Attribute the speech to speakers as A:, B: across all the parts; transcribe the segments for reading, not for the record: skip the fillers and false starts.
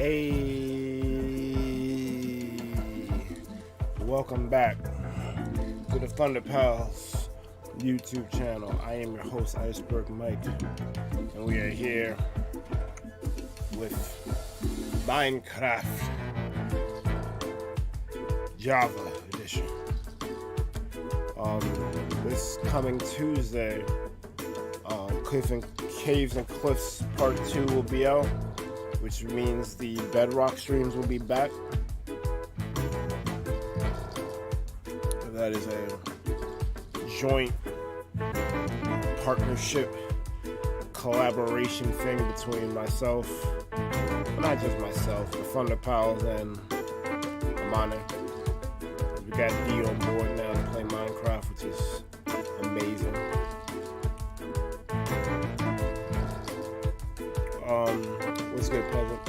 A: Hey, welcome back to the ThunderPals YouTube channel. I am your host, IcebergMike, and we are here with Minecraft Java edition. This coming Tuesday, Caves and Cliffs Part 2 will be out, which means the Bedrock streams will be back. That is a joint partnership, collaboration thing between myself, not just myself, the ThunderPals and Amane. We got D on board now to play Minecraft, which is amazing. What's good, Peasant?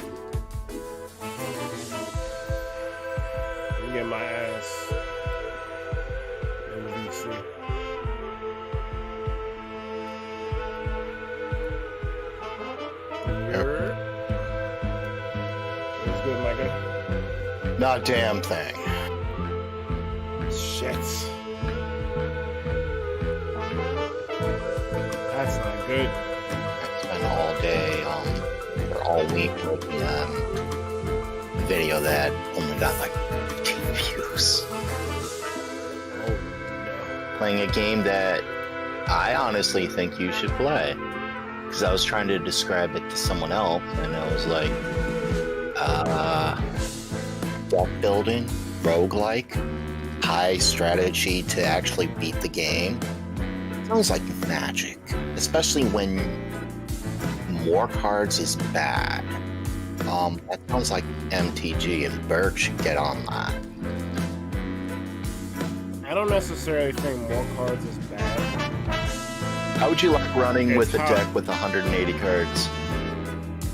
A: Let me get my ass in VC. What's good, my guy?
B: Not a damn thing.
A: Shit. That's not good.
B: It's been all day, or all week with the video that only got like 15 views.
A: Oh, no.
B: Playing a game that I honestly think you should play. Because I was trying to describe it to someone else, and I was like, deck building, roguelike, high strategy to actually beat the game. Sounds like magic, especially when more cards is bad. That sounds like MTG and Berg should get on that.
A: I don't necessarily think more cards is bad.
B: How would you like running with a
A: tough.
B: deck with 180 cards?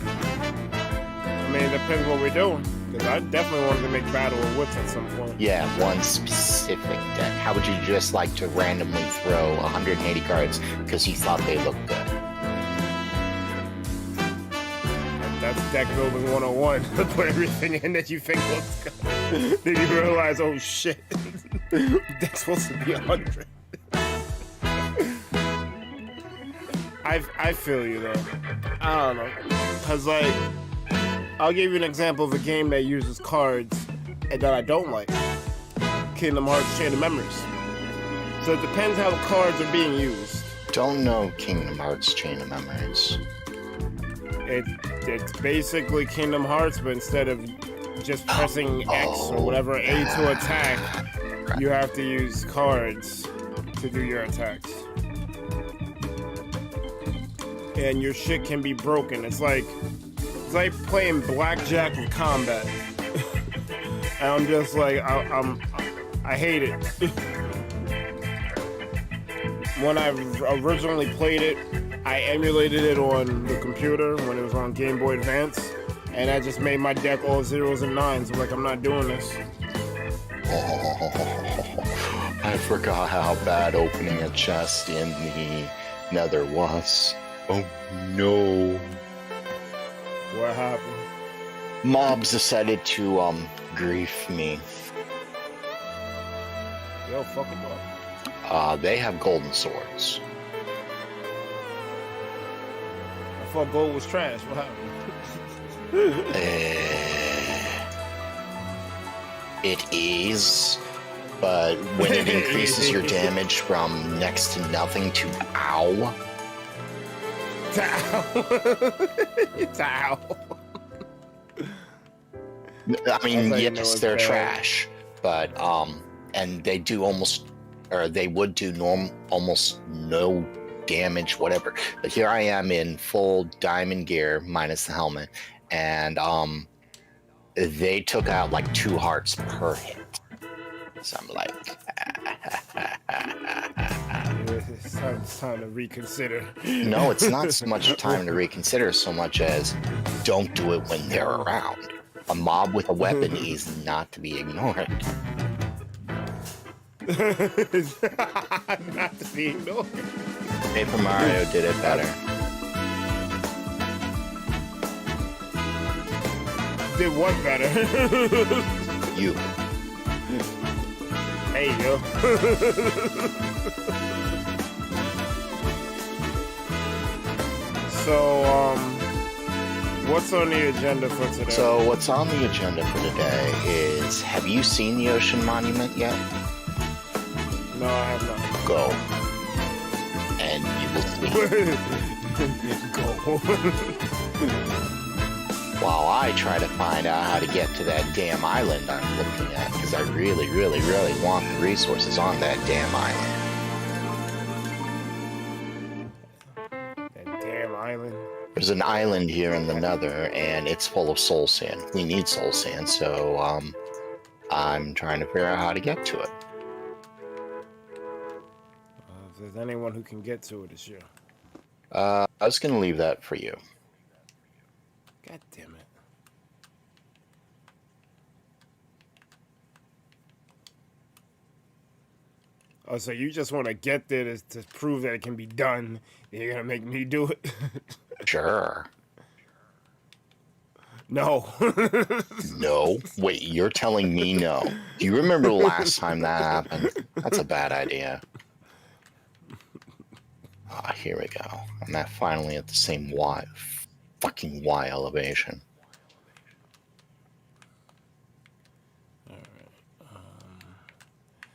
A: I mean, it depends what we're doing. Because I definitely wanted to make Battle of Wits at some point.
B: Yeah, one specific deck. How would you just like to randomly throw 180 cards because you thought they looked good?
A: That's deck building 101. Put everything in that you think looks good. Then you realize, oh shit, deck's supposed to be 100. I feel you though. I don't know. Because like, I'll give you an example of a game that uses cards and that I don't like. Kingdom Hearts Chain of Memories. So it depends how the cards are being used.
B: Don't know Kingdom Hearts Chain of Memories.
A: It's basically Kingdom Hearts, but instead of just pressing X or whatever A to attack, you have to use cards to do your attacks. And your shit can be broken. It's like playing blackjack with combat. And I'm just like, I hate it. When I originally played it, I emulated it on the computer when it was on Game Boy Advance, and I just made my deck all 0s and 9s. I'm like, I'm not doing this.
B: I forgot how bad opening a chest in the Nether was. Oh no.
A: What happened?
B: Mobs decided to grief me.
A: Yo, fuck them up.
B: They have golden swords.
A: I thought gold was trash. What happened?
B: It is, but when it increases your damage from next to nothing to ow.
A: To ow. To ow.
B: I mean, yes, they're
A: bad.
B: trash, but and they do almost, or they would do almost no damage, whatever. But here I am in full diamond gear minus the helmet, and they took out like 2 hearts per hit. So I'm like,
A: It's time to reconsider.
B: no, it's not so much time to reconsider, so much as don't do it when they're around. A mob with a weapon is not to be ignored.
A: Not to be ignored.
B: Paper Mario did it better.
A: did what better?
B: You.
A: Hey, yo. So, what's on the agenda for today?
B: So what's on the agenda for today is, have you seen the Ocean Monument yet?
A: No, I have not.
B: Go. And you will see.
A: Go.
B: While I try to find out how to get to that damn island I'm looking at, because I really, really, really want the resources on that damn island.
A: That damn island.
B: There's an island here in the Nether, and it's full of soul sand. We need soul sand, so I'm trying to figure out how to get to it.
A: If there's anyone who can get to it, it's you.
B: I was going to leave that for you.
A: God damn it. Oh, so you just want to get there to prove that it can be done, and you're going to make me do it?
B: Sure.
A: No.
B: No. Wait, you're telling me no. Do you remember the last time that happened? That's a bad idea. Ah, here we go. I'm finally at the same fucking Y elevation.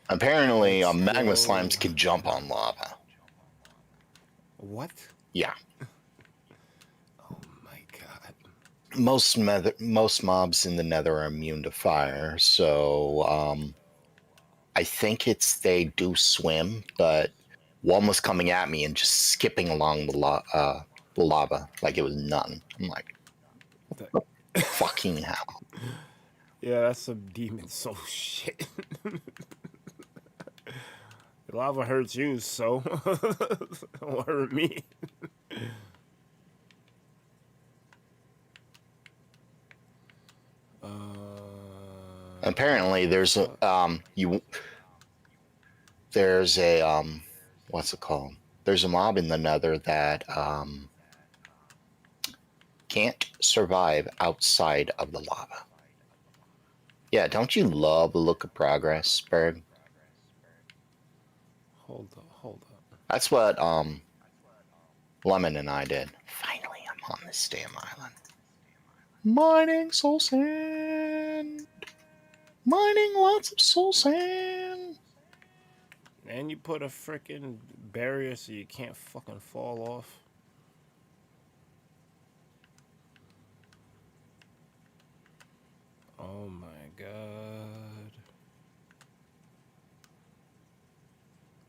B: Apparently, magma slimes can jump on lava.
A: What?
B: Yeah.
A: Oh my god.
B: Most mobs in the Nether are immune to fire, so I think they do swim, but one was coming at me and just skipping along the lava like it was nothing. I'm like, what the fucking hell?
A: Yeah, that's some demon soul shit. The lava hurts you, so don't hurt me.
B: Apparently, there's a what's it called? There's a mob in the Nether that can't survive outside of the lava. Yeah, don't you love the look of progress, Berg?
A: Hold up.
B: That's what Lemon and I did. Finally, I'm on this damn island. Mining soul sand. Mining lots of soul sand.
A: And you put a freaking barrier so you can't fucking fall off. Oh my god.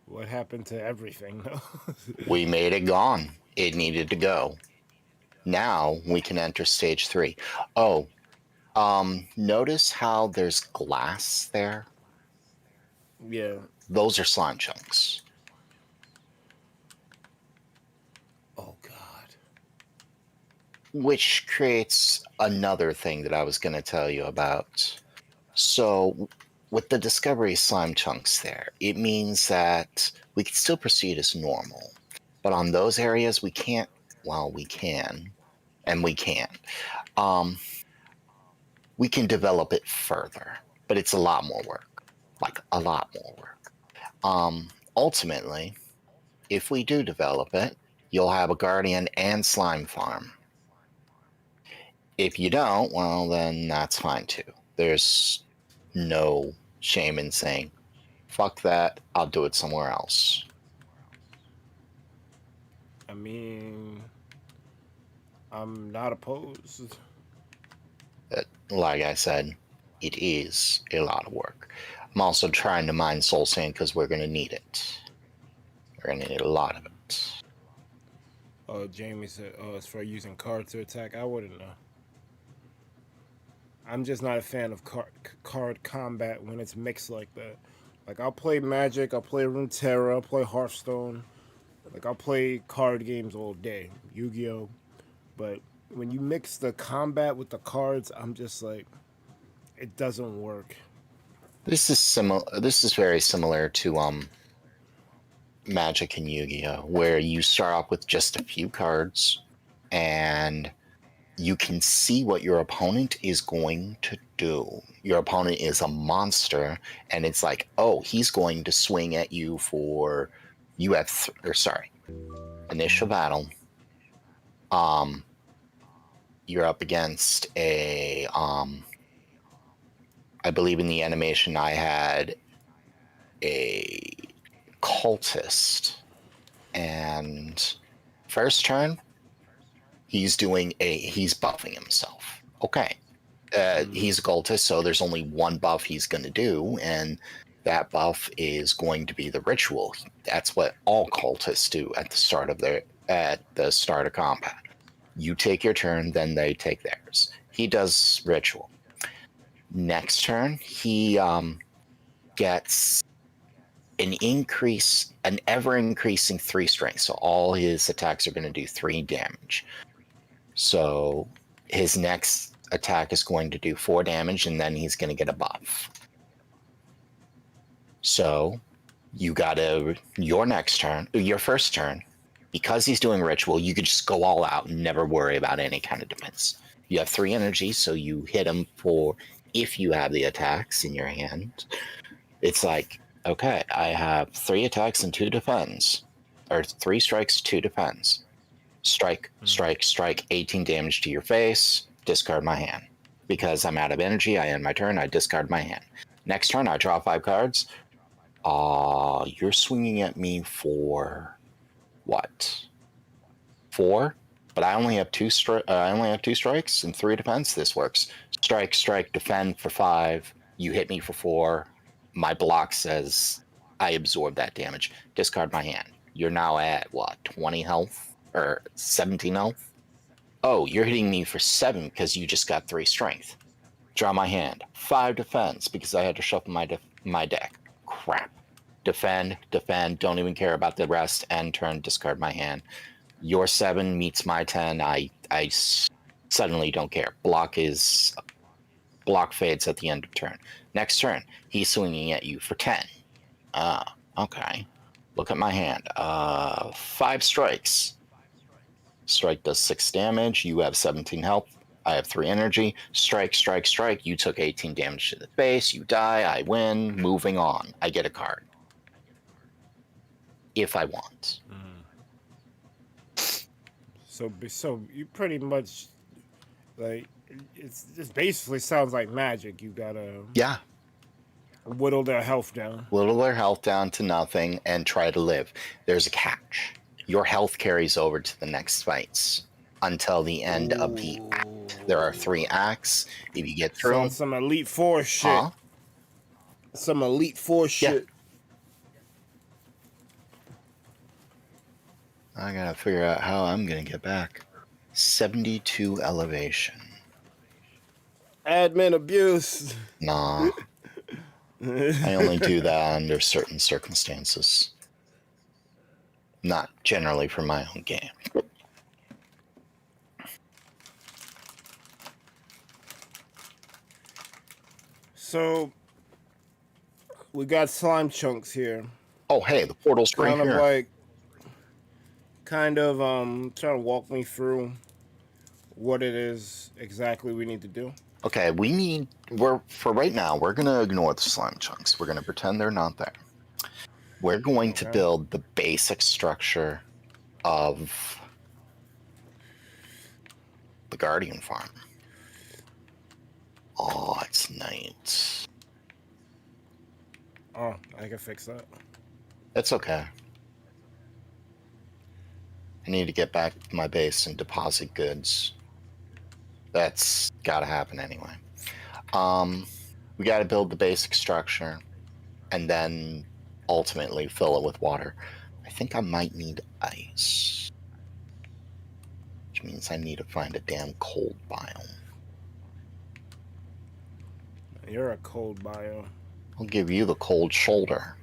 A: What happened to everything?
B: We made it gone. It needed to go. Now we can enter stage 3. Oh, notice how there's glass there?
A: Yeah.
B: Those are slime chunks.
A: Oh god.
B: Which creates another thing that I was going to tell you about. So, with the discovery slime chunks there, it means that we can still proceed as normal. But on those areas, we can't. Well, we can. And we can't. We can develop it further. But it's a lot more work. Like, a lot more work. Ultimately, if we do develop it, you'll have a guardian and slime farm. If you don't, well, then that's fine too. There's no shame in saying, fuck that, I'll do it somewhere else.
A: I mean, I'm not opposed.
B: Like I said, it is a lot of work. I'm also trying to mine soul sand because we're going to need it. We're going to need a lot of it.
A: Oh, Jamie said, it's for using cards to attack. I wouldn't know. I'm just not a fan of card combat when it's mixed like that. Like, I'll play Magic, I'll play Runeterra, I'll play Hearthstone. Like, I'll play card games all day. Yu-Gi-Oh! But when you mix the combat with the cards, I'm just like, it doesn't work.
B: This is very similar to Magic and Yu-Gi-Oh, where you start off with just a few cards, and you can see what your opponent is going to do. Your opponent is a monster, and it's like, oh, he's going to swing at you for you have initial battle. You're up against a I believe in the animation I had a cultist, and first turn he's buffing himself. Okay. He's a cultist, so there's only one buff he's going to do, and that buff is going to be the ritual. That's what all cultists do at the start of combat. You take your turn, then they take theirs. He does ritual. Next turn, he gets an ever increasing 3 strength. So all his attacks are going to do 3 damage. So his next attack is going to do 4 damage, and then he's going to get a buff. So your first turn, because he's doing ritual, you could just go all out and never worry about any kind of defense. You have 3 energy, so you hit him for, if you have the attacks in your hand. It's like, okay, I have 3 attacks and 2 defense, or 3 strikes, 2 defense. Strike, 18 damage to your face, discard my hand. Because I'm out of energy, I end my turn, I discard my hand. Next turn, I draw 5 cards. You're swinging at me for what? 4? But I only have 2 strikes and 3 defense. This works. Strike, defend for 5. You hit me for 4. My block says I absorb that damage. Discard my hand. You're now at what? 20 health? Or 17 health? Oh, you're hitting me for 7 because you just got 3 strength. Draw my hand. 5 defense because I had to shuffle my deck. Crap. Defend, don't even care about the rest. End turn, discard my hand. Your 7 meets my 10. I suddenly don't care. Block fades at the end of turn. Next turn, he's swinging at you for 10. Okay. Look at my hand. 5 strikes. Strike does 6 damage. You have 17 health. I have 3 energy. Strike. You took 18 damage to the face. You die. I win. Moving on. I get a card. If I want.
A: So you pretty much, like, it basically sounds like magic. You gotta whittle their health down.
B: Whittle their health down to nothing and try to live. There's a catch. Your health carries over to the next fights until the end of the act. There are 3 acts. If you get through them,
A: some Elite Four shit.
B: Huh?
A: Some Elite Four shit.
B: I gotta figure out how I'm gonna get back. 72 elevation.
A: Admin abuse.
B: Nah. I only do that under certain circumstances. Not generally for my own game.
A: So, we got slime chunks here.
B: Oh, hey, the portal's right here.
A: Kind of trying to walk me through what it is exactly we need to do.
B: Okay, for right now, we're going to ignore the slime chunks. We're going to pretend they're not there. We're going to build the basic structure of the Guardian Farm. Oh, it's night.
A: Oh, I can fix that.
B: It's okay. I need to get back to my base and deposit goods. That's gotta happen anyway. We gotta build the basic structure and then ultimately fill it with water. I think I might need ice. Which means I need to find a damn cold biome.
A: You're a cold biome.
B: I'll give you the cold shoulder.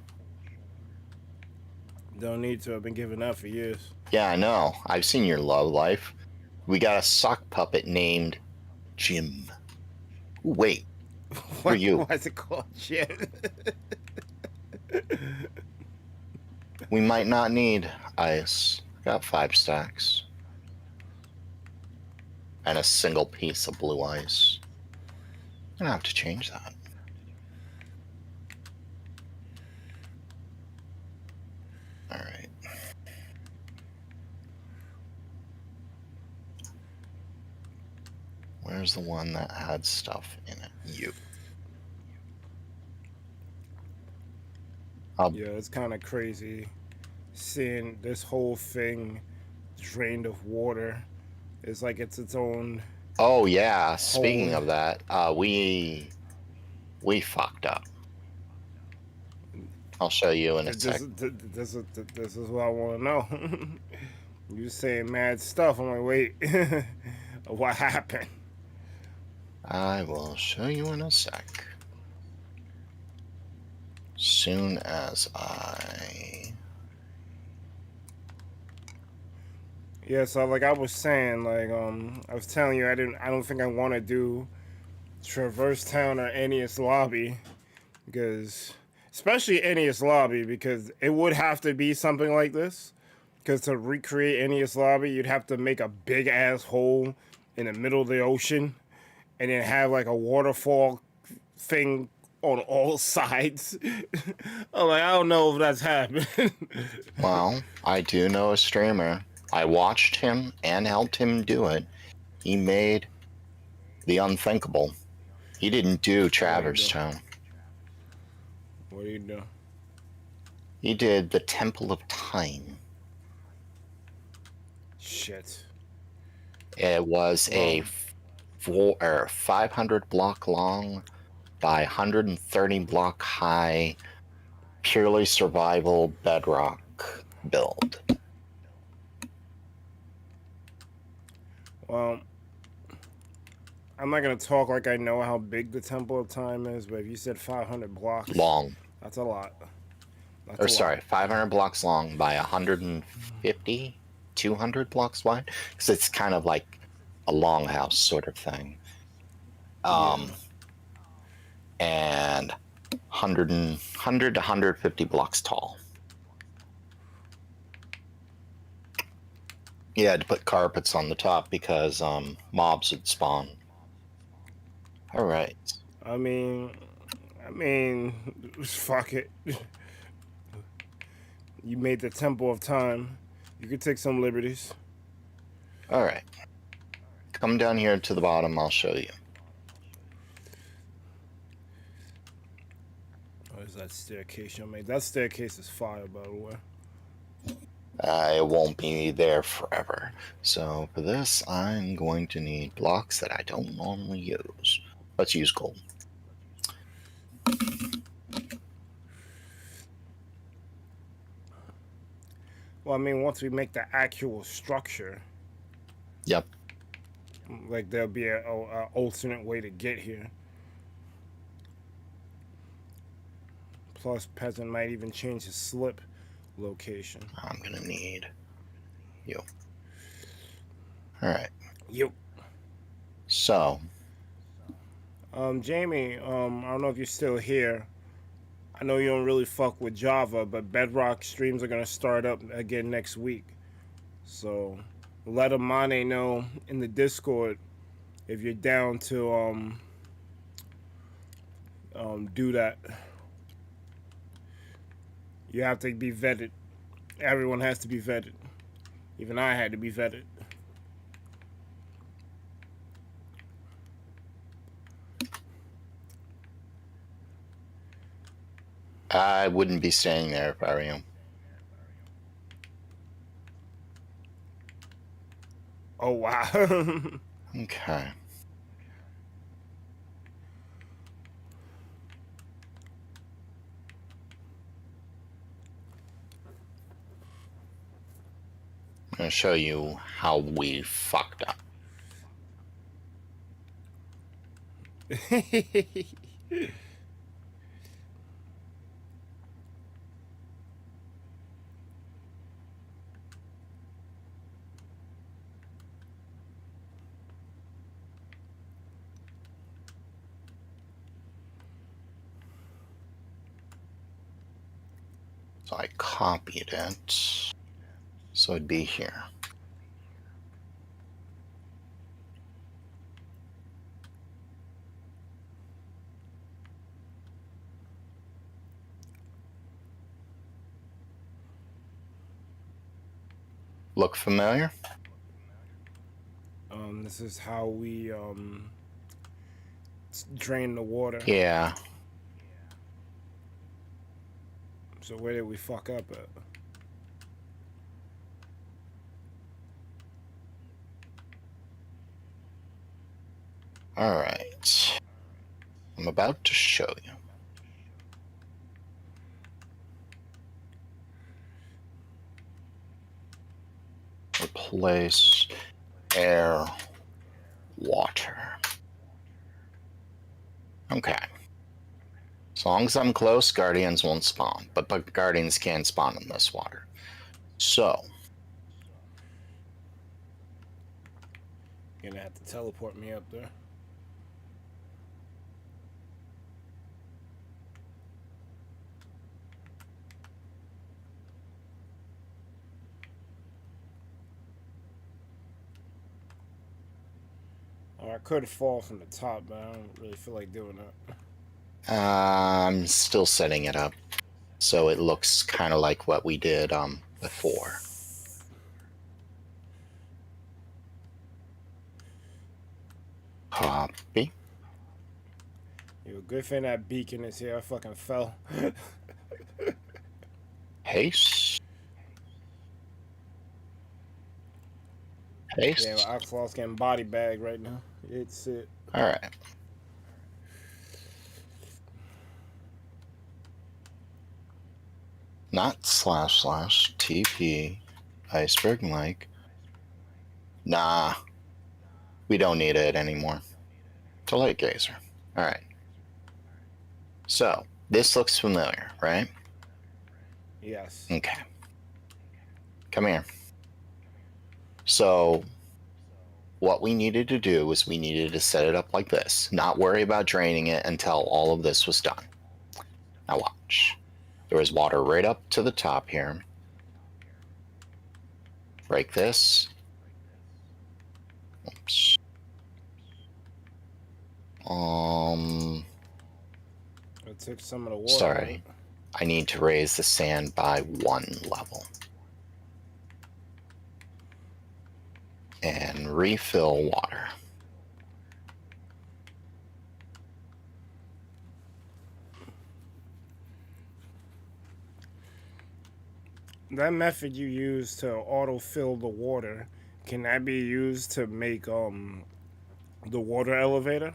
A: Don't need to. I've been giving that for years.
B: Yeah, I know. I've seen your love life. We got a sock puppet named Jim. Ooh, wait. Who are you?
A: Why is it called Jim?
B: We might not need ice. Got 5 stacks. and a single piece of blue ice. I'm gonna have to change that. All right. Where's the one that had stuff in it? You.
A: Yeah, it's kind of crazy seeing this whole thing drained of water. It's like it's its own.
B: Oh yeah. Speaking
A: Hole.
B: of that, we fucked up. I'll show you in a sec.
A: This is what I want to know. You saying mad stuff. I'm like, wait, what happened?
B: I will show you in a sec. Soon as I.
A: Yeah, so like I was saying, like I was telling you, I don't think I want to do Traverse Town or Ennius Lobby because, especially Ennius Lobby, because it would have to be something like this. Because to recreate Ennius Lobby, you'd have to make a big ass hole in the middle of the ocean, and then have like a waterfall thing on all sides. I'm like, I don't know if that's happening.
B: Well, I do know a streamer. I watched him and helped him do it. He made the unthinkable. He didn't do Traverse Town.
A: What do you do?
B: He did the Temple of Time.
A: Shit.
B: It was a 500 block long by 130 block high, purely survival bedrock build.
A: Well, I'm not gonna talk like I know how big the Temple of Time is, but if you said 500 blocks,
B: Long.
A: that's a lot.
B: Or sorry, 500 blocks long by 150, 200 blocks wide, because it's kind of like a longhouse sort of thing. And 100 to 150 blocks tall. You had to put carpets on the top because mobs would spawn. All right.
A: I mean, fuck it. You made the Temple of Time. You could take some liberties.
B: All right. Come down here to the bottom. I'll show you.
A: What is that staircase you made? That staircase is fire, by the way.
B: It won't be there forever. So for this, I'm going to need blocks that I don't normally use. Let's use gold.
A: Well, I mean, once we make the actual structure,
B: Yep.
A: like there'll be a alternate way to get here. Plus, Peasant might even change his slip location.
B: I'm gonna need you. All right.
A: You.
B: So.
A: Jamie, I don't know if you're still here. I know you don't really fuck with Java, but Bedrock streams are gonna start up again next week. So let Amane know in the Discord if you're down to do that. You have to be vetted. Everyone has to be vetted. Even I had to be vetted.
B: I wouldn't be staying there if I were you.
A: Oh, wow.
B: Okay. I'm going to show you how we fucked up. So I copied it. So it'd be here. Look familiar?
A: This is how we drain the water.
B: Yeah.
A: So where did we fuck up at?
B: All right. I'm about to show you. Replace air, water. Okay. As long as I'm close, guardians won't spawn, but guardians can spawn in this water. So.
A: You're gonna have to teleport me up there. Or I could fall from the top, but I don't really feel like doing that.
B: I'm still setting it up so it looks kind of like what we did before. Copy.
A: Yo, good thing that beacon is here. I fucking fell.
B: Paste. Paste.
A: Damn, Oxlaw's getting body bagged right now. It's it.
B: All right. Not / TP IcebergMike. Nah. We don't need it anymore. Delay gazer. All right. So, this looks familiar, right?
A: Yes.
B: Okay. Come here. So, what we needed to do was we needed to set it up like this. Not worry about draining it until all of this was done. Now watch. There was water right up to the top here. Break this. Oops.
A: I took some of the water.
B: Sorry. I need to raise the sand by 1 level. And refill water.
A: That method you use to autofill the water, can that be used to make the water elevator?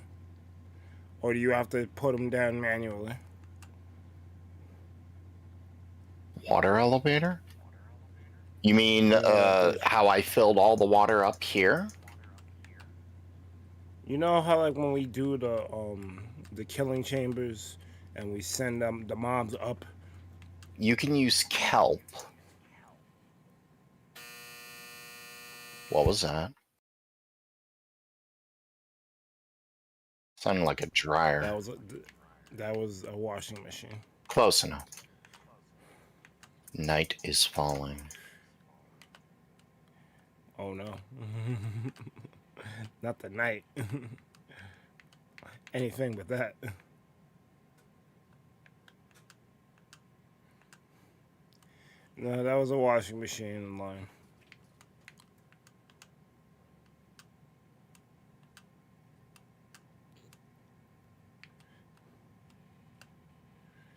A: Or do you have to put them down manually?
B: Water elevator? You mean how I filled all the water up here?
A: You know how like when we do the killing chambers and we send them the mobs up?
B: You can use kelp. What was that? Sounded like a dryer.
A: That was a washing machine.
B: Close enough. Night is falling.
A: Oh no. Not the night. Anything but that. No, that was a washing machine in line.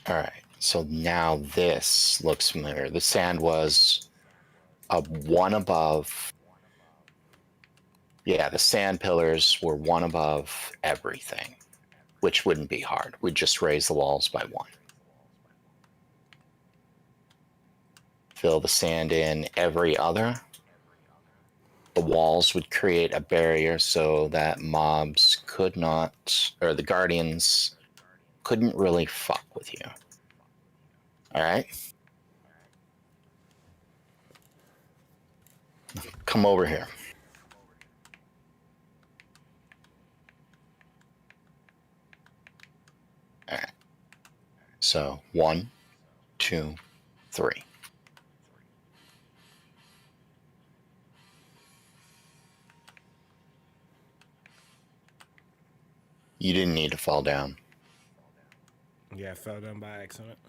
B: All right, so now this looks familiar. The sand was one above. Yeah, the sand pillars were one above everything, which wouldn't be hard. We'd just raise the walls by 1. Fill the sand in every other. The walls would create a barrier so that mobs could not, or the guardians couldn't really fuck with you. All right? Come over here. All right. So 1, 2, 3. You didn't need to fall down.
A: Yeah, I fell down by accident.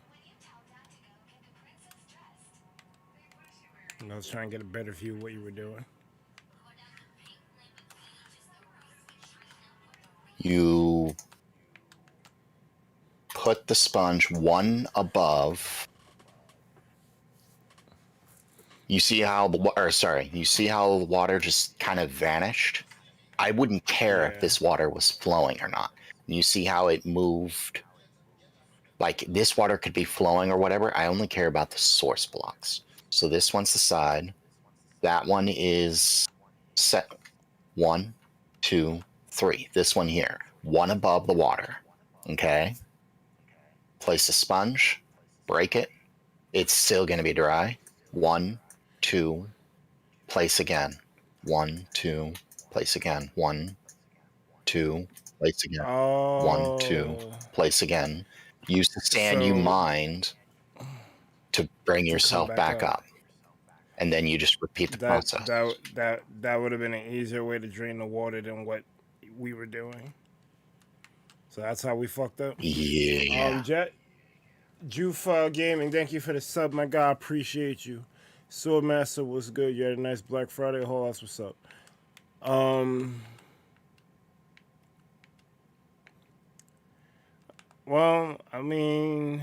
A: I was trying to get a better view of what you were doing.
B: You put the sponge one above. You see how you see how the water just kind of vanished? I wouldn't care if this water was flowing or not. You see how it moved? Like, this water could be flowing or whatever. I only care about the source blocks. So this one's the side. That one is set 1, 2, 3. This one here. One above the water. Okay? Place a sponge. Break it. It's still going to be dry. 1, 2. Place again. 1, 2. Place again. 1, 2. Place again. 1, 2. Place again. Use the sand you mined to bring yourself back up. And then you just repeat the process.
A: That would have been an easier way to drain the water than what we were doing. So that's how we fucked up.
B: Yeah.
A: Jeroentjeee Gaming, thank you for the sub, my guy. Appreciate you. Swordmaster was good. You had a nice Black Friday haul. That's what's up. Well, I mean,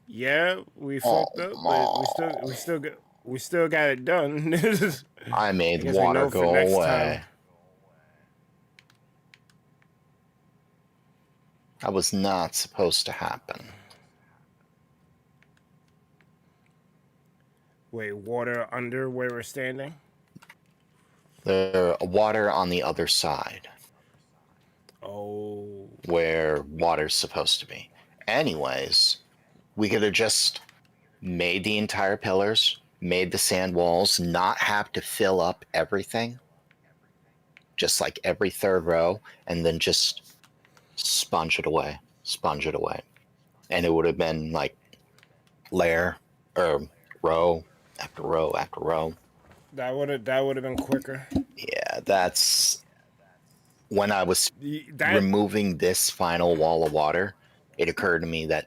A: yeah, we fucked up, but we still got it done.
B: I made water go away. That was not supposed to happen.
A: Wait, water under where we're standing?
B: The water on the other side.
A: Oh.
B: Where water's supposed to be. Anyways, we could have just made the entire pillars, made the sand walls, not have to fill up everything. Just like every third row, and then just sponge it away. And it would have been like layer or row after row after row.
A: That would have been quicker.
B: Yeah, that's when I was removing this final wall of water, it occurred to me that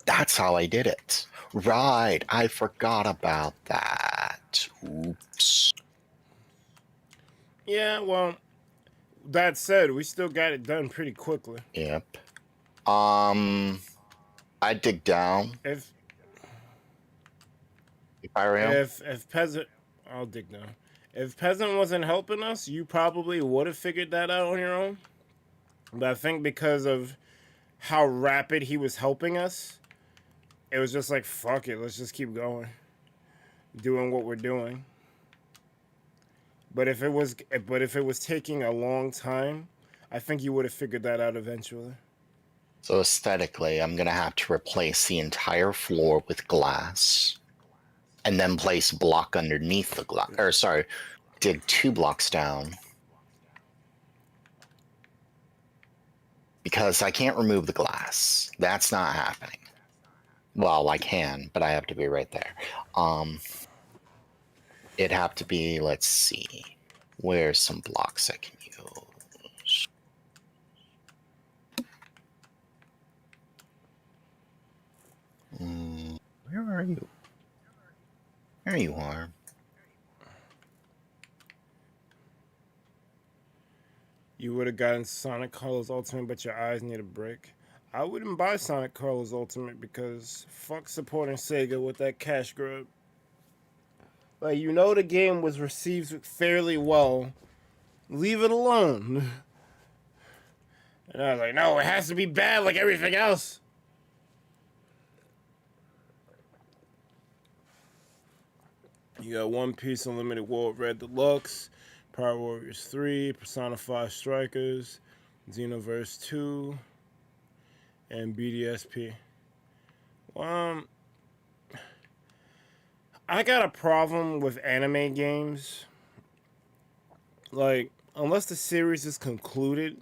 B: that's how I did it. Right, I forgot about that. Oops.
A: Yeah, well, that said, we still got it done pretty quickly.
B: Yep. I dig down.
A: If
B: I were you.
A: If peasant, I'll dig down. If peasant wasn't helping us, you probably would have figured that out on your own. But I think because of how rapid he was helping us, it was just like, fuck it, let's just keep going, doing what we're doing. But if it was taking a long time, I think you would have figured that out eventually.
B: So aesthetically, I'm gonna have to replace the entire floor with glass, and then place block underneath the glass. Or sorry, dig 2 blocks down. Because I can't remove the glass. That's not happening. Well, I can, but I have to be right there. It'd have to be, let's see, where's some blocks I can use? Where are you? There you are.
A: You would have gotten Sonic Colors Ultimate, but your eyes need a break. I wouldn't buy Sonic Colors Ultimate because fuck supporting Sega with that cash grab. Like, you know the game was received fairly well. Leave it alone. And I was like, no, it has to be bad like everything else. You got One Piece Unlimited World Red Deluxe, Power Warriors 3, Persona 5 Strikers, Xenoverse 2, and BDSP. I got a problem with anime games. Like, unless the series is concluded,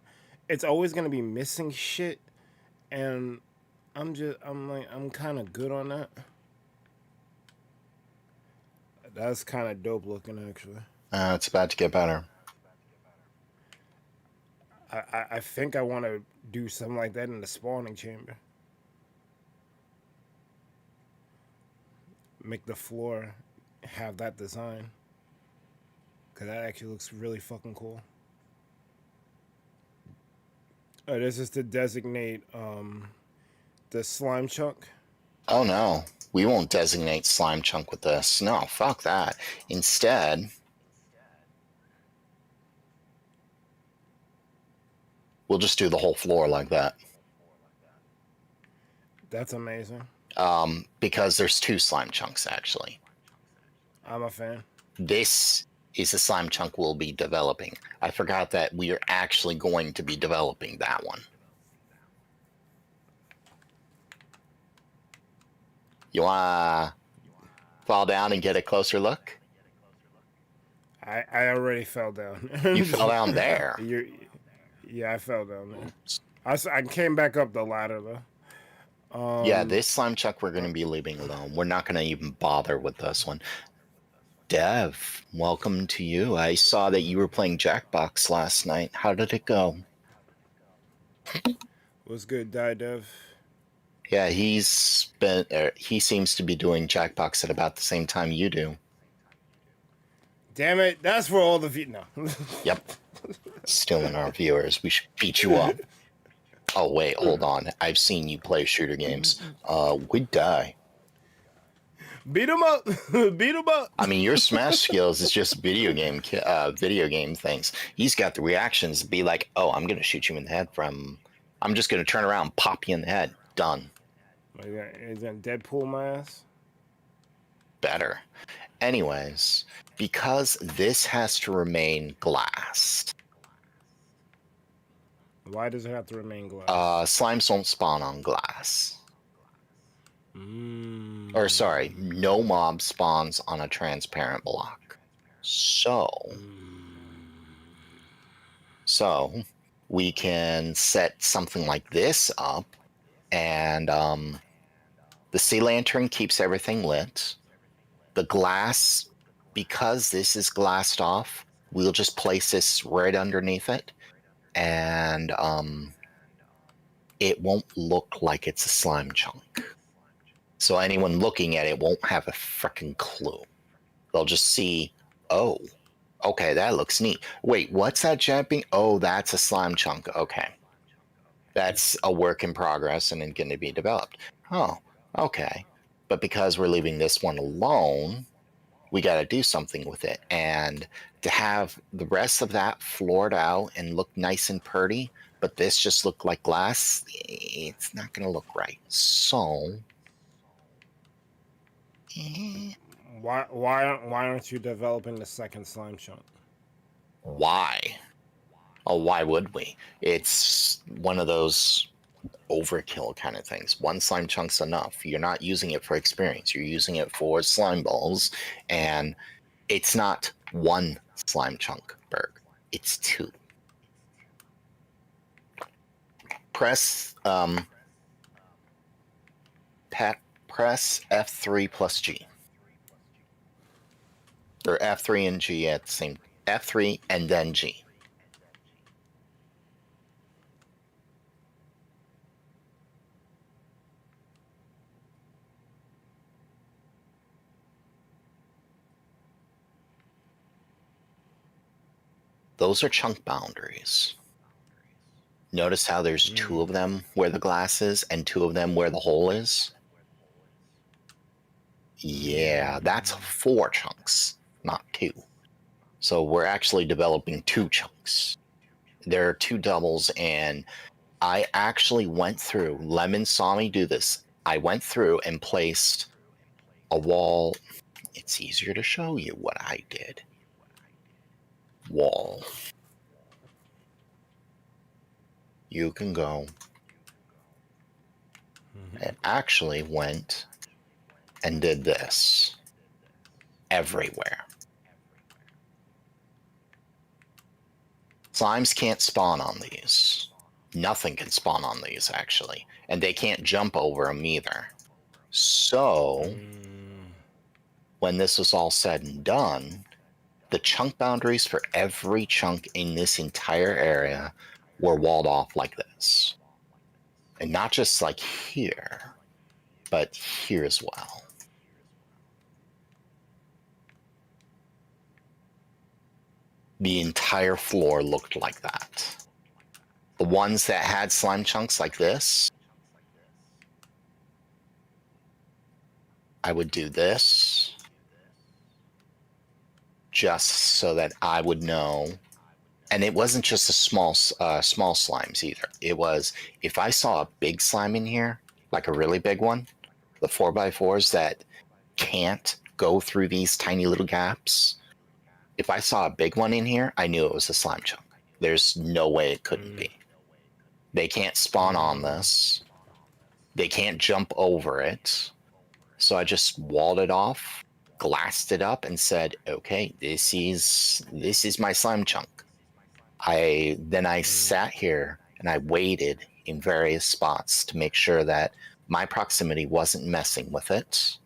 A: it's always gonna be missing shit, and I'm kind of good on that. That's kind of dope looking, actually.
B: It's about to get better.
A: I think I want to do something like that in the spawning chamber. Make the floor have that design. Because that actually looks really fucking cool. This is to designate the slime chunk.
B: Oh no, we won't designate slime chunk with this. No, fuck that. Instead, we'll just do the whole floor like that.
A: That's amazing.
B: Because there's 2 slime chunks actually.
A: I'm a fan.
B: This is the slime chunk we'll be developing. I forgot that we are actually going to be developing that one. You wanna fall down and get a closer look?
A: I already fell down.
B: You fell down there.
A: Yeah, I fell down there. I came back up the ladder though.
B: Yeah, this slime chunk we're going to be leaving alone. We're not going to even bother with this one. Dev, welcome to you. I saw that you were playing Jackbox last night. How did it go?
A: What's good, Dev?
B: Yeah, he seems to be doing Jackbox at about the same time you do.
A: Damn it, that's for all the no.
B: Yep. Stealing our viewers. We should beat you up. Oh, wait, hold on. I've seen you play shooter games. We'd die.
A: Beat him up. Beat him up.
B: I mean, your Smash skills is just video game things. He's got the reactions to be like, oh, I'm going to shoot you in the head from... I'm just going to turn around and pop you in the head. Done.
A: Is that Deadpool my ass?
B: Better. Anyways, because this has to remain glass.
A: Why does it have to remain glass?
B: Slimes don't spawn on glass. Or sorry, no mob spawns on a transparent block. So we can set something like this up, and the sea lantern keeps everything lit. The glass, because this is glassed off, we'll just place this right underneath it, and it won't look like it's a slime chunk. So anyone looking at it won't have a freaking clue. They'll just see, oh, okay, that looks neat. Wait, what's that jumping? Oh, that's a slime chunk. Okay. That's a work in progress and going to be developed. Oh, okay. But because we're leaving this one alone, we got to do something with it. And to have the rest of that floored out and look nice and pretty, but this just look like glass, it's not going to look right. So...
A: Why aren't you developing the second slime chunk?
B: Why? Oh, why would we? It's one of those overkill kind of things. One slime chunk's enough. You're not using it for experience. You're using it for slime balls, and it's not one slime chunk, Berg. It's 2. Press press F3 plus G. Or F3 and G at the same... F3 and then G. Those are chunk boundaries. Notice how there's 2 of them where the glass is and 2 of them where the hole is? Yeah, that's 4 chunks, not 2. So we're actually developing 2 chunks. There are 2 doubles, and I actually went through, Lemon saw me do this. I went through and placed a wall. It's easier to show you what I did. Wall. You can go. And actually went and did this everywhere. Slimes can't spawn on these. Nothing can spawn on these, actually. And they can't jump over them either. So, when this was all said and done, the chunk boundaries for every chunk in this entire area were walled off like this. And not just like here, but here as well. the entire floor looked like that. The ones that had slime chunks like this, I would do this just so that I would know. And it wasn't just a small slimes either. It was, if I saw a big slime in here, like a really big one, the 4x4s that can't go through these tiny little gaps. If I saw a big one in here, I knew it was a slime chunk. There's no way it couldn't be. They can't spawn on this. They can't jump over it. So I just walled it off, glassed it up, and said, okay, this is my slime chunk. Then I sat here and I waited in various spots to make sure that my proximity wasn't messing with it.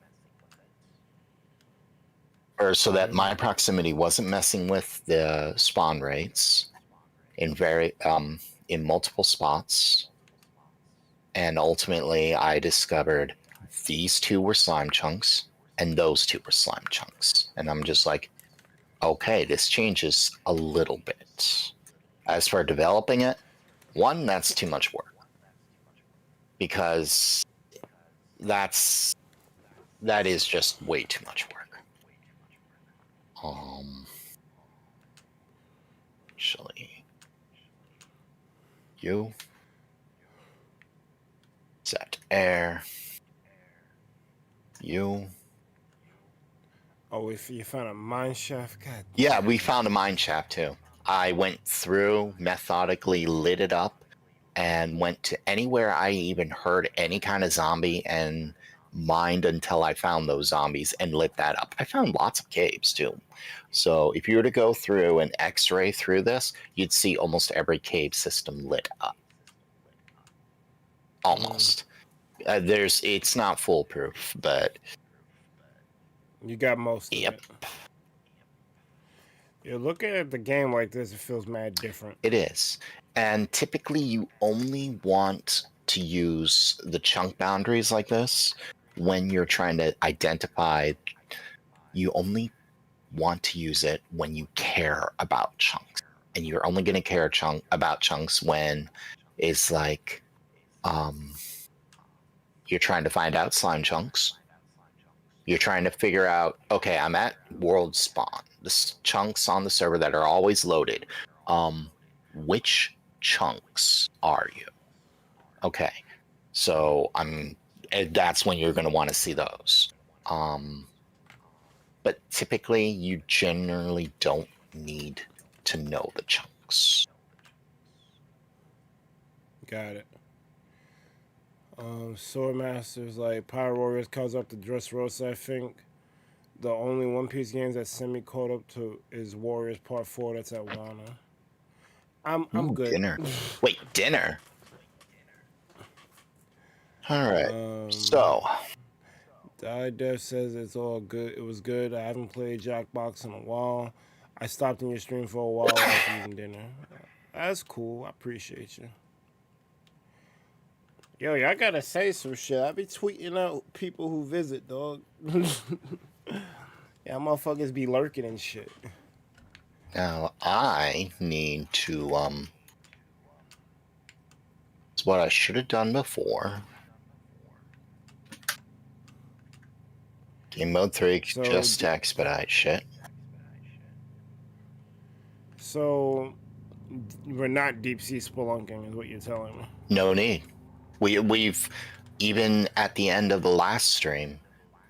B: Or so that my proximity wasn't messing with the spawn rates in multiple spots. And ultimately I discovered these two were slime chunks and those two were slime chunks. And I'm just like, okay, this changes a little bit. As for developing it, one, that's too much work. Because that is just way too much work. Actually, you set air. You.
A: Oh, if you found a mine shaft, God.
B: Yeah, we found a mine shaft too. I went through, methodically lit it up, and went to anywhere I even heard any kind of zombie and mined until I found those zombies and lit that up. I found lots of caves too. So if you were to go through and x-ray through this, you'd see almost every cave system lit up. Almost. It's not foolproof, but
A: you got most of
B: yep.
A: it. You're looking at the game like this, it feels mad different.
B: It is. And typically you only want to use the chunk boundaries like this when you're trying to identify. You only want to use it when you care about chunks. And you're only going to care about chunks when it's like you're trying to find out slime chunks. You're trying to figure out, okay, I'm at world spawn. The chunks on the server that are always loaded. Which chunks are you? Okay, so that's when you're going to want to see those. But typically, you generally don't need to know the chunks.
A: Got it. Sword Masters, like Power Warriors calls up the Dressrosa, I think. The only One Piece games that semi caught up to is Warriors Part 4 that's at Wano. I'm good.
B: Dinner. Wait, dinner? Alright. So
A: Dev says it's all good. It was good. I haven't played Jackbox in a while. I stopped in your stream for a while after eating dinner. That's cool. I appreciate you. Yo, y'all gotta say some shit. I be tweeting out people who visit, dog. Yeah, motherfuckers be lurking and shit.
B: now I need to it's what I should have done before. Game mode 3 just to expedite shit.
A: So we're not deep sea spelunking is what you're telling me.
B: No need. We've even at the end of the last stream,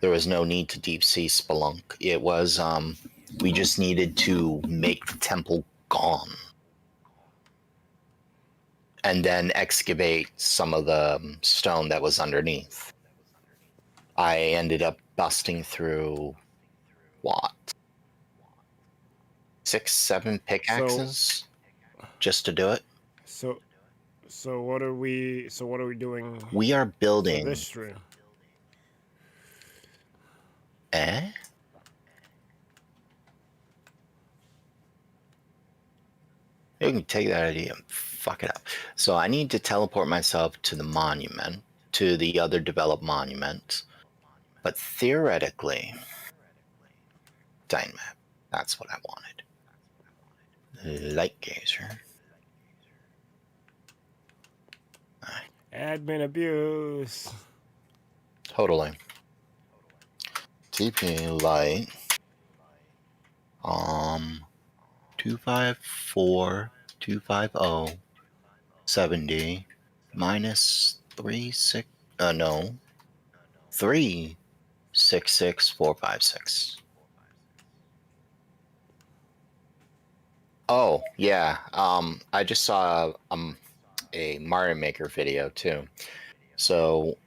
B: there was no need to deep sea spelunk. It was we just needed to make the temple gone and then excavate some of the stone that was underneath. I ended up busting through what? 6, 7 pickaxes just to do it.
A: So what are we doing?
B: We are building
A: this stream.
B: You can take that idea and fuck it up. So I need to teleport myself to the monument, to the other developed monument. But theoretically, Dynamap, that's what I wanted. Light gazer.
A: Admin abuse.
B: Totally. TP light. 254 250 70 minus 36 no 366456. Oh yeah, I just saw a Mario Maker video too. So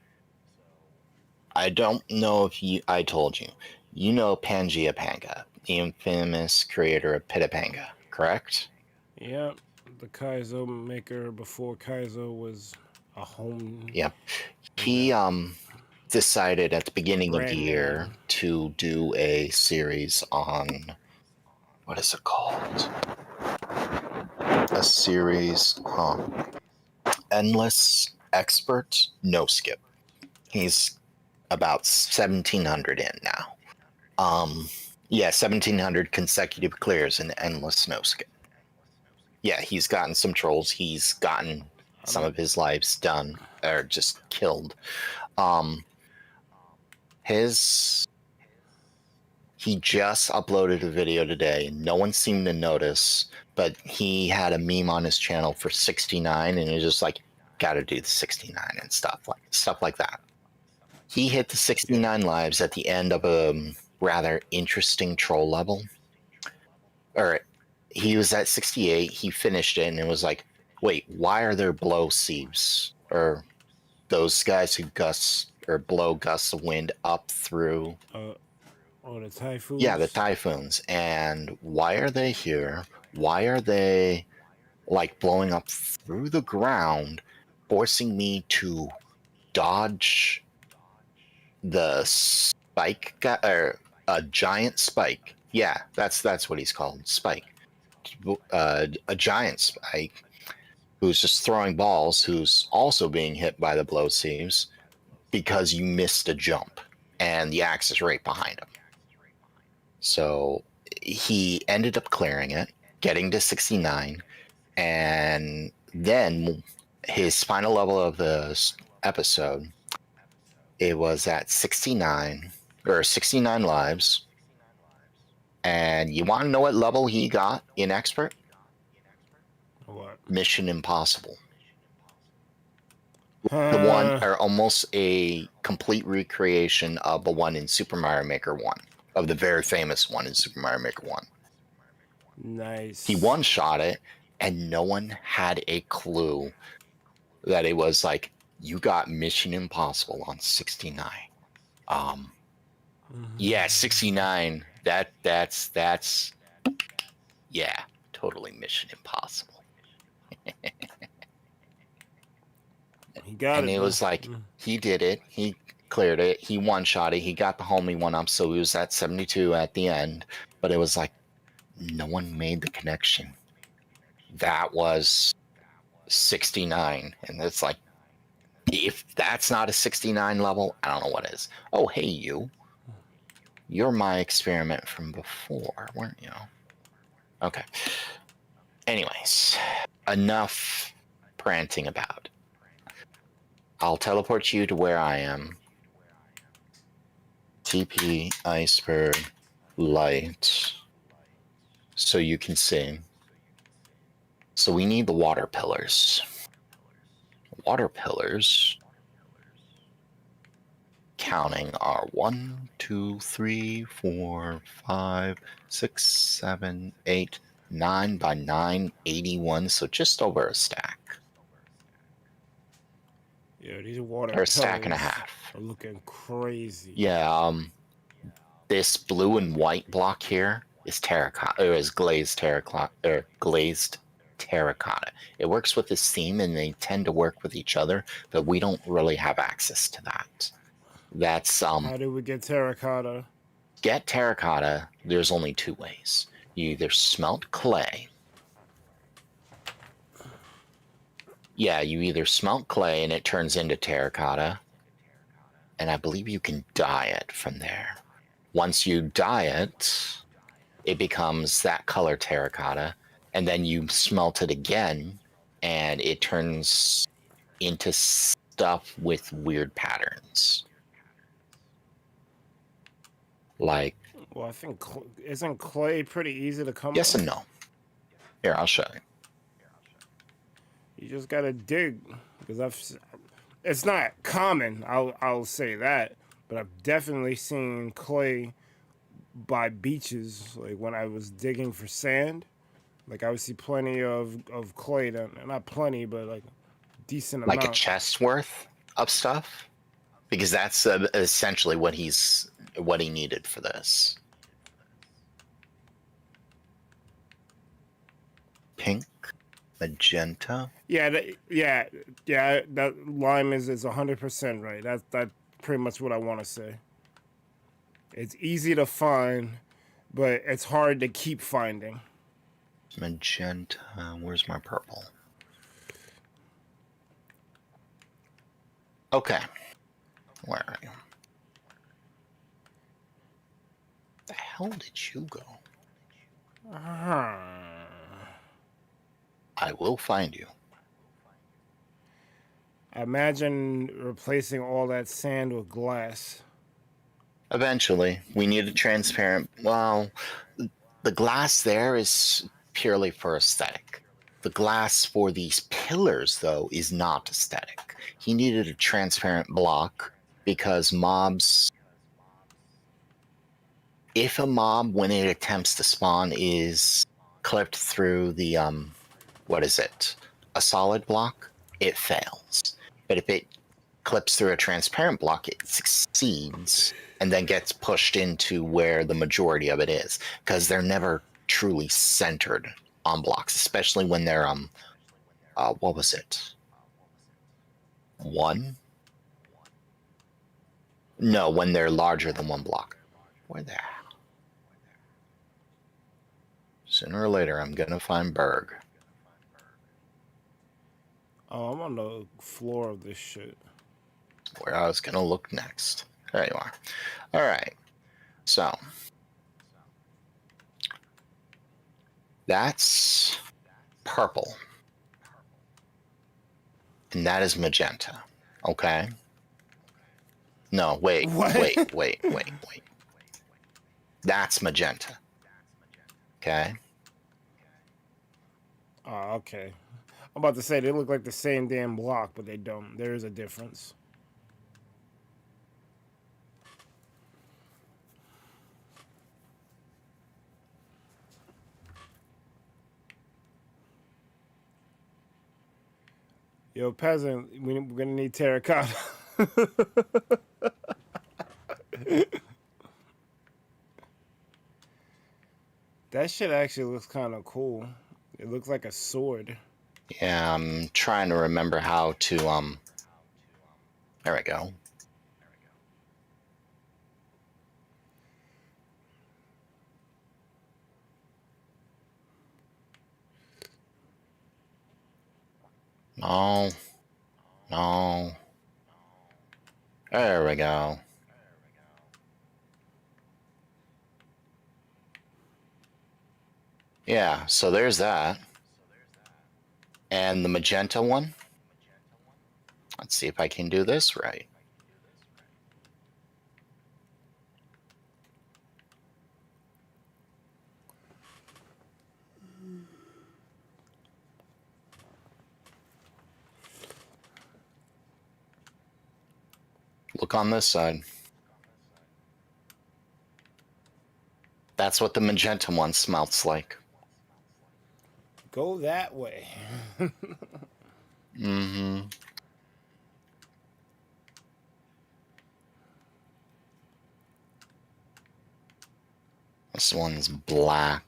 B: I don't know if I told you. You know Pangaea Panga, the infamous creator of Pitapanga, correct?
A: Yep, the Kaizo maker before Kaizo was a home.
B: Yep. He decided at the beginning of the year
A: name.
B: to do a series on, what is it called? A series, Endless Expert No Skip. He's about 1,700 in now. Yeah, 1,700 consecutive clears in Endless No Skip. Yeah, he's gotten some trolls. He's gotten some of his lives done or just killed. He just uploaded a video today. No one seemed to notice, but he had a meme on his channel for 69, and he's just like, gotta do the 69 and stuff like that. He hit the 69 lives at the end of a rather interesting troll level. Or he was at 68, he finished it, and it was like, wait, why are there blow sieves? Or those guys who blow gusts of wind up through
A: the typhoons?
B: Yeah, the typhoons. And why are they here? Why are they like blowing up through the ground, forcing me to dodge the spike or a giant spike? Yeah, that's what he's called, spike. A giant spike who's just throwing balls, who's also being hit by the blow sieves because you missed a jump and the axe is right behind him. So he ended up clearing it, getting to 69, and then his final level of the episode, it was at 69 lives. And you want to know what level he got in Expert?
A: What?
B: Mission Impossible. The one, or almost a complete recreation of the one in Super Mario Maker 1. Of the very famous one in Super Mario Maker 1.
A: Nice.
B: He one-shot it, and no one had a clue that it was like, you got Mission Impossible on 69. Yeah, 69. That's yeah, totally Mission Impossible.
A: He got
B: and it was like, he did it. He cleared it. He one-shot it. He got the homie one up, so he was at 72 at the end. But it was like, no one made the connection. That was 69. And it's like, if that's not a 69 level, I don't know what is. Oh, hey, you. You're my experiment from before, weren't you? Okay. Anyways, enough ranting about. I'll teleport you to where I am. TP iceberg light so you can see. So we need the water pillars. Water pillars, counting, are 1, 2, 3, 4, 5, 6, 7, 8, 9 by 9, 81, so just over a stack.
A: Yeah, these water
B: or a stack and a half.
A: Are looking crazy.
B: Yeah, this blue and white block here is terracotta, or is glazed terracotta, It works with this theme, and they tend to work with each other, but we don't really have access to that. That's
A: How do we get terracotta?
B: Get terracotta, there's only two ways. You either smelt clay. Yeah, you either smelt clay and it turns into terracotta, and I believe you can dye it from there. Once you dye it, it becomes that color terracotta, and then you smelt it again, and it turns into stuff with weird patterns. Like,
A: well, I think isn't clay pretty easy to come
B: yes
A: by?
B: and no. Here, I'll show you.
A: You just gotta dig, because it's not common. I'll say that, but I've definitely seen clay by beaches, like when I was digging for sand. Like I would see plenty of clay, not plenty, but like decent
B: Like a
A: amount.
B: chest worth of stuff, because that's essentially what he needed for this. Pink, magenta.
A: Yeah, yeah. That lime is 100% right. That's pretty much what I want to say. It's easy to find, but it's hard to keep finding.
B: Magenta. Where's my purple? Okay. Where are you? The hell did you go? I will find you.
A: Imagine replacing all that sand with glass.
B: Eventually, we need a transparent. Well, the glass there is purely for aesthetic. The glass for these pillars, though, is not aesthetic. He needed a transparent block because mobs. If a mob, when it attempts to spawn, is clipped through the what is it? A solid block, it fails. But if it clips through a transparent block, it succeeds and then gets pushed into where the majority of it is, because they're never truly centered on blocks, especially when they're what was it? One? No, when they're larger than one block. Where the hell? Sooner or later, I'm gonna find Berg.
A: Oh, I'm on the floor of this shit.
B: Where I was gonna look next. There you are. All right. So that's purple, and that is magenta. Okay. No, wait. That's magenta. Okay.
A: Oh, okay. I'm about to say they look like the same damn block, but they don't. There is a difference. Yo, peasant, we're gonna need terracotta. That shit actually looks kind of cool. It looks like a sword.
B: Yeah, I'm trying to remember how to there we go. No. No. There we go. Yeah, so there's that. And the magenta one. Let's see if I can do this right. Look on this side. That's what the magenta one smells like.
A: Go that way.
B: Mm-hmm. This one's black.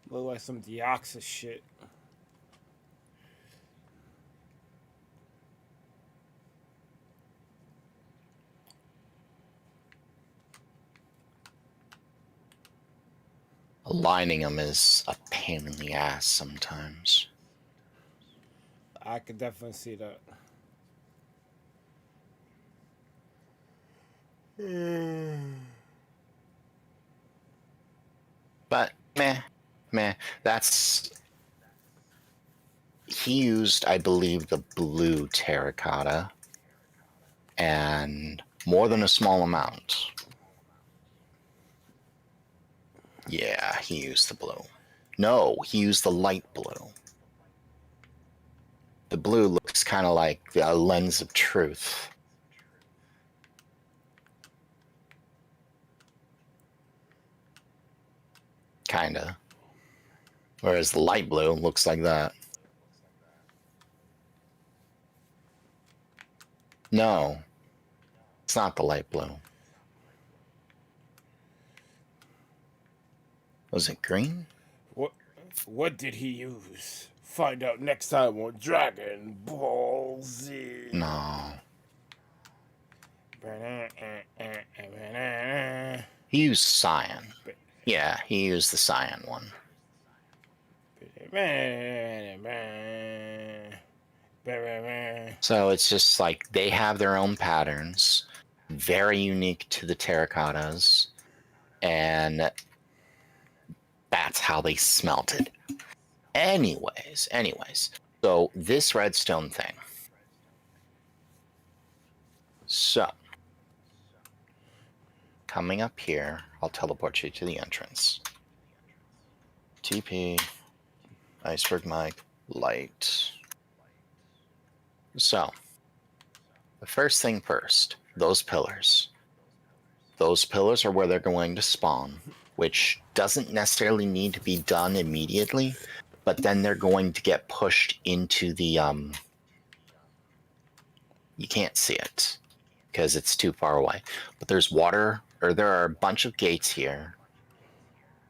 A: Look like some Deoxys shit.
B: Aligning them is a pain in the ass sometimes.
A: I could definitely see that.
B: Meh. He used, I believe, the blue terracotta, and more than a small amount. Yeah, he used the blue. No, he used the light blue. The blue looks kind of like a lens of truth. Kinda. Whereas the light blue looks like that. No, it's not the light blue. Was it green?
A: What did he use? Find out next time on Dragon Ball Z.
B: No. He used cyan. Yeah, he used the cyan one. So it's just like they have their own patterns, very unique to the terracottas, and that's how they smelted. Anyways, so this redstone thing. So, coming up here, I'll teleport you to the entrance. TP, IcebergMike, light. So, the first thing first, those pillars. Those pillars are where they're going to spawn, which doesn't necessarily need to be done immediately, but then they're going to get pushed into the, you can't see it because it's too far away, but there's water, or there are a bunch of gates here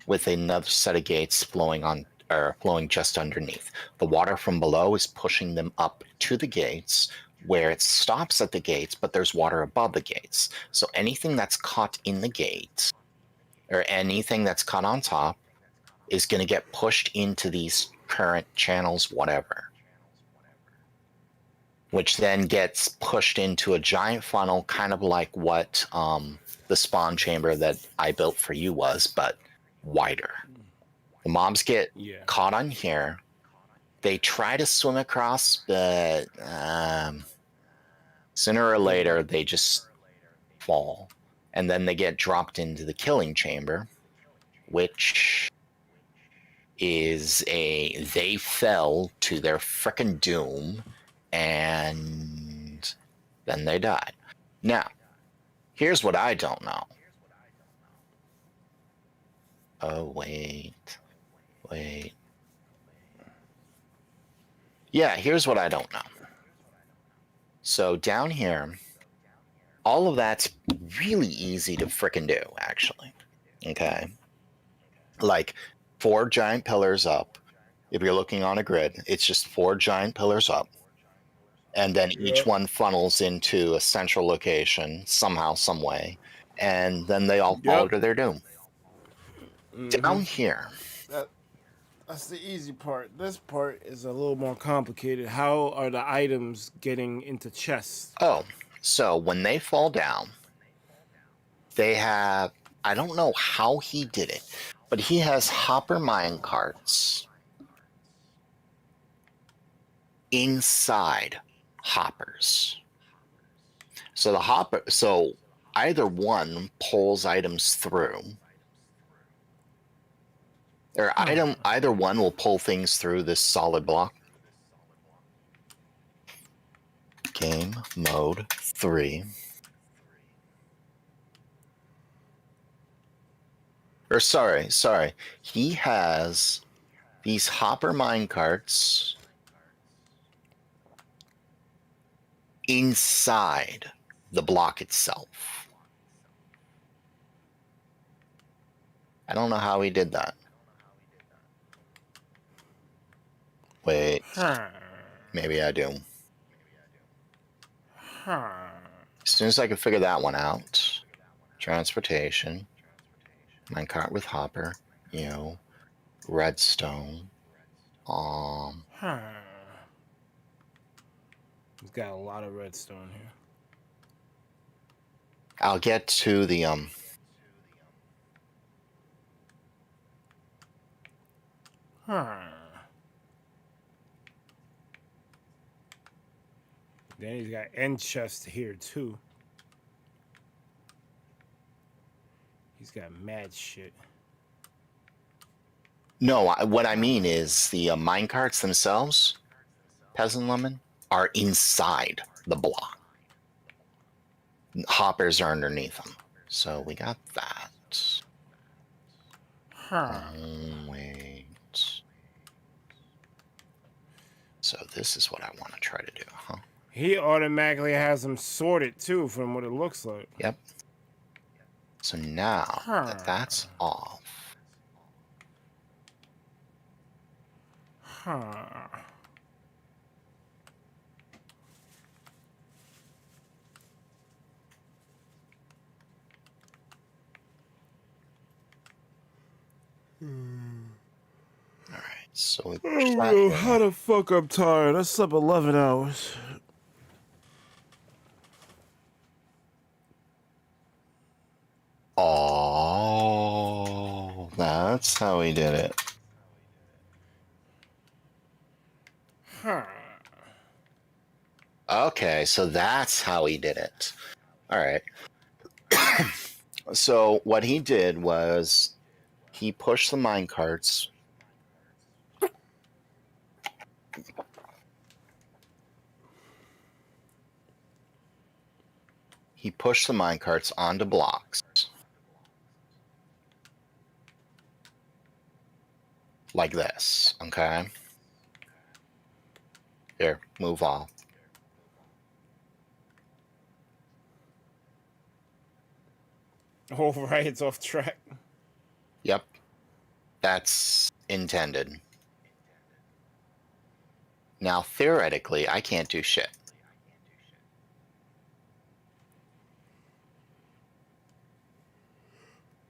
B: with another set of gates flowing on, or flowing just underneath. The water from below is pushing them up to the gates, where it stops at the gates, but there's water above the gates. So anything that's caught in the gates, or anything that's caught on top, is going to get pushed into these current channels, whatever. Which then gets pushed into a giant funnel, kind of like what the spawn chamber that I built for you was, but wider. The mobs get caught on here. They try to swim across, but sooner or later they just fall. And then they get dropped into the killing chamber, which is they fell to their frickin' doom, and then they died. Now, here's what I don't know. Oh, wait. Yeah, here's what I don't know. So down here, all of that's really easy to frickin' do, actually. Okay? Like 4 giant pillars up. If you're looking on a grid, it's just 4 giant pillars up. And then each one funnels into a central location somehow, some way. And then they all fall to their doom. Down here.
A: That's the easy part. This part is a little more complicated. How are the items getting into chests?
B: Oh, so when they fall down, they have, I don't know how he did it, but he has hopper mine carts inside hoppers. So either one pulls items through, or either one will pull things through this solid block. Game mode 3. Or sorry. He has these hopper mine carts inside the block itself. I don't know how he did that. Wait. Maybe I do. As soon as I can figure that one out. Transportation. Minecart with hopper. Redstone.
A: He's got a lot of redstone here.
B: I'll get to the
A: Huh. Then he's got end chest here too. He's got mad shit.
B: No, what I mean is the minecarts themselves, Peasant Lemon, are inside the block. Hoppers are underneath them. So we got that.
A: Huh.
B: Wait. So this is what I want to try to do, huh?
A: He automatically has them sorted too, from what it looks like.
B: Yep. So now that that's off.
A: Huh.
B: All right, so we
A: I
B: push
A: don't
B: that
A: know
B: in.
A: how the fuck I'm tired. I slept 11 hours.
B: Oh, that's how he did it.
A: Huh.
B: Okay, so that's how he did it. All right. So what he did was he pushed the minecarts. He pushed the minecarts onto blocks. Like this, okay? Here, move off.
A: Oh, right, it's off track.
B: Yep. That's intended. Now, theoretically, I can't do shit.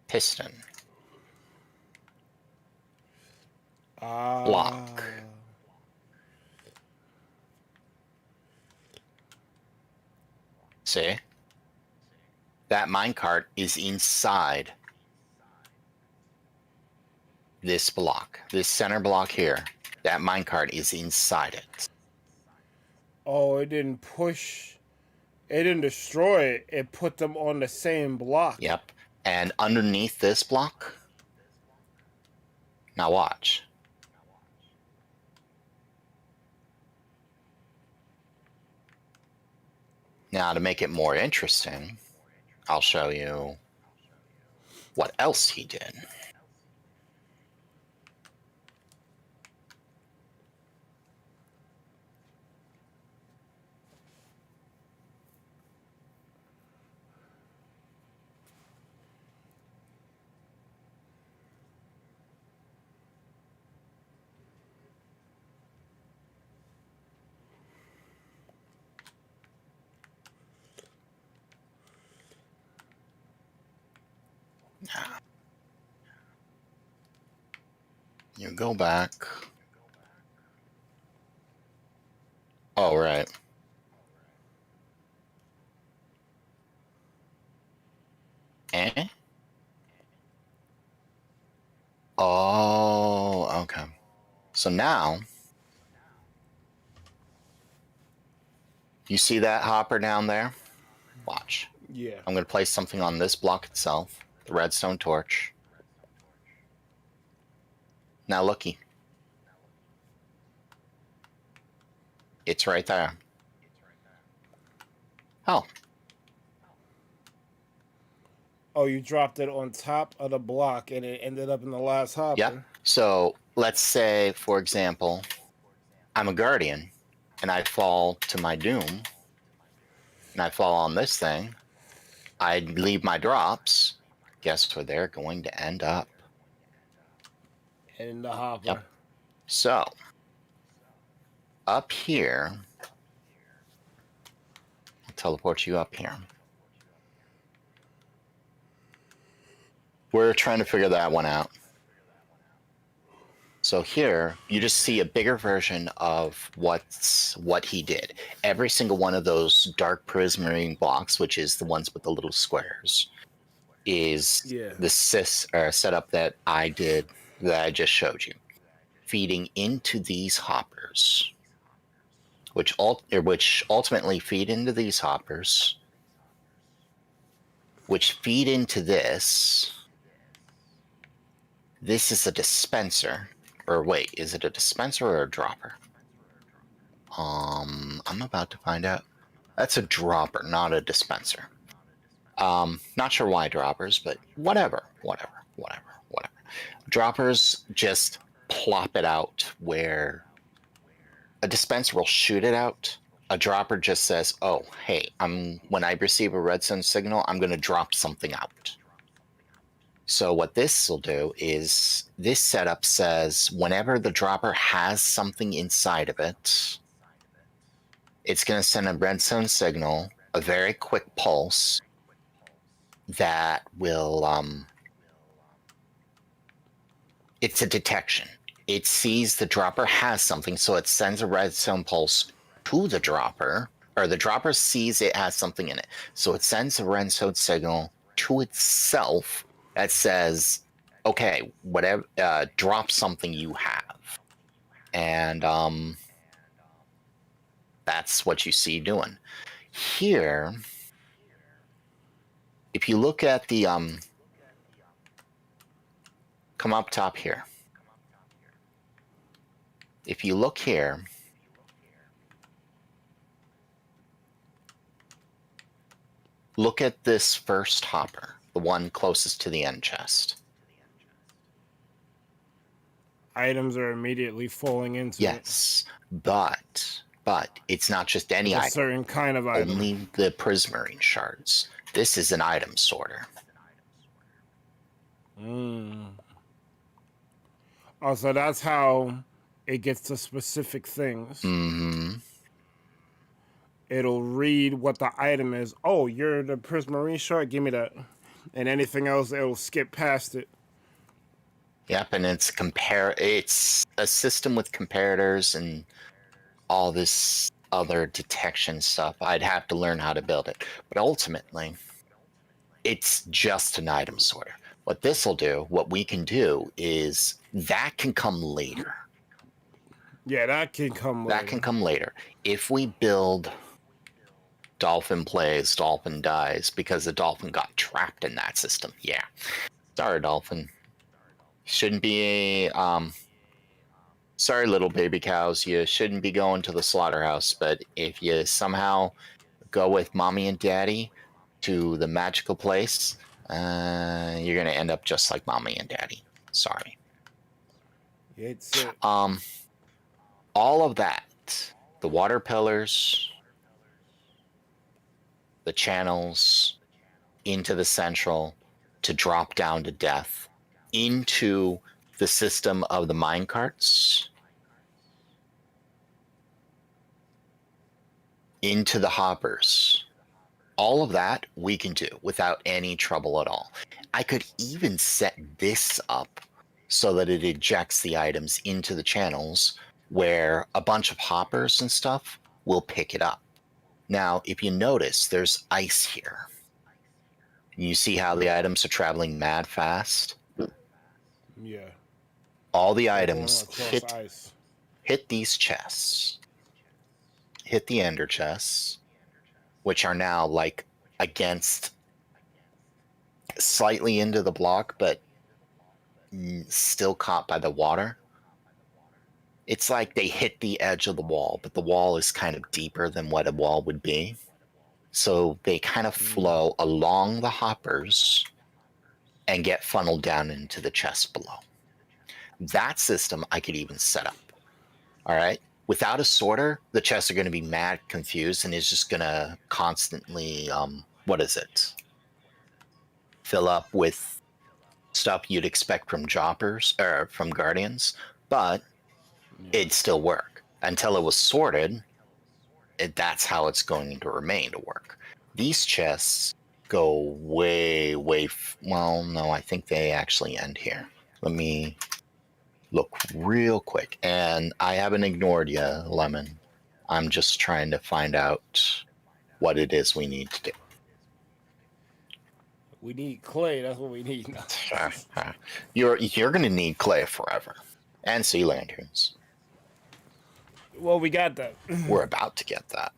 B: Piston. Block. See? That minecart is inside this block. This center block here. That minecart is inside it.
A: Oh, it didn't push. It didn't destroy it. It put them on the same block.
B: Yep. And underneath this block. Now watch. Now, to make it more interesting, I'll show you what else he did. You go back. Oh, right. Eh? Oh, okay. So now, you see that hopper down there? Watch.
A: Yeah.
B: I'm going to place something on this block itself, the redstone torch. Now looky. It's right there. Oh.
A: Oh, you dropped it on top of the block and it ended up in the last hopper.
B: Yep. So let's say, for example, I'm a guardian and I fall to my doom and I fall on this thing. I leave my drops. Guess where they're going to end up?
A: In the hopper.
B: Yep. So, up here, I'll teleport you up here. We're trying to figure that one out. So here, you just see a bigger version of what he did. Every single one of those dark prismarine blocks, which is the ones with the little squares, is the setup that I did, that I just showed you. If feeding into these hoppers, which ultimately feed into these hoppers, which feed into this. This is a dispenser. Or wait, is it a dispenser or a dropper? I'm about to find out. That's a dropper, not a dispenser. Not sure why droppers, but whatever. Droppers just plop it out where a dispenser will shoot it out. A dropper just says, oh, hey, when I receive a redstone signal, I'm going to drop something out. So what this will do is this setup says whenever the dropper has something inside of it, it's going to send a redstone signal, a very quick pulse that will, it's a detection. It sees the dropper has something, so it sends a redstone pulse to the dropper, or the dropper sees it has something in it. So it sends a redstone signal to itself that says, okay, whatever, drop something you have. And that's what you see doing. Here, if you look at the, come up top here. If you look here, look at this first hopper, the one closest to the end chest.
A: Items are immediately falling into it.
B: Yes, but it's not just any
A: A
B: item.
A: certain kind of item.
B: Only the prismarine shards. This is an item sorter.
A: Oh, so that's how it gets to specific things.
B: Mm-hmm.
A: It'll read what the item is. Oh, you're the prismarine shard? Give me that. And anything else, it'll skip past it.
B: Yep, and it's a system with comparators and all this other detection stuff. I'd have to learn how to build it. But ultimately, it's just an item sorter. What this will do, what we can do is that can come later.
A: Yeah, that can come later.
B: That can come later. If we build Dolphin Plays, Dolphin Dies, because the Dolphin got trapped in that system. Yeah. Sorry, Dolphin. Shouldn't be sorry, little baby cows. You shouldn't be going to the slaughterhouse, but if you somehow go with mommy and daddy to the magical place, you're going to end up just like mommy and daddy. Sorry.
A: It's it.
B: All of that, the water pillars, the channels into the central to drop down to death, into the system of the minecarts, into the hoppers. All of that we can do without any trouble at all. I could even set this up so that it ejects the items into the channels where a bunch of hoppers and stuff will pick it up. Now, if you notice, there's ice here. You see how the items are traveling mad fast?
A: Yeah.
B: All the items
A: ice.
B: hit these chests, hit the ender chests, which are now like against, slightly into the block, but still caught by the water. It's like they hit the edge of the wall, but the wall is kind of deeper than what a wall would be. So they kind of flow along the hoppers and get funneled down into the chest below. That system I could even set up. All right. Without a sorter, the chests are going to be mad confused and it's just going to constantly, fill up with stuff you'd expect from droppers or from guardians, but it'd still work until it was sorted. That's how it's going to remain to work. These chests go way, well, no, I think they actually end here. Let me look real quick. And I haven't ignored you, Lemon. I'm just trying to find out what it is we need to do.
A: We need clay. That's what we need now.
B: You're going to need clay forever. And sea lanterns.
A: Well, we got that.
B: We're about to get that.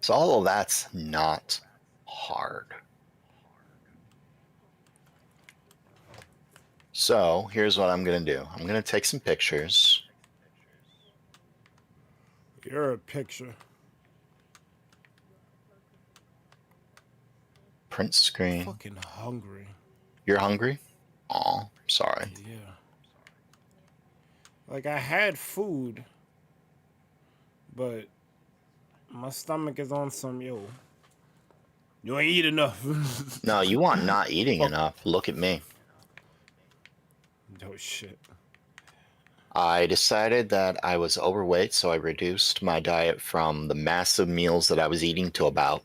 B: So all of that's not hard. So here's what I'm going to do. I'm going to take some pictures.
A: You're a picture.
B: Print screen.
A: I'm fucking hungry.
B: You're hungry? Aw, sorry.
A: Yeah. Like, I had food, but my stomach is on some, yo, you ain't eat enough.
B: No, you want not eating enough. Look at me.
A: Oh, shit.
B: I decided that I was overweight, so I reduced my diet from the massive meals that I was eating to about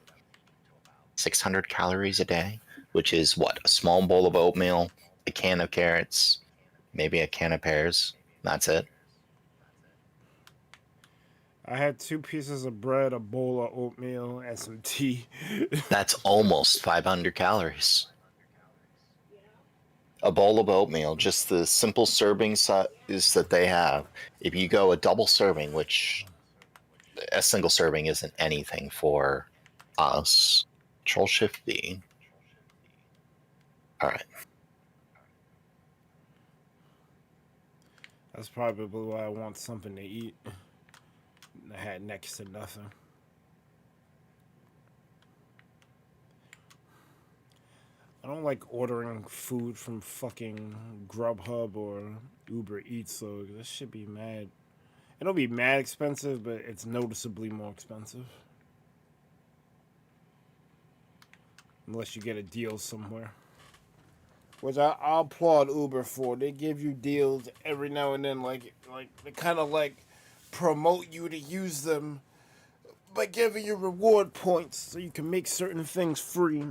B: 600 calories a day, which is what? A small bowl of oatmeal, a can of carrots, maybe a can of pears. That's it.
A: I had 2 pieces of bread, a bowl of oatmeal, and some tea.
B: That's almost 500 calories. A bowl of oatmeal, just the simple serving size that they have. If you go a double serving, which a single serving isn't anything for us. Control Shift B. All right.
A: That's probably why I want something to eat. I had next to nothing. I don't like ordering food from fucking Grubhub or Uber Eats, so this should be mad. It'll be mad expensive, but it's noticeably more expensive. Unless you get a deal somewhere. Which I applaud Uber for. They give you deals every now and then, like they kind of like promote you to use them by giving you reward points so you can make certain things free.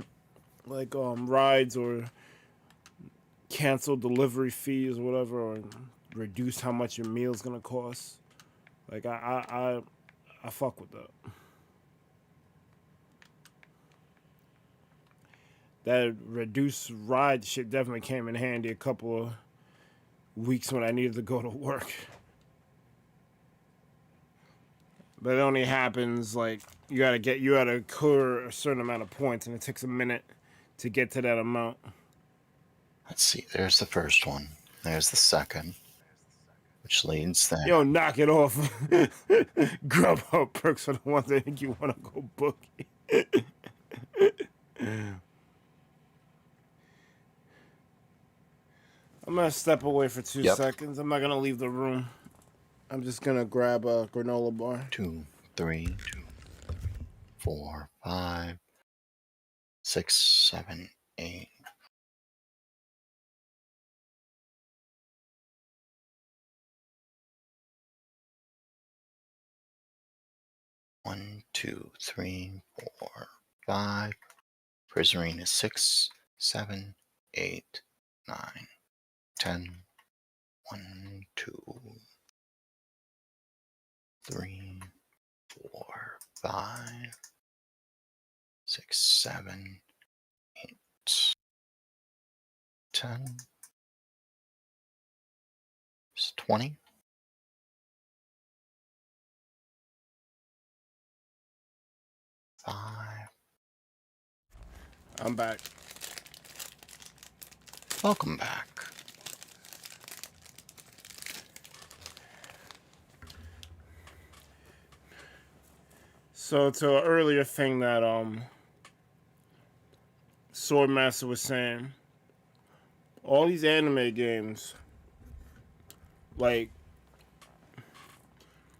A: Like rides or cancel delivery fees or whatever, or reduce how much your meal's gonna cost. Like I fuck with that. That reduced ride shit definitely came in handy a couple of weeks when I needed to go to work. But it only happens like you gotta accrue a certain amount of points, and it takes a minute to get to that amount.
B: Let's see. There's the first one. There's the second, which leads there.
A: Yo, knock it off. Grubhub perks are the ones that think you want to go book. I'm gonna step away for 2 seconds. I'm not gonna leave the room. I'm just gonna grab a granola bar.
B: 2, 3, 4, 5, 6, 7, 8. One, 2, 3, 4, 5. Prismarine is 6, 7, 8, 9, 10. 1, 2, 3, 4, 5, 6, 7, 8, 10. It's 20. 5.
A: I'm back.
B: Welcome back.
A: So to an earlier thing that Swordmaster was saying, all these anime games, like,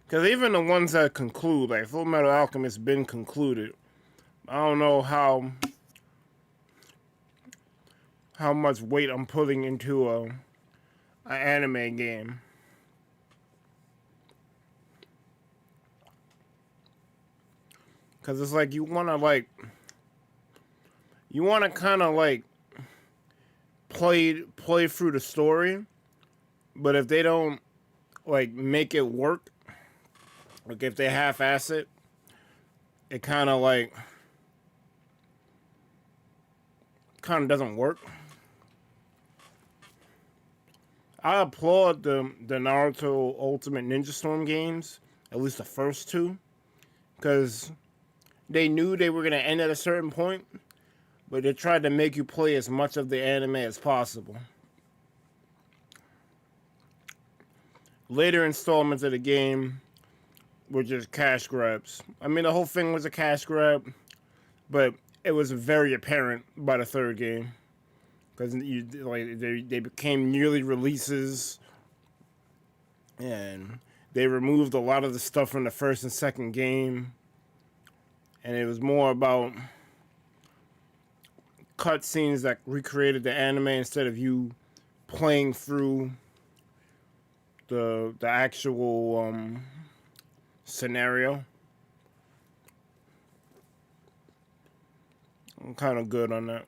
A: because even the ones that conclude, like Full Metal Alchemist been concluded, I don't know how much weight I'm putting into an anime game. Because it's like you want to kind of like play through the story, but if they don't like make it work, like if they half-ass it, it kind of like kind of doesn't work. I applaud the Naruto Ultimate Ninja Storm games, at least the first two, because they knew they were going to end at a certain point, but they tried to make you play as much of the anime as possible. Later installments of the game were just cash grabs. I mean, the whole thing was a cash grab, but it was very apparent by the third game. Because they became yearly releases, and they removed a lot of the stuff from the first and second game, and it was more about cutscenes that recreated the anime instead of you playing through the actual scenario. I'm kind of good on that.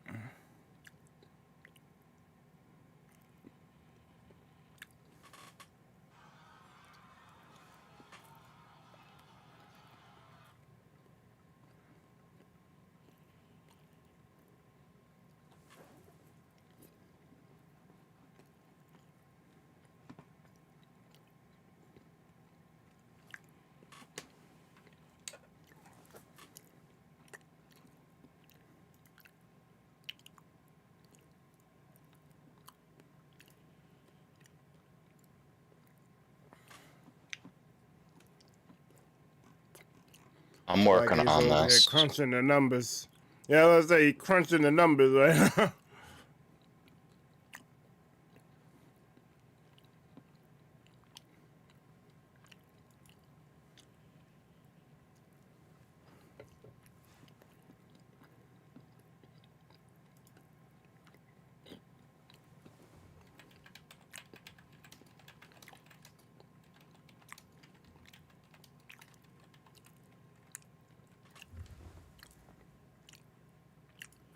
B: I'm working on this.
A: Crunching the numbers. Yeah, let's say crunching the numbers, right?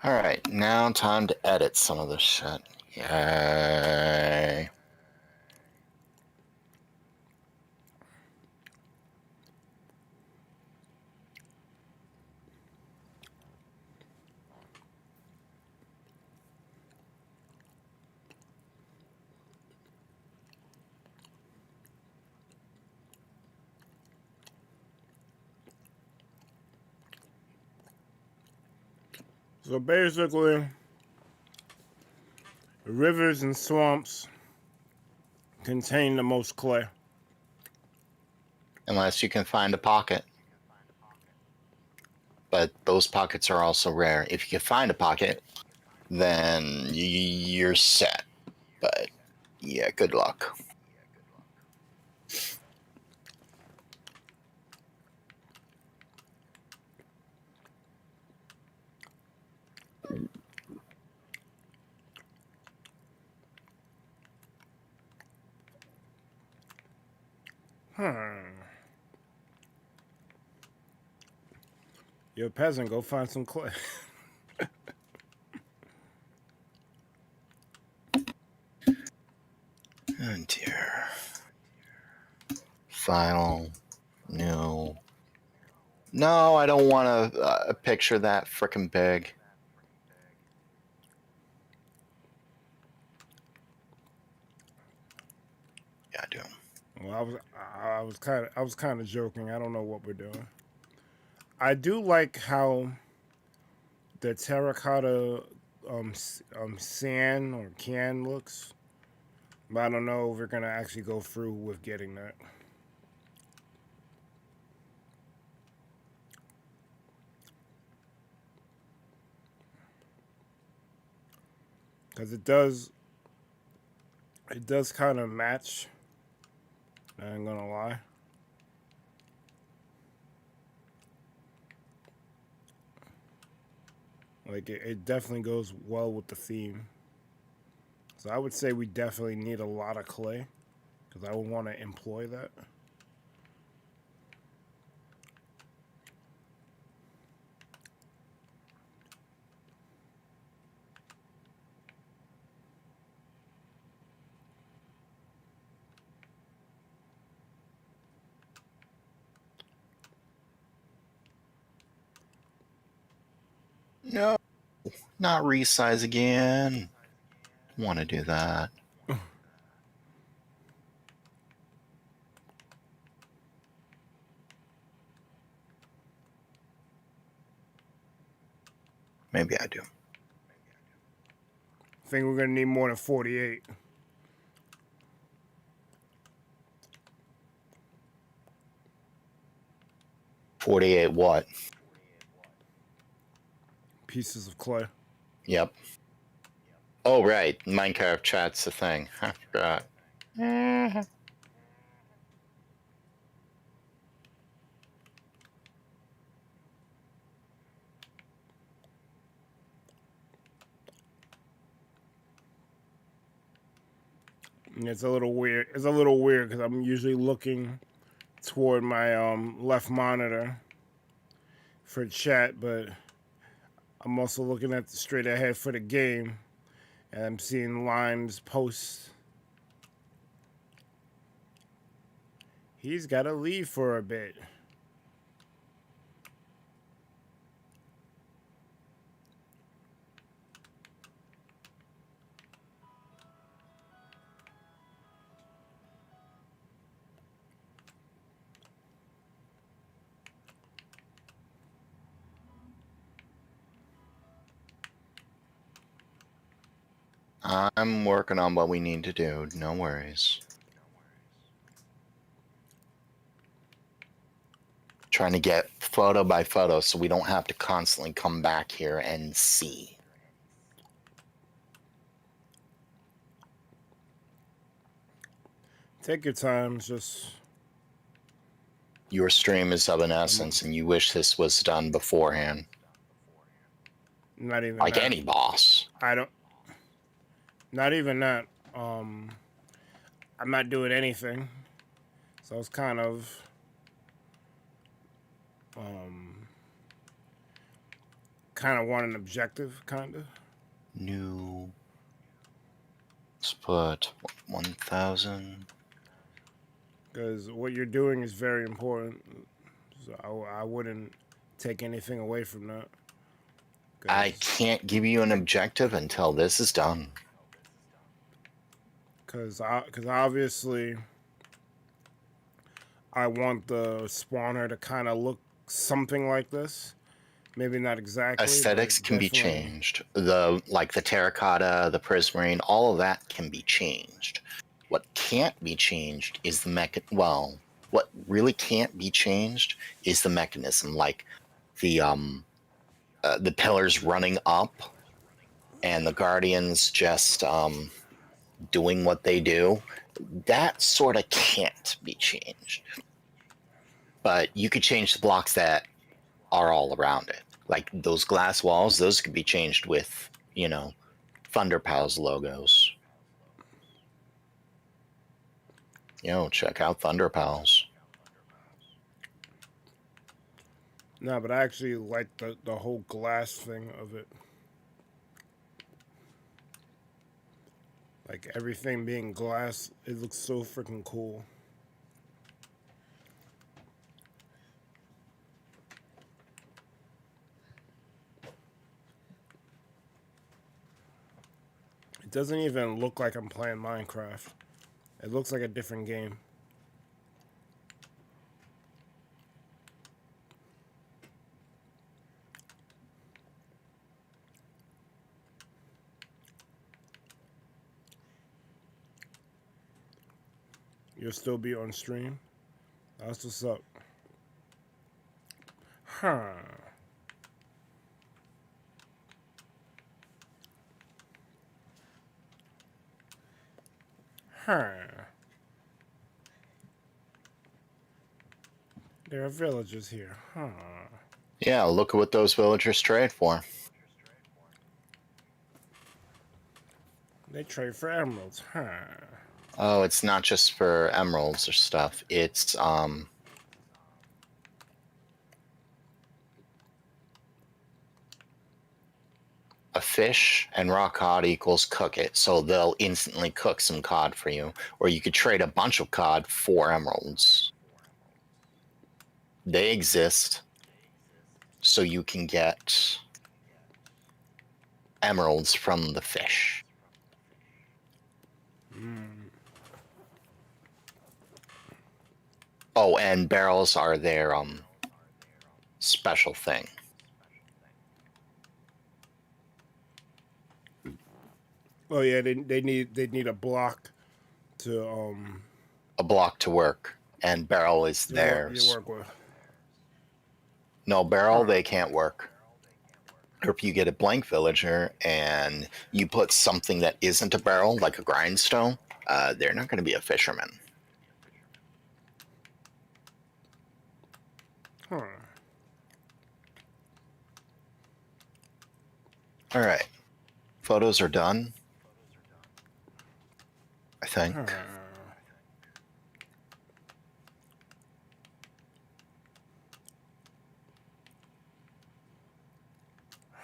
B: Alright, now time to edit some of this shit. Yay.
A: So basically, rivers and swamps contain the most clay.
B: Unless you can find a pocket. But those pockets are also rare. If you can find a pocket, then you're set. But yeah, good luck.
A: Yo, peasant, go find some clay.
B: Oh dear. File. No. No, I don't want a picture that frickin' big. Yeah, I do.
A: Well, I was kind of joking. I don't know what we're doing. I do like how the terracotta sand or can looks, but I don't know if we're gonna actually go through with getting that. Because it does kind of match. I ain't gonna lie. Like, it definitely goes well with the theme. So I would say we definitely need a lot of clay, because I would want to employ that.
B: No. Not resize again. Want to do that. Maybe I do.
A: I think we're gonna need more than 48.
B: What?
A: Pieces of clay.
B: Yep. Oh, right. Minecraft chat's the thing. I forgot.
A: And it's a little weird. It's a little weird because I'm usually looking toward my left monitor for chat, but I'm also looking at the straight ahead for the game, and I'm seeing Lime's posts. He's got to leave for a bit.
B: I'm working on what we need to do. No worries. Trying to get photo by photo so we don't have to constantly come back here and see.
A: Take your time, just...
B: Your stream is of an essence, and you wish this was done beforehand.
A: Not even
B: like
A: that.
B: any boss.
A: I don't... Not even that. I'm not doing anything. So it's kind of... kind of want an objective, kind of.
B: New. Let's put 1,000.
A: Because what you're doing is very important. So I wouldn't take anything away from that.
B: I can't give you an objective until this is done.
A: Because obviously I want the spawner to kind of look something like this. Maybe not exactly.
B: Aesthetics can be changed. The terracotta, the prismarine, all of that can be changed. What can't be changed is the what really can't be changed is the mechanism, like the pillars running up and the guardians just doing what they do. That sort of can't be changed. But you could change the blocks that are all around it. Like those glass walls, those could be changed with, ThunderPals logos. Check out ThunderPals.
A: No, but I actually like the whole glass thing of it. Like everything being glass, it looks so freaking cool. It doesn't even look like I'm playing Minecraft. It looks like a different game. You'll still be on stream? That's what's up. Huh. There are villagers here, huh?
B: Yeah, look at what those villagers trade for.
A: They trade for emeralds, huh?
B: Oh, it's not just for emeralds or stuff. It's a fish and raw cod equals cook it, so they'll instantly cook some cod for you. Or you could trade a bunch of cod for emeralds. They exist, so you can get emeralds from the fish. Oh, and barrels are their special thing.
A: Oh yeah, they need a block to
B: A block to work, and barrel is
A: you
B: theirs.
A: work with.
B: No, barrel they can't work. Or if you get a blank villager and you put something that isn't a barrel, like a grindstone, they're not going to be a fisherman.
A: Huh.
B: All right. Photos are done, I think.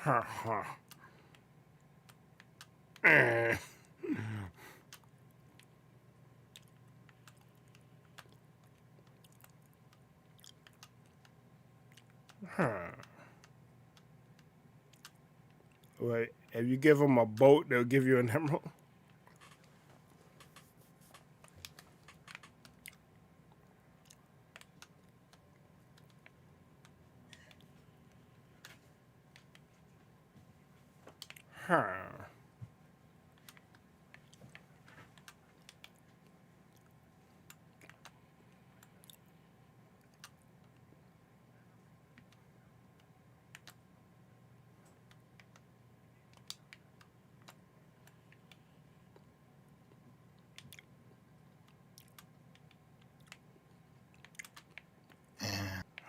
A: Huh. Huh. Huh. Wait, if you give them a boat, they'll give you an emerald? Huh.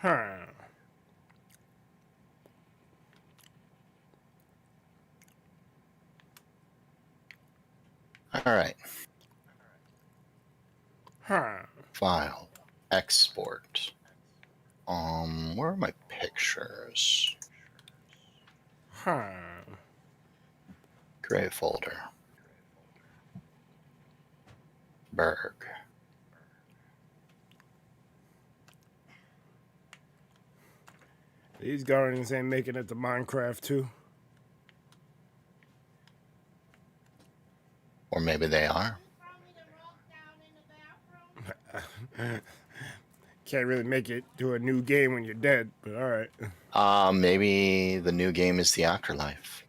A: Huh.
B: All right.
A: Huh.
B: File. Export. Where are my pictures?
A: Huh.
B: Create folder. Berg.
A: These guardians ain't making it to Minecraft too.
B: Or maybe they are.
A: Can't really make it to a new game when you're dead, but alright.
B: Maybe the new game is the afterlife.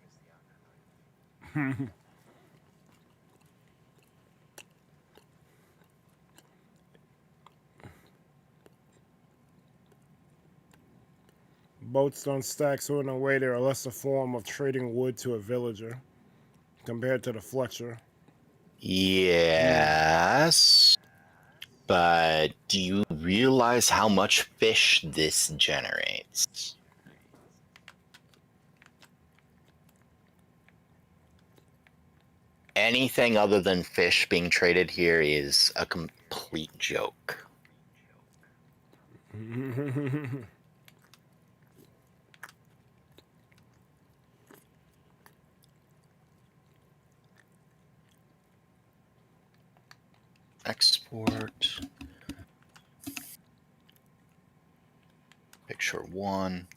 A: Boats don't stack, so in a way they're a lesser form of trading wood to a villager compared to the Fletcher.
B: Yes. But do you realize how much fish this generates? Anything other than fish being traded here is a complete joke. Export. Picture 1.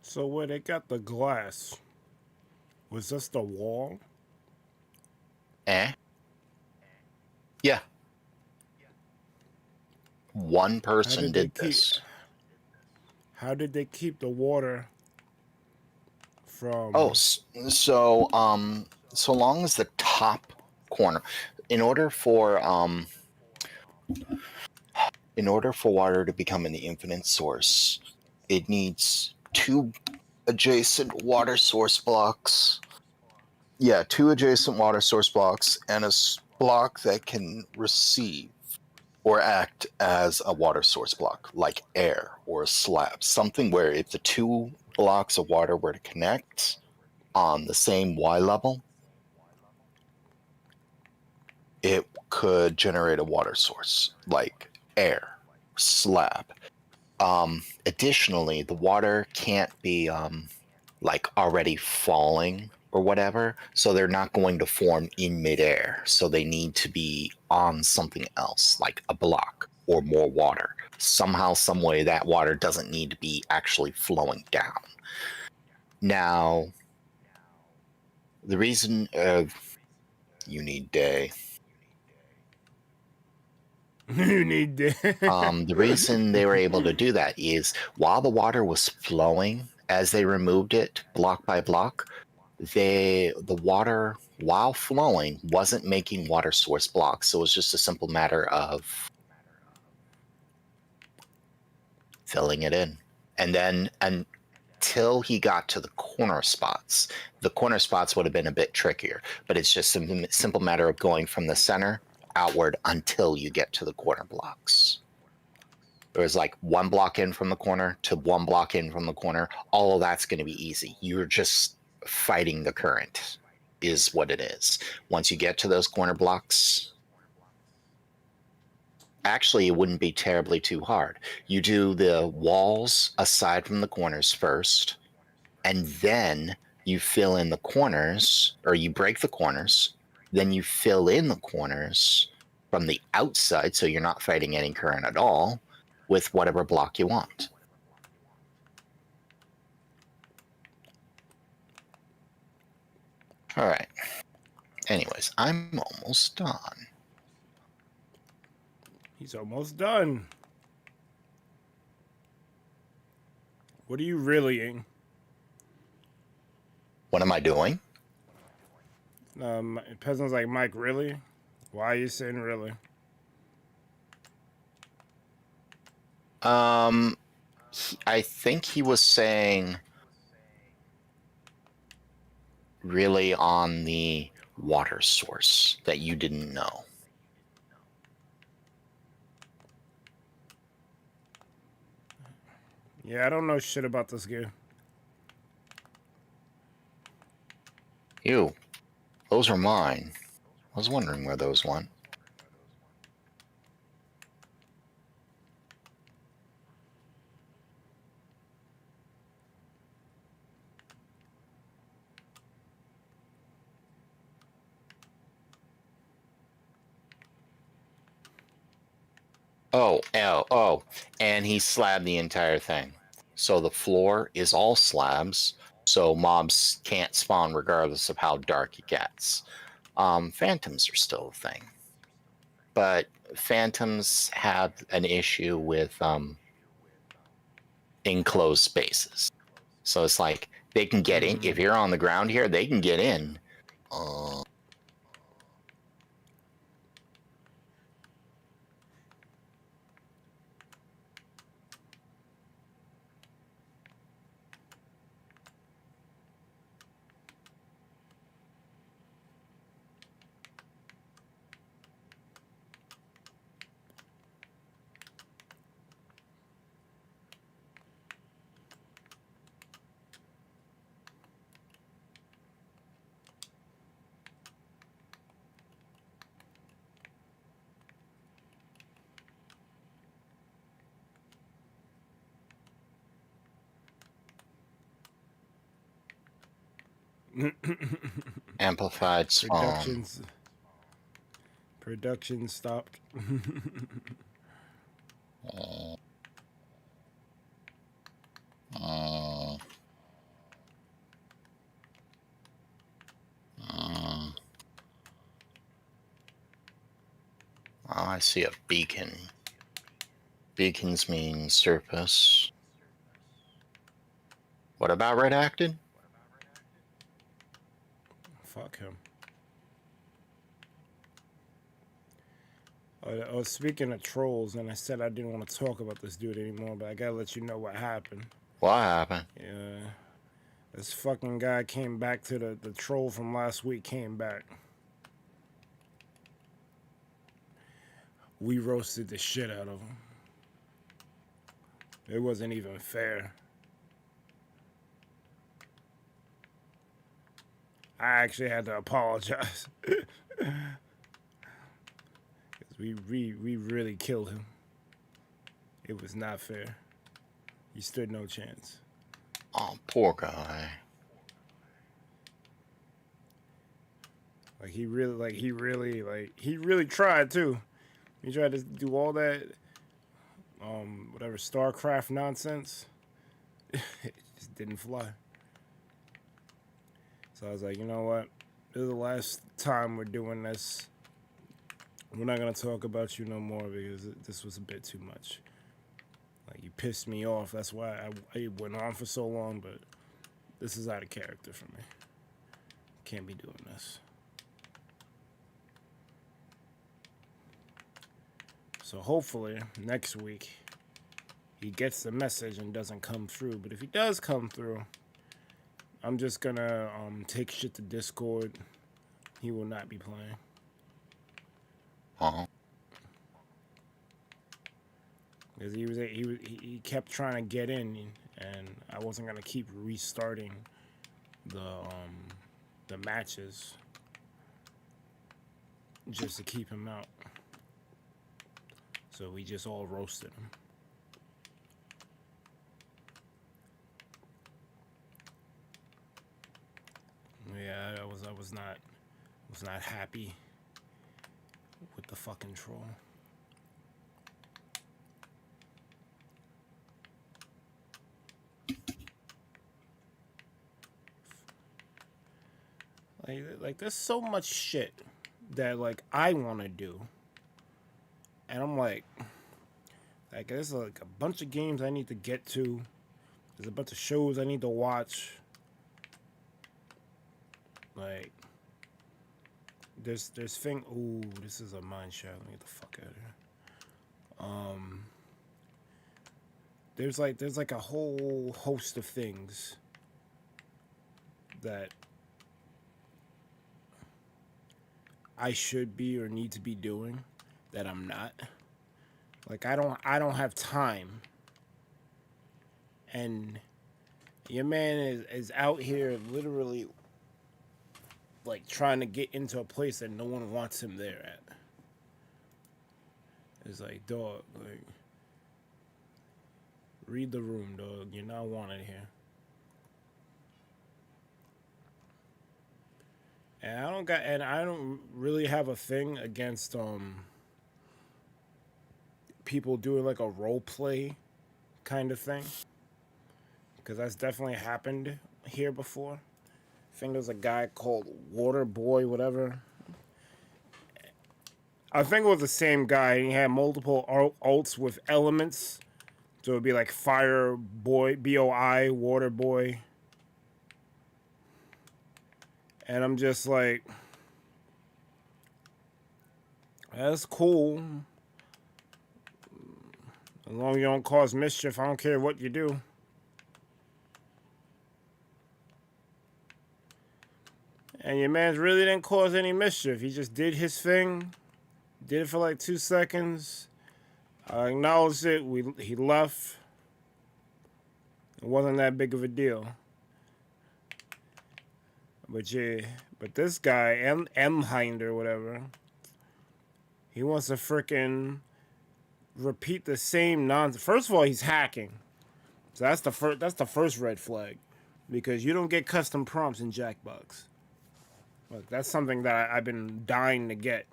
A: So where they got the glass, was this the wall?
B: Yeah. One person did this.
A: How did they keep the water from...
B: Oh, so long as the top corner, in order for water to become an infinite source, it needs 2 adjacent water source blocks. Yeah, 2 adjacent water source blocks and a block that can receive or act as a water source block, like air or a slab. Something where if the 2 blocks of water were to connect on the same Y level, it could generate a water source like air, slab. Additionally, the water can't be like already falling or whatever, so they're not going to form in midair. So they need to be on something else, like a block or more water. Somehow, some way, that water doesn't need to be actually flowing down. Now, the reason you need day.
A: You need that.
B: The reason they were able to do that is while the water was flowing, as they removed it block by block, the water while flowing wasn't making water source blocks. So it was just a simple matter of filling it in. And then until he got to the corner spots would have been a bit trickier, but it's just a simple matter of going from the center outward until you get to the corner blocks. There was like one block in from the corner to one block in from the corner. All of that's going to be easy. You're just fighting the current is what it is. Once you get to those corner blocks, actually, it wouldn't be terribly too hard. You do the walls aside from the corners first, and then you fill in the corners, or you break the corners, then you fill in the corners from the outside, so you're not fighting any current at all, with whatever block you want. All right. Anyways, I'm almost done.
A: He's almost done. What are you reallying?
B: What am I doing?
A: Peasants like Mike, really? Why are you saying really?
B: I think he was saying really on the water source that you didn't know.
A: Yeah, I don't know shit about this game.
B: Ew. Those are mine. I was wondering where those went. Oh, and he slabbed the entire thing. So the floor is all slabs, so mobs can't spawn regardless of how dark it gets. Phantoms are still a thing. But phantoms have an issue with enclosed spaces. So it's like they can get in. If you're on the ground here, they can get in. Amplified spawn.
A: Production stopped.
B: Oh, I see a beacon. Beacons mean surface. What about redacted?
A: Fuck him. I was speaking of trolls, and I said I didn't want to talk about this dude anymore, but I gotta let you know what happened.
B: What happened?
A: Yeah. This fucking guy came back to the troll from last week, came back. We roasted the shit out of him. It wasn't even fair. I actually had to apologize. We really killed him. It was not fair. He stood no chance.
B: Oh, poor guy.
A: Like he really tried too. He tried to do all that whatever StarCraft nonsense. It just didn't fly. So I was like, you know what? This is the last time we're doing this. We're not gonna talk about you no more because this was a bit too much. Like you pissed me off. That's why I went on for so long. But this is out of character for me. Can't be doing this. So hopefully next week he gets the message and doesn't come through. But if he does come through, I'm just gonna take shit to Discord. He will not be playing. Because he kept trying to get in, and I wasn't gonna keep restarting the matches just to keep him out. So we just all roasted him. Yeah, I was not happy with the fucking troll. Like there's so much shit that like I want to do, and I'm like there's like a bunch of games I need to get to. There's a bunch of shows I need to watch. Like there's thing. Ooh, this is a mine shot. Let me get the fuck out of here. There's like a whole host of things that I should be or need to be doing that I'm not. Like I don't have time. And your man is out here literally like trying to get into a place that no one wants him there at. It's like, dog, like read the room, dog. You're not wanted here. And I don't really have a thing against people doing like a role play kind of thing, because that's definitely happened here before. I think there's a guy called Water Boy, whatever. I think it was the same guy. He had multiple alts with elements, so it'd be like Fire Boy, BOI, Water Boy. And I'm just like, that's cool. As long as you don't cause mischief, I don't care what you do. And your man really didn't cause any mischief. He just did his thing. Did it for like 2 seconds. I acknowledged it. He left. It wasn't that big of a deal. But yeah, but this guy, M Hind or whatever, he wants to frickin' repeat the same nonsense. First of all, he's hacking. So that's the first red flag. Because you don't get custom prompts in Jackbox. Look, that's something that I've been dying to get.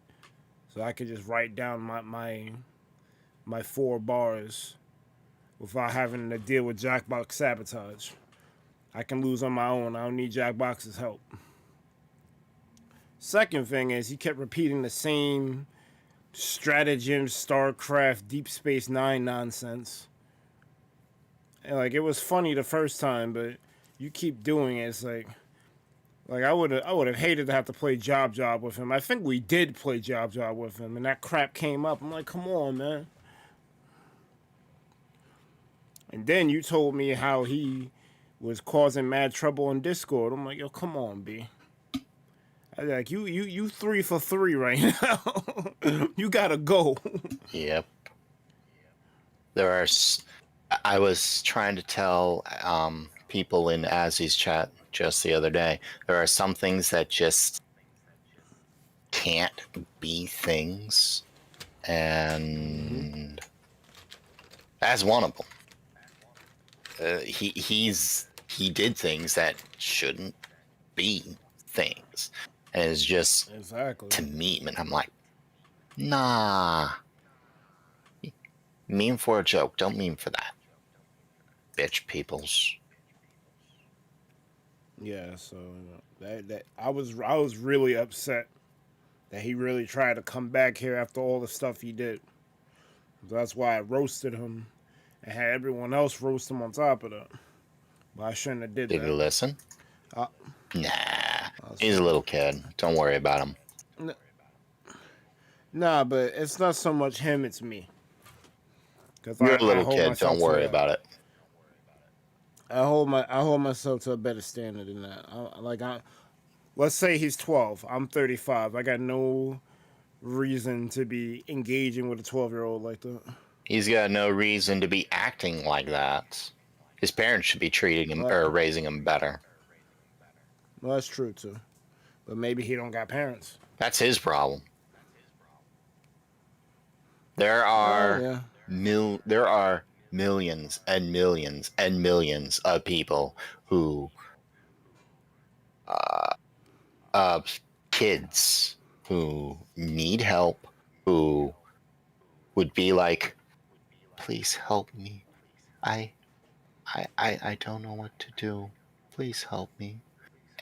A: So I could just write down my 4 bars without having to deal with Jackbox sabotage. I can lose on my own. I don't need Jackbox's help. Second thing is he kept repeating the same stratagem, StarCraft, Deep Space Nine nonsense. And like it was funny the first time, but you keep doing it. It's like I would have hated to have to play Job with him. I think we did play Job with him, and that crap came up. I'm like, come on, man. And then you told me how he was causing mad trouble on Discord. I'm like, yo, come on, B. I was like, you 3 for 3 right now. You gotta go.
B: Yep. I was trying to tell people in Azzy's chat just the other day, there are some things that just can't be things. and that's one of them. He did things that shouldn't be things, and it's just
A: Exactly.
B: to me, and I'm like, nah, mean for a joke, don't mean for that, bitch peoples.
A: Yeah, so that I was really upset that he really tried to come back here after all the stuff he did. That's why I roasted him and had everyone else roast him on top of that. But I shouldn't have did
B: Did
A: that.
B: you listen?
A: Uh,
B: Nah, he's a little kid. Don't worry about him.
A: Nah, but it's not so much him, it's me. Because
B: You're a
A: I
B: little
A: hold
B: kid.
A: myself
B: Don't worry
A: to
B: about it.
A: I hold myself to a better standard than that. Let's say he's 12. I'm 35. I got no reason to be engaging with a 12-year-old like that.
B: He's got no reason to be acting like that. His parents should be treating him or raising him better.
A: Well, that's true too. But maybe he don't got parents.
B: That's his problem. There are there are millions and millions and millions of people who kids who need help, who would be like, please help me. I don't know what to do. Please help me.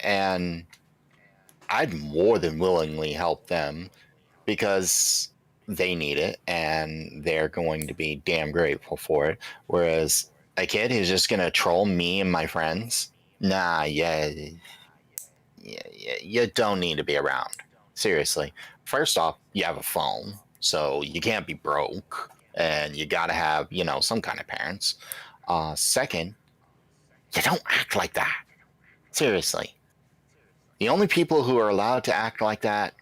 B: And I'd more than willingly help them because they need it and they're going to be damn grateful for it. Whereas a kid who's just going to troll me and my friends, nah, you don't need to be around. Seriously. First off, you have a phone, so you can't be broke and you got to have, some kind of parents. Second, you don't act like that. Seriously. The only people who are allowed to act like that,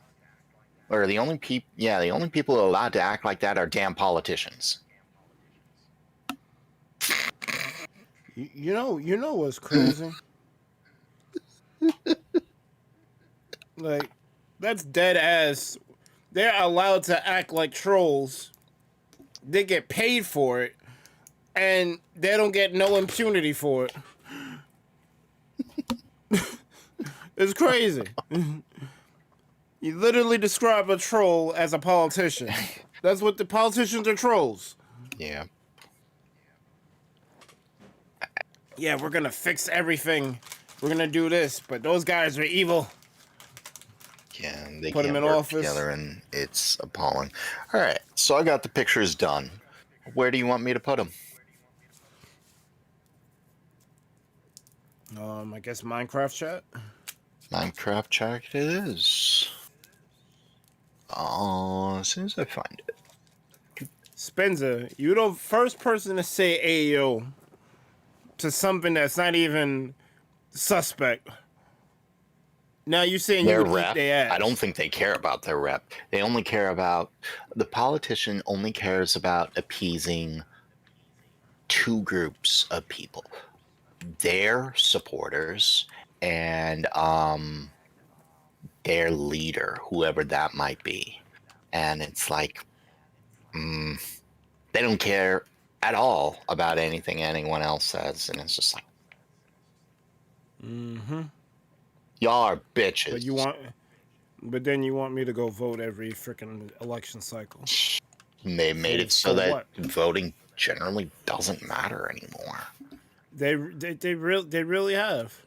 B: or the only people who are allowed to act like that are damn politicians.
A: You know what's crazy? Like, that's dead ass. They're allowed to act like trolls. They get paid for it, and they don't get no impunity for it. It's crazy. You literally describe a troll as a politician. That's what the politicians are, trolls.
B: Yeah.
A: Yeah, we're gonna fix everything. We're gonna do this, but those guys are evil.
B: Yeah, they
A: Put
B: can't
A: them in
B: work
A: office
B: together, and it's appalling. All right, so I got the pictures done. Where do you want me to put them?
A: I guess Minecraft chat.
B: Minecraft chat it is. As soon as I find it.
A: Spencer, you're the first person to say Ayo to something that's not even suspect. Now you saying
B: Their
A: you would
B: rep,
A: eat their ass.
B: I don't think they care about their rep. They only care about, the politician only cares about appeasing two groups of people. Their supporters and their leader, whoever that might be. And it's like, they don't care at all about anything anyone else says. And it's just like, y'all are bitches.
A: But then you want me to go vote every freaking election cycle.
B: And they made it so that
A: what?
B: voting generally doesn't matter anymore.
A: They really have.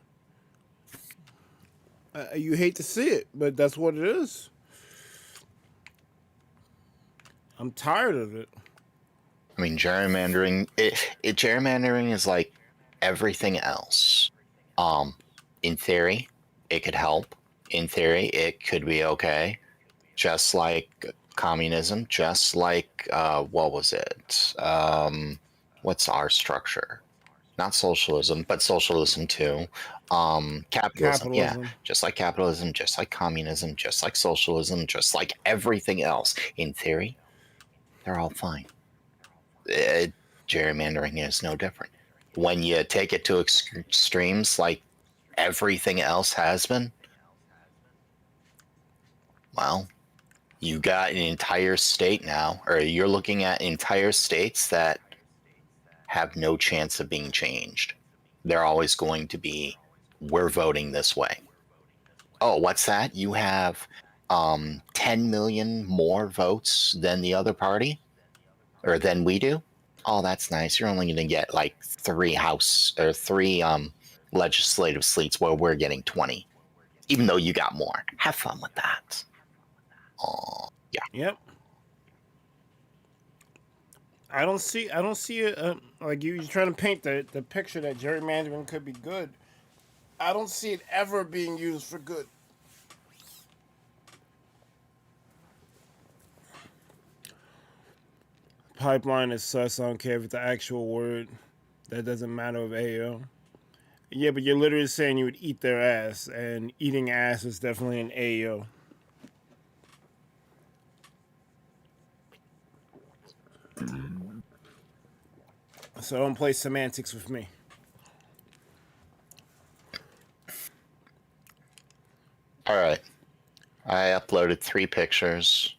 A: You hate to see it, but that's what it is. I'm tired of it.
B: I mean, gerrymandering. Gerrymandering is like everything else. In theory, it could help. In theory, it could be okay. Just like communism. Just like what was it? What's our structure? Not socialism, but socialism too. Capitalism. Yeah, just like capitalism, just like communism, just like socialism, just like everything else. In theory, they're all fine. Gerrymandering is no different. When you take it to extremes like everything else has been, well, You got an entire state now, or you're looking at entire states that have no chance of being changed. They're always going to be, we're voting this way. Oh, what's that? You have 10 million more votes than the other party, or than we do? Oh, that's nice. You're only going to get like 3 legislative seats where we're getting 20, even though you got more. Have fun with that. Oh, yeah.
A: Yep. I don't see it. Like you're trying to paint the picture that gerrymandering could be good. I don't see it ever being used for good. Pipeline is sus. I don't care if it's the actual word. That doesn't matter with AO. Yeah, but you're literally saying you would eat their ass, and eating ass is definitely an AO. So don't play semantics with me.
B: All right. I uploaded 3 pictures,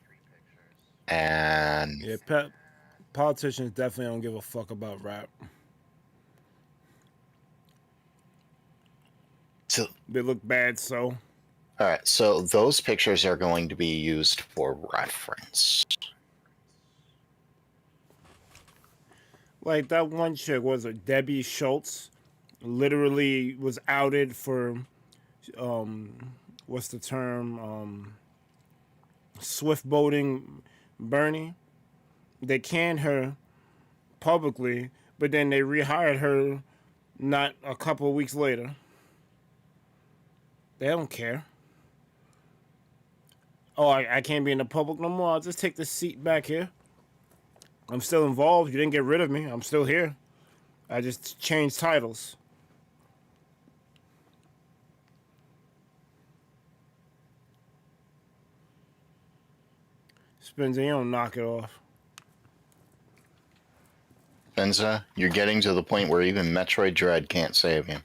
B: and
A: Yeah, politicians definitely don't give a fuck about rap.
B: so
A: They look bad, so.
B: all right. So those pictures are going to be used for reference.
A: Like that one chick, was it Debbie Schultz? Literally was outed for, what's the term? Swift boating Bernie. They canned her publicly, but then they rehired her not a couple of weeks later. They don't care. Oh, I can't be in the public no more. I'll just take the seat back here. I'm still involved. You didn't get rid of me. I'm still here. I just changed titles. Spencer, you don't knock it off.
B: Benza, you're getting to the point where even Metroid Dread can't save you.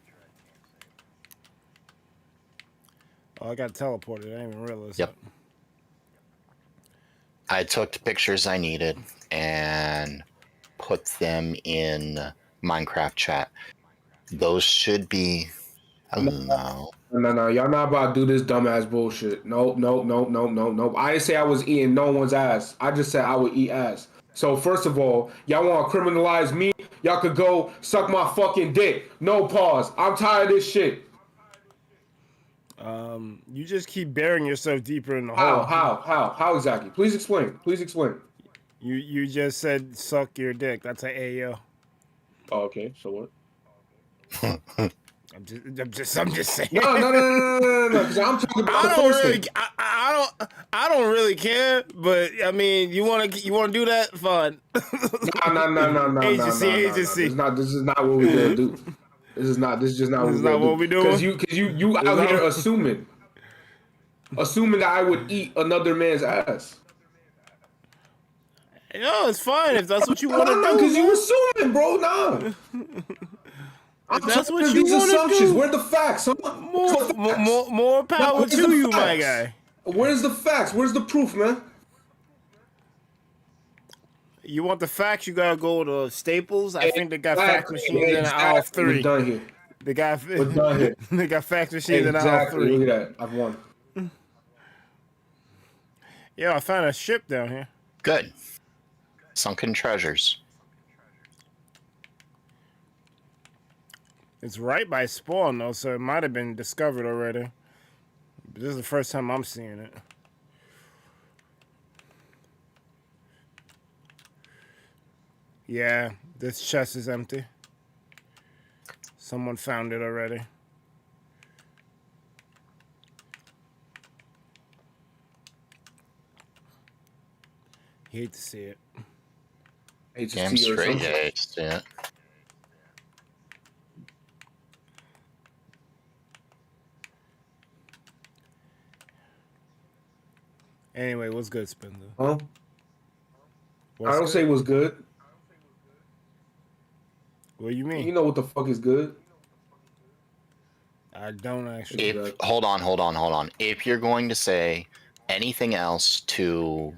A: Oh, I got teleported. I didn't even realize
B: Yep.
A: that.
B: I took the pictures I needed and put them in Minecraft chat. Those should be. I don't know.
C: No. Y'all not about to do this dumbass bullshit. Nope. I didn't say I was eating no one's ass. I just said I would eat ass. So first of all, y'all want to criminalize me? Y'all could go suck my fucking dick. No pause. I'm tired of this shit.
A: You just keep burying yourself deeper in the hole.
C: How exactly? Please explain.
A: You just said suck your dick. That's an AO.
C: Oh, okay. So what?
A: I'm just saying.
C: No. Because I'm talking about the first thing.
A: I don't really care, but I mean, you want to do that? Fine.
C: No.
A: Agency.
C: This is not what we're gonna do. This is just not what we're doing. Because you out here assuming that I would eat another man's ass.
A: No, it's fine if that's what you want to do.
C: Because you assuming, bro. Nah.
A: That's what you want to do.
C: Where the facts? Huh?
A: More power to you, my guy.
C: Where's the facts? Where's the proof, man?
A: You want the facts? You gotta go to Staples. I think they got fax machines in aisle 3.
C: We're done here.
A: We're
C: done here.
A: They got fax machines in aisle 3.
C: Look at that. I've won.
A: Yeah, I found a ship down here.
B: Good. Sunken treasures.
A: It's right by spawn though, so it might have been discovered already. But this is the first time I'm seeing it. Yeah, this chest is empty. Someone found it already. You hate to see it.
B: Damn straight, I hate to see it.
A: Anyway, what's good, Spender?
C: Huh? I don't say what's good.
A: What do you mean?
C: You know what the fuck is good?
A: I don't actually.
B: Hold on. If you're going to say anything else to...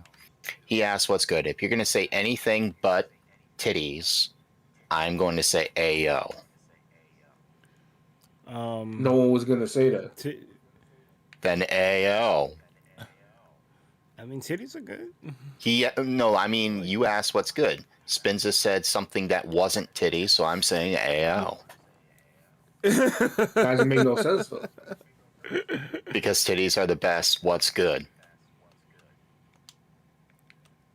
B: He asked what's good. If you're going to say anything but titties, I'm going to say AO.
C: No one was gonna say that.
B: Then AO.
A: I mean, titties are good.
B: You asked what's good. Spinza said something that wasn't titties, so I'm saying AO.
C: Doesn't make no sense though.
B: Because titties are the best. What's good?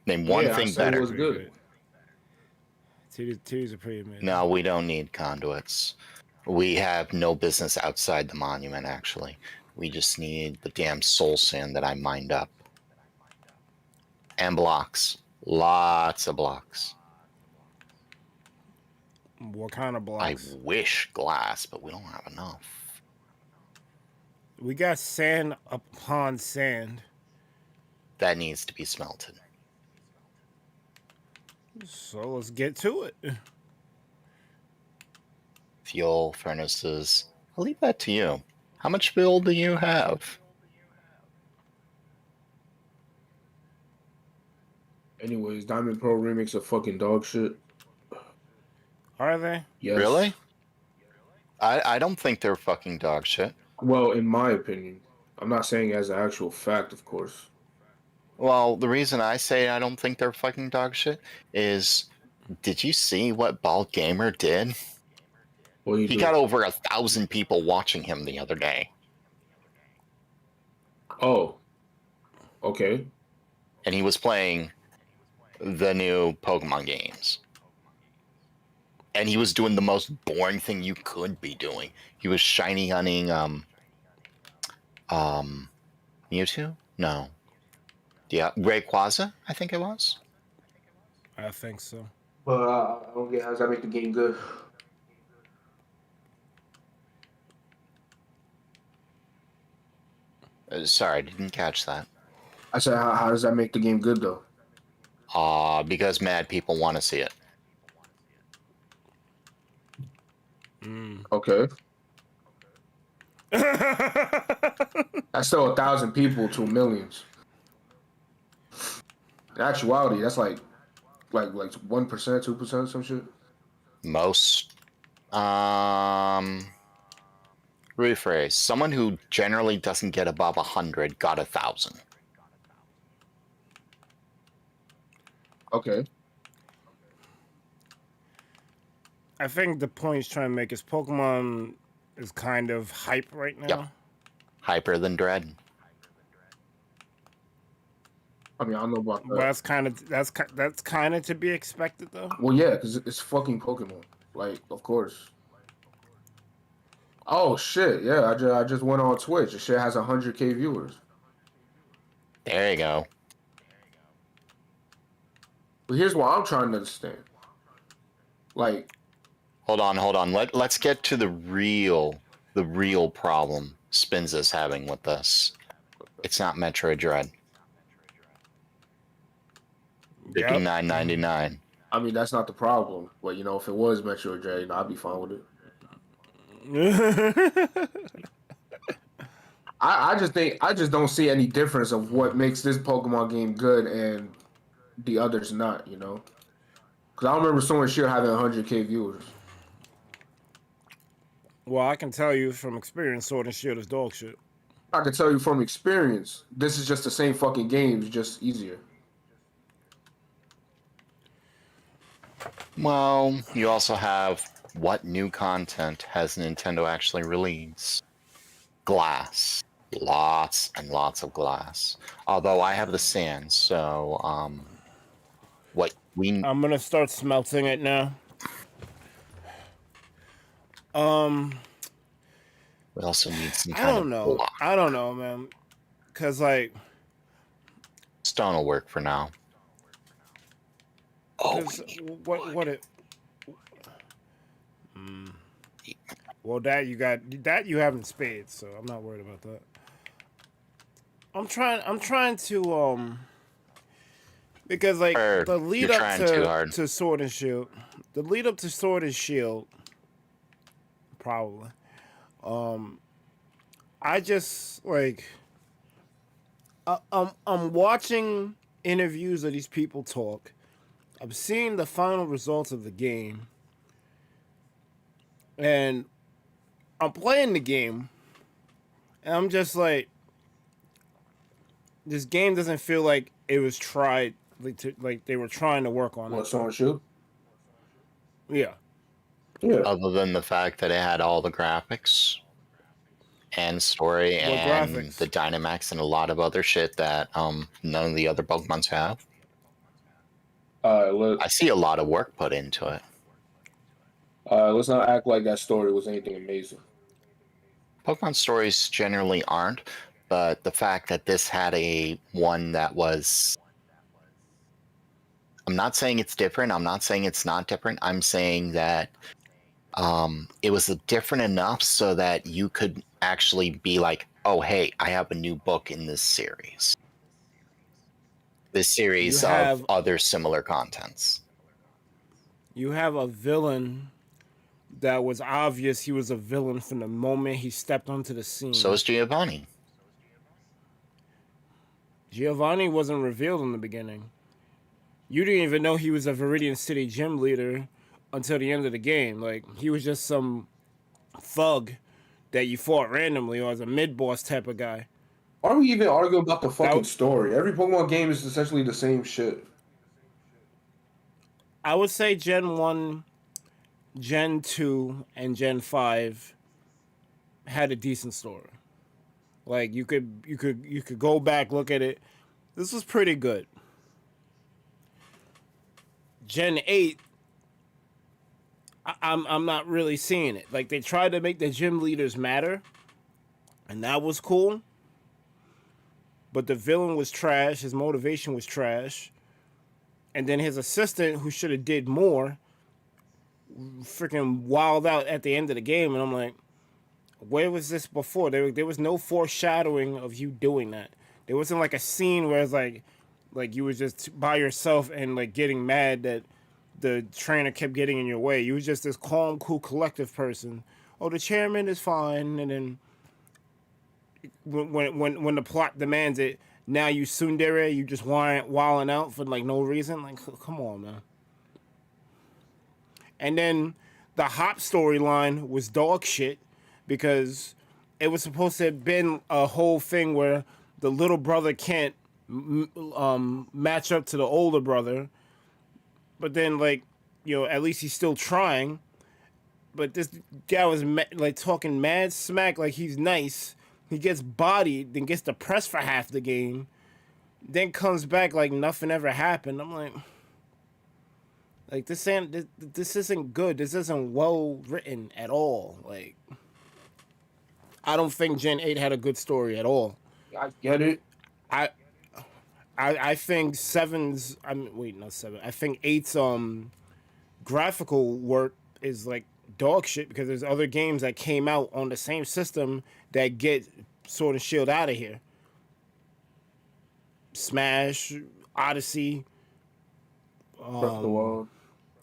B: Name one
C: Yeah, I
B: thing
C: said
B: better.
C: it was good.
A: Titties are pretty amazing.
B: No, we don't need conduits. We have no business outside the monument, actually. We just need the damn soul sand that I mined up. And blocks. Lots of blocks.
A: What kind of blocks?
B: I wish glass, but we don't have enough.
A: We got sand upon sand.
B: That needs to be smelted.
A: So let's get to it.
B: Fuel, furnaces. I'll leave that to you. How much fuel do you have?
C: Anyways, Diamond Pro Remix are fucking dog shit.
A: Are they?
C: Yes.
B: Really? I don't think they're fucking dog shit.
C: Well, in my opinion. I'm not saying as an actual fact, of course.
B: Well, the reason I say I don't think they're fucking dog shit is, did you see what Bald Gamer did? He got over 1,000 people watching him the other day.
C: Oh. Okay.
B: And he was playing the new Pokemon games. And he was doing the most boring thing you could be doing. He was shiny hunting Mewtwo? No. Yeah, Rayquaza, I think it was.
A: I think so.
C: But I don't get how does that make the game good?
B: Sorry, I didn't catch that.
C: I said, how does that make the game good though?
B: Because mad people want to see it.
C: Okay. That's still 1,000 people to millions. In actuality, that's like 1%, 2%, some shit.
B: Most. Rephrase. Someone who generally doesn't get above 100 got 1,000.
C: Okay.
A: I think the point he's trying to make is Pokemon is kind of hype right now.
B: Yep. Hyper than Dread.
C: I mean, I don't know about that.
A: But that's kind of to be expected though.
C: Well, yeah, because it's fucking Pokemon. Like, of course. Oh shit! Yeah, I just went on Twitch. The shit has 100K viewers.
B: There you go.
C: But here's what I'm trying to understand. Like,
B: Hold on. Let's get to the real problem Spinza's having with this. It's not Metro Dread. $59.99.
C: I mean, that's not the problem. But you know, if it was Metro J, I'd be fine with it. I just don't see any difference of what makes this Pokemon game good and the others not, you know? Because I don't remember Sword and Shield having 100K viewers.
A: Well, I can tell you from experience, Sword and Shield is dog shit.
C: I can tell you from experience, this is just the same fucking games, just easier.
B: Well, you also have what new content has Nintendo actually released? Glass. Lots and lots of glass. Although I have the sand, so I'm
A: gonna start smelting it now.
B: We also need some kind of block.
A: I don't know, man. Cause like
B: stone will work for now. Oh,
A: what it? Well, that you have in spades, so I'm not worried about that. I'm trying to because like the lead up to Sword and Shield, the lead up to Sword and Shield, probably. I just like I'm watching interviews of these people talk. I'm seeing the final results of the game, and I'm playing the game, and I'm just like, this game doesn't feel like it was tried, like they were trying to work on
C: What's
A: it.
C: on shoot?
A: Yeah.
C: Yeah.
B: Other than the fact that it had all the graphics and story
A: What
B: and
A: graphics?
B: the Dynamax and a lot of other shit that none of the other Pokemons have. I see a lot of work put into it.
C: Let's not act like that story was anything amazing.
B: Pokemon stories generally aren't, but the fact that this had a one that was, I'm not saying it's different. I'm not saying it's not different. I'm saying that it was different enough so that you could actually be like, oh, hey, I have a new book in this series. This series of other similar contents.
A: You have a villain that was obvious he was a villain from the moment he stepped onto the scene.
B: So is Giovanni.
A: Giovanni wasn't revealed in the beginning. You didn't even know he was a Viridian City gym leader until the end of the game. Like, he was just some thug that you fought randomly or as a mid-boss type of guy.
C: Why are we even arguing about the fucking story? Every Pokemon game is essentially the same shit.
A: I would say Gen 1, Gen 2, and Gen 5 had a decent story. Like, you could go back, look at it. This was pretty good. Gen 8, I'm not really seeing it. Like, they tried to make the gym leaders matter, and that was cool. But the villain was trash. His motivation was trash. And then his assistant, who should have did more, freaking wild out at the end of the game. And I'm like, where was this before? There was no foreshadowing of you doing that. There wasn't like a scene where it's like you were just by yourself and like getting mad that the trainer kept getting in your way. You was just this calm, cool, collective person. Oh, the chairman is fine. And then when the plot demands it, now you tsundere, you just wilding out for like no reason. Like, come on, man. And then the Hop storyline was dog shit because it was supposed to have been a whole thing where the little brother can't match up to the older brother, but then like, you know, at least he's still trying. But this guy was like talking mad smack, like he's nice. He gets bodied, then gets depressed for half the game, then comes back like nothing ever happened. I'm like this isn't good. This isn't well written at all. Like, I don't think Gen 8 had a good story at all.
C: I get it.
A: I think 7's, I mean, wait, not 7. I think 8's graphical work is like dog shit because there's other games that came out on the same system that get Sword and Shield out of here. Smash, Odyssey,
C: Breath of the Wild.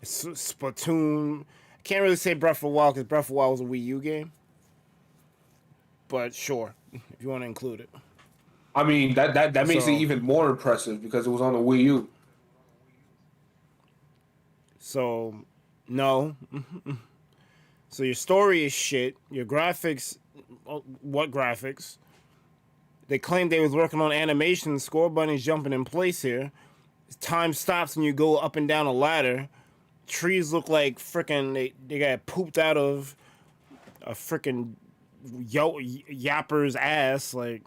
A: Splatoon. I can't really say Breath of the Wild because Breath of the Wild was a Wii U game. But sure, if you want to include it.
C: I mean, that makes it even more impressive because it was on the Wii U.
A: So, no. So your story is shit. Your graphics, what graphics? They claimed they was working on animation. Score Bunny's jumping in place here. Time stops when you go up and down a ladder. Trees look like freaking they got pooped out of a freaking yapper's ass. Like,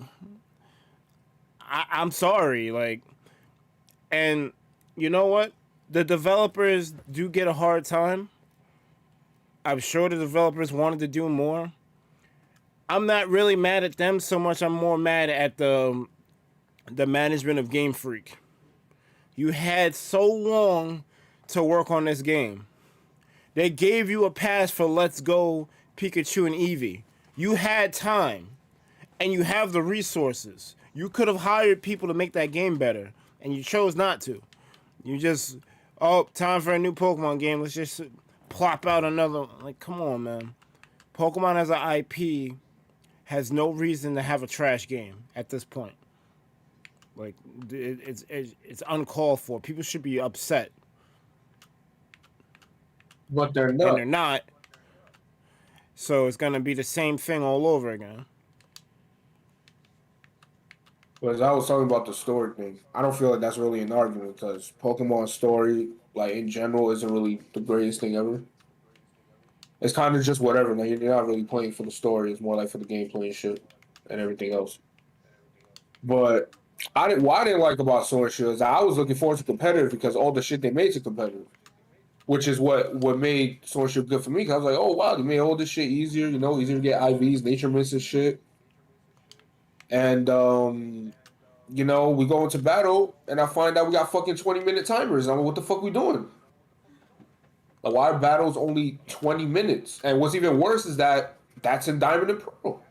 A: I'm sorry. Like, and you know what? The developers do get a hard time. I'm sure the developers wanted to do more. I'm not really mad at them so much. I'm more mad at the management of Game Freak. You had so long to work on this game. They gave you a pass for Let's Go Pikachu and Eevee. You had time, and you have the resources. You could have hired people to make that game better, and you chose not to. You just, time for a new Pokemon game. Let's just plop out another. Like, come on, man. Pokemon as an IP has no reason to have a trash game at this point. Like it's uncalled for. People should be upset,
C: But they're
A: and
C: not.
A: they're not. So it's gonna be the same thing all over again.
C: Because I was talking about the story thing. I don't feel like that's really an argument because Pokemon story, like in general, isn't really the greatest thing ever. It's kind of just whatever. Like you're not really playing for the story. It's more like for the gameplay and shit and everything else. But what I didn't like about Sword Shield is I was looking forward to competitive because all the shit they made to competitive, which is what made Sword Shield good for me. Because I was like, oh wow, they made all this shit easier. You know, easier to get IVs, nature mints and shit. And you know, we go into battle and I find out we got fucking 20-minute timers. I'm like, what the fuck we doing? Like, why are battles only 20 minutes? And what's even worse is that that's in Diamond and Pearl.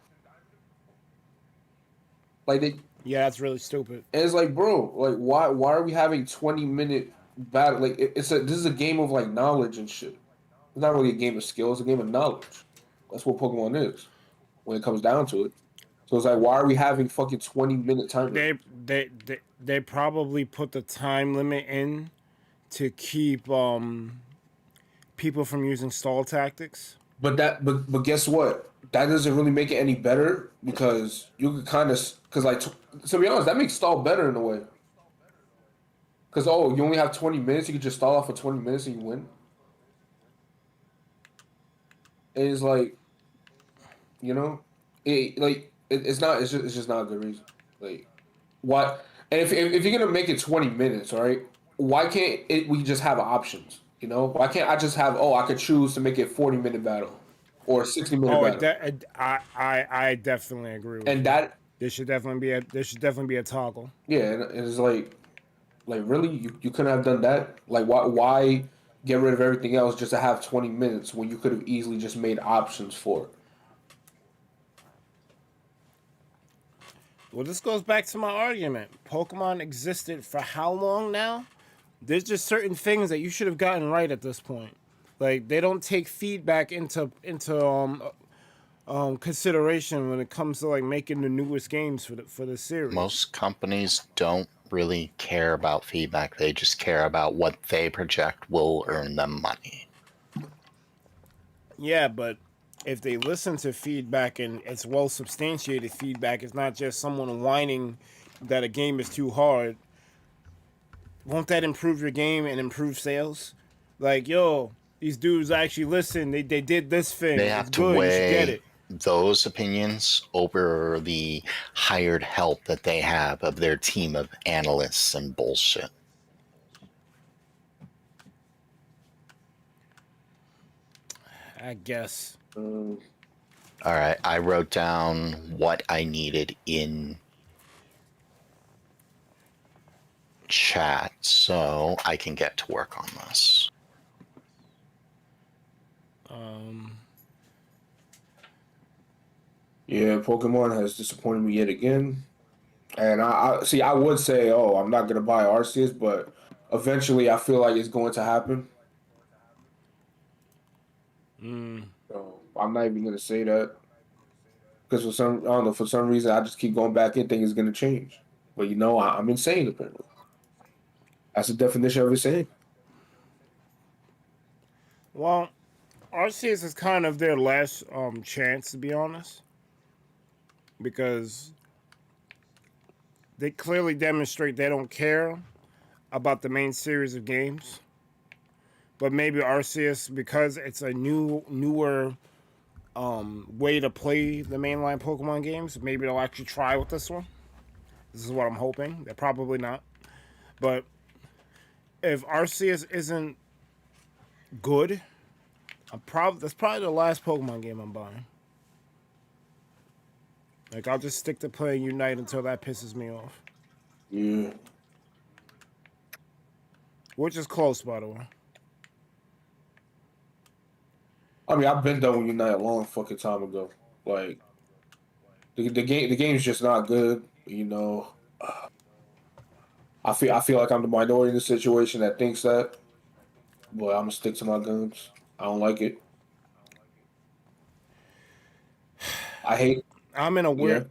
C: Like they,
A: Yeah, that's really stupid.
C: and it's like, bro, like why are we having 20-minute battle? Like this is a game of like knowledge and shit. It's not really a game of skill. It's a game of knowledge. That's what Pokemon is when it comes down to it. So it's like, why are we having fucking 20-minute timers?
A: They probably put the time limit in to keep people from using stall tactics.
C: But guess what? That doesn't really make it any better because you could kind of because like to be honest, that makes stall better in a way. Because you only have 20 minutes, you could just stall off for 20 minutes and you win. And it's like, you know, it's not it's just not a good reason. Like why? And if you're gonna make it 20 minutes, all right, why can't we just have options? You know, why can't I just have I could choose to make it 40-minute battle or 60-minute
A: Oh,
C: battle?
A: I definitely agree with
C: And
A: you.
C: that
A: There should definitely be a toggle.
C: yeah, and it's like really you couldn't have done that. Like why get rid of everything else just to have 20 minutes when you could have easily just made options for it?
A: Well, this goes back to my argument. Pokemon existed for how long now? There's just certain things that you should have gotten right at this point. Like they don't take feedback into consideration when it comes to like making the newest games for the series.
B: Most companies don't really care about feedback. They just care about what they project will earn them money.
A: Yeah, but if they listen to feedback and it's well substantiated feedback, it's not just someone whining that a game is too hard. Won't that improve your game and improve sales? Like, yo, these dudes actually listen. They did this thing.
B: They
A: It's
B: have to
A: good. You should get
B: weigh
A: it.
B: those opinions over the hired help that they have of their team of analysts and bullshit.
A: I guess.
B: All right, I wrote down what I needed in chat so I can get to work on this.
C: Yeah, Pokemon has disappointed me yet again. And I see. I would say, I'm not gonna buy Arceus, but eventually, I feel like it's going to happen. So I'm not even gonna say that because I don't know, for some reason, I just keep going back and think it's gonna change. But I'm insane apparently. That's the definition of insane.
A: Well, Arceus is kind of their last chance, to be honest, because they clearly demonstrate they don't care about the main series of games. But maybe Arceus, because it's a newer way to play the mainline Pokemon games, maybe they'll actually try with this one. This is what I'm hoping. They're probably not. But if Arceus isn't good, that's probably the last Pokemon game I'm buying. Like, I'll just stick to playing Unite until that pisses me off.
C: Yeah.
A: Which is close, by the way.
C: I mean, I've been done with Unite a long fucking time ago. Like, the game's just not good. I feel like I'm the minority in the situation that thinks that, but I'm gonna stick to my guns. I don't like it. I hate.
A: I'm in a
C: Yeah.
A: weird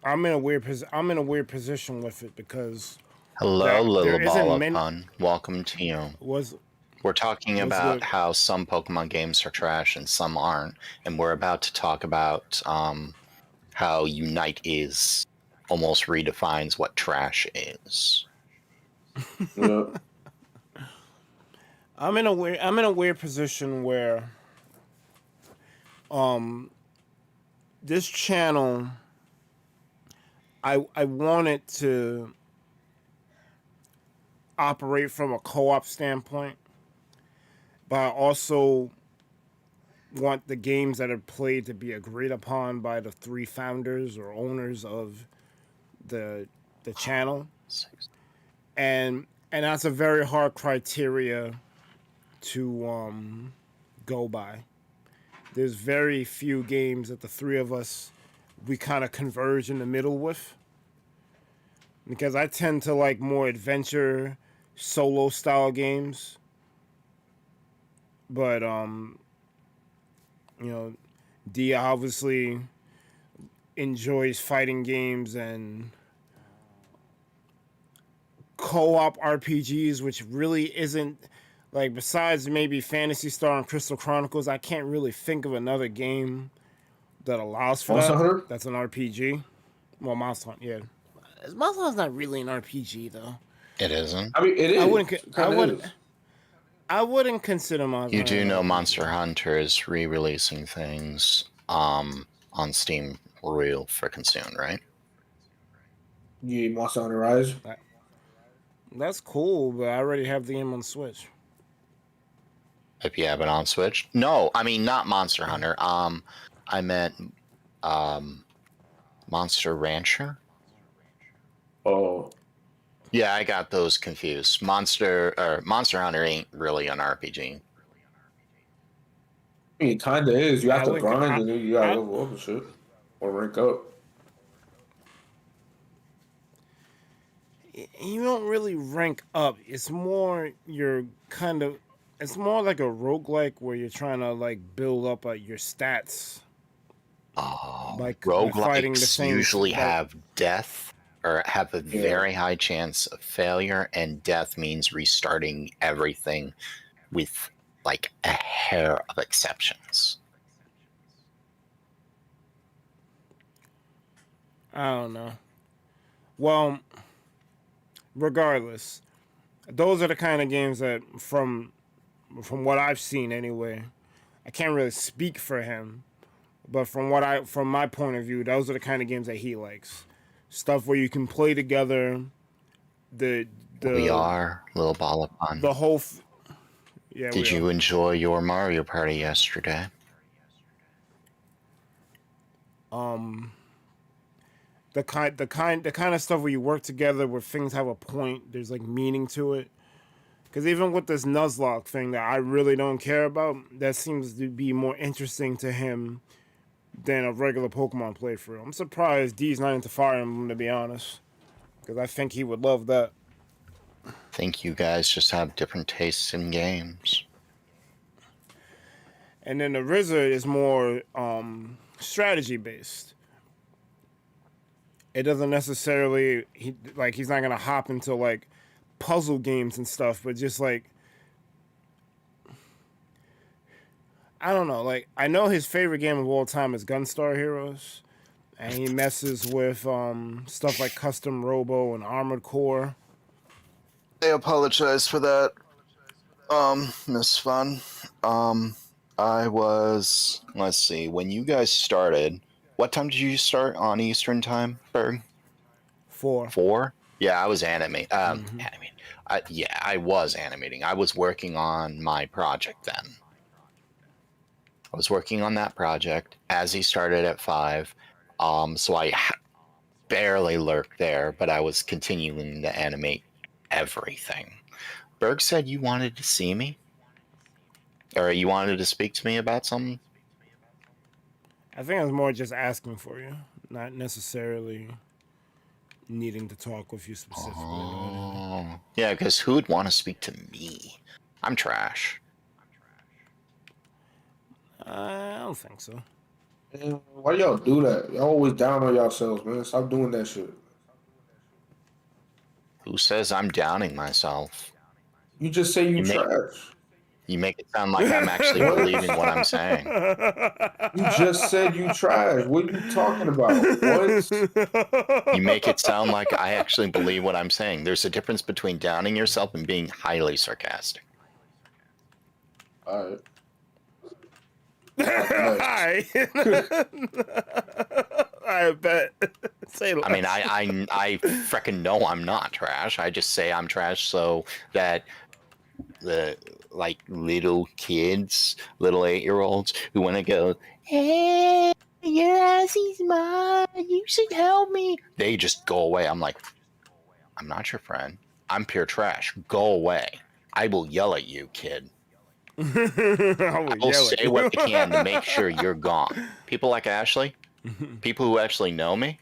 A: I'm in a weird position with it because
B: Hello,
A: there
B: little ball
A: isn't
B: of
A: many.
B: fun. Welcome to you.
A: Was
B: We're talking
A: was
B: about
A: good.
B: how some Pokemon games are trash and some aren't, and we're about to talk about how Unite is almost redefines what trash is.
C: Yeah.
A: I'm in a weird position where this channel I want it to operate from a co-op standpoint, but I also want the games that are played to be agreed upon by the three founders or owners of the channel. And that's a very hard criteria to go by. There's very few games that the three of us we kind of converge in the middle with, because I tend to like more adventure solo style games, but you know, D obviously enjoys fighting games and co-op RPGs, which really isn't like, besides maybe Phantasy Star and Crystal Chronicles, I can't really think of another game that allows for
C: Monster
A: that.
C: Hunter?
A: That's an RPG. Well, Monster Hunter, yeah. Monster Hunter's not really an RPG though.
B: It isn't.
C: I mean, it is.
A: I wouldn't.
C: It
A: I
C: kinda
A: would.
C: is.
A: I wouldn't consider Monster
B: You
A: Hunter
B: do
A: an
B: know
A: RPG.
B: Monster Hunter is re-releasing things on Steam real freaking soon, right?
C: Yeah, Monster Hunter Rise.
A: That's cool, but I already have the game on Switch.
B: If you have it on Switch. No, I mean not Monster Hunter. I meant Monster Rancher.
C: Oh.
B: Yeah, I got those confused. Monster Hunter ain't really an RPG.
C: I mean, it kind of is. You
A: Yeah,
C: have
A: I
C: to
A: wouldn't.
C: grind and then you gotta
A: I,
C: level up and shit. Or rank up.
A: you don't really rank up. It's more you're kind of. It's more like a roguelike where you're trying to like build up your stats. Like by fighting the
B: Roguelikes
A: same.
B: usually have death or have a
C: Yeah.
B: very high chance of failure, and death means restarting everything with like a hair of exceptions.
A: I don't know. Well, regardless, those are the kind of games that, from what I've seen anyway, I can't really speak for him, but from my point of view, those are the kind of games that he likes. Stuff where you can play together.
B: We are little ball of fun.
A: The whole. Yeah.
B: Did you enjoy your Mario Party yesterday?
A: The kind of stuff where you work together, where things have a point. There's like meaning to it. Because even with this Nuzlocke thing that I really don't care about, that seems to be more interesting to him than a regular Pokemon playthrough. I'm surprised D's not into Fire Emblem, to be honest, because I think he would love that.
B: I think you guys just have different tastes in games.
A: And then the Wizard is more strategy based. It doesn't necessarily he's not gonna hop into like puzzle games and stuff, but just like, I don't know, like I know his favorite game of all time is Gunstar Heroes, and he messes with stuff like Custom Robo and Armored Core.
B: I apologize for that, Miss Fun. I was, let's see, when you guys started, what time did you start on Eastern Time, Berg?
A: 4.
B: 4? Yeah, I was animating. I was animating. I was working on my project then. I was working on that project as he started at 5. So I barely lurked there, but I was continuing to animate everything. Berg said you wanted to see me? Or you wanted to speak to me about something?
A: I think I was more just asking for you, not necessarily needing to talk with you specifically.
B: Oh. Yeah, because who would want to speak to me? I'm trash.
A: I don't think so.
C: Man, why y'all do that? Y'all always down on yourselves, man. Stop doing that shit.
B: Who says I'm downing myself?
C: You just say you
B: You make
C: trash.
B: you make it sound like I'm actually believing what I'm saying.
C: You just said you trash. What are you talking about? What?
B: You make it sound like I actually believe what I'm saying. There's a difference between downing yourself and being highly sarcastic.
C: All right.
A: Hi. I bet. Say less.
B: I mean, I freaking know I'm not trash. I just say I'm trash so that the like little kids, little 8-year-olds who want to go, hey, your assie's mine. You should help me. They just go away. I'm like, I'm not your friend. I'm pure trash. Go away. I will yell at you, kid. I will say what they can to make sure you're gone. People like Ashley, people who actually know me,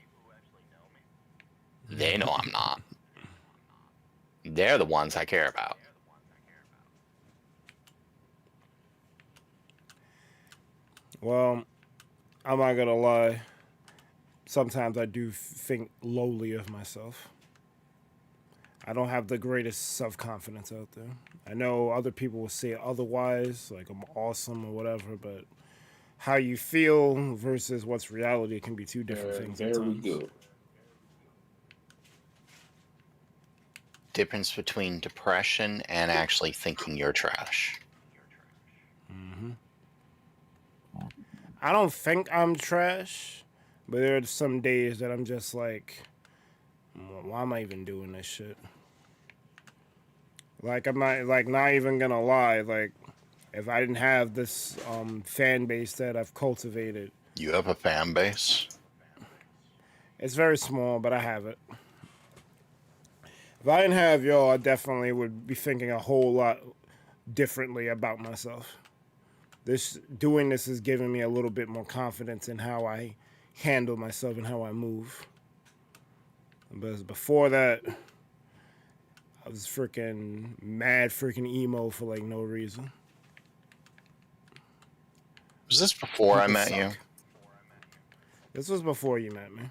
B: they know I'm not. They're the ones I care about.
A: Well, I'm not gonna lie. Sometimes I do think lowly of myself. I don't have the greatest self-confidence out there. I know other people will say otherwise, like I'm awesome or whatever, but how you feel versus what's reality can be two different things.
C: Very good.
B: Difference between depression and actually thinking you're trash.
A: I don't think I'm trash, but there are some days that I'm just like, why am I even doing this shit? Like I'm not even gonna lie. Like if I didn't have this fan base that I've cultivated,
B: You have a fan base?
A: it's very small, but I have it. If I didn't have y'all, I definitely would be thinking a whole lot differently about myself. Doing this is giving me a little bit more confidence in how I handle myself and how I move. But before that, I was freaking mad, freaking emo for like no reason.
B: Was this before I met you?
A: This was before you met me.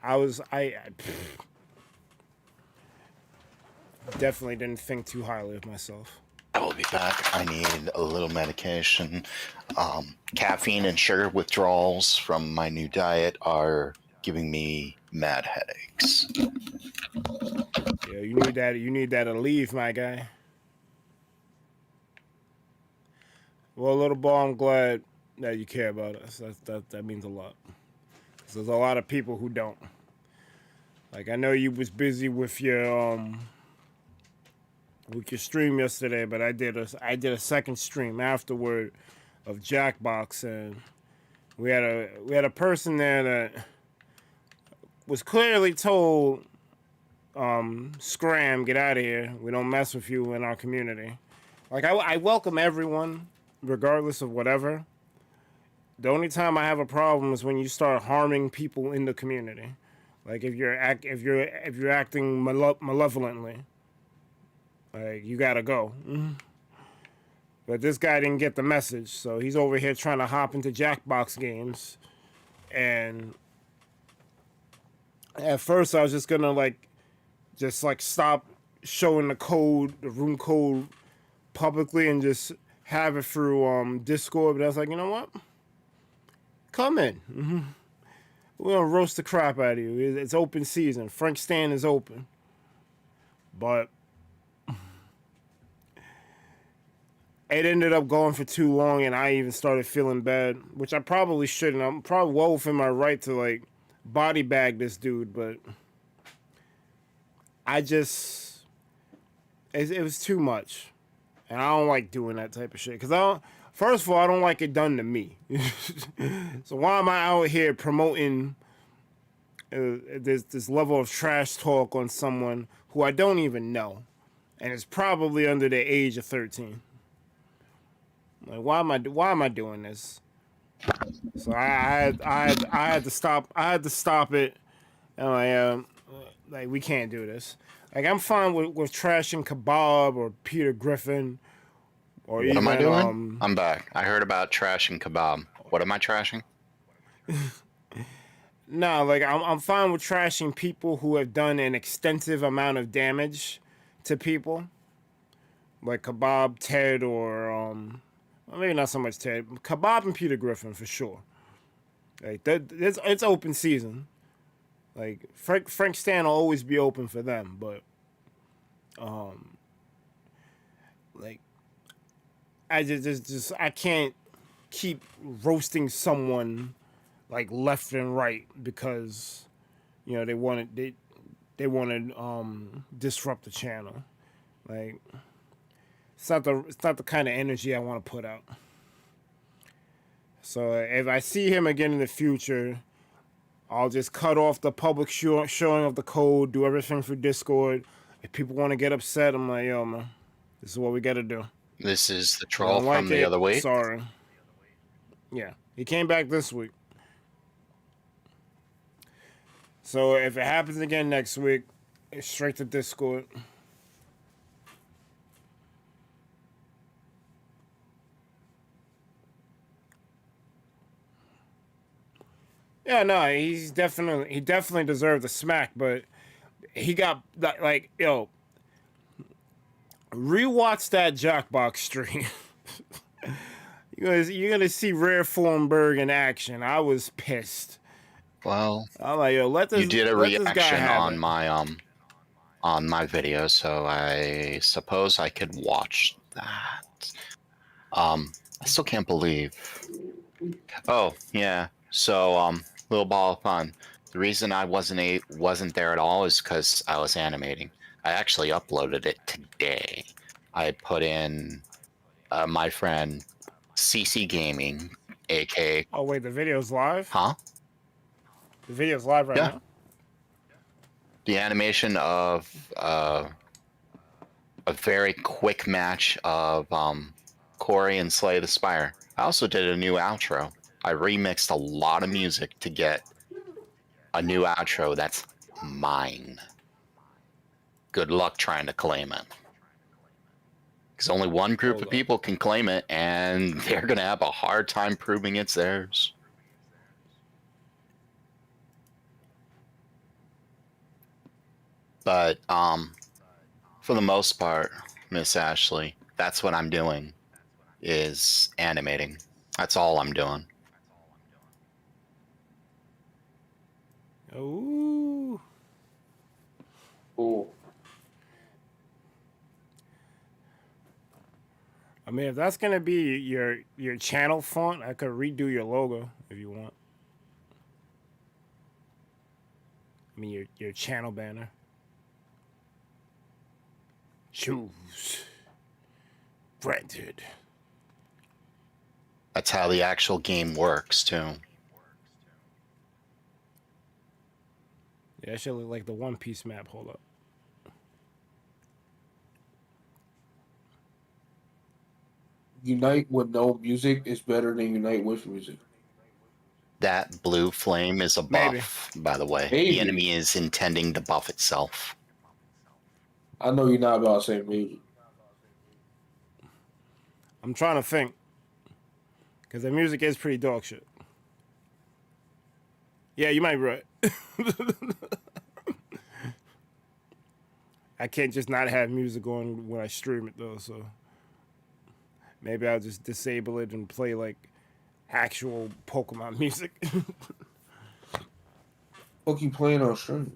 A: I definitely didn't think too highly of myself.
B: I will be back. I need a little medication. Caffeine and sugar withdrawals from my new diet are giving me mad headaches.
A: Yeah, you need that. You need that to leave, my guy. Well, little ball, I'm glad that you care about us. That means a lot. 'Cause there's a lot of people who don't. Like I know you was busy with your stream yesterday, but I did a second stream afterward of Jackbox, and we had a person there that was clearly told, "Scram, get out of here. We don't mess with you in our community." Like I welcome everyone, regardless of whatever. The only time I have a problem is when you start harming people in the community. Like if you're acting malevolently. Like, you gotta go. But this guy didn't get the message, so he's over here trying to hop into Jackbox games. And at first I was just gonna stop showing the room code publicly and just have it through Discord. But I was like, you know what? Come in. We're gonna roast the crap out of you. It's open season. Frank Stan is open. But it ended up going for too long, and I even started feeling bad, which I probably shouldn't. I'm probably well within my right to like body bag this dude, but it was too much, and I don't like doing that type of shit. First of all, I don't like it done to me. So why am I out here promoting this level of trash talk on someone who I don't even know, and is probably under the age of 13? Like, why am I doing this? So I had to stop. I had to stop it. And like we can't do this. Like I'm fine with trashing Kebab or Peter Griffin, or
B: What am I doing? I'm back. I heard about trashing Kebab. What am I trashing?
A: No, like I'm fine with trashing people who have done an extensive amount of damage to people, like Kebab, Ted, or well, maybe not so much Ted. Kebab and Peter Griffin for sure. Like it's open season. Like Frank Stan will always be open for them, but like I just I can't keep roasting someone like left and right because they wanted disrupt the channel. Like it's not the kind of energy I want to put out. So if I see him again in the future, I'll just cut off the public showing of the code, do everything through Discord. If people want to get upset, I'm like, yo, man, this is what we got to do.
B: This is the troll from the other week.
A: Sorry. Yeah, he came back this week. So if it happens again next week, it's straight to Discord. Yeah, no, he definitely deserved a smack, but he got like, yo, rewatch that Jackbox stream. You're gonna see Rare Fornberg in action. I was pissed.
B: Well,
A: I'm like, yo,
B: you did a reaction on
A: my
B: my video, so I suppose I could watch that. I still can't believe. Oh yeah, so little ball of fun. The reason I wasn't there at all is because I was animating. I actually uploaded it today. I put in my friend CC Gaming, aka.
A: Oh wait, the video's live?
B: Huh?
A: The video's live right now?
B: The animation of a very quick match of Corey and Slay the Spire. I also did a new outro. I remixed a lot of music to get a new outro that's mine. Good luck trying to claim it. Because only one group of people can claim it, and they're going to have a hard time proving it's theirs. But for the most part, Miss Ashley, that's what I'm doing, is animating. That's all I'm doing.
A: Ooh.
C: Cool.
A: I mean, if that's gonna be your channel font, I could redo your logo if you want. I mean, your channel banner. Choose. Granted.
B: That's how the actual game works, too.
A: Yeah, that should look like the One Piece map. Hold up.
C: Unite with no music is better than unite with music.
B: That blue flame is a buff, by the way.
C: Maybe.
B: The enemy is intending to buff itself.
C: I know you're not about to say music.
A: I'm trying to think. Because the music is pretty dog shit. Yeah, you might be right. I can't just not have music on when I stream it, though, so... Maybe I'll just disable it and play, like, actual Pokemon music.
C: What you playing on stream?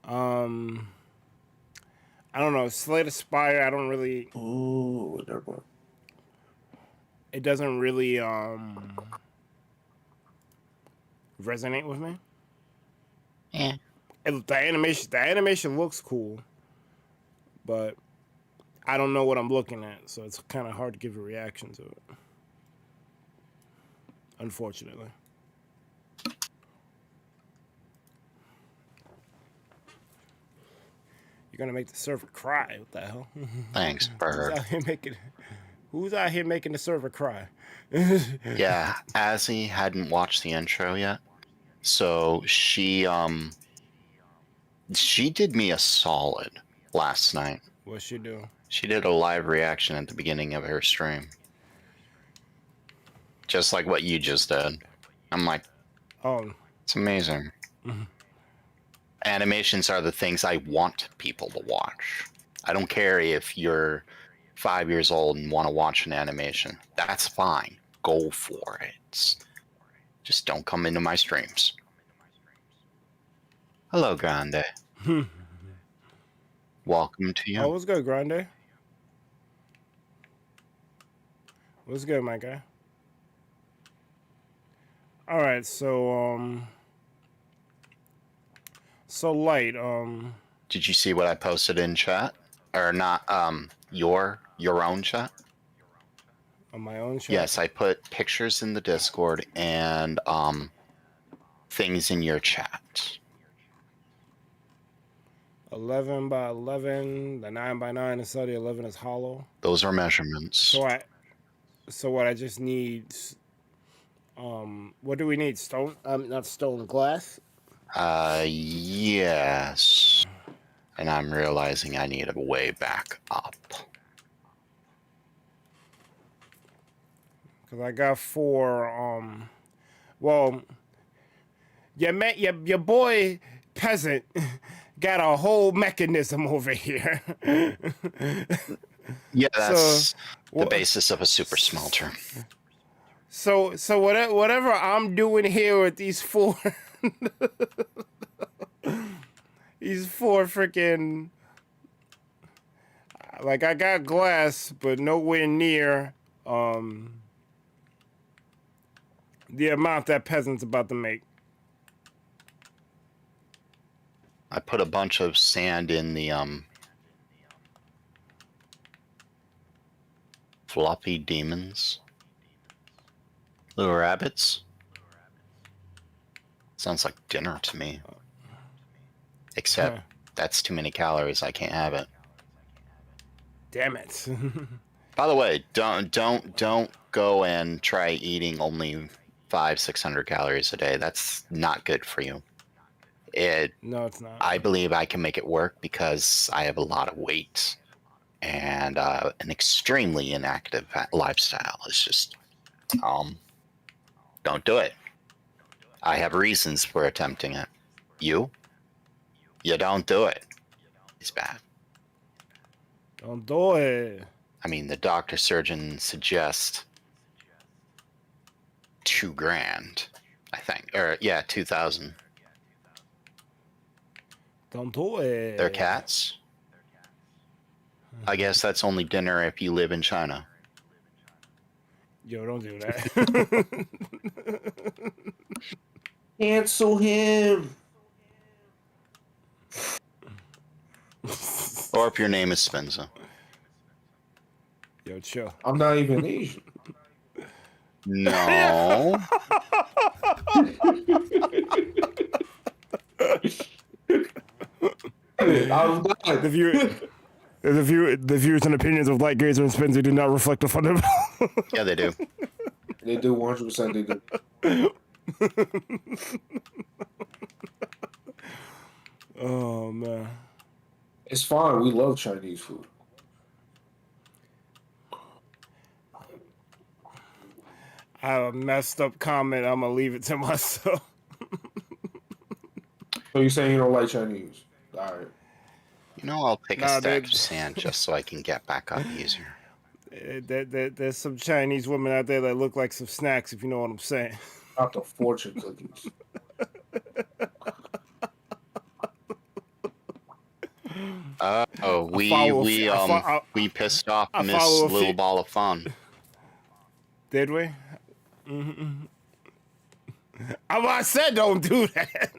A: I don't know. Slay the Spire, I don't really...
C: Oh, never mind.
A: It doesn't really, resonate with me.
B: Yeah.
A: The animation looks cool, but I don't know what I'm looking at, so it's kind of hard to give a reaction to it. Unfortunately. You're gonna make the server cry. What the hell?
B: Thanks, Bird.
A: Who's out here making the server cry?
B: Yeah, Azzy hadn't watched the intro yet, so she did me a solid last night.
A: What's she do?
B: She did a live reaction at the beginning of her stream. Just like what you just did. I'm like,
A: Oh.
B: it's amazing. Animations are the things I want people to watch. I don't care if you're 5 years old and want to watch an animation. That's fine. Go for it. Just don't come into my streams. Hello, Grande. Welcome to you.
A: Oh, what's good, Grande? What's good, my guy? All right, so Light,
B: Did you see what I posted in chat? Or not, your own chat?
A: on my own chat?
B: Yes, I put pictures in the Discord and things in your chat.
A: 11 by 11, the 9 by 9 inside the 11 is hollow.
B: Those are measurements.
A: So what I just need, what do we need? Stone? Not stone, glass?
B: Yes. And I'm realizing I need a way back up.
A: Because I got 4, well, your boy Peasant got a whole mechanism over here.
B: Yeah, that's the basis of a super smelter.
A: So whatever I'm doing here with these 4 these 4 freaking, like, I got glass but nowhere near the amount that Peasant's about to make.
B: I put a bunch of sand in the floppy demons. Little rabbits. Sounds like dinner to me. Except that's too many calories. I can't have it.
A: Damn it.
B: By the way, don't go and try eating only 500-600 calories a day. That's not good for you.
A: No, it's not.
B: I believe I can make it work because I have a lot of weight and an extremely inactive lifestyle. It's just, don't do it. I have reasons for attempting it. You don't do it. It's bad.
A: Don't do it.
B: I mean, the doctor surgeon suggests $2,000, I think, or yeah, 2,000.
A: Don't do it.
B: They're cats. I guess that's only dinner if you live in China.
A: Yo, don't do that.
C: Cancel him.
B: Or if your name is Spencer.
A: Yo, chill.
C: I'm not even Asian.
B: No.
C: I'm not.
A: The views and opinions of Light Gazer and Spencer do not reflect the fundamental.
B: Yeah, they do.
C: They do 100%. They do.
A: Oh man,
C: It's fine. We love Chinese food.
A: I have a messed up comment. I'm gonna leave it to myself.
C: So you're saying you don't like Chinese? All right.
B: You know, I'll take a stack of sand just so I can get back up easier.
A: There's some Chinese women out there that look like some snacks, if you know what I'm saying.
C: Not the fortune cookies.
B: We pissed off Miss Little Ball of Fun.
A: Did we? Mm-hmm. I said don't do that.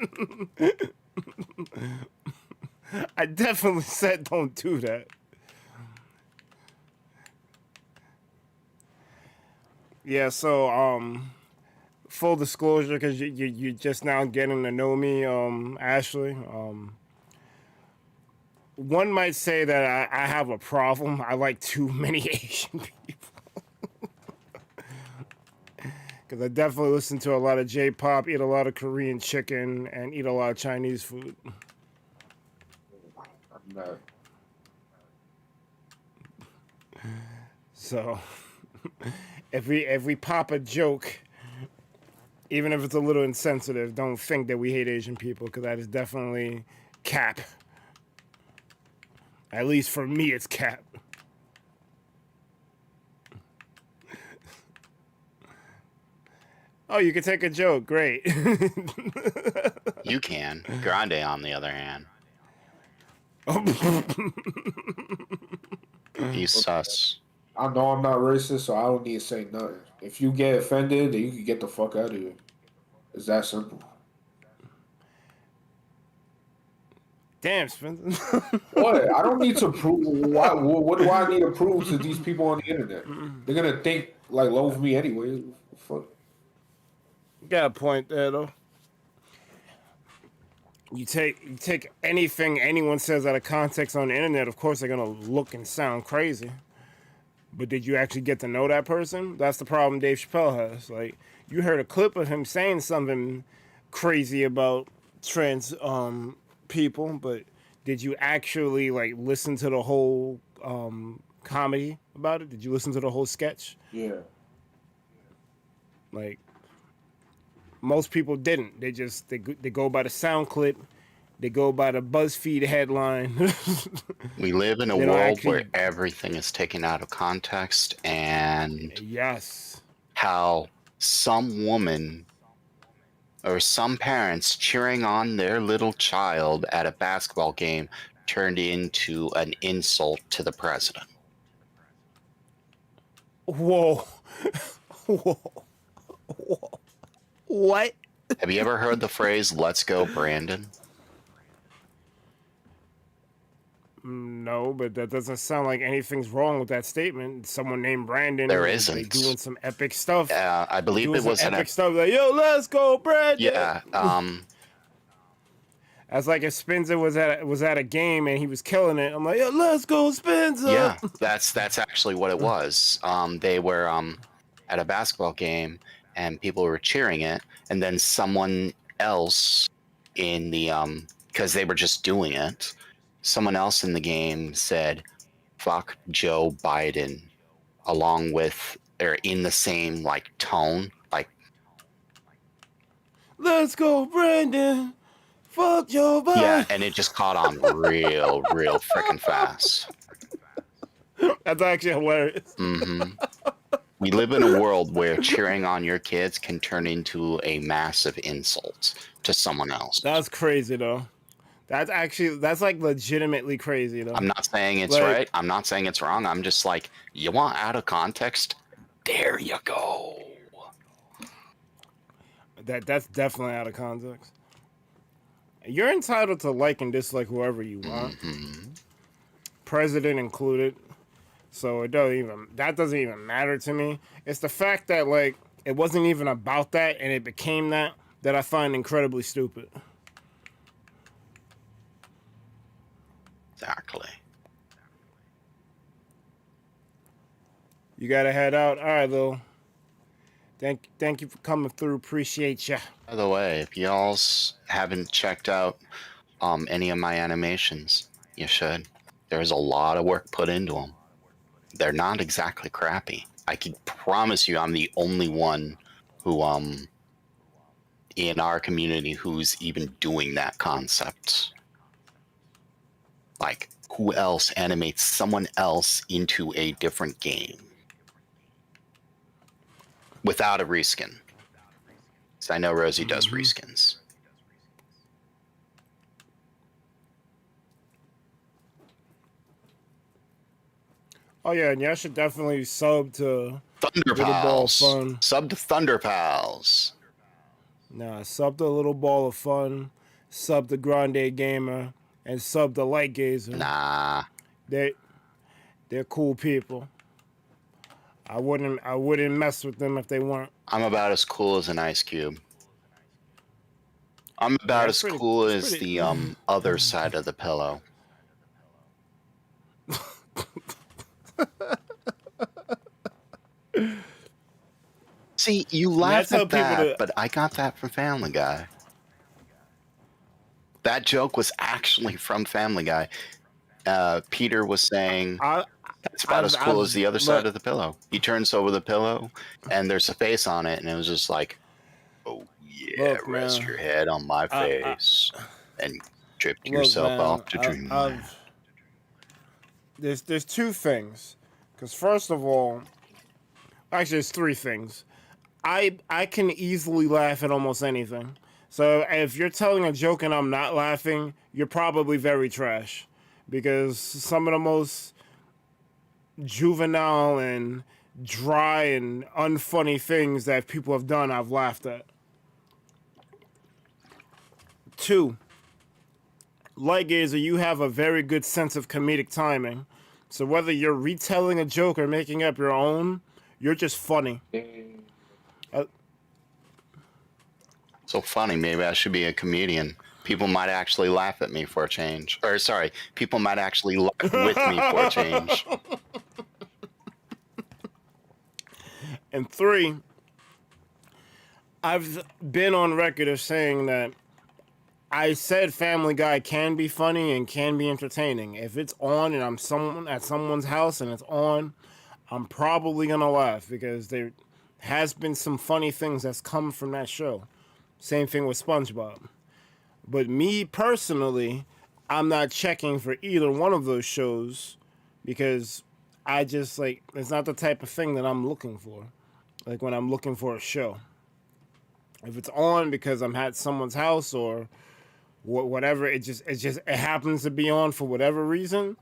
A: I definitely said don't do that. Yeah, so full disclosure, because you just now getting to know me, Ashley. One might say that I have a problem. I like too many Asian people. Because I definitely listen to a lot of J-pop, eat a lot of Korean chicken, and eat a lot of Chinese food.
C: I'm not.
A: So if we pop a joke, even if it's a little insensitive, don't think that we hate Asian people, because that is definitely cap. At least for me, it's cap. Oh, you can take a joke. Great.
D: You can. Grande, on the other hand. He's sus.
C: I know I'm not racist, so I don't need to say nothing. If you get offended, then you can get the fuck out of here. It's that simple.
A: Damn, Spencer.
C: What? I don't need to prove. What do I need to prove to these people on the internet? They're gonna think like low of me anyway. Fuck.
A: You got a point there, though. You take anything anyone says out of context on the internet, of course they're gonna look and sound crazy. But did you actually get to know that person? That's the problem Dave Chappelle has. Like, you heard a clip of him saying something crazy about trans people, but did you actually like listen to the whole comedy about it? Did you listen to the whole sketch?
C: Yeah.
A: Like, most people didn't. They go by the sound clip. They go by the BuzzFeed headline.
D: We live in a world where everything is taken out of context, and
A: yes,
D: how some woman or some parents cheering on their little child at a basketball game turned into an insult to the president.
A: Whoa. Whoa. Whoa. What?
D: Have you ever heard the phrase, "Let's go, Brandon"?
A: No, but that doesn't sound like anything's wrong with that statement. Someone named Brandon.
D: There
A: They
D: isn't.
A: doing some epic stuff.
D: I believe it was
A: epic stuff like, yo, let's go, Brandon.
D: Yeah.
A: As like if Spencer was at a game and he was killing it. I'm like, yo, let's go, Spencer.
D: Yeah, that's actually what it was. They were at a basketball game and people were cheering it, and then someone else in the because they were just doing it. Someone else in the game said, "Fuck Joe Biden," along with, or in the same like tone, like,
A: "Let's go, Brandon. Fuck Joe Biden."
D: Yeah, and it just caught on real freaking fast.
A: That's actually hilarious.
D: Mm-hmm. We live in a world where cheering on your kids can turn into a massive insult to someone else.
A: That's crazy, though. That's like legitimately crazy, though.
D: I'm not saying it's right. I'm not saying it's wrong. I'm just like, you want out of context? There you go.
A: That's definitely out of context. You're entitled to like and dislike whoever you want, president included. So that doesn't even matter to me. It's the fact that like it wasn't even about that and it became that I find incredibly stupid.
D: Exactly.
A: You gotta head out. All right, Lil. Thank you for coming through. Appreciate ya.
D: By the way, if y'all haven't checked out any of my animations, you should. There's a lot of work put into them. They're not exactly crappy. I can promise you I'm the only one who in our community who's even doing that concept. Like, who else animates someone else into a different game without a reskin? Because I know Rosie does reskins.
A: Oh yeah, and y'all should definitely sub to
D: ThunderPals. Sub to ThunderPals.
A: Nah, sub to Little Ball of Fun, sub to Grande Gamer, and sub to Light Gazer.
D: Nah.
A: They're cool people. I wouldn't mess with them if they weren't.
D: I'm about as cool as an ice cube. I'm about as cool as the other side of the pillow. See, you laugh at that, but I got that from Family Guy. That joke was actually from Family Guy. Peter was saying, It's about as cool as the other
A: look,
D: side of the pillow. He turns over the pillow, and there's a face on it, and it was just like, "Oh yeah,
A: look,
D: rest
A: man.
D: your head on my face, and drift
A: Look,
D: yourself
A: man.
D: off to dreamland."
A: There's two things, because first of all, actually, there's three things. I can easily laugh at almost anything. So if you're telling a joke and I'm not laughing, you're probably very trash, because some of the most juvenile and dry and unfunny things that people have done, I've laughed at. Two, like Gazer, you have a very good sense of comedic timing. So whether you're retelling a joke or making up your own, you're just funny.
D: So funny. Maybe I should be a comedian. People might actually laugh at me for a change. Or sorry, people might actually laugh with me for a change.
A: And three, I've been on record of saying that I said Family Guy can be funny and can be entertaining. If it's on and I'm at someone's house and it's on, I'm probably gonna laugh, because there has been some funny things that's come from that show. Same thing with SpongeBob. But me personally, I'm not checking for either one of those shows, because I just, like, it's not the type of thing that I'm looking for. Like when I'm looking for a show. If it's on because I'm at someone's house or whatever, it happens to be on for whatever reason,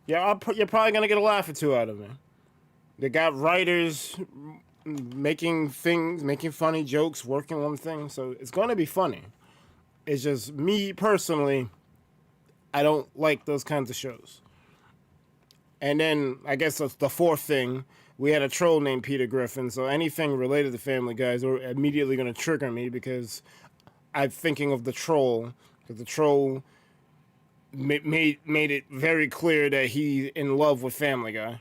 A: yeah, you're probably gonna get a laugh or two out of it. They got writers making funny jokes, working on things, so it's gonna be funny. It's just me personally, I don't like those kinds of shows. And then I guess that's the fourth thing. We had a troll named Peter Griffin, so anything related to Family Guys are immediately going to trigger me, because I'm thinking of the troll. Because the troll made it very clear that he's in love with Family Guy,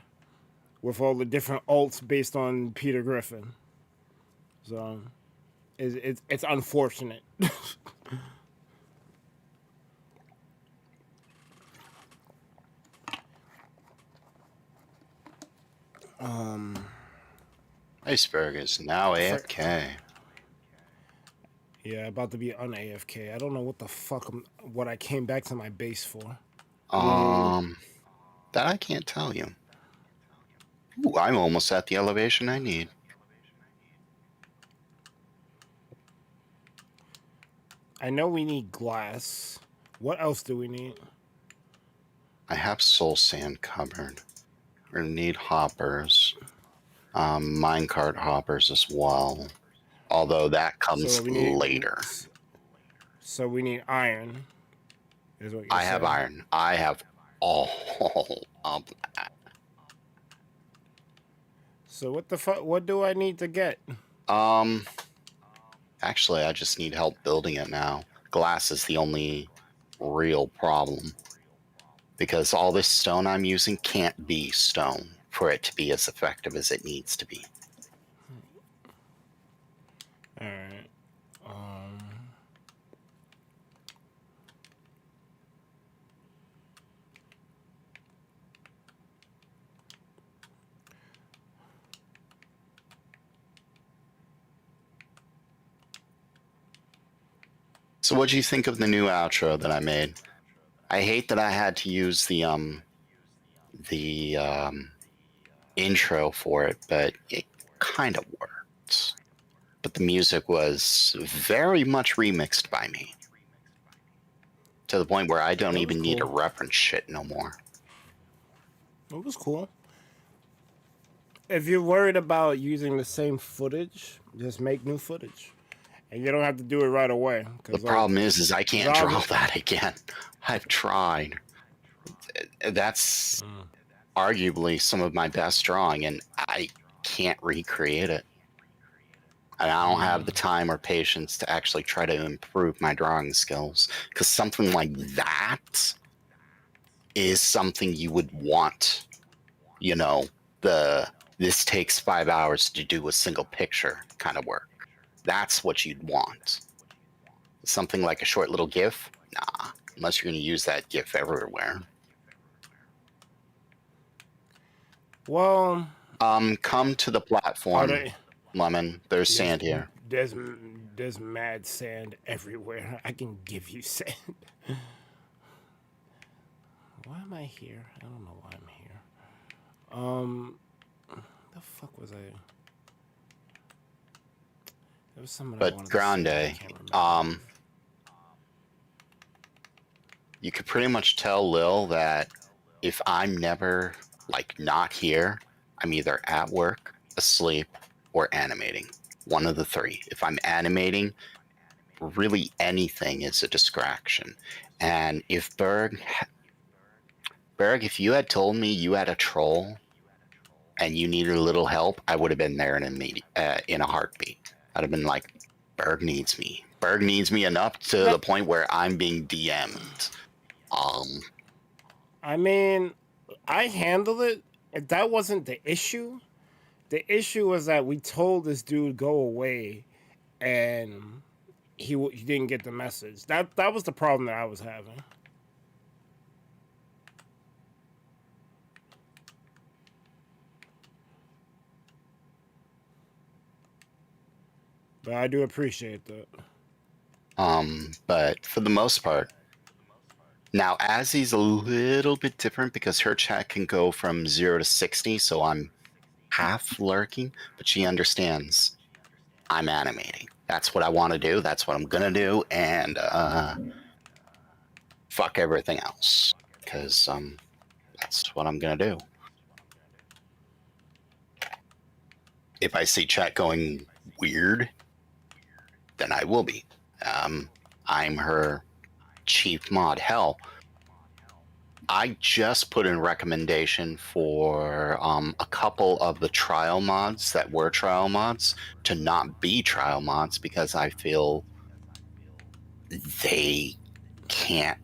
A: with all the different alts based on Peter Griffin. So it's unfortunate.
D: Iceberg is now AFK.
A: Yeah, about to be un-AFK. I don't know what the fuck what I came back to my base for.
D: That I can't tell you. Ooh, I'm almost at the elevation I need.
A: I know we need glass. What else do we need?
D: I have soul sand covered. We're gonna need hoppers. Minecart hoppers as well. Although that comes later.
A: So we need iron. Is what you're saying.
D: Have iron. I have all of that.
A: So what the fuck? What do I need to get?
D: Actually, I just need help building it now. Glass is the only real problem, because all this stone I'm using can't be stone for it to be as effective as it needs to be.
A: All right.
D: So what do you think of the new outro that I made? I hate that I had to use the intro for it, but it kind of worked. But the music was very much remixed by me, to the point where I don't even need to reference shit no more.
A: It was cool. If you're worried about using the same footage, just make new footage. And you don't have to do it right away.
D: The problem is I can't draw that again. I've tried. That's arguably some of my best drawing, and I can't recreate it. And I don't have the time or patience to actually try to improve my drawing skills, because something like that is something you would want. You know, this takes 5 hours to do a single picture kind of work. That's what you'd want. Something like a short little GIF? Nah, unless you're going to use that GIF everywhere.
A: Well,
D: Come to the platform, Lemon. There's sand here.
A: There's mad sand everywhere. I can give you sand. Why am I here? I don't know why I'm here. The fuck was I? There was something I wanted
D: But
A: to say,
D: Grande,
A: I can't remember.
D: you could pretty much tell Lil that if I'm never like not here, I'm either at work, asleep, or animating. One of the three. If I'm animating, really anything is a distraction. And if Berg, if you had told me you had a troll and you needed a little help, I would have been there in a heartbeat. I'd have been like, Berg needs me. Berg needs me enough to the point where I'm being DM'd.
A: I mean, I handled it. That wasn't the issue. The issue was that we told this dude go away, and he didn't get the message. That was the problem that I was having. But I do appreciate that.
D: But for the most part, now Azzy's a little bit different because her chat can go from 0 to 60, so I'm half lurking, but she understands I'm animating. That's what I want to do. That's what I'm gonna do, and fuck everything else, because that's what I'm gonna do. If I see chat going weird, then I will be. I'm her chief mod. Hell, I just put in recommendation for a couple of the trial mods that were trial mods to not be trial mods because I feel they can't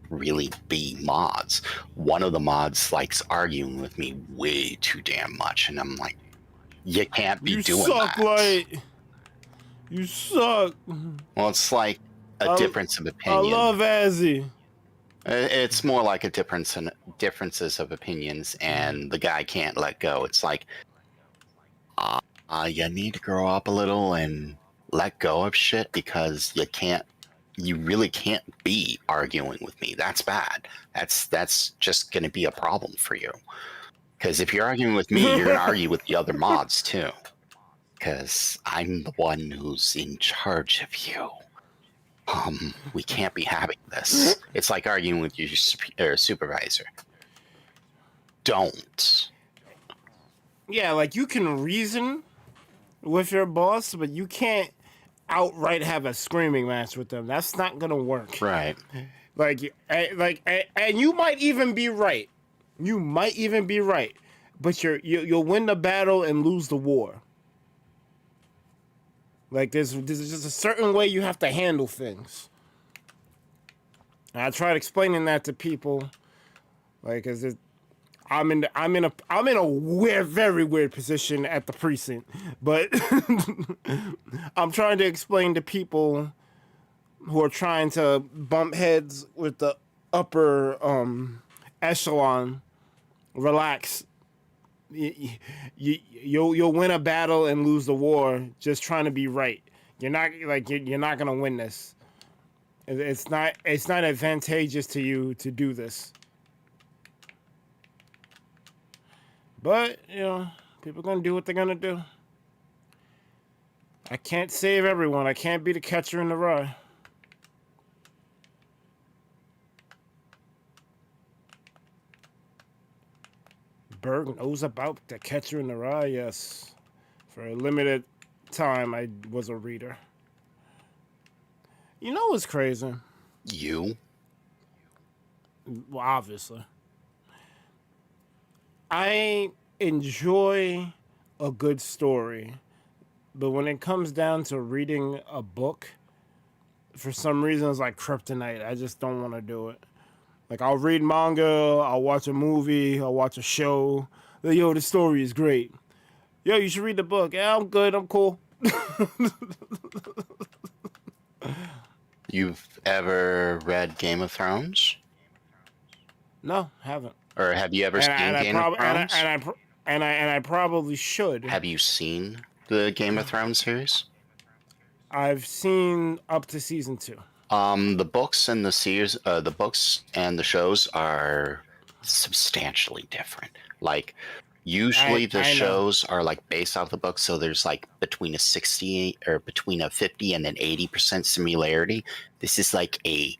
D: really be mods. One of the mods likes arguing with me way too damn much, and I'm like, you can't be doing that.
A: Light. You suck.
D: Well, it's like a difference of opinion.
A: I love Azzy.
D: It's more like a differences of opinions, and the guy can't let go. It's like, you need to grow up a little and let go of shit because you really can't be arguing with me. That's bad. That's just going to be a problem for you. Because if you're arguing with me, you're going to argue with the other mods too. Because I'm the one who's in charge of you. We can't be having this. It's like arguing with your supervisor. Don't.
A: Yeah, like you can reason with your boss, but you can't outright have a screaming match with them. That's not gonna work.
D: Right.
A: And you might even be right. You might even be right, but you'll win the battle and lose the war. Like there's just a certain way you have to handle things. And I tried explaining that to people, like, I'm in a weird, very weird position at the precinct, but I'm trying to explain to people who are trying to bump heads with the upper echelon. Relax. You'll win a battle and lose the war just trying to be right. You're not gonna win this. It's not advantageous to you to do this. But people are gonna do what they're gonna do. I can't save everyone. I can't be the catcher in the rye. Berg knows about the catcher in the rye, yes. For a limited time, I was a reader. You know what's crazy?
D: You?
A: Well, obviously. I enjoy a good story, but when it comes down to reading a book, for some reason it's like kryptonite. I just don't want to do it. Like, I'll read manga, I'll watch a movie, I'll watch a show. Yo, the story is great. Yo, you should read the book. Yeah, I'm good, I'm cool.
D: You've ever read Game of Thrones?
A: No, haven't.
D: Or have you ever seen Game of Thrones?
A: and I probably should.
D: Have you seen the Game of Thrones series?
A: I've seen up to season 2.
D: The books and the series, the books and the shows are substantially different. Like, usually the
A: I know.
D: shows are like based off the book, so there's like between a 50 and an 80% similarity. This is 30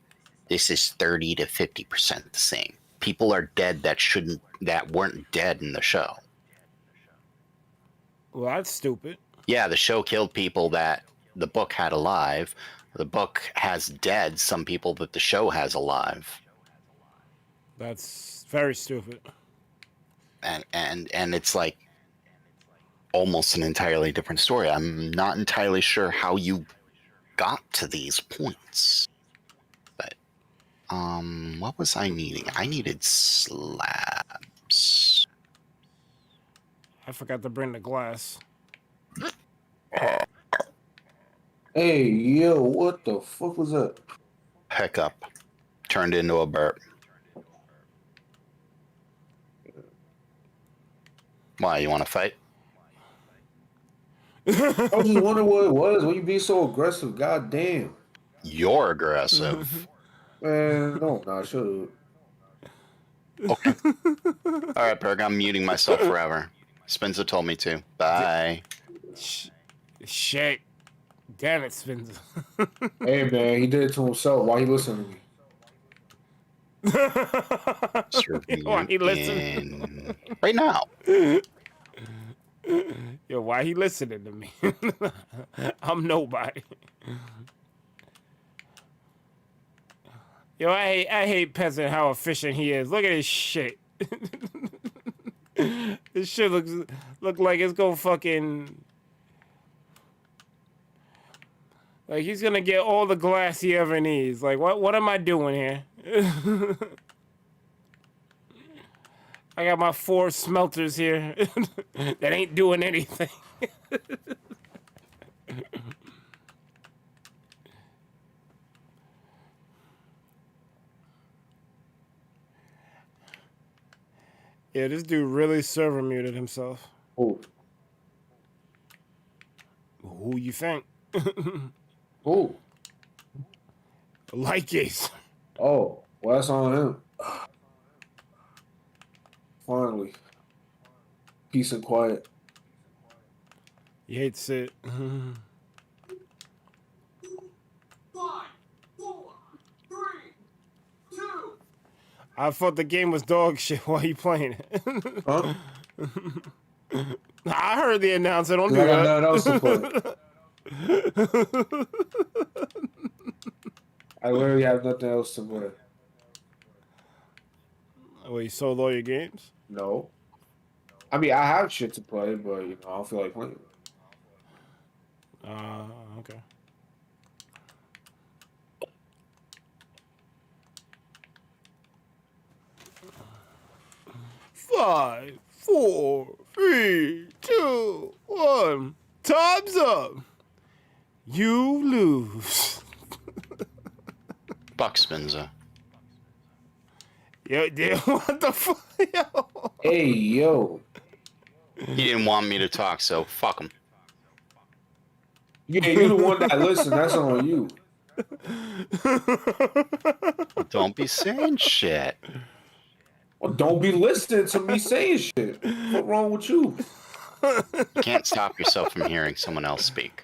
D: to 50% the same. People are dead that weren't dead in the show.
A: Well, that's stupid.
D: Yeah, the show killed people that the book had alive. The book has dead some people that the show has alive.
A: That's very stupid.
D: And it's like almost an entirely different story. I'm not entirely sure how you got to these points. But what was I needing? I needed slabs.
A: I forgot to bring the glass.
C: Hey, yo, what the fuck was that?
D: Hiccup. Turned into a burp. Why, you want to fight?
C: I was just wondering what it was. Why you be so aggressive? God damn.
D: You're aggressive.
C: Man, no, nah, shut up.
D: Okay. All right, Berg, I'm muting myself forever. Spencer told me to. Bye.
A: Shit. Damn it, Spencer.
C: Hey, man, he did it to himself. Why he listening to me?
A: Why he listening?
D: Right now.
A: Yo, why he listening to me? I'm nobody. Yo, I hate Peasant how efficient he is. Look at this shit. This shit look like it's gonna fucking like he's gonna get all the glass he ever needs. Like what am I doing here? I got my 4 smelters here that ain't doing anything. Yeah, this dude really server muted himself.
C: Who?
A: Who you think?
C: Who?
A: Like it.
C: Oh, well, that's on him. Finally. Peace and quiet.
A: You hate to see it.
E: 5, 4, 3, 2.
A: I thought the game was dog shit while you playing it.
C: Huh?
A: I heard the announcer. Don't do
C: I got
A: that.
C: nothing else to play. I literally have nothing else to play.
A: Wait, you sold all your games?
C: No. I mean, I have shit to play, but, you know, I don't feel like playing.
A: Okay. Five, 4, 3, 2, 1. Time's up. You lose.
D: Fuck Spencer.
A: Yo, dude, what the fuck? Yo.
C: Hey, yo.
D: He didn't want me to talk, so fuck him.
C: Yeah, you the one that listened. That's on you.
D: Don't be saying shit.
C: Well, don't be listening to me saying shit. What's wrong with you?
D: You can't stop yourself from hearing someone else speak.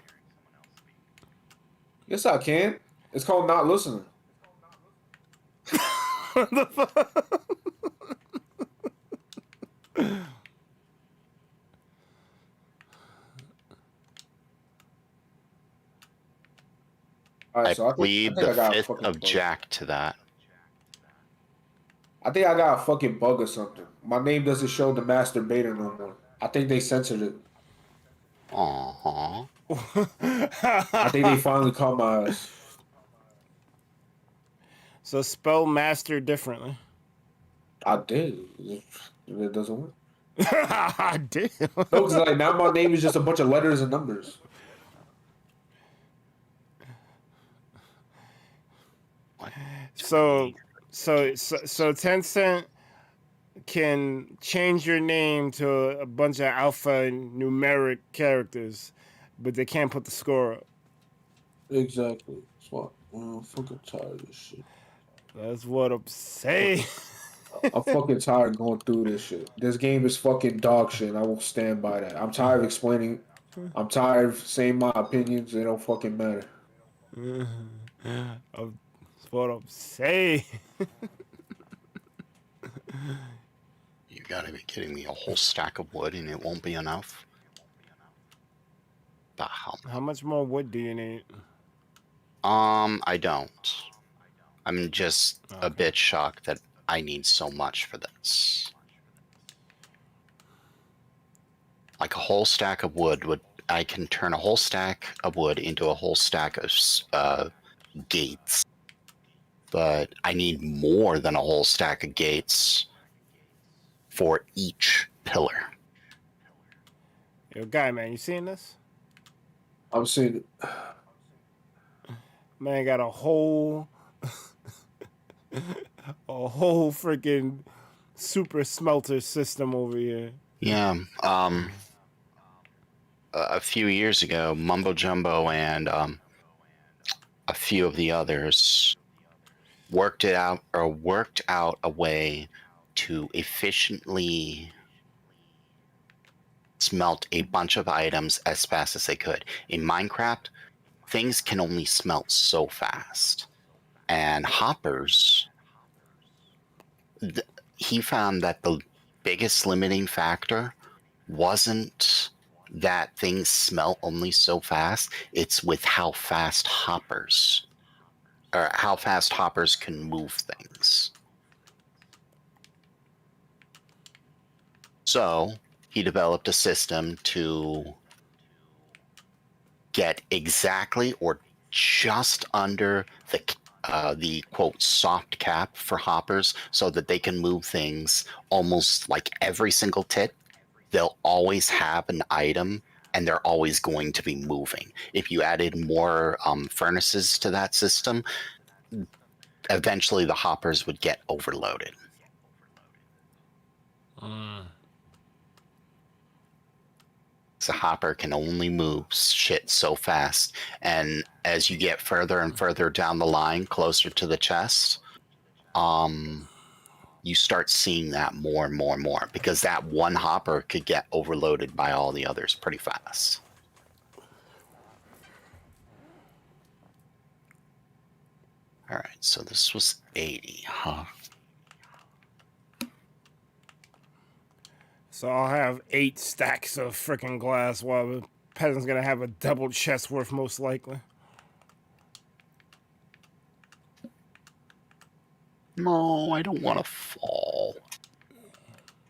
C: Yes, I can. It's called not listening.
A: What the fuck?
C: All right,
D: I
C: so I
D: plead
C: think I
D: the
C: got a
D: 5th
C: fucking
D: of
C: bug.
D: Jack to that.
C: I think I got a fucking bug or something. My name doesn't show the masturbator no more. I think they censored it.
D: Aww.
C: I think they finally caught my ass.
A: So spell master differently.
C: I did. It doesn't work.
A: I did.
C: No, because like now my name is just a bunch of letters and numbers.
A: So Tencent can change your name to a bunch of alphanumeric characters, but they can't put the score up.
C: Exactly. That's why I'm fucking tired of this shit.
A: That's what I'm saying.
C: I'm fucking tired of going through this shit. This game is fucking dog shit. And I will stand by that. I'm tired of explaining. I'm tired of saying my opinions. They don't fucking matter.
A: That's what I'm saying.
D: You gotta be kidding me. A whole stack of wood and it won't be enough? The hell?
A: How much more wood do you need?
D: I don't. I'm just a
A: Okay.
D: bit shocked that I need so much for this. Like a whole stack of wood would... I can turn a whole stack of wood into a whole stack of gates. But I need more than a whole stack of gates for each pillar.
A: Yo, guy, man, you seeing this?
C: I'm saying,
A: Man got a whole freaking super smelter system over here.
D: Yeah, a few years ago, Mumbo Jumbo and a few of the others worked out a way to efficiently smelt a bunch of items as fast as they could. In Minecraft, things can only smelt so fast, and hoppers, he found that the biggest limiting factor wasn't that things smelt only so fast, it's with how fast hoppers can move things. So he developed a system to get exactly or just under the quote soft cap for hoppers, so that they can move things almost like every single tick. They'll always have an item and they're always going to be moving. If you added more furnaces to that system, eventually the hoppers would get overloaded. So hopper can only move shit so fast, and as you get further and further down the line, closer to the chest, you start seeing that more and more and more, because that one hopper could get overloaded by all the others pretty fast. All right, so this was 80, huh?
A: So I'll have 8 stacks of freaking glass, while the peasant's gonna have a double chest worth most likely.
D: No, I don't want to fall.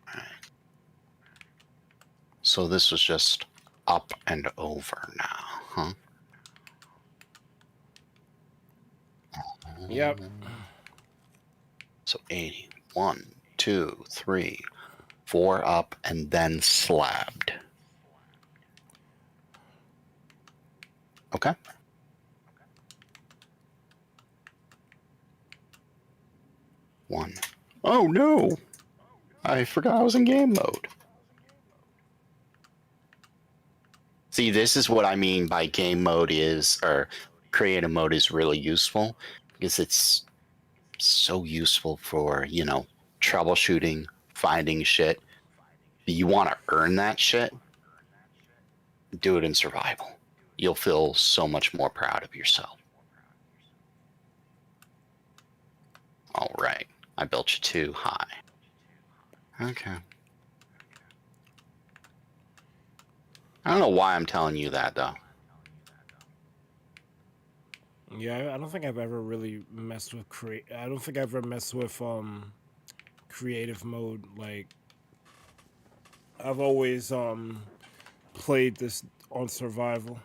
D: All right. So this was just up and over now, huh?
A: Yep.
D: So 80. 1, 2, 3, 4 up, and then slabbed. Okay. One. Oh no! I forgot I was in game mode. See, this is what I mean by game mode or creative mode is really useful, because it's so useful for, troubleshooting, finding shit. You want to earn that shit? Do it in survival. You'll feel so much more proud of yourself. All right. I built you too high. Okay. I don't know why I'm telling you that, though.
A: Yeah, I don't think I've ever really messed with I don't think I've ever messed with creative mode. Like, I've always played this on survival.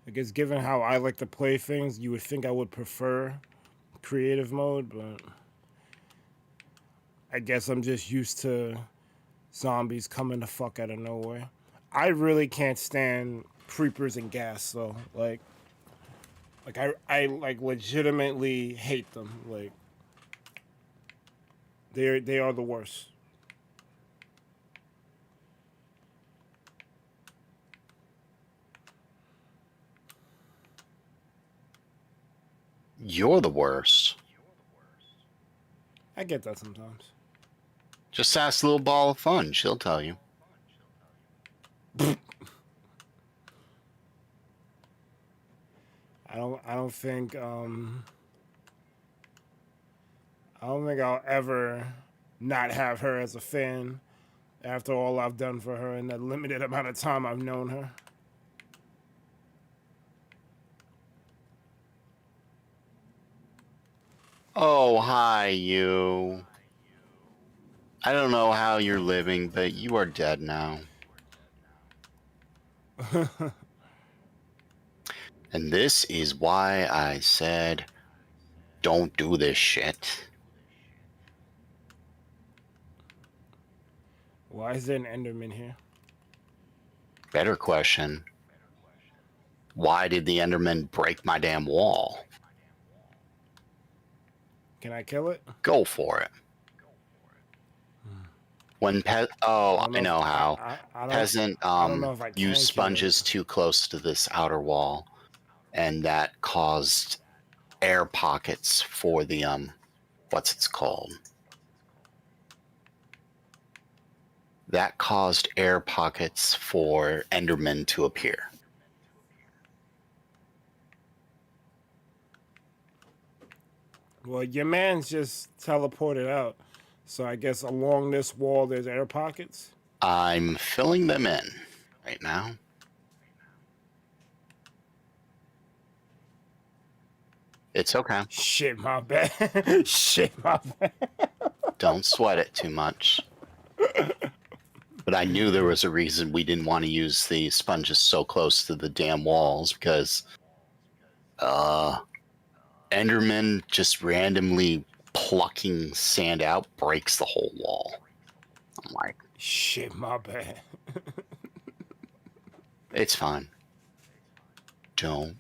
A: I guess given how I like to play things, you would think I would prefer creative mode, but I guess I'm just used to zombies coming the fuck out of nowhere. I really can't stand creepers and gas though. Like I like legitimately hate them. Like They are the worst.
D: You're the worst.
A: I get that sometimes.
D: Just ask Little Ball of Fun. She'll tell you.
A: I don't think I'll ever not have her as a fan after all I've done for her in the limited amount of time I've known her.
D: Oh, hi, you. I don't know how you're living, but you are dead now. And this is why I said, don't do this shit.
A: Why is there an Enderman here?
D: Better question. Why did the Enderman break my damn wall?
A: Can I kill it?
D: Go for it. When I know how.
A: I
D: Peasant
A: don't know if I can kill
D: used sponges
A: it.
D: too close to this outer wall, and that caused air pockets for the what's it's called? That caused air pockets for Endermen to appear.
A: Well, your man's just teleported out. So I guess along this wall there's air pockets.
D: I'm filling them in right now. It's okay.
A: Shit, my bad. Shit, my bad.
D: Don't sweat it too much. But I knew there was a reason we didn't want to use the sponges so close to the damn walls, because Enderman just randomly plucking sand out breaks the whole wall. I'm like,
A: shit, my bad.
D: It's fine. Don't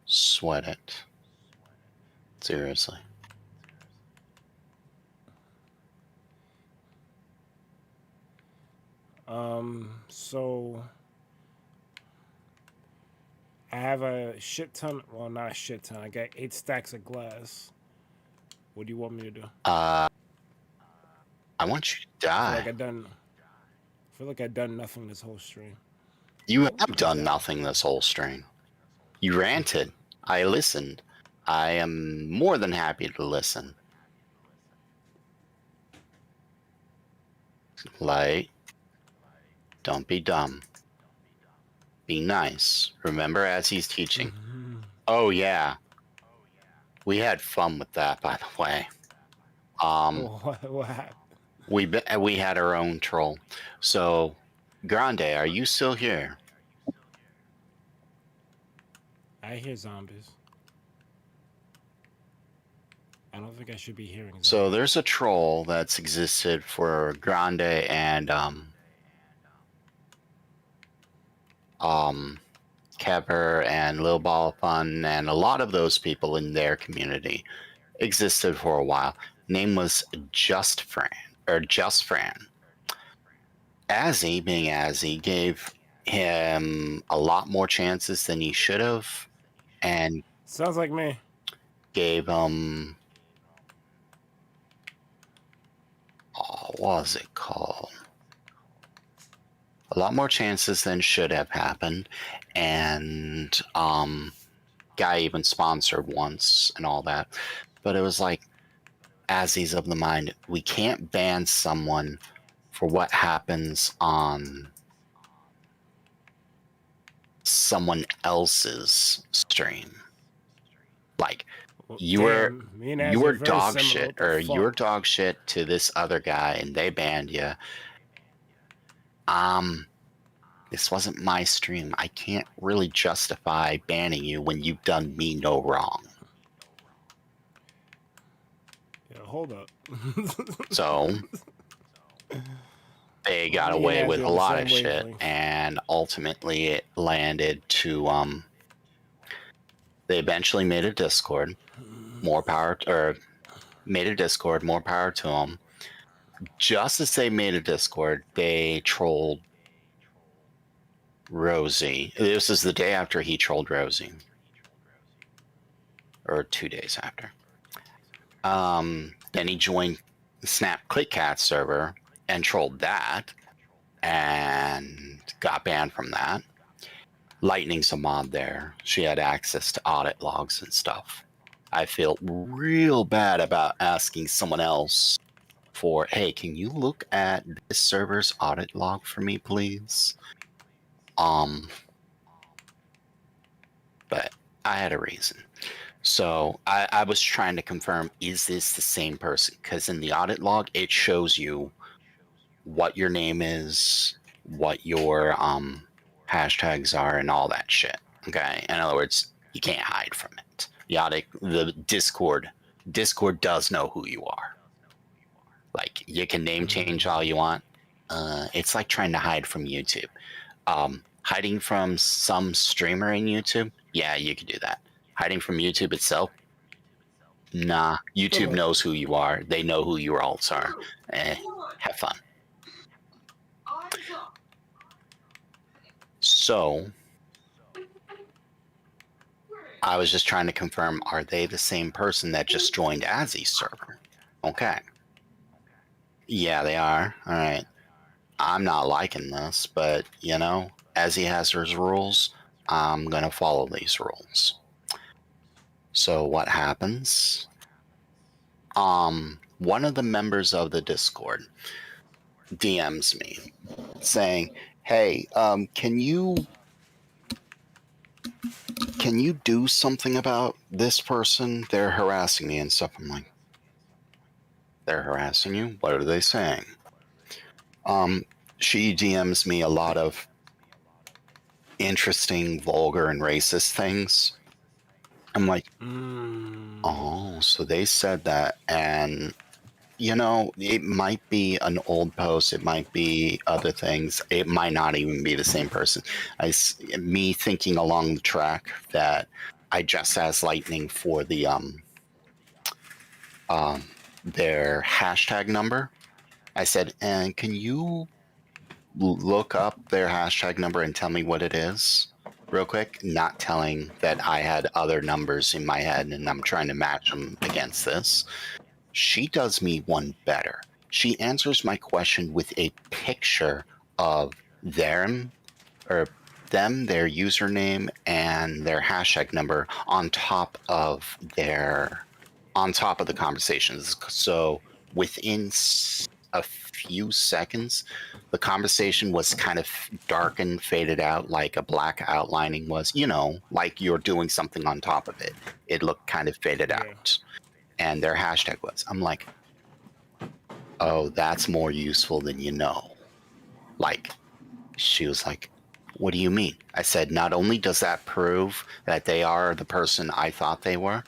D: sweat it. Seriously.
A: So I have a shit ton. Well, not a shit ton. I got 8 stacks of glass. What do you want me to do?
D: I want you to die.
A: I feel like I've done nothing this whole stream.
D: You have done nothing this whole stream. You ranted. I listened. I am more than happy to listen. Like, don't be dumb. Be nice. Remember as he's teaching. Oh, yeah. We had fun with that, by the way.
A: What happened?
D: We had our own troll. So, Grande, are you still here?
A: I hear zombies. I don't think I should be hearing zombies.
D: So there's a troll that's existed for Grande and Kepper and Lil Ball of Fun and a lot of those people in their community existed for a while. Name was Just Fran. Azzy, being Azzy, gave him a lot more chances than he should have, and
A: sounds like me.
D: Gave him what was it called? A lot more chances than should have happened, and guy even sponsored once and all that. But it was like, as he's of the mind, we can't ban someone for what happens on someone else's stream. Like, you were dog shit, or you were dog shit to this other guy, and they banned you. This wasn't my stream. I can't really justify banning you when you've done me no wrong.
A: Yeah, hold up.
D: So they got away with a lot of shit, and ultimately it landed to they eventually made a Discord. More power to them. just as they made a Discord, they trolled Rosie. This is the day after he trolled Rosie, or 2 days after. Then he joined the Snap ClickCat server and trolled that, and got banned from that. Lightning's a mod there. She had access to audit logs and stuff. I feel real bad about asking someone else for, hey, can you look at this server's audit log for me, please? But I had a reason. So I was trying to confirm, is this the same person? Because in the audit log, it shows you what your name is, what your hashtags are, and all that shit. Okay? In other words, you can't hide from it. The Discord does know who you are. Like, you can name change all you want. It's like trying to hide from YouTube. Hiding from some streamer in YouTube, yeah, you could do that. Hiding from YouTube itself, nah. YouTube knows who you are. They know who your alts are. Have fun.
E: Eyes up.
D: So, I was just trying to confirm, are they the same person that just joined Azzy's server? Okay. Yeah, they are. All right. I'm not liking this, but, you know, Azzy has his rules. I'm going to follow these rules. So what happens? One of the members of the Discord DMs me saying, hey, can you do something about this person? They're harassing me and stuff. I'm like, they're harassing you? What are they saying? She DMs me a lot of interesting, vulgar, and racist things. I'm like, oh, so they said that, and you know, it might be an old post, it might be other things, it might not even be the same person. Me thinking along the track that I just asked Lightning for the their hashtag number. I said, and can you look up their hashtag number and tell me what it is real quick? Not telling that I had other numbers in my head and I'm trying to match them against this. She does me one better. She answers my question with a picture of their username and their hashtag number on top of the conversations. So within a few seconds, the conversation was kind of darkened, faded out, like a black outlining was, you know, like you're doing something on top of it. It looked kind of faded out. And their hashtag was. I'm like, oh, that's more useful than you know. Like, she was like, what do you mean? I said, not only does that prove that they are the person I thought they were,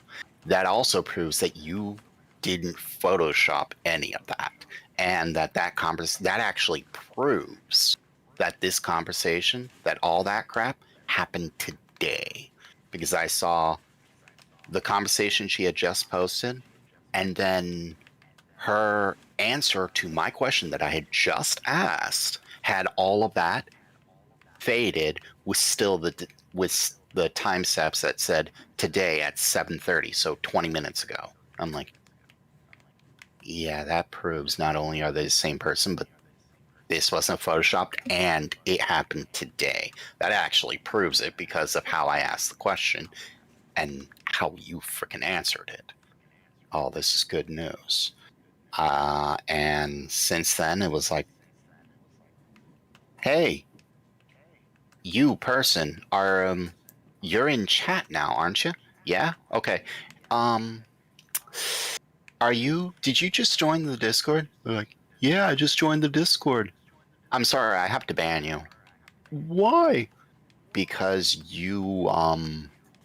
D: that also proves that you didn't Photoshop any of that. And that actually proves that this conversation, that all that crap happened today. Because I saw the conversation she had just posted, and then her answer to my question that I had just asked had all of that faded with still the time steps that said today at 7:30, so 20 minutes ago. I'm like, yeah, that proves not only are they the same person, but this wasn't photoshopped and it happened today. That actually proves it because of how I asked the question and how you freaking answered it. Oh, this is good news. And since then, it was like, hey, you person, you're in chat now, aren't you? Yeah? Okay. Did you just join the Discord? They're like, yeah, I just joined the Discord. I'm sorry, I have to ban you. Why? Because you,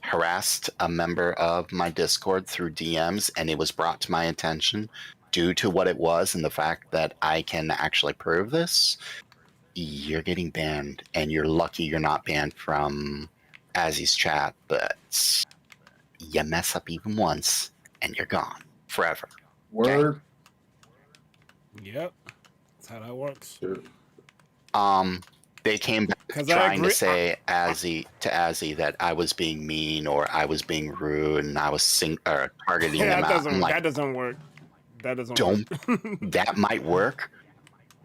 D: harassed a member of my Discord through DMs, and it was brought to my attention due to what it was and the fact that I can actually prove this. You're getting banned, and you're lucky you're not banned from Azzy's chat, but you mess up even once, and you're gone forever.
C: Word.
A: Yep, that's how that works.
B: They came back
A: 'Cause I
B: trying to
A: agree-
B: say Azzy that I was being mean or I was being rude and I was targeting them
A: that
B: out.
A: doesn't
B: I'm like,
A: that doesn't work. That doesn't
B: don't.
A: work.
B: That might work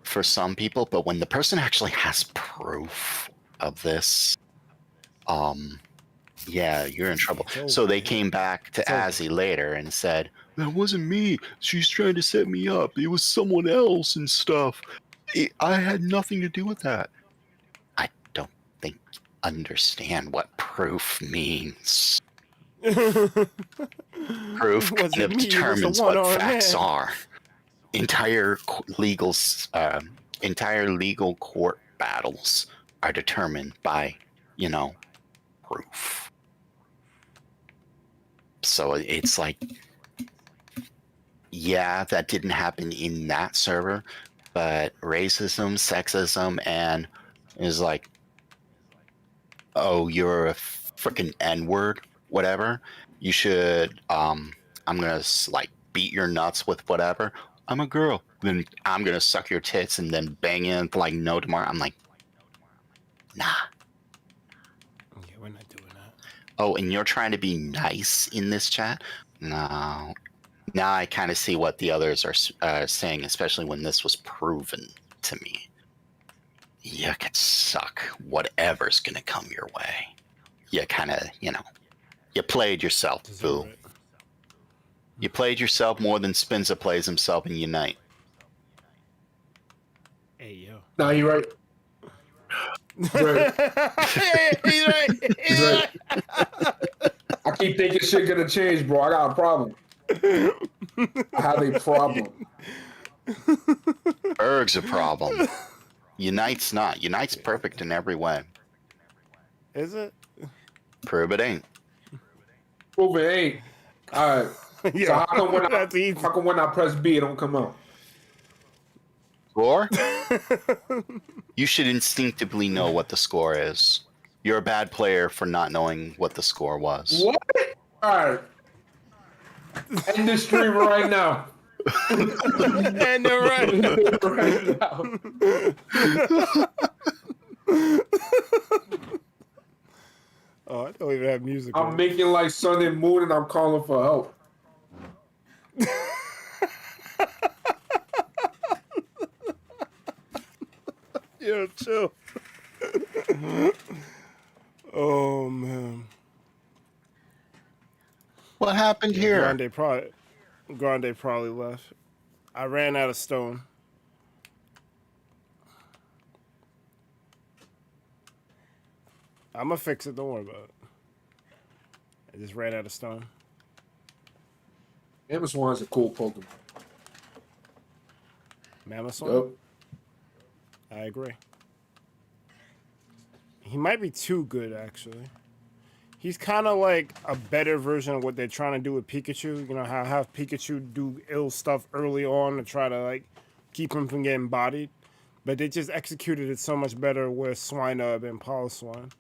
B: for some people, but when the person actually has proof of this, yeah, you're in trouble.
A: It's
B: So
A: over,
B: they
A: man.
B: came back to
A: It's over.
B: Azzy later and said, that wasn't me. She's trying to set me up. It was someone else and stuff. I had nothing to do with that. I don't think you understand what proof means. Proof
A: Was
B: kind
A: it
B: of
A: me? It was the
B: determines what
A: one-armed
B: facts
A: man.
B: are. Entire legal court battles are determined by, proof. So it's like, yeah, that didn't happen in that server, but racism, sexism, and is like, oh, you're a freaking N-word, whatever. You should, I'm gonna like beat your nuts with whatever. I'm a girl. Then I'm gonna suck your tits and then bang in like no tomorrow. I'm like, nah.
A: Yeah, we're not doing that.
B: Oh, and you're trying to be nice in this chat? No. Now I kind of see what the others are saying, especially when this was proven to me. You could suck whatever's gonna come your way. You kind of, you played yourself,
A: Deserve
B: boo.
A: it.
B: You played yourself more than Spencer plays himself in Unite.
A: Hey yo.
C: Nah, you're right. Right.
A: He's right. He's
C: He's
A: right.
C: right. I keep thinking shit gonna change, bro. I got a problem. I have a problem.
B: Erg's a problem. Unite's not. Unite's perfect in every way.
A: Is it?
B: Prove it ain't.
C: Prove it ain't. All right.
A: Yeah.
C: So how
A: That's easy.
C: come when I press B, it don't come out?
B: Score? You should instinctively know what the score is. You're a bad player for not knowing what the score was.
C: What? All right. End the stream right now.
A: And they're right.
C: Right now.
A: Oh, I don't even have music.
C: I'm
A: on.
C: making like sun and moon, and I'm calling for help.
A: Yo, chill. Oh man.
B: What happened here?
A: Grande probably left. I ran out of stone. I'ma fix it, don't worry about it. I just ran out of stone.
C: Swan's a cool Pokemon.
A: Mammoth.
C: Yep.
A: I agree. He might be too good, actually. He's kind of like a better version of what they're trying to do with Pikachu. You know, how have Pikachu do ill stuff early on to try to, like, keep him from getting bodied. But they just executed it so much better with Swinub and Poliwhirl.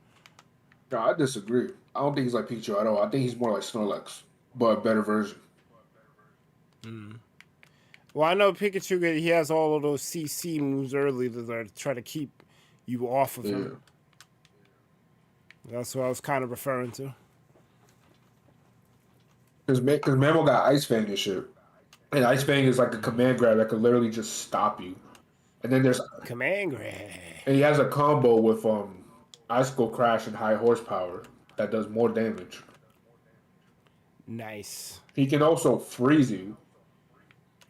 C: No, I disagree. I don't think he's like Pikachu at all. I think he's more like Snorlax, but a better version.
A: Well, I know Pikachu, he has all of those CC moves early that try to keep you off of him. That's what I was kind of referring to.
C: Because Mamo got Ice Fang and shit. And Ice Fang is like a command grab that could literally just stop you. And then there's...
A: Command grab.
C: And he has a combo with Icicle Crash and High Horsepower that does more damage.
A: Nice.
C: He can also freeze you.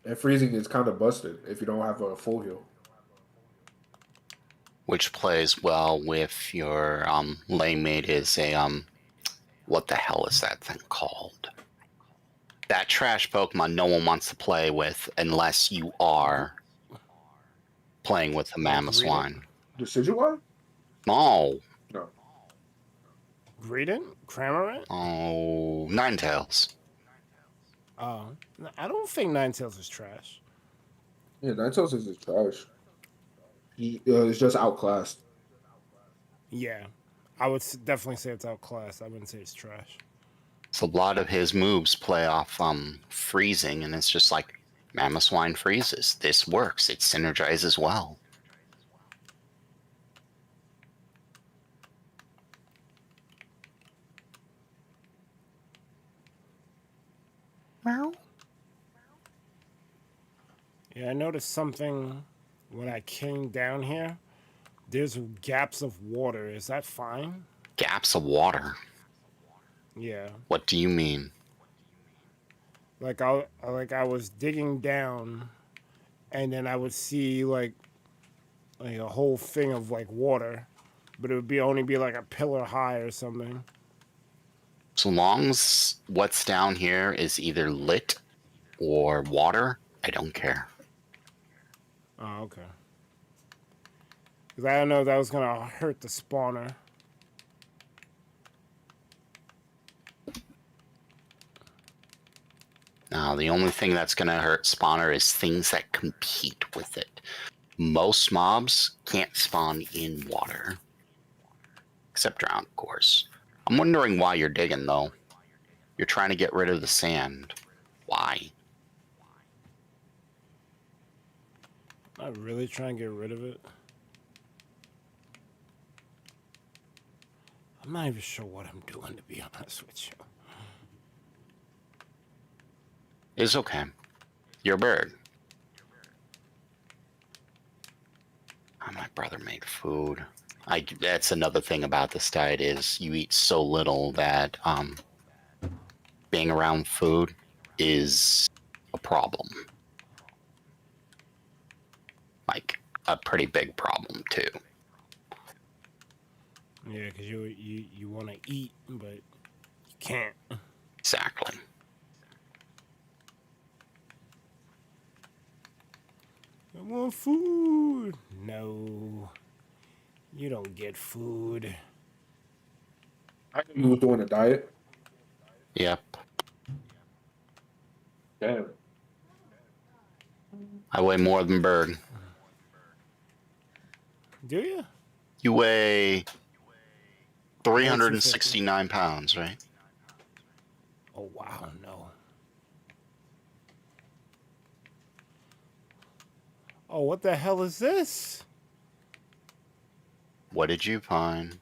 C: And freezing is kind of busted if you don't have a full heal.
B: Which plays well with your lane mate is a what the hell is that thing called? That trash Pokemon no one wants to play with unless you are playing with the Mamoswine.
C: Decidueye?
B: No.
C: No.
A: Greedent? Cramorant?
B: Oh, Ninetales.
A: Oh, I don't think Ninetales is trash.
C: Yeah, Ninetales is trash. It's just outclassed.
A: Yeah, I would definitely say it's outclassed. I wouldn't say it's trash.
B: So a lot of his moves play off freezing, and it's just like,
D: Mammoth swine freezes. This works. It synergizes well. Meow.
A: Yeah, I noticed something when I came down here. There's gaps of water. Is that fine?
D: Gaps of water.
A: Yeah.
D: What do you mean?
A: Like I was digging down, and then I would see like a whole thing of like water, but it would be only be like a pillar high or something.
D: So long as what's down here is either lit or water, I don't care.
A: Oh, okay. Because I don't know if that was gonna hurt the spawner.
D: Now, the only thing that's going to hurt spawner is things that compete with it. Most mobs can't spawn in water. Except drown, of course. I'm wondering why you're digging, though. You're trying to get rid of the sand. Why?
A: I'm not really trying to get rid of it. I'm not even sure what I'm doing, to be honest with you.
D: It's okay. You're a bird. Oh, my brother made food. That's another thing about this diet is you eat so little that being around food is a problem. Like a pretty big problem too.
A: Yeah, because you want to eat, but you can't.
D: Exactly.
A: I want food. No, you don't get food.
C: I knew you was doing a diet.
D: Yep.
C: Damn.
D: I weigh more than Berg.
A: Do you?
D: You weigh 369 pounds, right?
A: Oh wow, no. Oh, what the hell is this?
D: What did you find?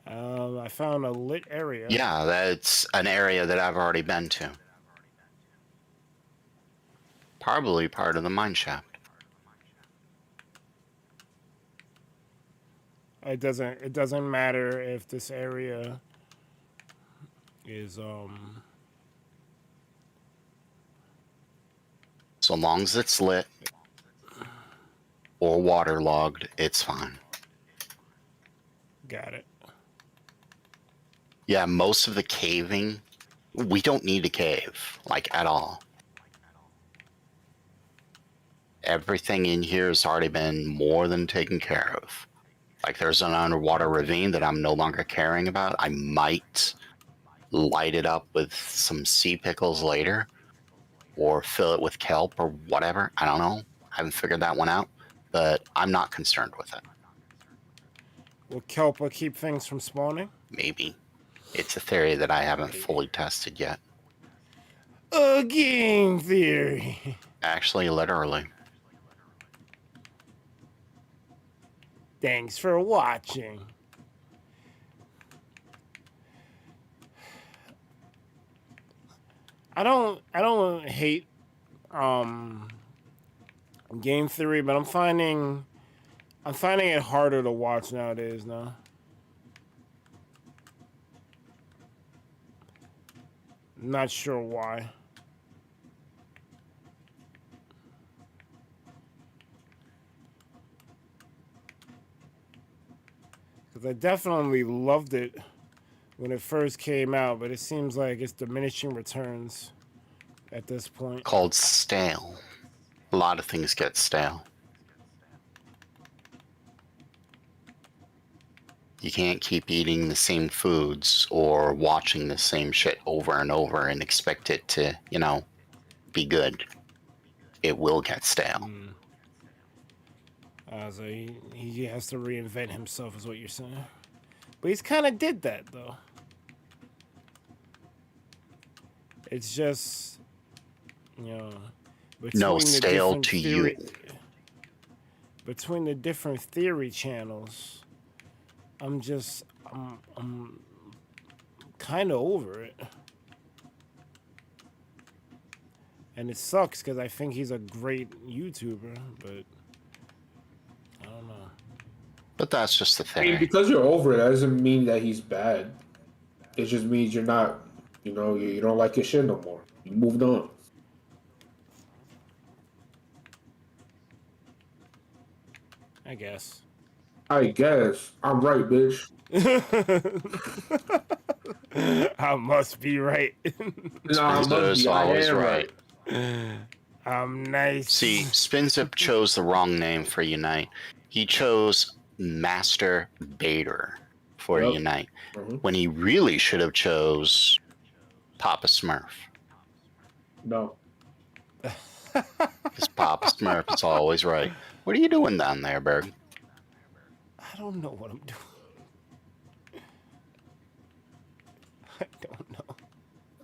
A: I found a lit area.
D: Yeah, that's an area that I've already been to. Probably part of the mine shaft.
A: It doesn't matter if this area is
D: So long as it's lit or waterlogged, it's fine.
A: got it.
D: Yeah, most of the caving, we don't need to cave, like at all. Everything in here has already been more than taken care of. Like there's an underwater ravine that I'm no longer caring about. I might light it up with some sea pickles later or fill it with kelp or whatever. I don't know. I haven't figured that one out, but I'm not concerned with it.
A: Will kelp keep things from spawning?
D: Maybe. It's a theory that I haven't fully tested yet.
A: A game theory.
D: Actually, literally.
A: Thanks for watching. I don't hate game theory, but I'm finding it harder to watch nowadays now. Not sure why. Because I definitely loved it when it first came out, but it seems like it's diminishing returns at this point.
D: Called stale. A lot of things get stale. You can't keep eating the same foods or watching the same shit over and over and expect it to, be good. It will get stale.
A: So he has to reinvent himself, is what you're saying. But he's kind of did that, though. It's just, you know,
D: No,
A: between the
D: stale
A: different
D: to
A: theory,
D: you.
A: between the different theory channels, I'm kind of over it. And it sucks because I think he's a great YouTuber, but I don't know.
D: But that's just the
C: I mean,
D: thing.
C: because you're over it, that doesn't mean that he's bad. It just means you're not, you don't like your shit no more. You moved on.
A: I guess.
C: I guess. I'm right, bitch.
A: I must be right.
C: Nah, I must
D: Spinzo's
C: be. I
D: always
C: am
D: right.
A: I'm nice.
D: See, Spinzip chose the wrong name for Unite. He chose Master Bader for
C: Yep.
D: Unite,
C: Mhm.
D: when he really should have chose Papa Smurf.
C: No.
D: Because Papa Smurf is always right. What are you doing down there, Berg?
A: I don't know what I'm doing. I don't know.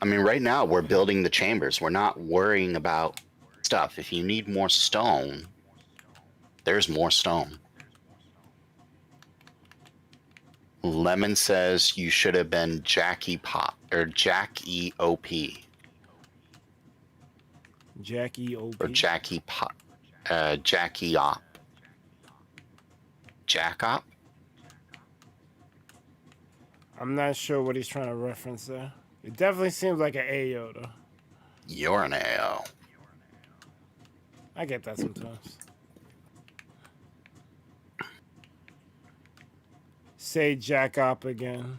D: I mean, right now we're building the chambers. We're not worrying about stuff. If you need more stone, there's more stone. Lemon says you should have been Jackie Pop or Jackie OP
A: Jackie OP.
D: or Jackie Pop, Jackie Op, Jack Op.
A: I'm not sure what he's trying to reference there. It definitely seems like an AO though.
D: You're an AO.
A: I get that sometimes. Say Jack Op again.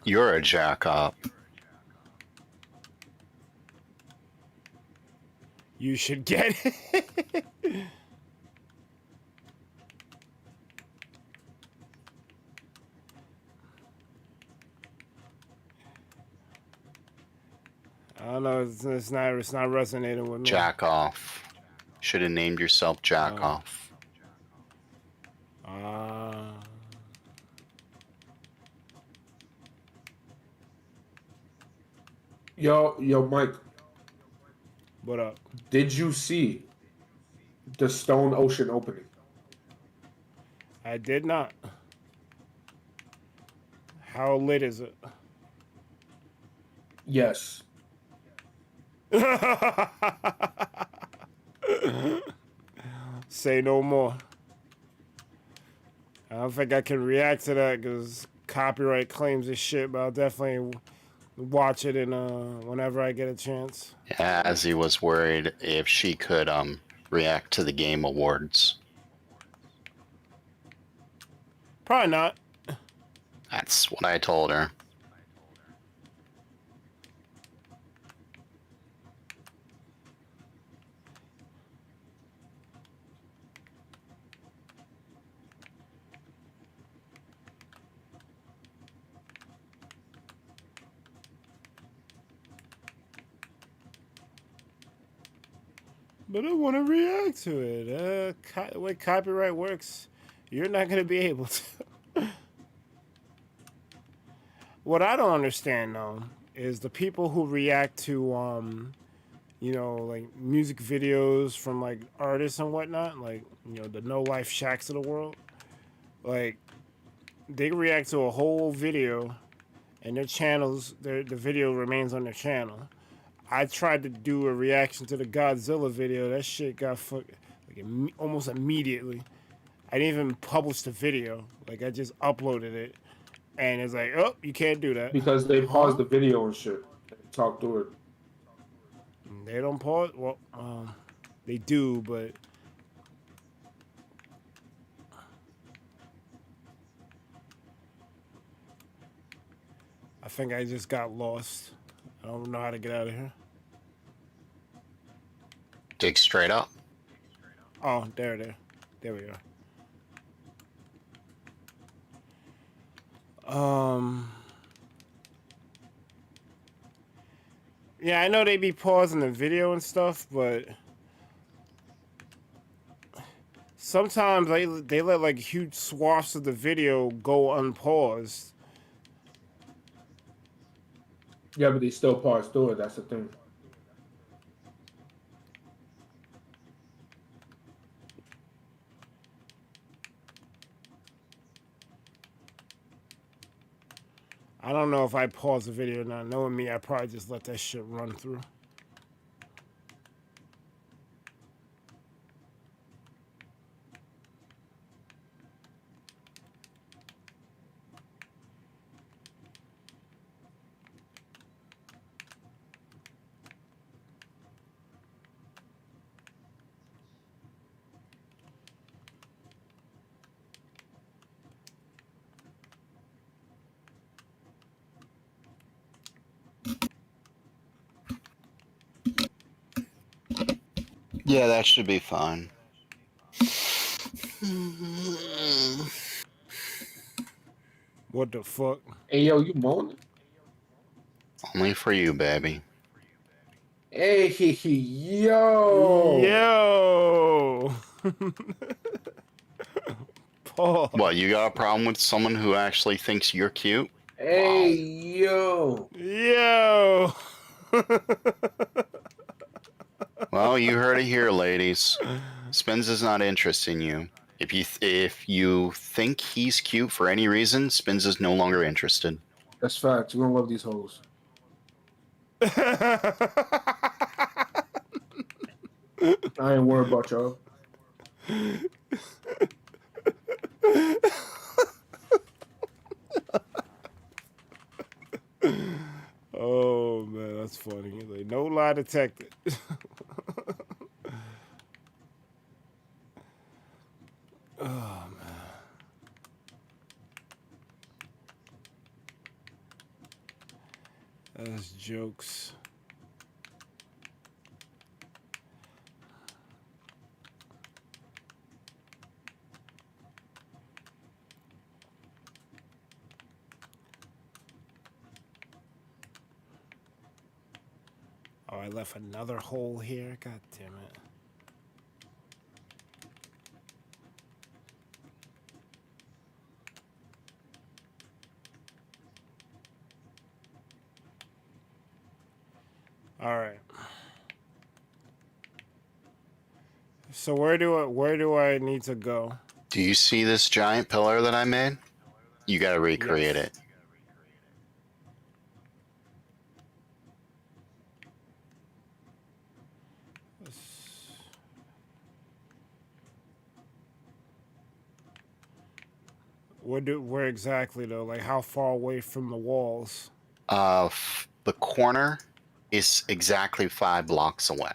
D: You're a Jack Op.
A: You should get it. I don't know. It's not resonating with me.
D: Jack Off. Should have named yourself Jack Off.
C: Yo, Mike.
A: What up?
C: Did you see the Stone Ocean opening?
A: I did not. How lit is it?
C: Yes.
A: Say no more. I don't think I can react to that because copyright claims this shit, but I'll definitely watch it in whenever I get a chance.
D: As he was worried if she could react to the Game Awards.
A: Probably not.
D: That's what I told her.
A: But I want to react to it. The way copyright works, you're not going to be able to. What I don't understand, though, is the people who react to, like music videos from like artists and whatnot, like, the No Life Shacks of the world. Like, they react to a whole video and their channels, the video remains on their channel. I tried to do a reaction to the Godzilla video. That shit got fucked like almost immediately. I didn't even publish the video. Like, I just uploaded it. And it's like, oh, you can't do that.
C: Because they paused the video and shit. And talked through it.
A: They don't pause? Well, they do, but... I think I just got lost. I don't know how to get out of here.
D: Dig straight up.
A: Oh, there we are. Yeah, I know they be pausing the video and stuff, but sometimes they let like huge swaths of the video go unpaused.
C: Yeah, but they still parse through it. That's the thing.
A: I don't know if I pause the video or not. Knowing me, I probably just let that shit run through.
D: Yeah, that should be fine.
A: What the fuck?
C: Hey, yo, you moaning?
D: Only for you, baby.
C: Hey, yo.
A: Yo! Pause.
D: What, you got a problem with someone who actually thinks you're cute?
C: Hey, yo.
A: Yo!
D: Well, you heard it here, ladies. Spins is not interested in you. If you think he's cute for any reason, Spins is no longer interested.
C: That's facts. We don't love these hoes. I ain't worried about y'all.
A: Oh man, that's funny. Like, no lie detected. Oh man. That's jokes. Oh, I left another hole here. God damn it. All right. So where do I need to go?
D: Do you see this giant pillar that I made? You gotta recreate
A: Yes.
D: it.
A: Where exactly though? Like how far away from the walls?
D: The corner is exactly 5 blocks away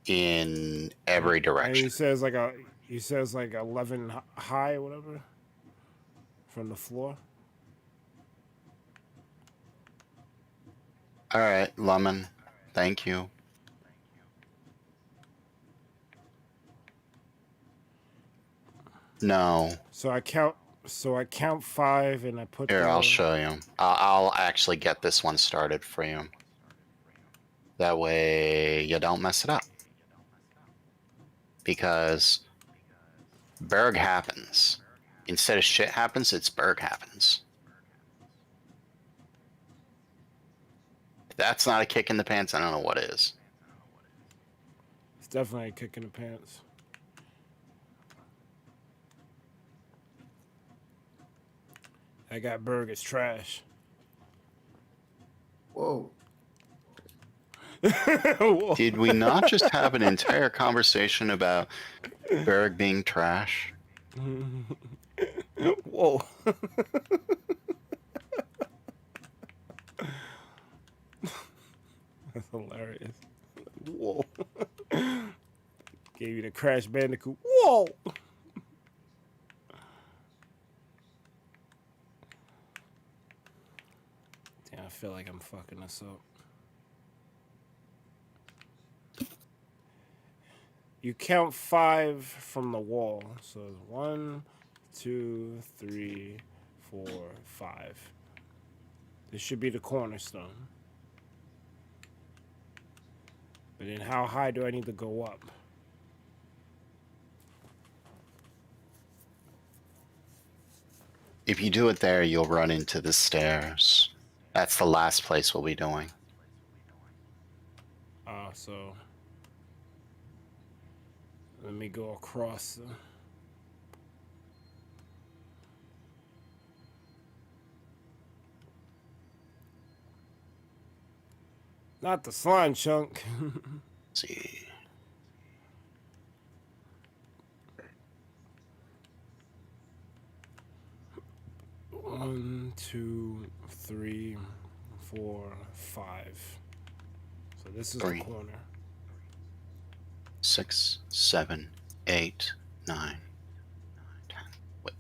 D: in every
A: And
D: direction.
A: he says like 11 high or whatever from the floor.
D: All right, Lemon. Thank you. No.
A: So I count 5 and I put
D: Here,
A: the
D: I'll show you. I'll actually get this one started for you. That way you don't mess it up. Because Berg happens. Instead of shit happens, it's Berg happens. If that's not a kick in the pants, I don't know what is.
A: It's definitely a kick in the pants. I got Berg as trash.
C: Whoa.
A: Whoa.
D: Did we not just have an entire conversation about Berg being trash?
A: Whoa. That's hilarious. Whoa. Gave you the Crash Bandicoot. Whoa. Damn, I feel like I'm fucking this up. You count 5 from the wall. So it's 1, 2, 3, 4, 5. This should be the cornerstone. But then how high do I need to go up?
D: If you do it there, you'll run into the stairs. That's the last place we'll be doing.
A: So let me go across. Not the slime chunk.
D: Let's see.
A: One, 2, 3, 4, 5. So this is
D: 3,
A: the corner.
D: 6, 7, 8, 9, 10. Wait.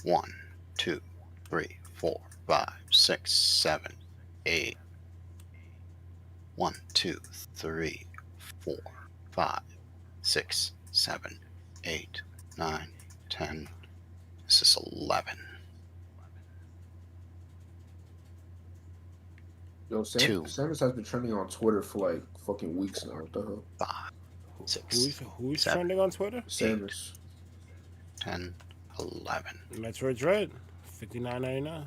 D: 1, 2, 3, 4, 5, 6, 7, 8. 1, 2, 3, 4, 5, 6, 7, 8, 9, 10. This is 11.
C: Yo,
D: Two.
C: Samus has been trending on Twitter for like fucking weeks now. What the hell?
D: 5, 6,
A: Who's
D: 7,
A: trending on Twitter?
C: Samus.
D: 10, 11.
A: Metroid Dread, $59.99.
C: Yeah,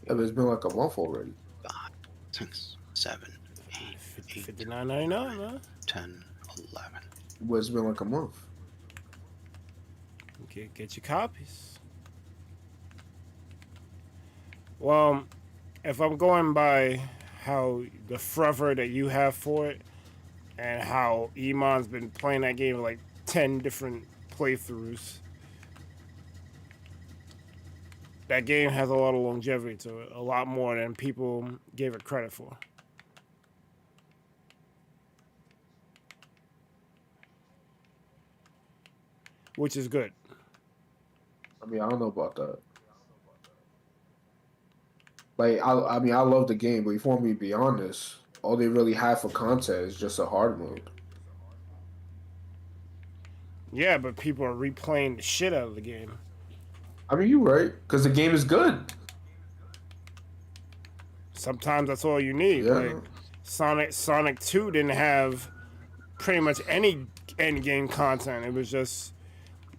C: but it's been like a month already.
D: 5, 6, 7, 8,
A: $59.99, man.
D: 10, 11.
C: But it's been like a month.
A: Get your copies. Well, if I'm going by how the fervor that you have for it, and how Iman's been playing that game like 10 different playthroughs, that game has a lot of longevity to it, a lot more than people gave it credit for. Which is good.
C: I mean, I don't know about that. Like, I mean, I love the game, but if you want me to be honest, all they really have for content is just a hard mode.
A: Yeah, but people are replaying the shit out of the game.
C: I mean, you're right, because the game is good.
A: Sometimes that's all you need.
C: Yeah.
A: Like Sonic 2 didn't have pretty much any end game content. It was just,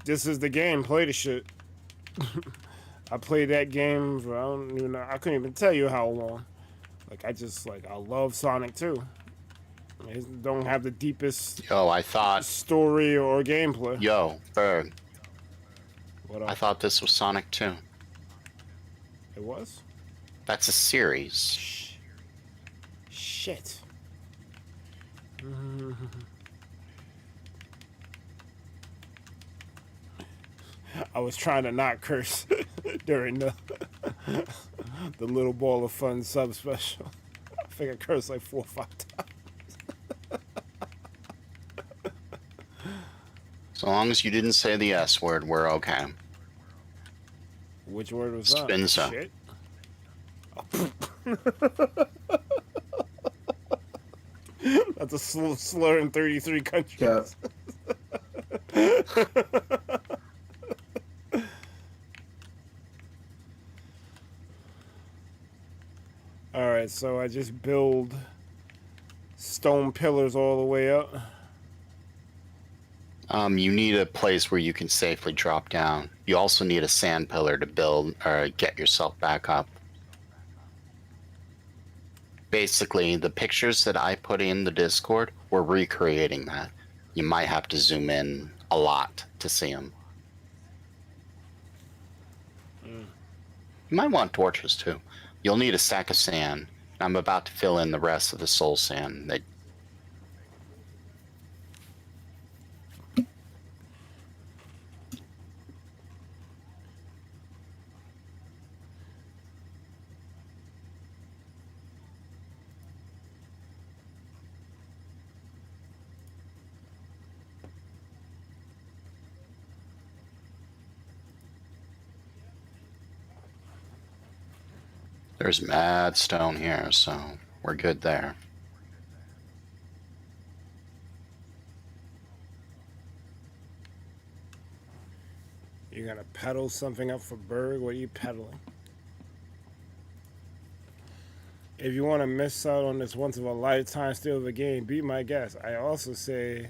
A: this is the game, play the shit. I played that game for, I don't even know, I couldn't even tell you how long. Like, I love Sonic 2. It don't have the deepest
D: Yo, I thought.
A: story or gameplay.
D: Yo, Berg.
A: What else?
D: I thought this was Sonic 2.
A: It was?
D: That's a series.
A: Shit. I was trying to not curse during the little ball of fun sub special. I think I cursed like 4 or 5 times.
D: So long as you didn't say the S word, we're okay.
A: Which word was
D: Spinza.
A: that? Shit. That's a slur in 33 countries.
C: Yeah.
A: Alright, so I just build stone pillars all the way up.
D: You need a place where you can safely drop down. You also need a sand pillar to build or get yourself back up. Basically, the pictures that I put in the Discord, we're recreating that. You might have to zoom in a lot to see them. You might want torches too. You'll need a stack of sand. I'm about to fill in the rest of the soul sand. There's mad stone here, so we're good there.
A: You're gonna peddle something up for Berg? What are you peddling? If you want to miss out on this once of a lifetime steal of a game, be my guest. I also say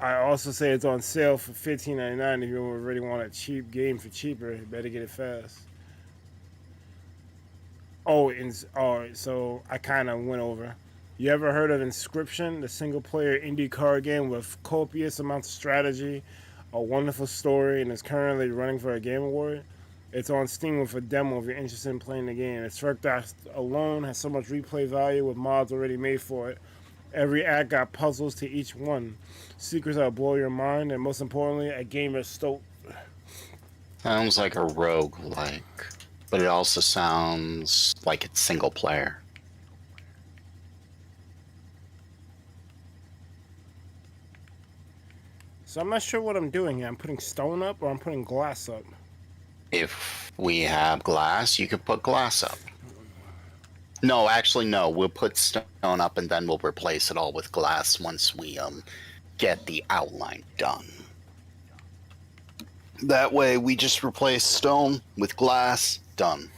A: I also say it's on sale for $15.99 if you already want a cheap game for cheaper. You better get it fast. Oh, so I kind of went over. You ever heard of Inscription, the single-player indie card game with copious amounts of strategy, a wonderful story, and is currently running for a Game Award? It's on Steam with a demo if you're interested in playing the game. Its first act alone has so much replay value with mods already made for it. Every act got puzzles to each one, secrets that'll blow your mind, and most importantly, a gamer's stoked.
D: Sounds like a roguelike, but it also sounds like it's single player.
A: So I'm not sure what I'm doing here. I'm putting stone up or I'm putting glass up.
D: If we have glass, you could put glass up. No, actually, no. We'll put stone up and then we'll replace it all with glass once we get the outline done. That way, we just replace stone with glass. Done.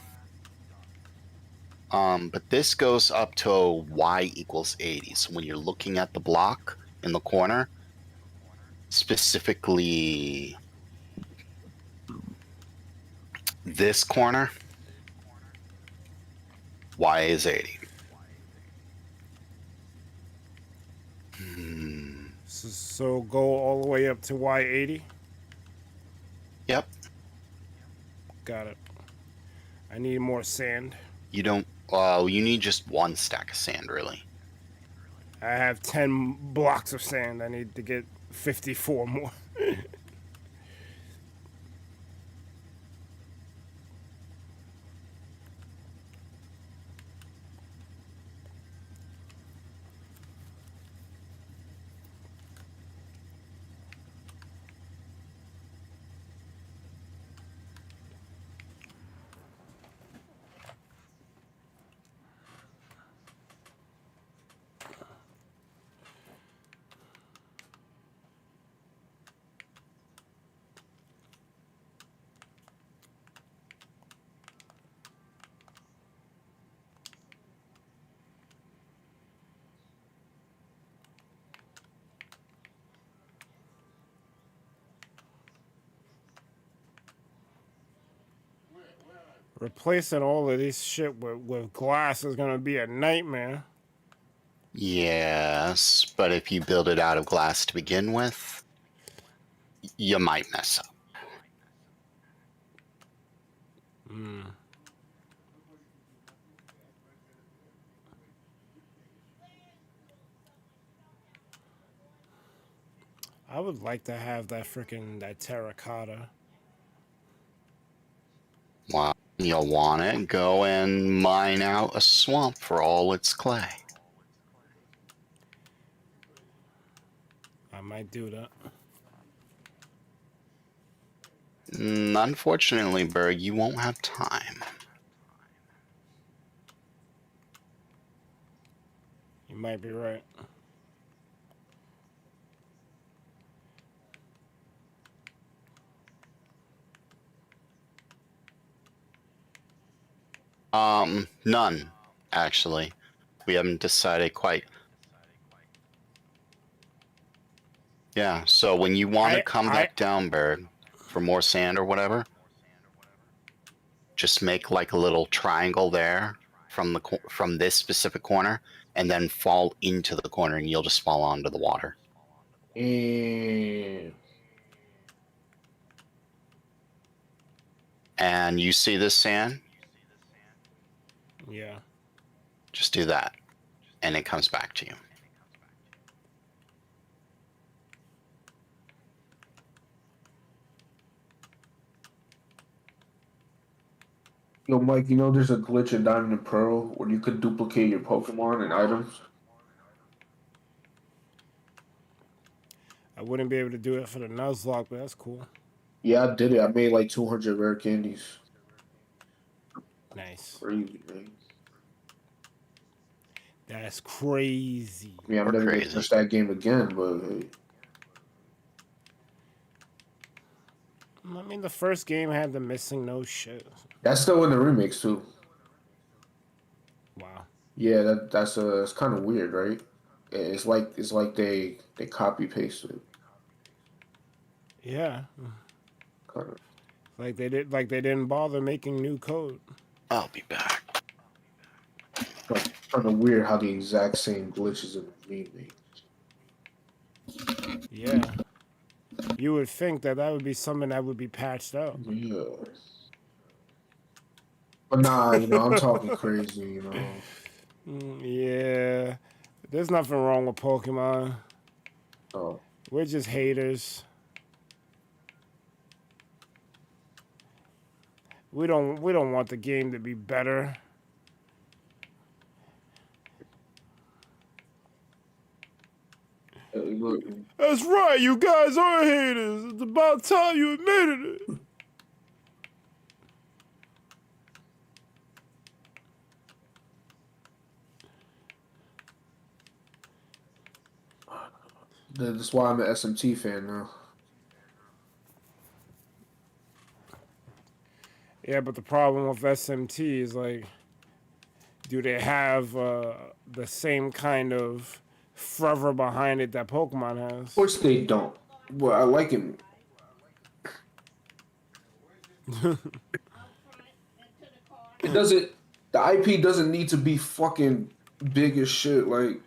D: But this goes up to y equals 80. So when you're looking at the block in the corner, specifically this corner, y is 80.
A: So go all the way up to Y80.
D: Yep.
A: Got it. I need more sand.
D: You don't. You need just one stack of sand, really.
A: I have 10 blocks of sand. I need to get 54 more. Replacing all of this shit with glass is gonna be a nightmare.
D: Yes, but if you build it out of glass to begin with, you might mess up.
A: I would like to have that terracotta.
D: Well, you'll want it. Go and mine out a swamp for all its clay.
A: I might do that.
D: Unfortunately, Berg, you won't have time.
A: You might be right.
D: None, actually. We haven't decided quite. Yeah, so when you want to come back down, Berg, for more sand or whatever, just make like a little triangle there from this specific corner, and then fall into the corner, and you'll just fall onto the water. And you see this sand?
A: Yeah.
D: Just do that, and it comes back to you.
C: Yo, Mike, you know there's a glitch in Diamond and Pearl where you could duplicate your Pokemon and items?
A: I wouldn't be able to do it for the Nuzlocke, but that's cool.
C: Yeah, I did it. I made like 200 rare candies.
A: Nice.
C: Crazy, man.
A: That's crazy.
C: I mean, I'm never going to touch that game again, but hey.
A: I mean, the first game had the missing no shit.
C: That's still in the remakes, too.
A: Wow.
C: Yeah, that's it's kind of weird, right? It's like they copy pasted.
A: Yeah.
C: Kind of,
A: Like they didn't bother making new code.
D: I'll be back.
C: kind of weird how the exact same glitches in the remake.
A: Yeah. You would think that would be something that would be patched up.
C: Yeah. But nah, I'm talking crazy,
A: Yeah. There's nothing wrong with Pokemon.
C: Oh,
A: We're just haters. We don't want the game to be better.
C: look,
A: That's right, you guys are haters. It's about time you admitted it.
C: that's why I'm an SMT fan now.
A: Yeah, but the problem with SMT is like, do they have the same kind of fervor behind it that Pokemon has?
C: Of course they don't. Well, I like him. It doesn't. The IP doesn't need to be fucking big as shit, like,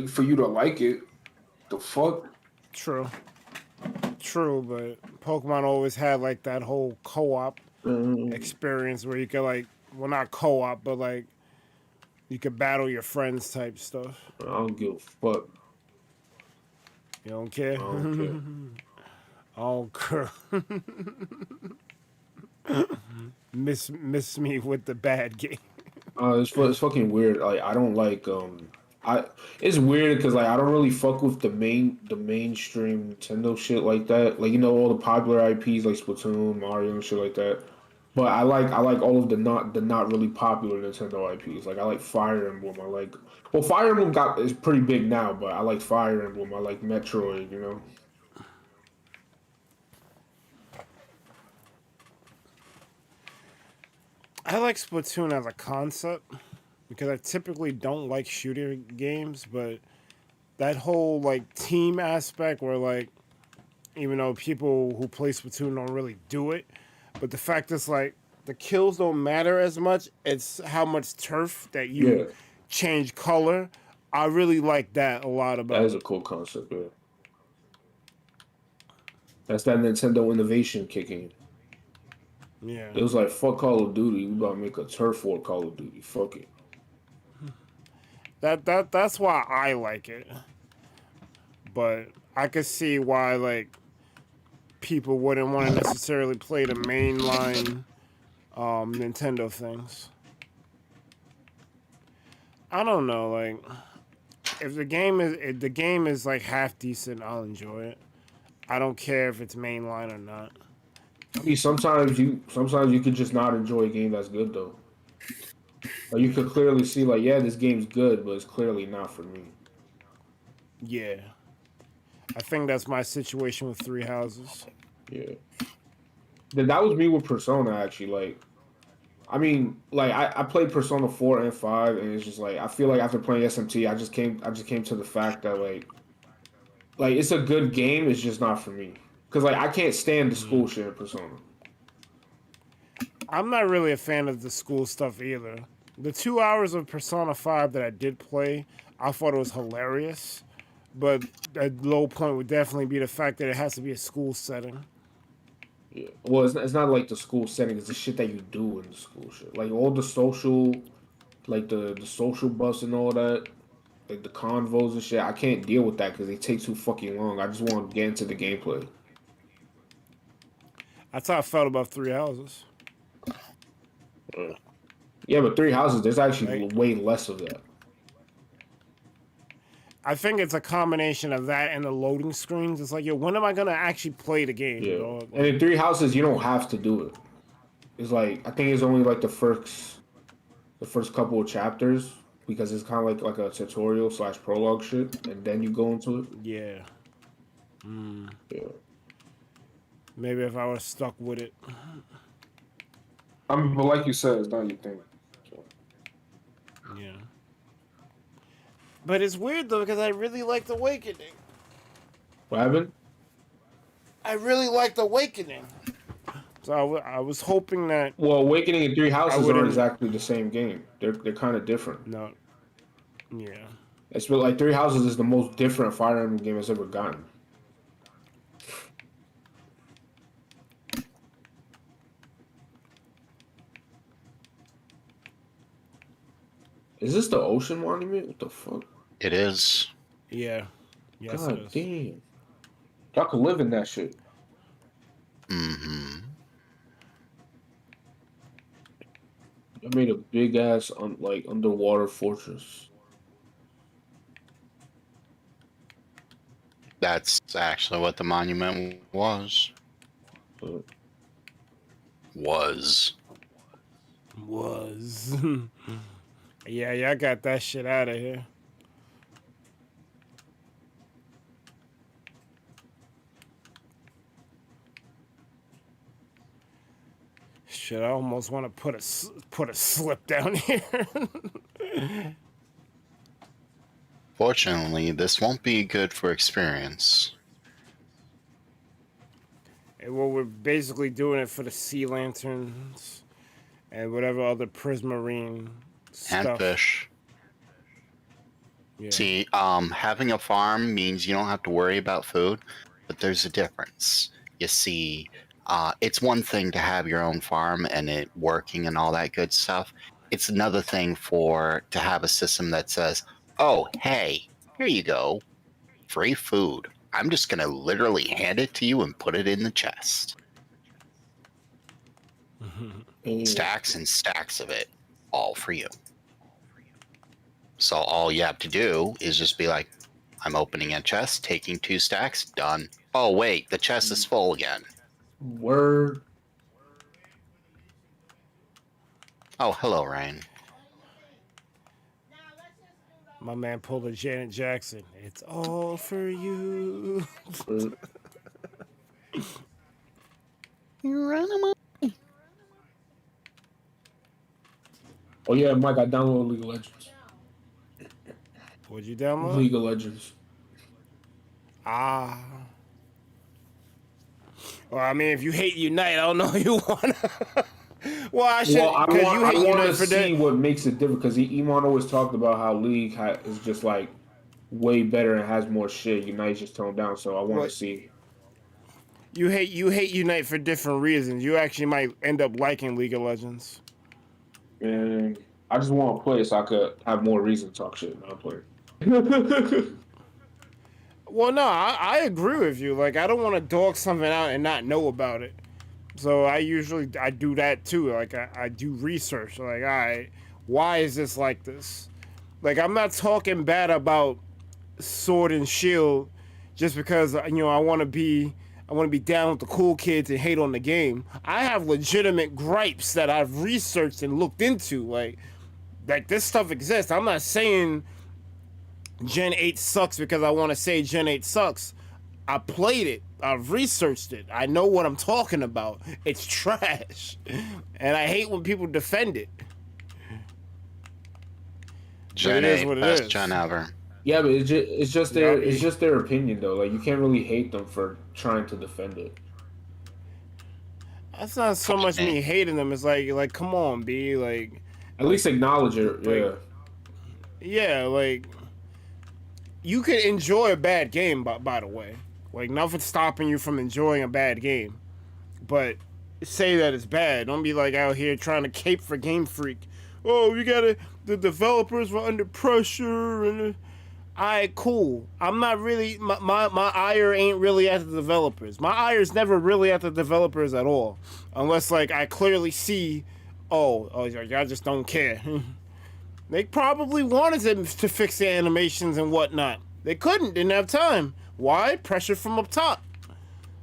C: for you to like it. The fuck?
A: True, but Pokemon always had like that whole co-op experience where you could like, well, not co-op, but like you could battle your friends type stuff.
C: I don't give a fuck.
A: You don't care?
C: I don't care.
A: Oh, girl. miss me with the bad game.
C: It's fucking weird. Like, I don't like it's weird because like I don't really fuck with the mainstream Nintendo shit like that. Like, all the popular IPs like Splatoon, Mario, and shit like that. But I like all of the not really popular Nintendo IPs. Like, I like Fire Emblem. Fire Emblem is pretty big now, but I like Fire Emblem. I like Metroid.
A: I like Splatoon as a concept because I typically don't like shooter games, but that whole like team aspect where like, even though people who play Splatoon don't really do it, but the fact is like the kills don't matter as much. It's how much turf that you change color. I really like that a lot about
C: That is a cool concept. Yeah, that's that Nintendo innovation kicking.
A: Yeah.
C: It was like, fuck Call of Duty. We about to make a turf war Call of Duty. Fuck it.
A: That's why I like it. But I could see why like people wouldn't want to necessarily play the mainline Nintendo things. I don't know, like if the game is like half decent, I'll enjoy it. I don't care if it's mainline or not.
C: I mean, sometimes you could just not enjoy a game that's good though. Like, you could clearly see, like, yeah, this game's good, but it's clearly not for me.
A: Yeah. I think that's my situation with Three Houses.
C: Yeah. That was me with Persona, actually. Like, I mean, like, I played Persona 4 and 5, and it's just like, I feel like after playing SMT, I just came to the fact that like it's a good game, it's just not for me. Because like I can't stand the school shit in Persona.
A: I'm not really a fan of the school stuff either. The 2 hours of Persona 5 that I did play, I thought it was hilarious. But a low point would definitely be the fact that it has to be a school setting.
C: Yeah. Well, it's not like the school setting, it's the shit that you do in the school shit. Like all the social, like the social bus and all that, like the convos and shit. I can't deal with that because they take too fucking long. I just want to get into the gameplay.
A: That's how I felt about Three Houses.
C: Yeah, but Three Houses, there's actually way less of that.
A: I think it's a combination of that and the loading screens. It's like, yo, when am I gonna actually play the game?
C: Yeah.
A: Dog?
C: And in Three Houses, you don't have to do it. It's like, I think it's only like the first couple of chapters because it's kind of like a tutorial / prologue shit, and then you go into it.
A: Yeah.
C: Yeah.
A: Maybe if I was stuck with it.
C: I mean, but like you said, it's not your thing. So.
A: Yeah. But it's weird though because I really liked Awakening.
C: What happened?
A: I really liked Awakening. So I was hoping that.
C: Well, Awakening and Three Houses aren't
A: wouldn't-
C: exactly the same game. They're kind of different.
A: No. Yeah.
C: It's been like Three Houses is the most different Fire Emblem game it's ever gotten. Is this the ocean monument? What the fuck?
D: It is.
A: Yeah. Yes,
C: God
A: it is.
C: damn. Y'all could live in that shit.
D: Mm-hmm.
C: I made a big ass underwater fortress.
D: That's actually what the monument was.
C: But
D: Was.
A: Yeah, I got that shit out of here. Shit, I almost want to put a slip down here.
D: Fortunately, this won't be good for experience.
A: And well, we're basically doing it for the sea lanterns and whatever other prismarine stuff.
D: And fish.
A: Yeah.
D: See, having a farm means you don't have to worry about food, but there's a difference. You see, it's one thing to have your own farm and it working and all that good stuff. It's another thing to have a system that says, oh, hey, here you go, free food. I'm just going to literally hand it to you and put it in the chest. Stacks and stacks of it, all for you. So all you have to do is just be like, I'm opening a chest, taking 2 stacks, done. Oh, wait, the chest is full again.
C: Word.
D: Oh, hello, Ryan.
A: My man pulled a Janet Jackson. It's all for you.
C: Oh yeah, Mike, I downloaded League of Legends.
A: What'd you download?
C: League of Legends.
A: Ah. Well, I mean, if you hate Unite, I don't know you wanna. Well, I should.
C: Well, I want
A: Unite
C: to
A: for
C: see
A: that.
C: what makes it different because Iman always talked about how League is just like way better and has more shit. Unite's just toned down, so I want
A: What?
C: to see.
A: You hate Unite for different reasons. You actually might end up liking League of Legends.
C: And I just want to play so I could have more reason to talk shit when I play.
A: Well, no, I agree with you. Like, I don't want to dog something out and not know about it. So I do that too. Like, I do research. Like, all right, why is this like this? Like, I'm not talking bad about Sword and Shield just because I want to be down with the cool kids and hate on the game. I have legitimate gripes that I've researched and looked into. Like this stuff exists. I'm not saying Gen 8 sucks because I want to say Gen 8 sucks. I played it. I've researched it. I know what I'm talking about. It's trash. And I hate when people defend it.
D: Gen
A: it is
D: 8,
A: what it
D: best
A: is.
D: gen ever.
C: Yeah, but it's just their opinion though. Like you can't really hate them for trying to defend it.
A: That's not so much me hating them. It's like come on, B. Like,
C: At least acknowledge it.
A: like- yeah, like you can enjoy a bad game. By the way, like nothing's stopping you from enjoying a bad game. But say that it's bad. Don't be like out here trying to cape for Game Freak. Oh, the developers were under pressure and. Alright, cool. I'm not really my ire ain't really at the developers. My ire's never really at the developers at all, unless like I clearly see, oh, y'all just don't care. They probably wanted them to fix the animations and whatnot. They didn't have time. Why? Pressure from up top.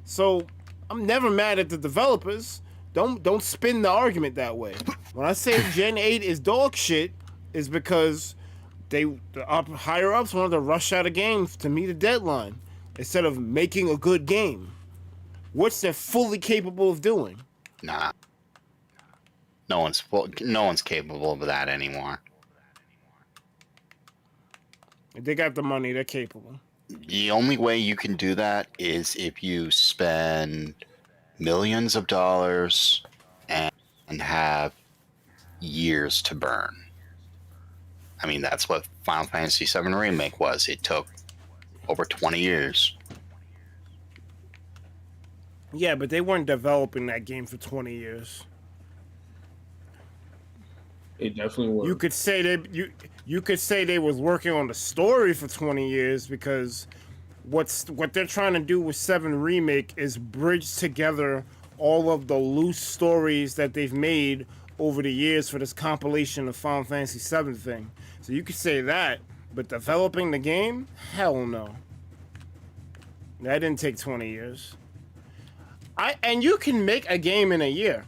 A: So I'm never mad at the developers. Don't spin the argument that way. When I say Gen 8 is dog shit, is because the higher ups wanted to rush out of games to meet a deadline instead of making a good game, which they're fully capable of doing.
D: Nah. No one's capable of that anymore.
A: If they got the money, they're capable.
D: The only way you can do that is if you spend millions of dollars and have years to burn. I mean, that's what Final Fantasy VII Remake was. It took over 20 years.
A: Yeah, but they weren't developing that game for 20 years.
C: It definitely was.
A: You could say they was working on the story for 20 years because what they're trying to do with 7 Remake is bridge together all of the loose stories that they've made over the years for this compilation of Final Fantasy VII thing. So you could say that, but developing the game? Hell no. That didn't take 20 years. And you can make a game in a year.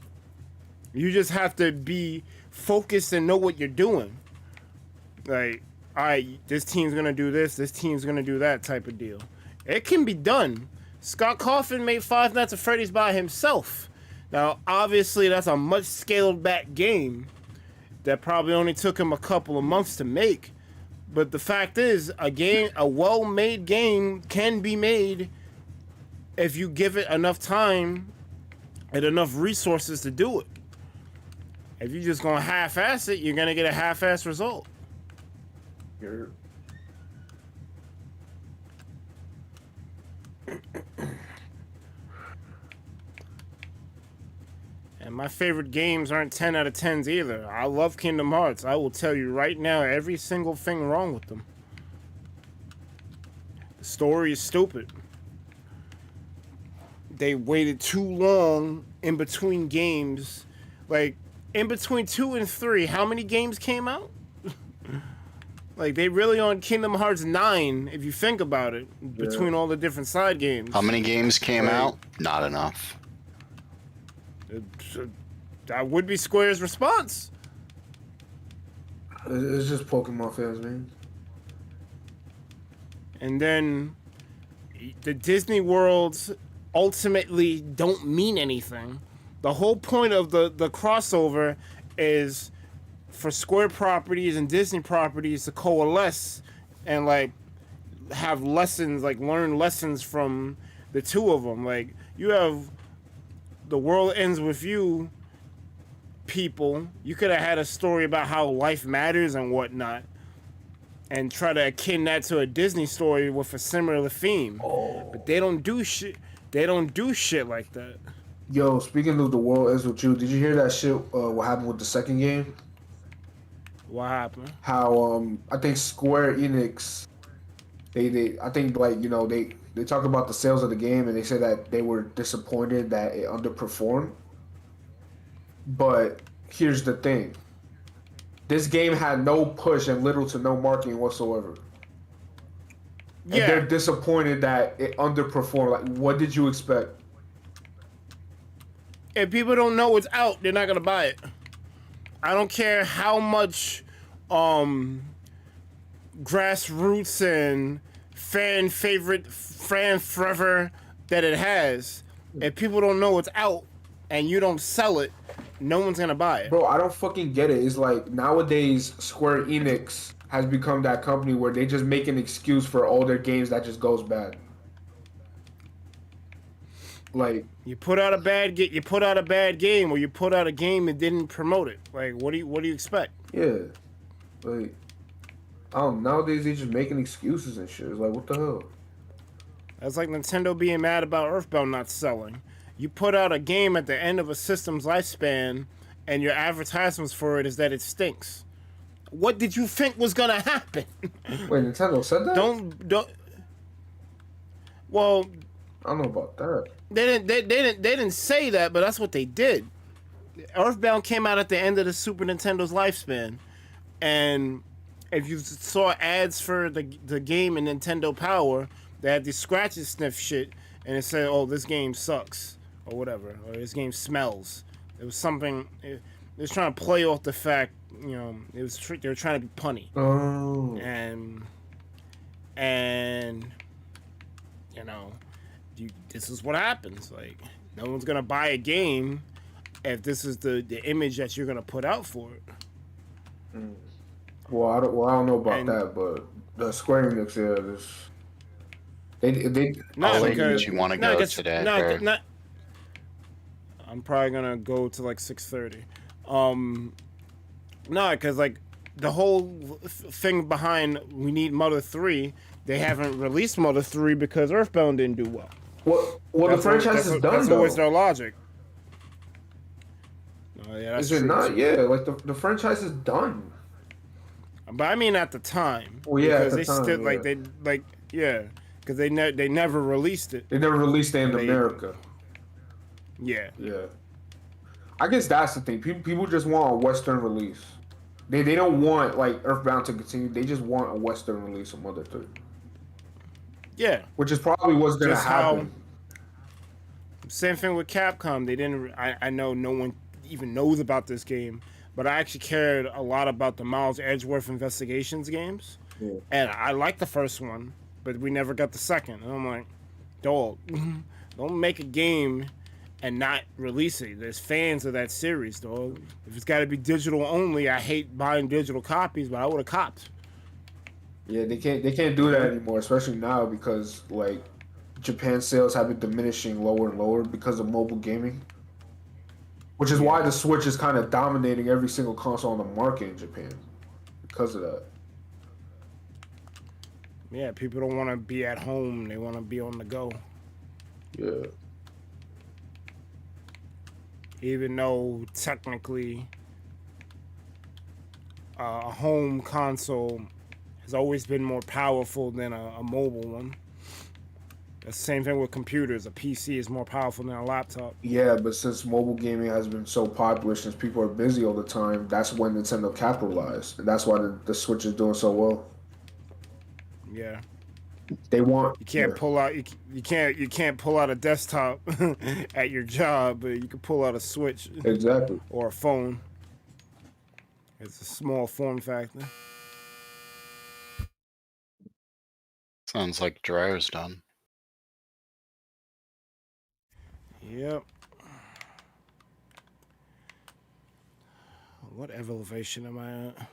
A: You just have to be focused and know what you're doing. Like, all right, this team's gonna do this team's gonna do that type of deal. It can be done. Scott Cawthon made Five Nights at Freddy's by himself. Now, obviously, that's a much scaled back game that probably only took him a couple of months to make. But the fact is, a well-made game can be made if you give it enough time and enough resources to do it. If you're just gonna half-ass it, you're gonna get a half-ass result. And my favorite games aren't 10 out of 10s either. I love Kingdom Hearts. I will tell you right now every single thing wrong with them. The story is stupid. They waited too long in between games. Like, in between 2 and 3, how many games came out? Like, they really on Kingdom Hearts 9, if you think about it, between all the different side games.
D: How many games came out? Not enough.
A: That would be Square's response.
C: It's just Pokemon fans, man.
A: And then the Disney worlds ultimately don't mean anything. The whole point of the crossover is for Square properties and Disney properties to coalesce and like have lessons, like learn lessons from the two of them. Like, you have The World Ends With You people. You could have had a story about how life matters and whatnot and try to akin that to a Disney story with a similar theme. But they don't do shit. They don't do shit like that.
C: Yo, speaking of The World Ends With You, did you hear that shit? What happened with the second game?
A: What happened?
C: How I think Square Enix, they I think, like, you know, they talked about the sales of the game and they said that they were disappointed that it underperformed. But here's the thing. This game had no push and little to no marketing whatsoever. And
A: Yeah.
C: they're disappointed that it underperformed. Like, what did you expect?
A: If people don't know it's out, they're not gonna buy it. I don't care how much grassroots and fan favorite, fan forever that it has. If people don't know it's out and you don't sell it, no one's gonna buy it.
C: Bro, I don't fucking get it. It's like nowadays Square Enix has become that company where they just make an excuse for all their games that just goes bad. Like,
A: You put out a bad game, or you put out a game and didn't promote it. Like, what do you expect?
C: yeah. Like, nowadays they just making excuses and shit. It's like, what the hell?
A: That's like Nintendo being mad about Earthbound not selling. You put out a game at the end of a system's lifespan, and your advertisements for it is that it stinks. What did you think was gonna happen?
C: Wait, Nintendo said that?
A: Don't. Well,
C: I don't know about that.
A: they didn't say that, but that's what they did. Earthbound came out at the end of the Super Nintendo's lifespan, and if you saw ads for the game in Nintendo Power, they had these scratch and sniff shit, and it said, "Oh, this game sucks," or whatever, or "This game smells." It was something. It was trying to play off the fact, you know, they were trying to be punny,
C: Oh.
A: and you know, this is what happens. Like, no one's gonna buy a game if this is the image that you're gonna put out for it.
C: Well, I don't know about
A: And-
C: that, but the Square Enix, yeah, They
A: Not
B: I'll
A: because
B: let
D: you wanna
A: not
D: go
A: because
D: today,
A: not
D: or-
A: not. I'm probably gonna go to like 6:30. No, because like the whole thing behind we need Mother 3, they haven't released Mother 3 because Earthbound didn't do well.
C: well, the franchise is done
A: That's always
C: though.
A: their logic. Oh yeah, that's
C: Is it
A: true
C: not?
A: too.
C: Yeah, like the franchise is done.
A: But I mean at the time,
C: Well, yeah, at
A: because
C: the
A: they still
C: time,
A: like
C: yeah.
A: yeah, because they never released it.
C: They never released it in
A: And they-
C: America.
A: Yeah,
C: Yeah. I guess that's the thing. People just want a Western release. They don't want like Earthbound to continue. They just want a Western release of Mother 3.
A: yeah.
C: Which is probably what's gonna
A: Just how-
C: happen.
A: Same thing with Capcom. They didn't. I know no one even knows about this game, but I actually cared a lot about the Miles Edgeworth Investigations games,
C: Yeah.
A: and I liked the first one, but we never got the second. And I'm like, dog, don't make a game and not release it. There's fans of that series, dog. If it's got to be digital only, I hate buying digital copies, but I would have copped.
C: Yeah, they can't do that anymore, especially now because like Japan sales have been diminishing lower and lower because of mobile gaming. Which is why the Switch is kind of dominating every single console on the market in Japan. Because of that.
A: Yeah, people don't want to be at home. They want to be on the go.
C: Yeah.
A: Even though technically a home console has always been more powerful than a mobile one. The same thing with computers. A PC is more powerful than a laptop.
C: Yeah, but since mobile gaming has been so popular, since people are busy all the time, that's when Nintendo capitalized. And that's why the Switch is doing so well.
A: Yeah,
C: They want
A: you can't pull out you can't pull out a desktop at your job, but you can pull out a Switch
C: Exactly.
A: or a phone. It's a small form factor.
D: Sounds like dryer's done.
A: Yep. What elevation am I at?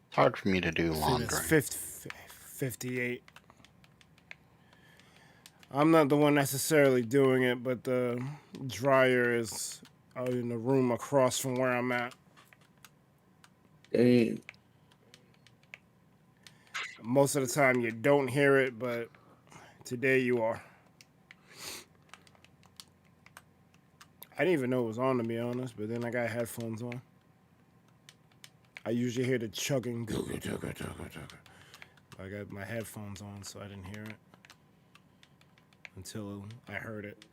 D: It's hard for me to do
A: See,
D: laundry.
A: that's 58. I'm not the one necessarily doing it, but the dryer is out in the room across from where I'm at.
C: Hey,
A: Most of the time you don't hear it, but today you are. I didn't even know it was on, to be honest, but then I got headphones on. I usually hear the chugging. I got my headphones on, so I didn't hear it until I heard it.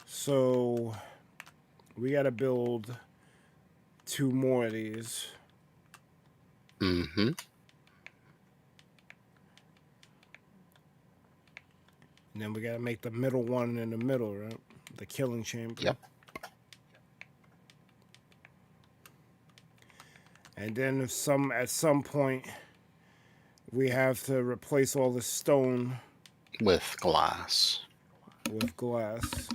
A: So we got to build 2 more of these.
D: Mm-hmm.
A: And then we got to make the middle one in the middle, right? The killing chamber.
D: Yep.
A: And then at some point we have to replace all the stone
D: With glass.
A: with glass.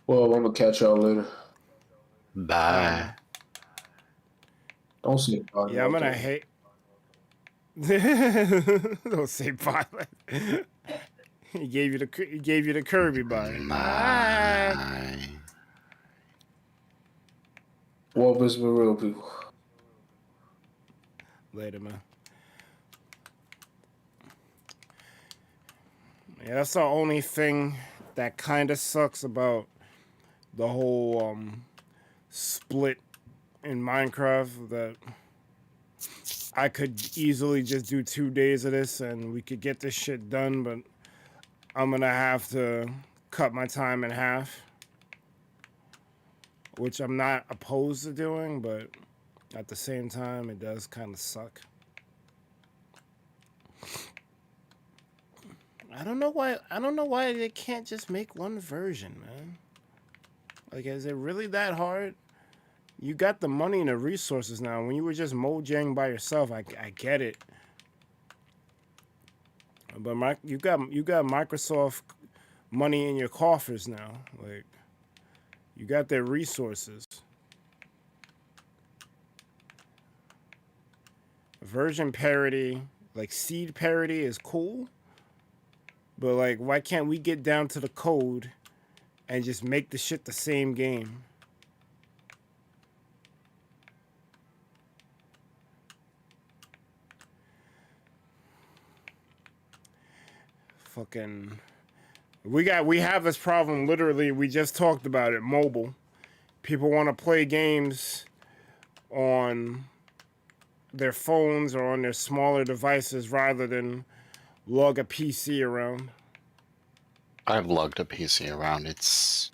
C: well, I'm gonna catch y'all later.
D: Bye.
C: Don't say bye.
A: Yeah, I'm gonna hate. Don't say bye. He gave you the Kirby bye.
D: Bye.
C: Well, this is real people.
A: Later, man. Yeah, that's the only thing that kind of sucks about the whole split in Minecraft, that I could easily just do 2 days of this and we could get this shit done, but I'm gonna have to cut my time in half, which I'm not opposed to doing, but at the same time it does kind of suck. I don't know why they can't just make one version, man. Like, is it really that hard? You got the money and the resources now. When you were just Mojang by yourself, I get it. But you got Microsoft money in your coffers now. Like, you got their resources. Version parity, like seed parity, is cool. But like, why can't we get down to the code and just make the shit the same game? Fucking, we have this problem. Literally, we just talked about it. Mobile, people want to play games on their phones or on their smaller devices rather than lug a PC around.
D: I've lugged a PC around. It's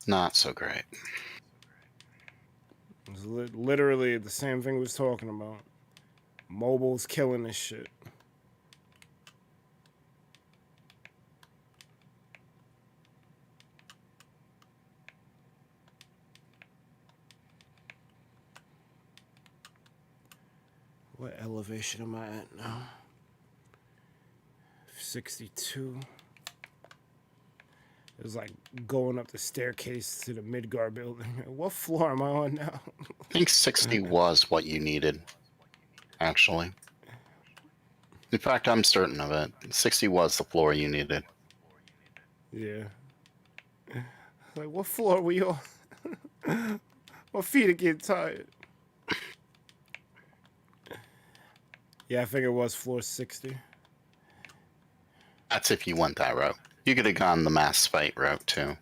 D: not so great.
A: It's literally the same thing we was talking about. Mobile's killing this shit. What elevation am I at now? 62. It was like going up the staircase to the Midgar building. What floor am I on now?
D: I think 60 was what you needed, actually. In fact, I'm certain of it. 60 was the floor you needed.
A: Yeah. Like, what floor were you on? My feet are getting tired. Yeah, I think it was floor 60.
D: That's if you went that route. You could have gone the mass fight route too.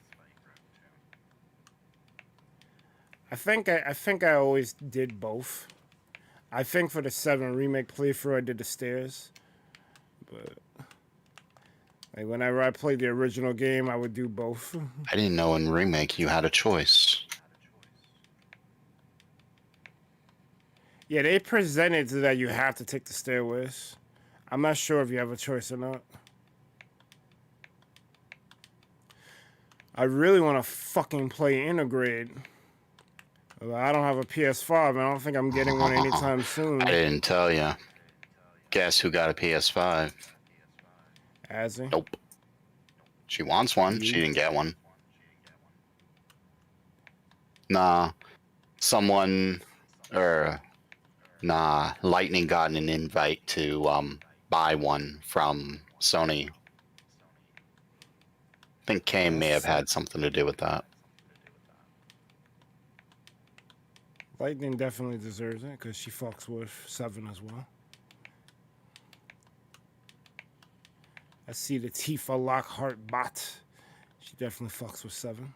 A: I think I always did both. I think for the 7 remake playthrough I did the stairs. But like whenever I played the original game, I would do both.
D: I didn't know in remake you had a choice.
A: Yeah, they presented that you have to take the stairways. I'm not sure if you have a choice or not. I really want to fucking play Integrate. I don't have a PS5, and I don't think I'm getting one anytime soon.
D: I didn't tell you. Guess who got a PS5?
A: Azzy?
D: Nope. She wants one.
A: You?
D: She didn't get one. Nah. Lightning got an invite to buy one from Sony. I think Kane may have had something to do with that.
A: Lightning definitely deserves it, because she fucks with 7 as well. I see the Tifa Lockhart bot. She definitely fucks with 7.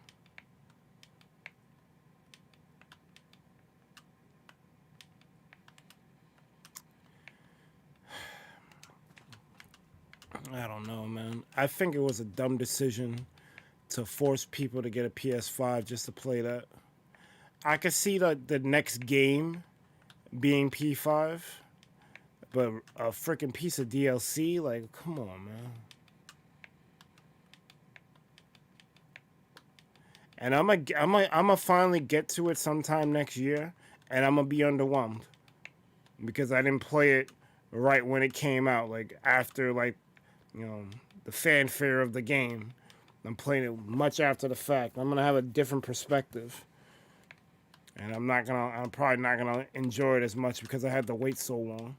A: I don't know, man. I think it was a dumb decision to force people to get a PS5 just to play that. I could see the next game being P5, but a freaking piece of DLC, like, come on, man. And I'm finally get to it sometime next year, and I'm gonna be underwhelmed because I didn't play it right when it came out, like after, like, you know, the fanfare of the game. I'm playing it much after the fact. I'm gonna have a different perspective, and I'm probably not gonna enjoy it as much because I had to wait so long.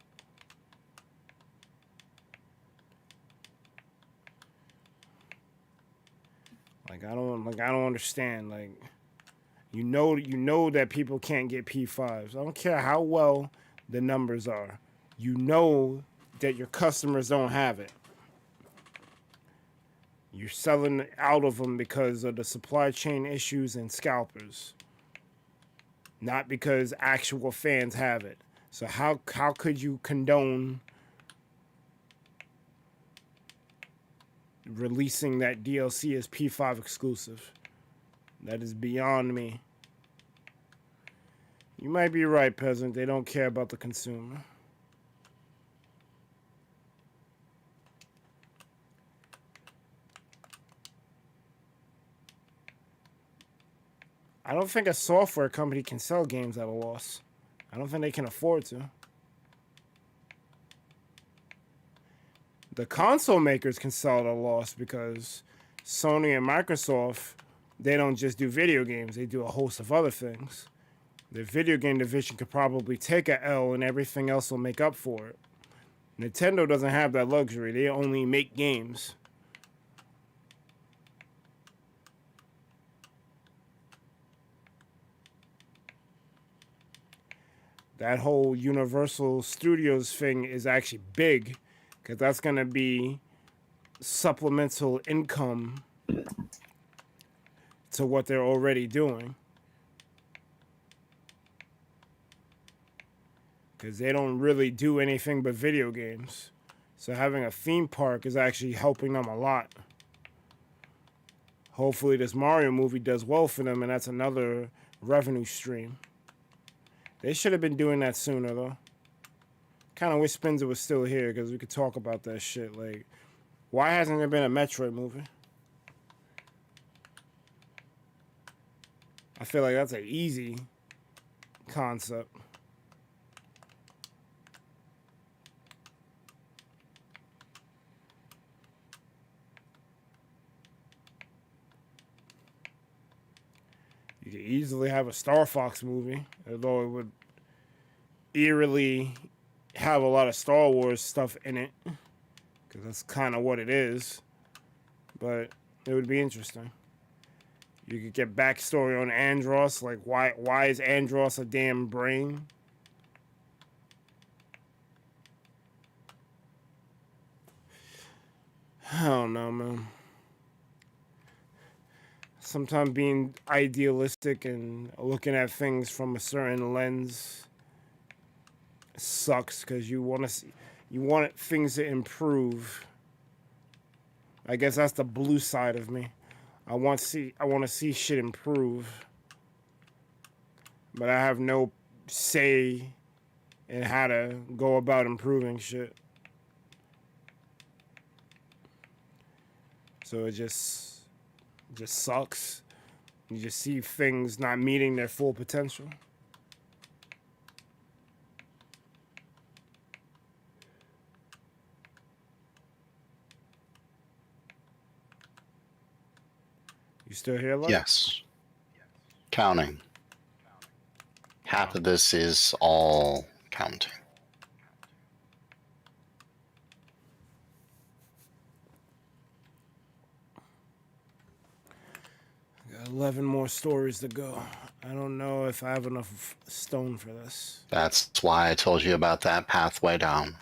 A: Like I don't understand. Like, you know that people can't get P5s. I don't care how well the numbers are. You know that your customers don't have it. You're selling out of them because of the supply chain issues and scalpers, not because actual fans have it. So how could you condone releasing that DLC as P5 exclusive? That is beyond me. You might be right, peasant. They don't care about the consumer. I don't think a software company can sell games at a loss. I don't think they can afford to. The console makers can sell at a loss because Sony and Microsoft, they don't just do video games, they do a host of other things. The video game division could probably take a L and everything else will make up for it. Nintendo doesn't have that luxury. They only make games. That whole Universal Studios thing is actually big because that's going to be supplemental income to what they're already doing. Because they don't really do anything but video games. So having a theme park is actually helping them a lot. Hopefully this Mario movie does well for them and that's another revenue stream. They should have been doing that sooner though. Kind of wish Spencer was still here because we could talk about that shit. Like, why hasn't there been a Metroid movie? I feel like that's an easy concept. You could easily have a Star Fox movie, although it would eerily have a lot of Star Wars stuff in it, because that's kind of what it is. But it would be interesting. You could get backstory on Andros, like why is Andros a damn brain? I don't know, man. Sometimes being idealistic and looking at things from a certain lens sucks because you want things to improve. I guess that's the blue side of me. I want to see shit improve, but I have no say in how to go about improving shit. So it just sucks. You just see things not meeting their full potential. You still here, Lux?
D: Yes. Counting. Half of this is all counting.
A: Got 11 more stories to go. I don't know if I have enough stone for this.
D: That's why I told you about that pathway down.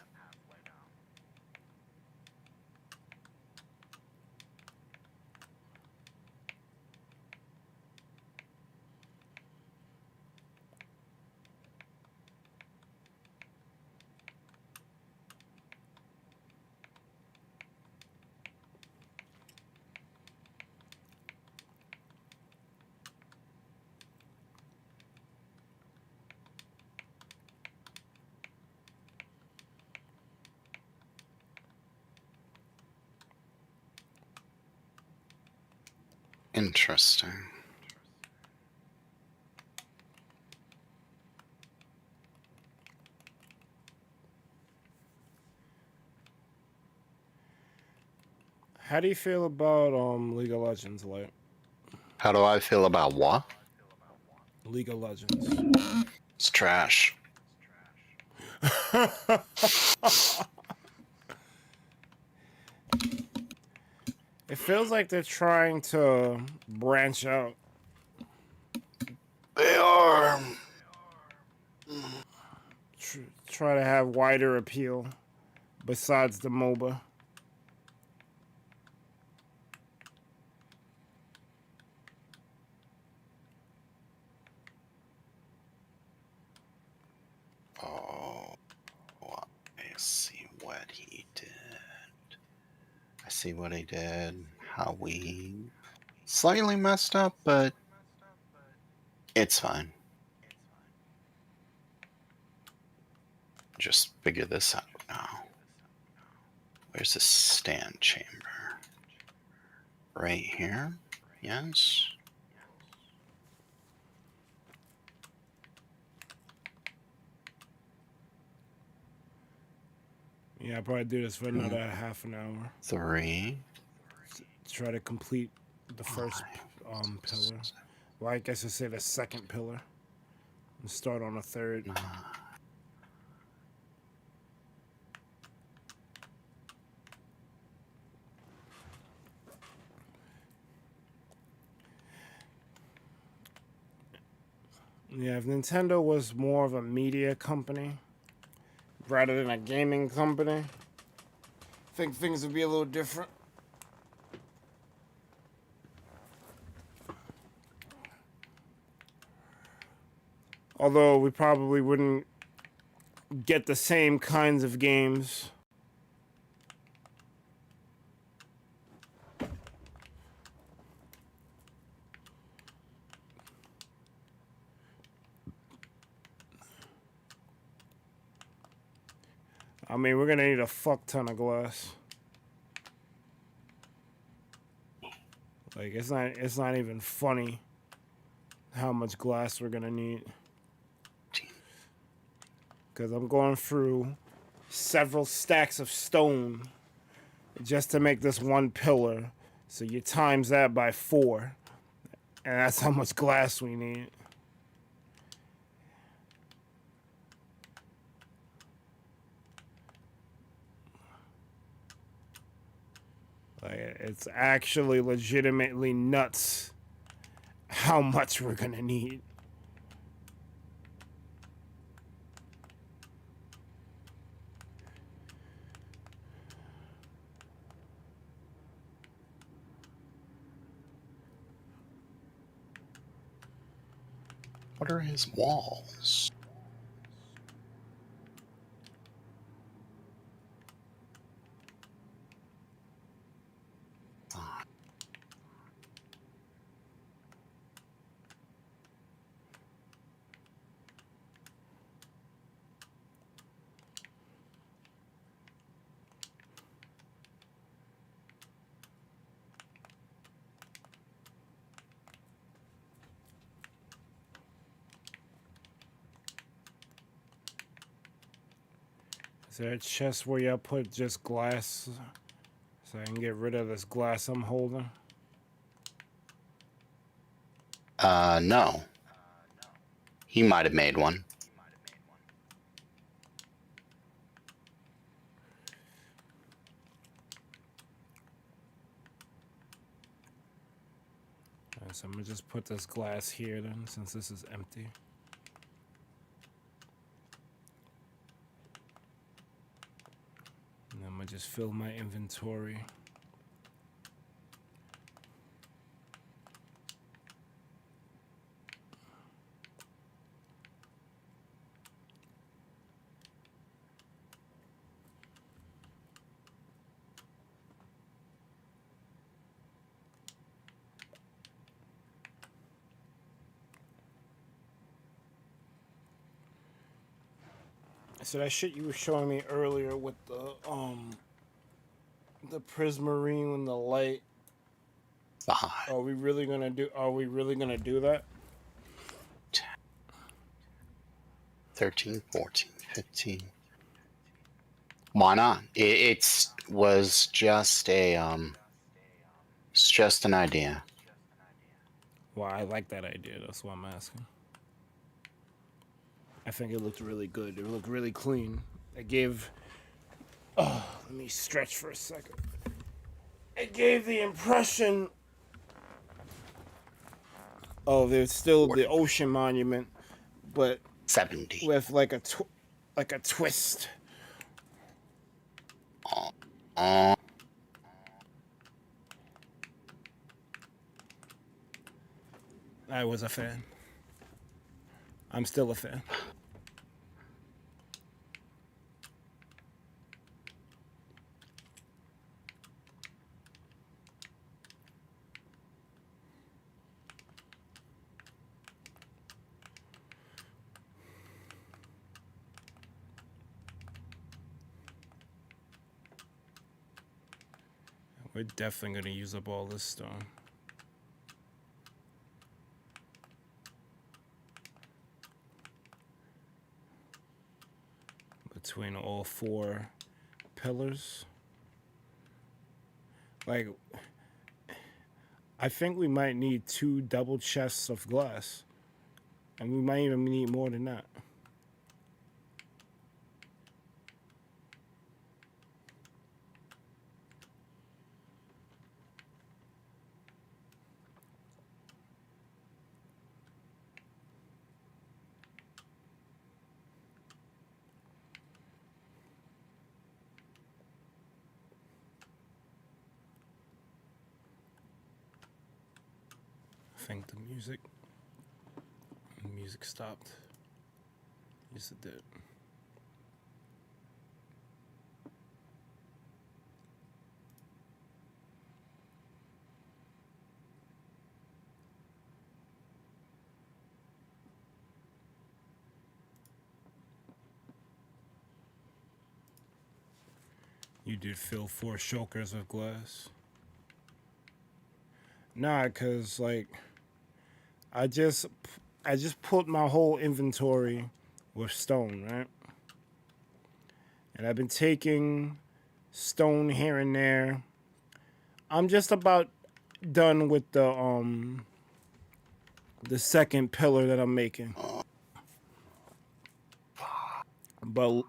D: Interesting.
A: How do you feel about League of Legends, like?
D: How do I feel about what?
A: League of Legends.
D: It's trash.
A: It feels like they're trying to branch out.
D: They are.
A: Try to have wider appeal besides the MOBA.
D: Oh, I see what he did. I see what he did. How we slightly messed up, but it's fine. Just figure this out now. Where's the stand chamber? Right here. Yes.
A: Yeah, I'll probably do this for another half an hour.
D: 3.
A: Try to complete the first pillar. Well, I guess I say the second pillar. And start on the third.
D: 9.
A: Yeah, if Nintendo was more of a media company rather than a gaming company, I think things would be a little different. Although we probably wouldn't get the same kinds of games. I mean, we're gonna need a fuck ton of glass. Like, it's not even funny how much glass we're gonna need. Because I'm going through several stacks of stone just to make this one pillar. So you times that by 4. And that's how much glass we need. Like, it's actually legitimately nuts how much we're gonna need.
D: What are his walls?
A: Is there a chest where y'all put just glass so I can get rid of this glass I'm holding?
D: No. He might have made one.
A: Alright, so I'm gonna just put this glass here then, since this is empty. And I'm gonna just fill my inventory. So that shit you were showing me earlier with the prismarine and the light.
D: 5.
A: Are we really gonna do that?
D: 13, 14, 15. Why not? It was just a it's just an idea.
A: Well, I like that idea. That's why I'm asking. I think it looked really good. It looked really clean. It gave. Oh, let me stretch for a second. It gave the impression. Oh, there's still the ocean monument, but
D: 70.
A: with like a twist.
D: Uh,
A: I was a fan. I'm still a fan. We're definitely going to use up all this stone. Between all 4 pillars. Like, I think we might need 2 double chests of glass. And we might even need more than that. I think the music stopped. Yes, it did. You did fill 4 shulkers of glass. Nah, cause like I just pulled my whole inventory with stone, right? And I've been taking stone here and there. I'm just about done with the second pillar that I'm making. But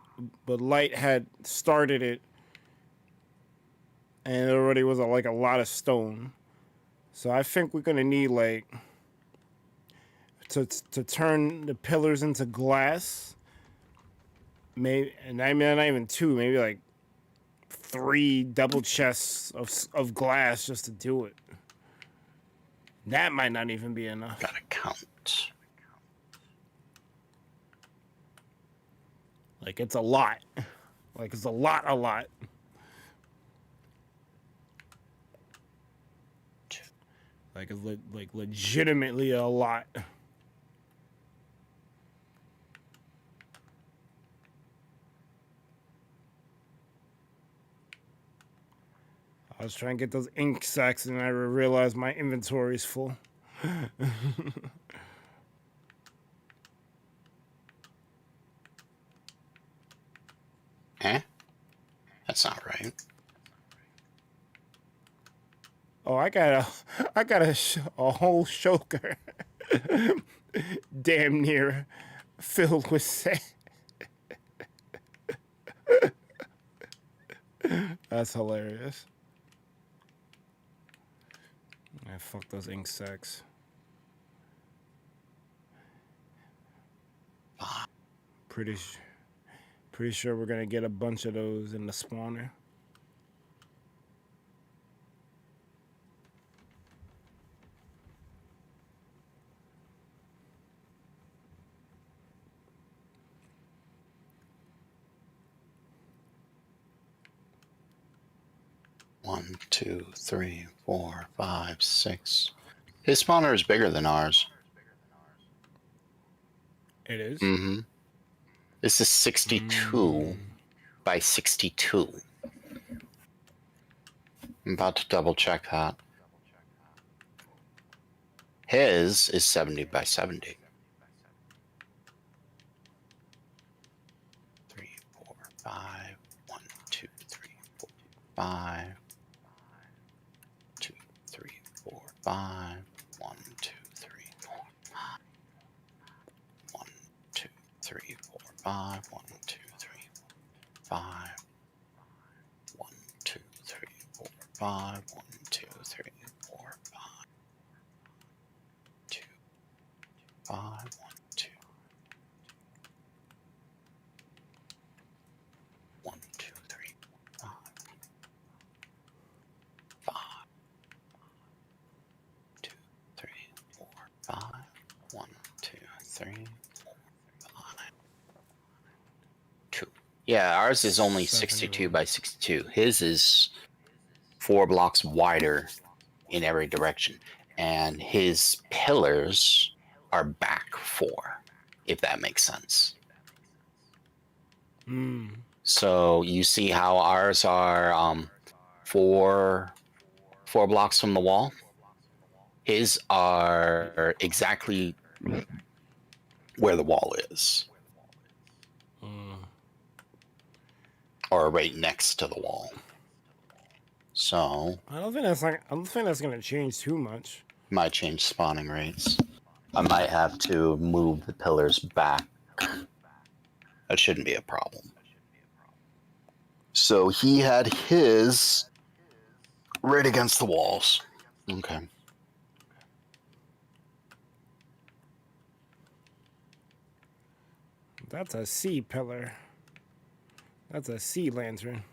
A: Light had started it, and it already was like a lot of stone. So I think we're gonna need like to turn the pillars into glass. Maybe, and I mean not even 2, maybe like 3 double chests of glass just to do it. That might not even be enough.
D: Gotta count.
A: Like it's a lot. Like it's a lot. Like it's like legitimately a lot. I was trying to get those ink sacks and I realized my inventory is full.
D: Eh? That's not right.
A: Oh, I got a whole shulker, damn near filled with sand. That's hilarious. Yeah, fuck those ink sacks. Pretty sure we're gonna get a bunch of those in the spawner.
D: One, 2, 3, 4, 5, 6. His spawner is bigger than ours.
A: It is?
D: Mm-hmm. This is 62 by 62. I'm about to double check that. His is 70 by 70. 3, 4, 5. 1, 2, 3, 4, 5. 2, 3, 4, 5. 1, 2, 3, 4, 5. 1, 2, 3, 4, 5. 1, 2, 3, 4, 5. 1, 2, 3, 4, 5. 1, 2, 3, 4, 5. 2, 5. 1, 2. 1, 2, 3, 5. 5. 2, 3, 4, 5. 1, 2, 3, 4, 5. 2. Yeah, ours is only 62 by 62. His is 4 blocks wider in every direction, and his pillars are back 4, if that makes sense. So you see how ours are 4 blocks from the wall? His are exactly where the wall is. or right next to the wall. So
A: I don't think that's gonna change too much.
D: might change spawning rates. I might have to move the pillars back. That shouldn't be a problem. So he had his right against the walls. Okay.
A: That's a sea pillar. That's a sea lantern.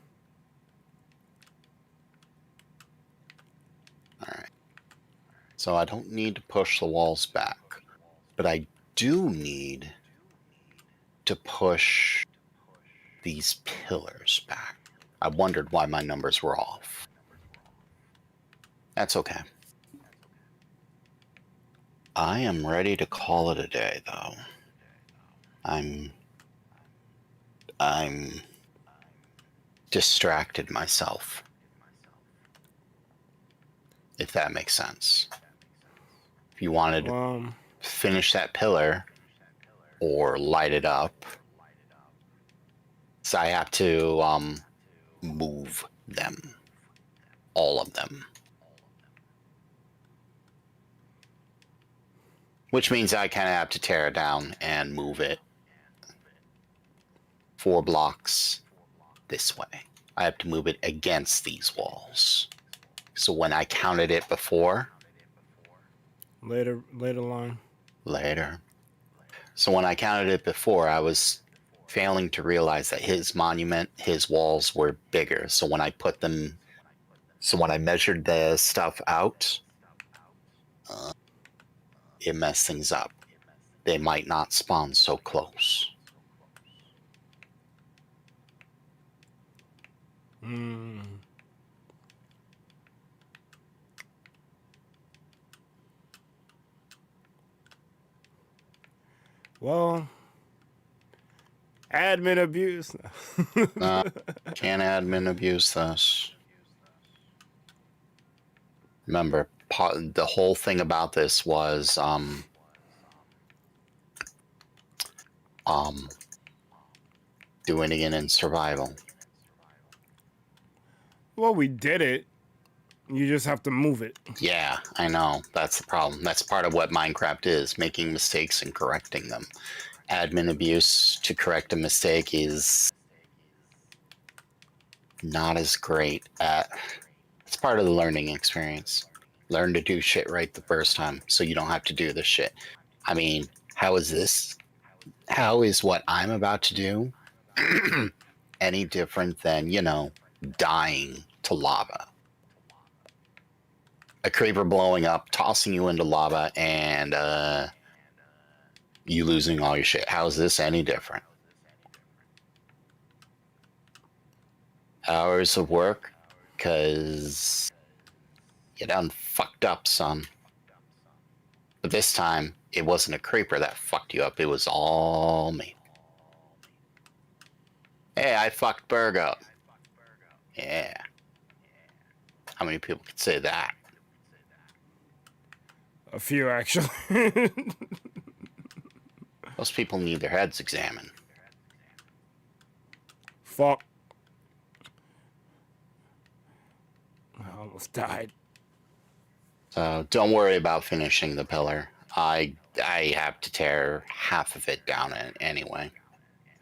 D: Alright. So I don't need to push the walls back, but I do need to push these pillars back. I wondered why my numbers were off. That's okay. I am ready to call it a day, though. I'm distracted myself, if that makes sense. If you wanted to finish that pillar or light it up, so I have to move them, all of them, which means I kind of have to tear it down and move it 4 blocks this way. I have to move it against these walls. So when I counted it before,
A: Later line.
D: later. So when I counted it before, I was failing to realize that his monument, his walls were bigger. So when I measured the stuff out, it messed things up. They might not spawn so close.
A: Well, admin abuse.
D: Can't admin abuse this. Remember, the whole thing about this was doing it in survival.
A: Well, we did it. You just have to move it.
D: Yeah, I know. That's the problem. That's part of what Minecraft is, making mistakes and correcting them. Admin abuse to correct a mistake is not as great at... It's part of the learning experience. Learn to do shit right the first time so you don't have to do this shit. I mean, how is what I'm about to do any different than, dying to lava? A creeper blowing up, tossing you into lava, and you losing all your shit. How is this any different? Hours of work? Because you done fucked up, son. But this time, it wasn't a creeper that fucked you up. It was all me. Hey, I fucked Berg up. Yeah. How many people could say that?
A: A few, actually.
D: Most people need their heads examined.
A: Fuck. I almost died.
D: So don't worry about finishing the pillar. I have to tear half of it down anyway.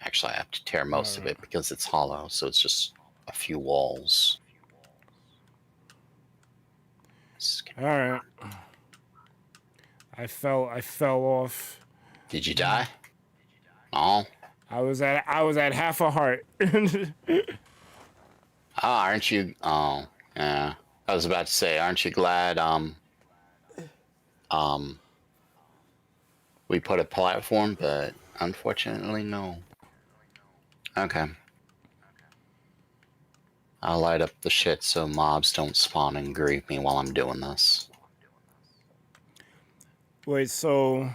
D: Actually, I have to tear most of it because it's hollow, so it's just a few walls.
A: All right. I fell off.
D: Did you die? No.
A: I was at half a heart.
D: Aren't you? Oh, yeah. I was about to say, aren't you glad? We put a platform, but unfortunately, no. Okay. I'll light up the shit so mobs don't spawn and grief me while I'm doing this.
A: Wait, so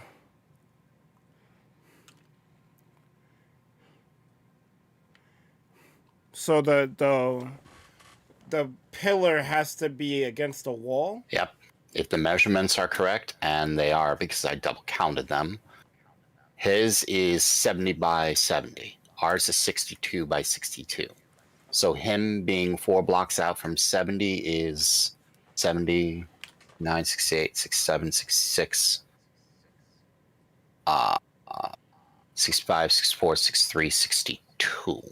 A: the pillar has to be against the wall?
D: Yep. If the measurements are correct, and they are because I double counted them, his is 70 by 70. Ours is 62 by 62. So him being 4 blocks out from 70 is 70, 9, 68, 67, 66, 65, 64, 63, 62.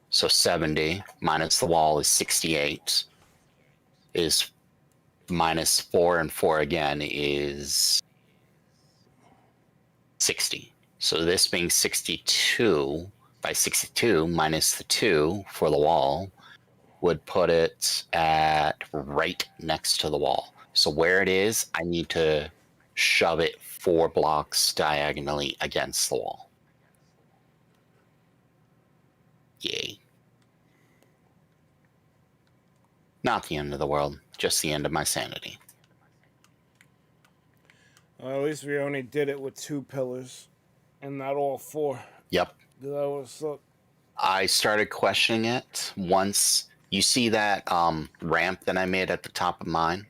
D: So 70 minus the wall is 68. Is minus 4 and 4 again is 60. So this being 62 by 62 minus the 2 for the wall would put it at right next to the wall. So where it is, I need to shove it 4 blocks diagonally against the wall. Yay. Not the end of the world, just the end of my sanity.
A: Well, at least we only did it with 2 pillars and not all 4.
D: Yep.
A: That was up.
D: I started questioning it once. You see that ramp that I made at the top of mine?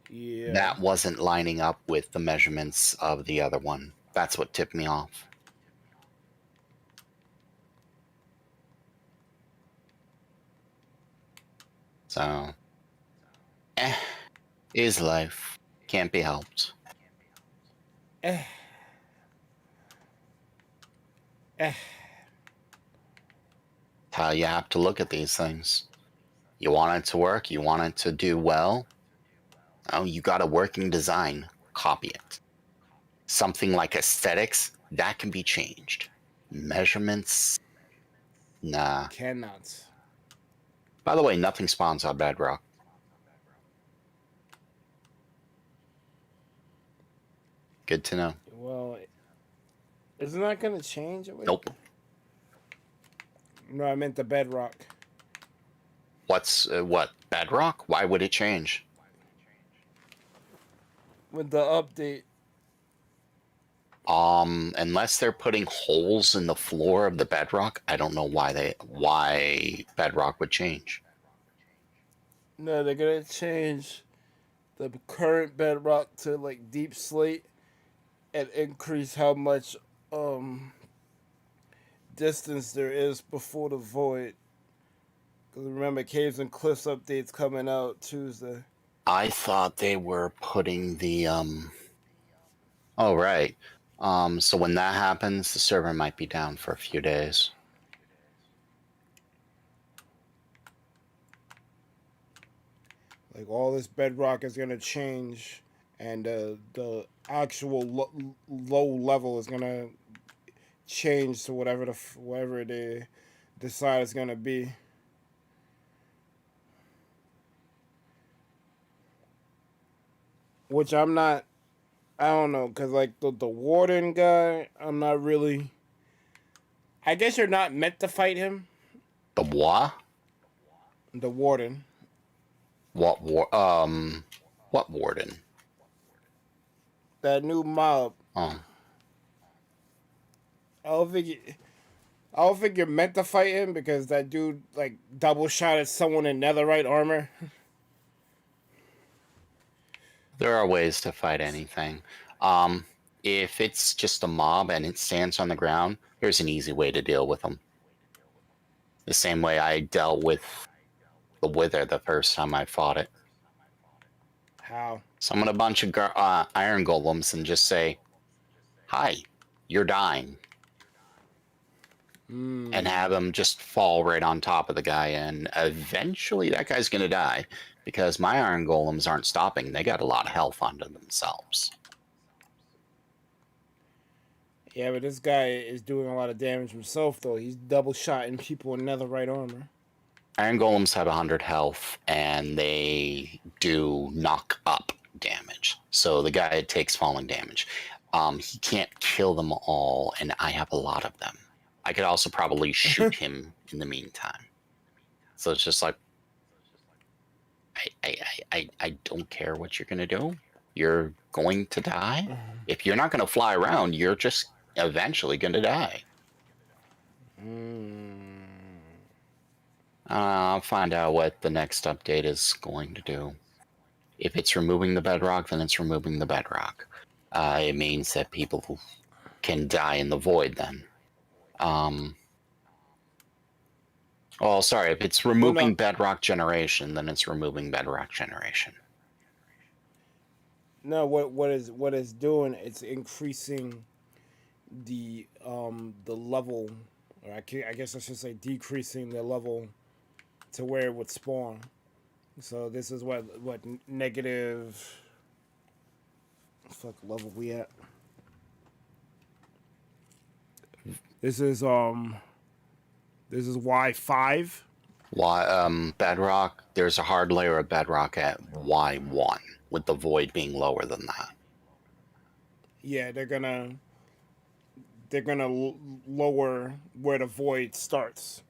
A: Yeah.
D: That wasn't lining up with the measurements of the other one. That's what tipped me off. So, is life. Can't be helped. How you have to look at these things. You want it to work, you want it to do well. Oh, you got a working design, copy it. Something like aesthetics, that can be changed. Measurements, nah.
A: Cannot.
D: By the way, nothing spawns on Bedrock. Good to know.
A: Well, isn't that going to change?
D: Nope.
A: No, I meant the Bedrock.
D: What's what? Bedrock? Why would it change?
A: With the update.
D: Unless they're putting holes in the floor of the Bedrock, I don't know why Bedrock would change.
A: No, they're going to change the current Bedrock to like deep slate and increase how much distance there is before the void. Because remember, Caves and Cliffs update's coming out Tuesday.
D: I thought they were putting the Oh right. So when that happens, the server might be down for a few days.
A: Like all this Bedrock is gonna change, and the actual low level is gonna change to whatever they decide it's gonna be. Which I don't know, because like the warden guy, I'm not really. I guess you're not meant to fight him.
D: The what?
A: The warden.
D: What warden?
A: That new mob.
D: Oh.
A: I don't think you're meant to fight him because that dude like double shot at someone in netherite armor.
D: There are ways to fight anything. If it's just a mob and it stands on the ground, there's an easy way to deal with them. The same way I dealt with the Wither the first time I fought it.
A: How?
D: Summon a bunch of iron golems and just say, "Hi, you're dying." And have them just fall right on top of the guy, and eventually that guy's going to die because my iron golems aren't stopping. They got a lot of health onto themselves.
A: Yeah, but this guy is doing a lot of damage himself, though. He's double shotting people in netherite armor.
D: Iron golems have 100 health, and they do knock up damage. So the guy takes falling damage. He can't kill them all, and I have a lot of them. I could also probably shoot him in the meantime. So it's just like, I don't care what you're going to do. You're going to die. If you're not going to fly around, you're just eventually going to die. I'll find out what the next update is going to do. If it's removing the Bedrock, then it's removing the Bedrock. It means that people can die in the void then. Oh, sorry. If it's
A: Well,
D: removing
A: no,
D: bedrock generation, then it's removing bedrock generation.
A: no. What it's doing? It's increasing the level, or I guess I should say decreasing the level to where it would spawn. So this is what negative. Fuck level we at? This is Y5.
D: Bedrock, there's a hard layer of bedrock at Y1, with the void being lower than that.
A: Yeah, they're gonna lower where the void starts.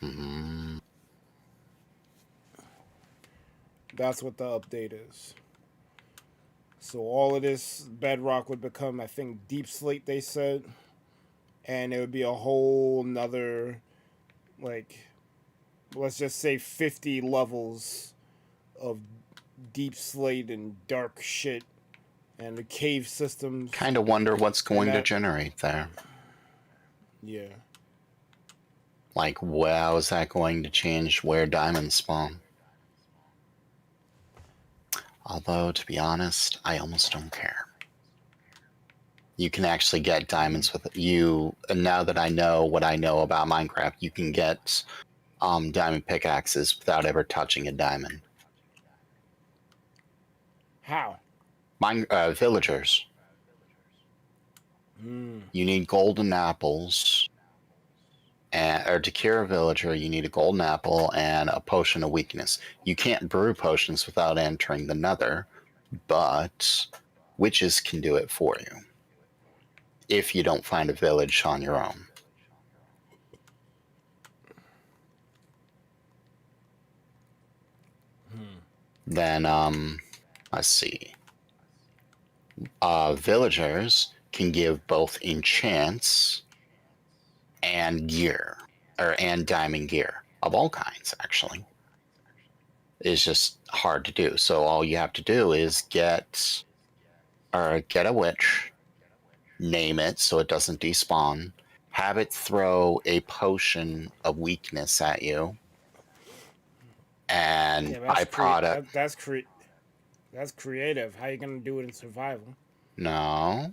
D: Mm-hmm.
A: That's what the update is. So all of this bedrock would become, I think, deep slate. They said, and it would be a whole nother, like, let's just say 50 levels of deep slate and dark shit, and the cave systems.
D: Kind of wonder what's going to generate there.
A: Yeah.
D: Like, how is that going to change where diamonds spawn? Although, to be honest, I almost don't care. You can actually get diamonds with you. And now that I know what I know about Minecraft, you can get diamond pickaxes without ever touching a diamond.
A: How?
D: Villagers. You need golden apples. Or to cure a villager, you need a golden apple and a potion of weakness. You can't brew potions without entering the nether, but witches can do it for you if you don't find a village on your own. Then, let's see. Villagers can give both enchants and gear, and diamond gear of all kinds. Actually, it's just hard to do. So all you have to do is get a witch, name it so it doesn't despawn, have it throw a potion of weakness at you, and byproduct.
A: That's creative. How you gonna do it in survival?
D: No,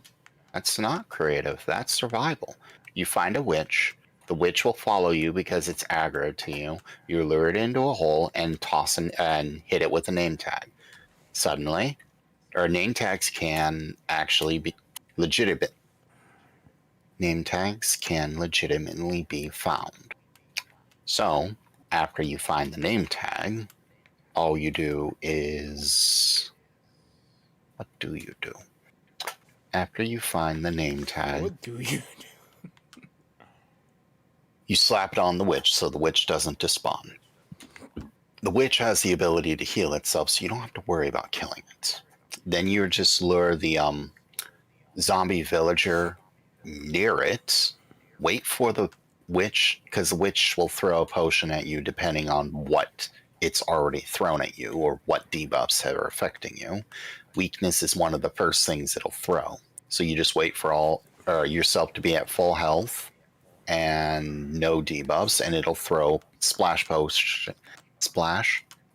D: that's not creative. That's survival. You find a witch. The witch will follow you because it's aggro to you. You lure it into a hole and toss and hit it with a name tag. Suddenly, or name tags can actually be legitimate. Name tags can legitimately be found. So, after you find the name tag, all you do is... What do you do? After you find the name tag...
A: What do you do?
D: You slap it on the witch so the witch doesn't despawn. The witch has the ability to heal itself, so you don't have to worry about killing it. Then you just lure the zombie villager near it, wait for the witch, because the witch will throw a potion at you depending on what it's already thrown at you or what debuffs are affecting you. Weakness is one of the first things it'll throw. So you just wait for yourself to be at full health and no debuffs, and it'll throw splash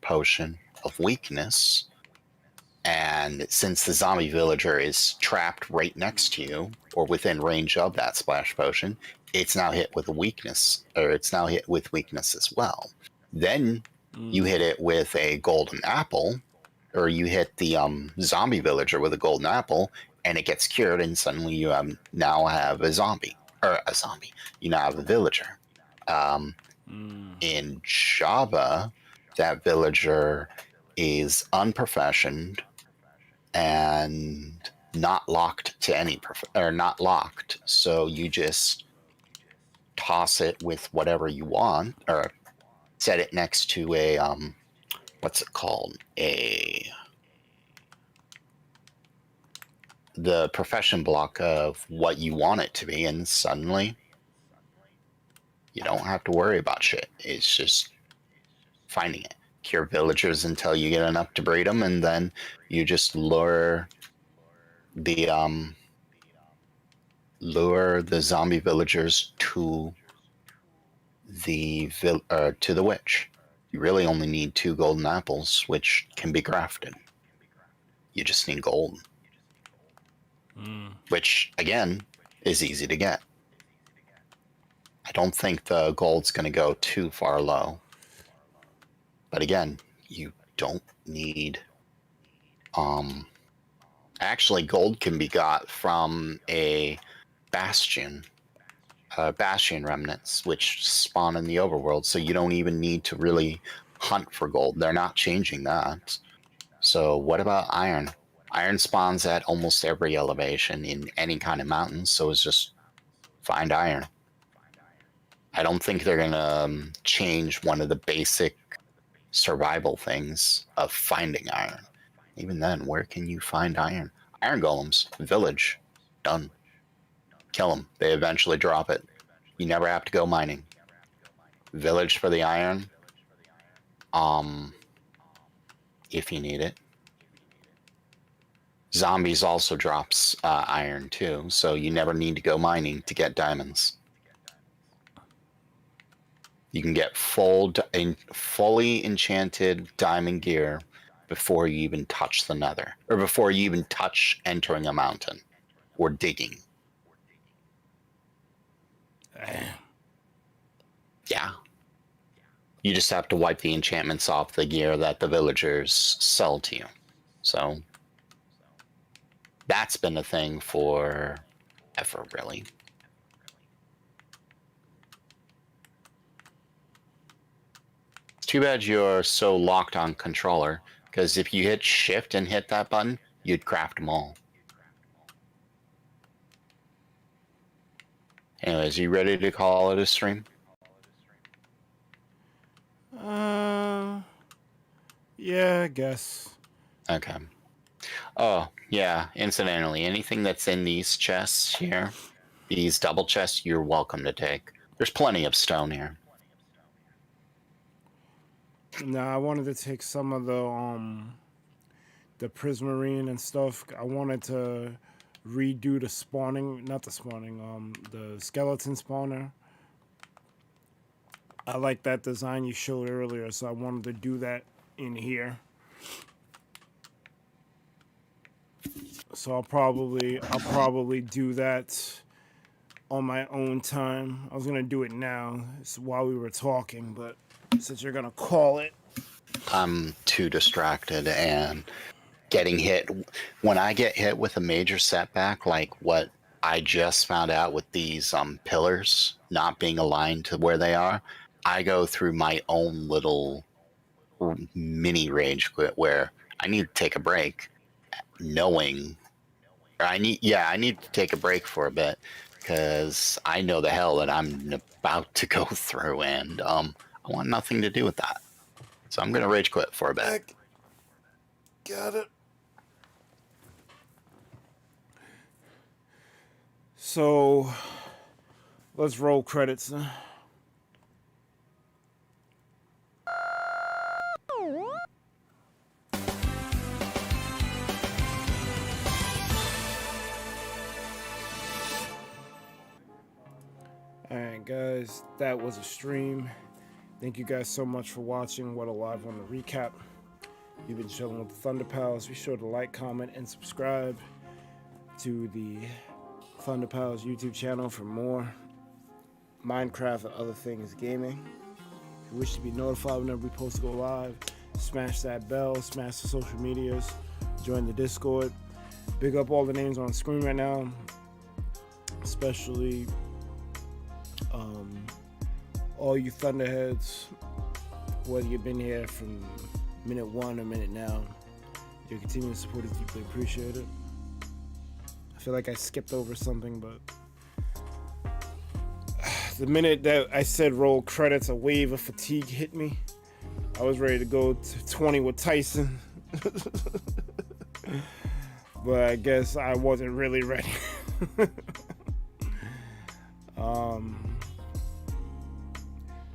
D: potion of weakness. And since the zombie villager is trapped right next to you or within range of that splash potion, it's now hit with a weakness, or it's now hit with weakness as well. Then you hit it with a golden apple, or you hit the zombie villager with a golden apple, and it gets cured, and suddenly you now have a zombie. You now have a villager. In Java, that villager is unprofessioned and not locked to any not locked. So you just toss it with whatever you want, or set it next to a what's it called? The profession block of what you want it to be, and suddenly you don't have to worry about shit. It's just finding it. Cure villagers until you get enough to breed them, and then you just lure the zombie villagers to
B: to the witch. You really only need 2 golden apples, which can be crafted. You just need gold, which again is easy to get. I don't think the gold's going to go too far low, but again, you don't need. Actually, gold can be got from a bastion remnants, which spawn in the overworld, so you don't even need to really hunt for gold. They're not changing that. So what about iron? Iron spawns at almost every elevation in any kind of mountain, so it's just find iron. I don't think they're gonna change one of the basic survival things of finding iron. Even then, where can you find iron? Iron golems, village, done. Kill them. They eventually drop it. You never have to go mining. Village for the iron. If you need it. Zombies also drops iron too, so you never need to go mining to get diamonds. You can get fully enchanted diamond gear before you even touch the nether, or before you even touch entering a mountain or digging. Yeah. You just have to wipe the enchantments off the gear that the villagers sell to you. So that's been a thing for ever, really. It's too bad you're so locked on controller, because if you hit shift and hit that button, you'd craft them all. Anyways, you ready to call it a stream?
A: Yeah, I guess.
B: Okay. Oh, yeah, incidentally, anything that's in these chests here, these double chests, you're welcome to take. There's plenty of stone here.
A: Nah, I wanted to take some of the prismarine and stuff. I wanted to redo the spawning, not the spawning, the skeleton spawner. I like that design you showed earlier, so I wanted to do that in here. So I'll probably do that on my own time. I was gonna do it now, it's while we were talking, but since you're gonna call it,
B: I'm too distracted and getting hit. When I get hit with a major setback, like what I just found out with these pillars not being aligned to where they are, I go through my own little mini rage quit where I need to take a break, knowing I need to take a break for a bit because I know the hell that I'm about to go through, and I want nothing to do with that. So I'm gonna rage quit for a bit.
A: got it. So let's roll credits. Alright guys, that was a stream. Thank you guys so much for watching What Alive on the recap. You've been chilling with the ThunderPals. Be sure to like, comment, and subscribe to the ThunderPals YouTube channel for more Minecraft and other things gaming. If you wish to be notified whenever we post to go live, smash that bell, smash the social medias, join the Discord. Big up all the names on screen right now, especially all you Thunderheads, whether you've been here from minute 1 or minute now. Your continued support is deeply appreciated. I feel like I skipped over something, but the minute that I said roll credits, a wave of fatigue hit me. I was ready to go to 20 with Tyson. But I guess I wasn't really ready.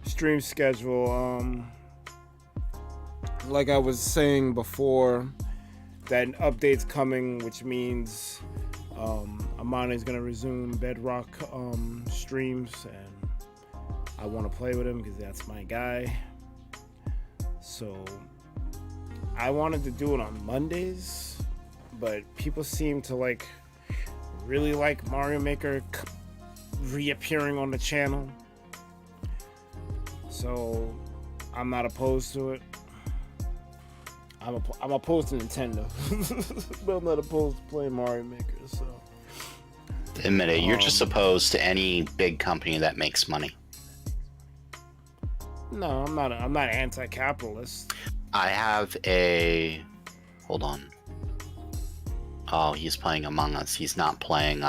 A: Stream schedule, like I was saying before, that an update's coming, which means Amane is gonna resume Bedrock streams, and I want to play with him because that's my guy. So I wanted to do it on Mondays, but people seem to really like Mario Maker reappearing on the channel. So I'm not opposed to it. I'm opposed to Nintendo, but I'm not opposed to playing Mario Maker. So
D: Admit it, you're just opposed to any big company that makes money.
A: no, I'm not anti-capitalist.
D: I have a... Hold on. Oh, he's playing Among Us. He's not playing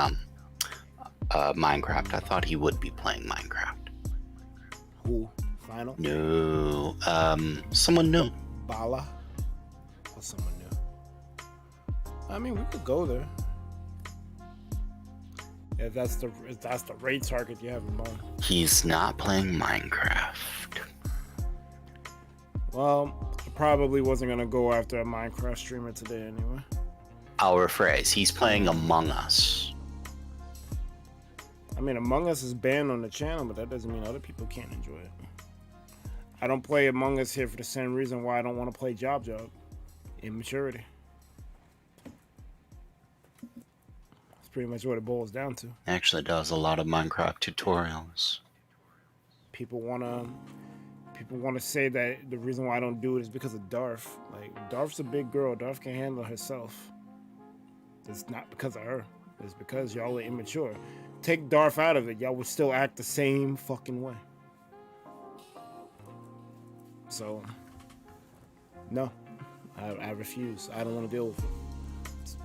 D: Minecraft. I thought he would be playing Minecraft.
A: Who? Final?
D: No. Someone new.
A: Bala? Or someone new? I mean, we could go there. If that's the raid target you have in mind.
D: He's not playing Minecraft.
A: Well, I probably wasn't gonna go after a Minecraft streamer today anyway.
D: I'll rephrase. He's playing Among Us.
A: I mean, Among Us is banned on the channel, but that doesn't mean other people can't enjoy it. I don't play Among Us here for the same reason why I don't want to play Job. Immaturity. That's pretty much what it boils down to.
D: Actually does a lot of Minecraft tutorials.
A: People wanna say that the reason why I don't do it is because of Darth. Like, Darth's a big girl. Darth can handle herself. It's not because of her. It's because y'all are immature. Take Darth out of it, y'all would still act the same fucking way. So, no, I refuse. I don't want to deal with it. It's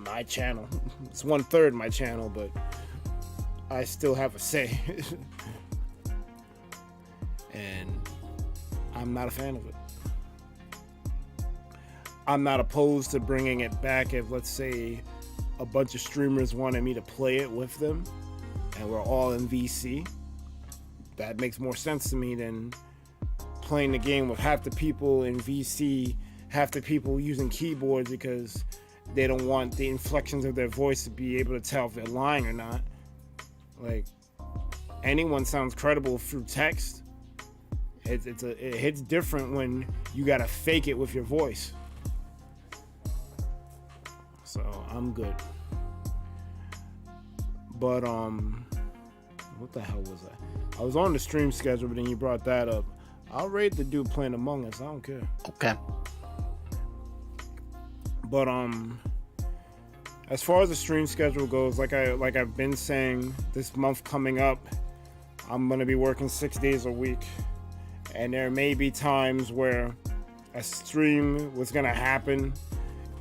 A: my channel. It's 1/3 my channel, but I still have a say. And I'm not a fan of it. I'm not opposed to bringing it back if, let's say, a bunch of streamers wanted me to play it with them and we're all in VC. That makes more sense to me than playing the game with half the people in VC, half the people using keyboards because they don't want the inflections of their voice to be able to tell if they're lying or not. Like, anyone sounds credible through text. It hits different when you gotta fake it with your voice. So I'm good. But what the hell was that? I was on the stream schedule, but then you brought that up. I'll rate the dude playing Among Us. I don't care.
D: Okay.
A: But as far as the stream schedule goes, like I've been saying, this month coming up, I'm gonna be working 6 days a week. And there may be times where a stream was gonna happen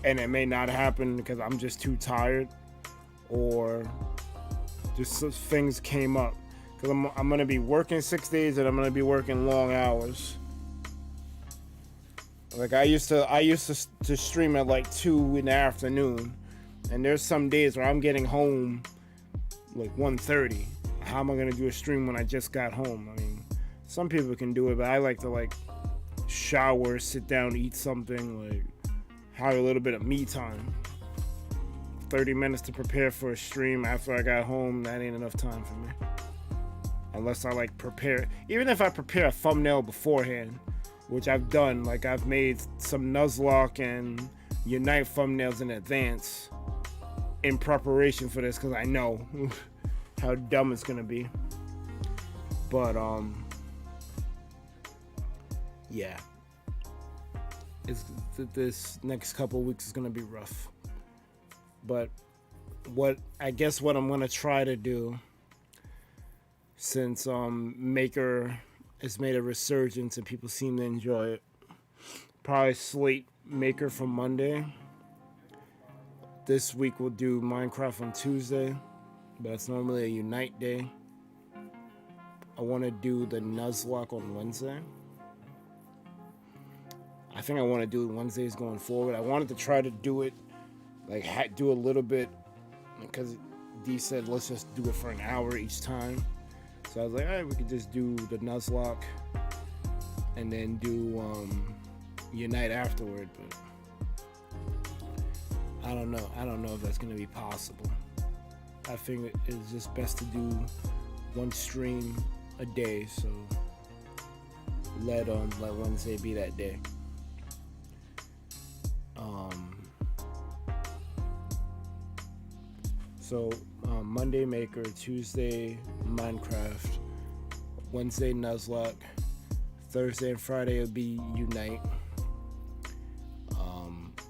A: and it may not happen because I'm just too tired, or just things came up. Because I'm gonna be working 6 days and I'm gonna be working long hours. Like I used to stream at like 2 in the afternoon, and there's some days where I'm getting home like 1:30. How am I gonna do a stream when I just got home? I mean, some people can do it, but I like to shower, sit down, eat something, have a little bit of me time. 30 minutes to prepare for a stream after I got home, that ain't enough time for me. Unless I prepare, even if I prepare a thumbnail beforehand, which I've done, I've made some Nuzlocke and Unite thumbnails in advance in preparation for this because I know how dumb it's gonna be. But yeah, this next couple weeks is gonna be rough. But what I'm gonna try to do, since Maker has made a resurgence and people seem to enjoy it, probably slate Maker for Monday. This week we'll do Minecraft on Tuesday, but it's normally a Unite day. I want to do the Nuzlocke on Wednesday. I think I want to do it Wednesdays going forward. I wanted to try to do it, do a little bit, because D said let's just do it for an hour each time. So I was like, all right, we could just do the Nuzlocke and then do Unite afterward. But I don't know. I don't know if that's going to be possible. I think it's just best to do one stream a day, so let Wednesday be that day. So Monday Maker, Tuesday Minecraft, Wednesday Nuzlocke, Thursday and Friday would be Unite,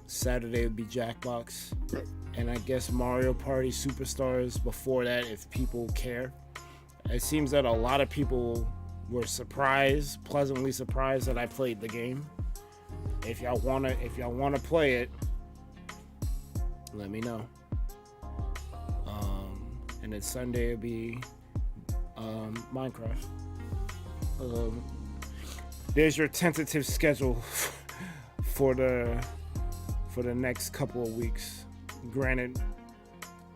A: Saturday would be Jackbox, and I guess Mario Party Superstars before that if people care. It seems that a lot of people were pleasantly surprised that I played the game. If y'all wanna play it, let me know. And then Sunday will be Minecraft. There's your tentative schedule for the next couple of weeks. Granted,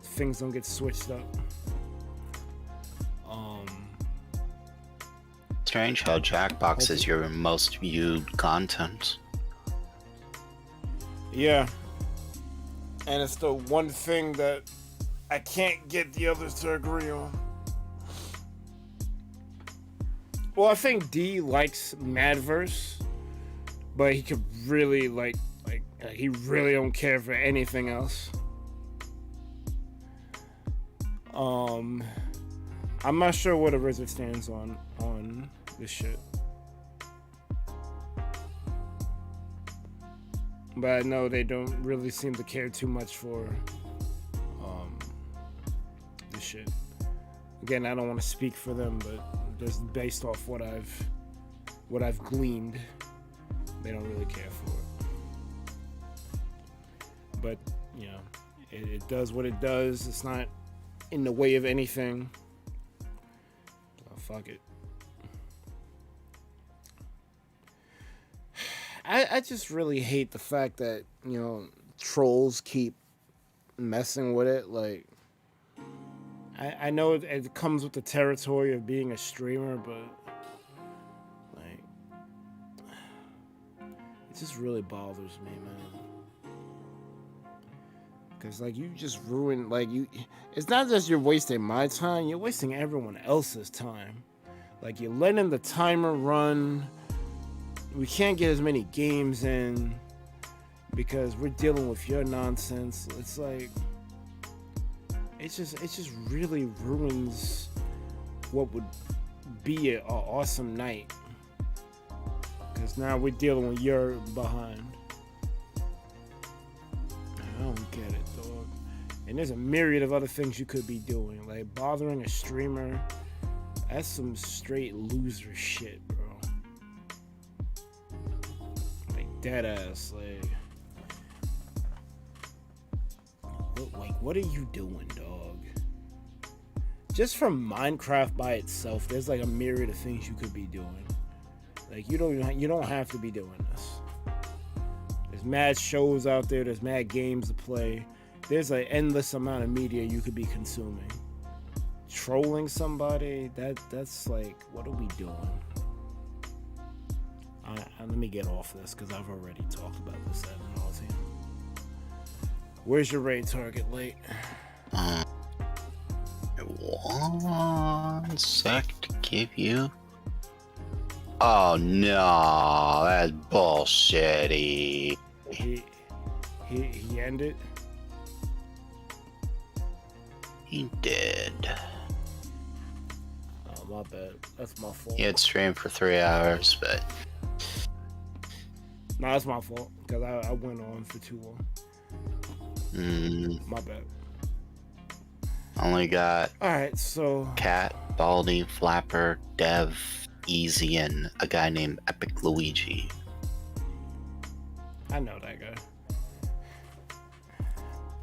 A: things don't get switched up.
D: Strange how Jackbox is your most viewed content.
A: Yeah. And it's the one thing that I can't get the others to agree on. Well, I think D likes Madverse, but he could really he really don't care for anything else. I'm not sure what RZA stands on this shit, but I know they don't really seem to care too much for this shit. Again, I don't want to speak for them, but just based off what I've gleaned, they don't really care for it. But you know, it does what it does. It's not in the way of anything. So fuck it. I just really hate the fact that, you know, trolls keep messing with it. Like, I know it comes with the territory of being a streamer, but like, it just really bothers me, man. Because like, you just ruin, like, it's not just you're wasting my time, you're wasting everyone else's time. Like, you're letting the timer run. We can't get as many games in because we're dealing with your nonsense. It's like, it just really ruins what would be an awesome night. Because now we're dealing with your behind. I don't get it, dog. And there's a myriad of other things you could be doing, like bothering a streamer. That's some straight loser shit, bro. Dead ass, like, what are you doing, dog? Just from Minecraft by itself, there's like a myriad of things you could be doing. Like, you don't have to be doing this. There's mad shows out there. There's mad games to play. There's an endless amount of media you could be consuming. Trolling somebody, that's like, what are we doing? Let me get off this because I've already talked about this ad nauseam. Where's your raid target, Late?
D: 1 sec to give you. Oh no, that's bullshitty.
A: He ended.
D: He did.
A: Oh, my bad. That's my fault.
D: He had streamed for 3 hours, but
A: No, that's my fault because I went on for too long. My bad.
D: Only got
A: Alright, so
D: Cat, Baldy, Flapper, Dev, Easy, and a guy named Epic Luigi.
A: I know that guy.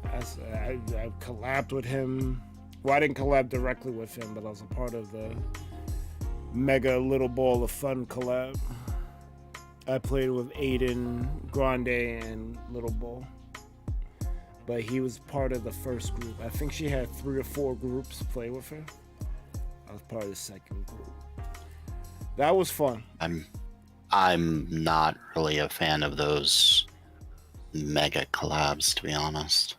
A: I collabed with him. Well, I didn't collab directly with him, but I was a part of the Mega Little Ball of Fun collab. I played with Aiden, Grande, and Little Ball. But he was part of the first group. I think she had 3 or 4 groups to play with her. I was part of the second group. That was fun.
D: I'm not really a fan of those mega collabs, to be honest.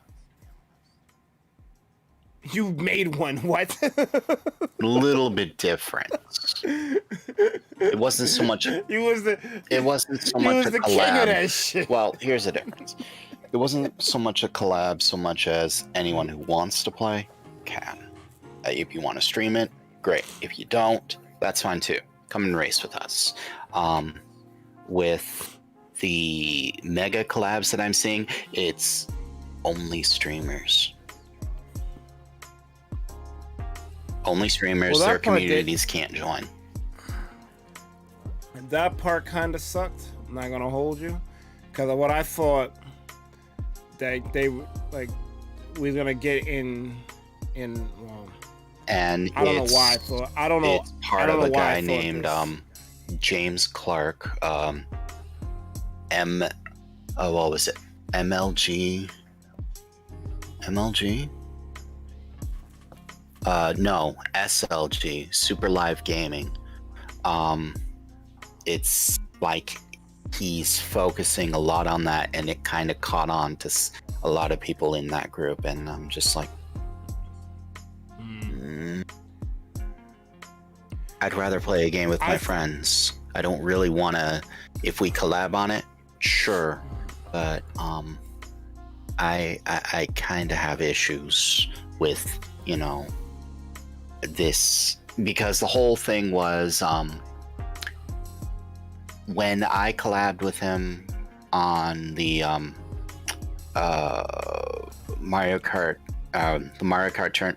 A: You made one. What?
D: A little bit different. It wasn't so much.
A: You was the.
D: It wasn't so
A: You
D: much
A: was
D: a
A: the king of
D: collab.
A: that shit.
D: Well, here's the difference. It wasn't so much a collab, so much as anyone who wants to play can. If you want to stream it, great. If you don't, that's fine too. Come and race with us. With the mega collabs that I'm seeing, it's only streamers. Only streamers.
A: Well,
D: their
A: that part
D: communities can't join.
A: That part kind of sucked. I'm not gonna hold you, because what I thought that they like we were gonna get in. Well,
D: And
A: I don't know why I thought. I don't know.
D: It's part
A: I don't
D: of a
A: know why I
D: guy
A: thought
D: named
A: this.
D: James Clark. What was it? MLG? No, SLG, Super Live Gaming. It's like he's focusing a lot on that, and it kind of caught on to a lot of people in that group, and I'm just like, I'd rather play a game with my friends. I don't really want to. If we collab on it, sure, but I kind of have issues with, you know, this, because the whole thing was when I collabed with him on the Mario Kart, the Mario Kart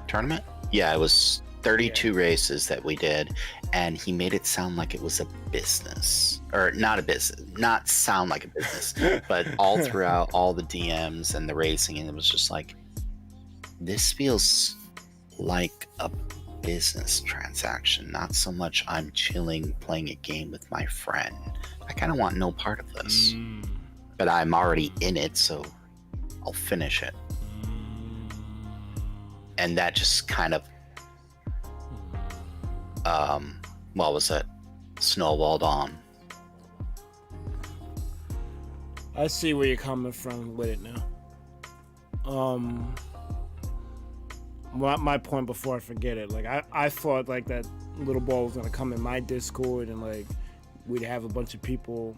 D: tournament. Yeah, it was 32 races that we did, and he made it sound like it was a business, or not a business, not sound like a business, but all throughout all the DMs and the racing, and it was just like, this feels like a business transaction, not so much I'm chilling playing a game with my friend. I kind of want no part of this, but I'm already in it, so I'll finish it. And that just kind of what was it? Snowballed on.
A: I see where you're coming from with it now. My point before I forget it, like I thought like that little ball was gonna come in my Discord and like we'd have a bunch of people.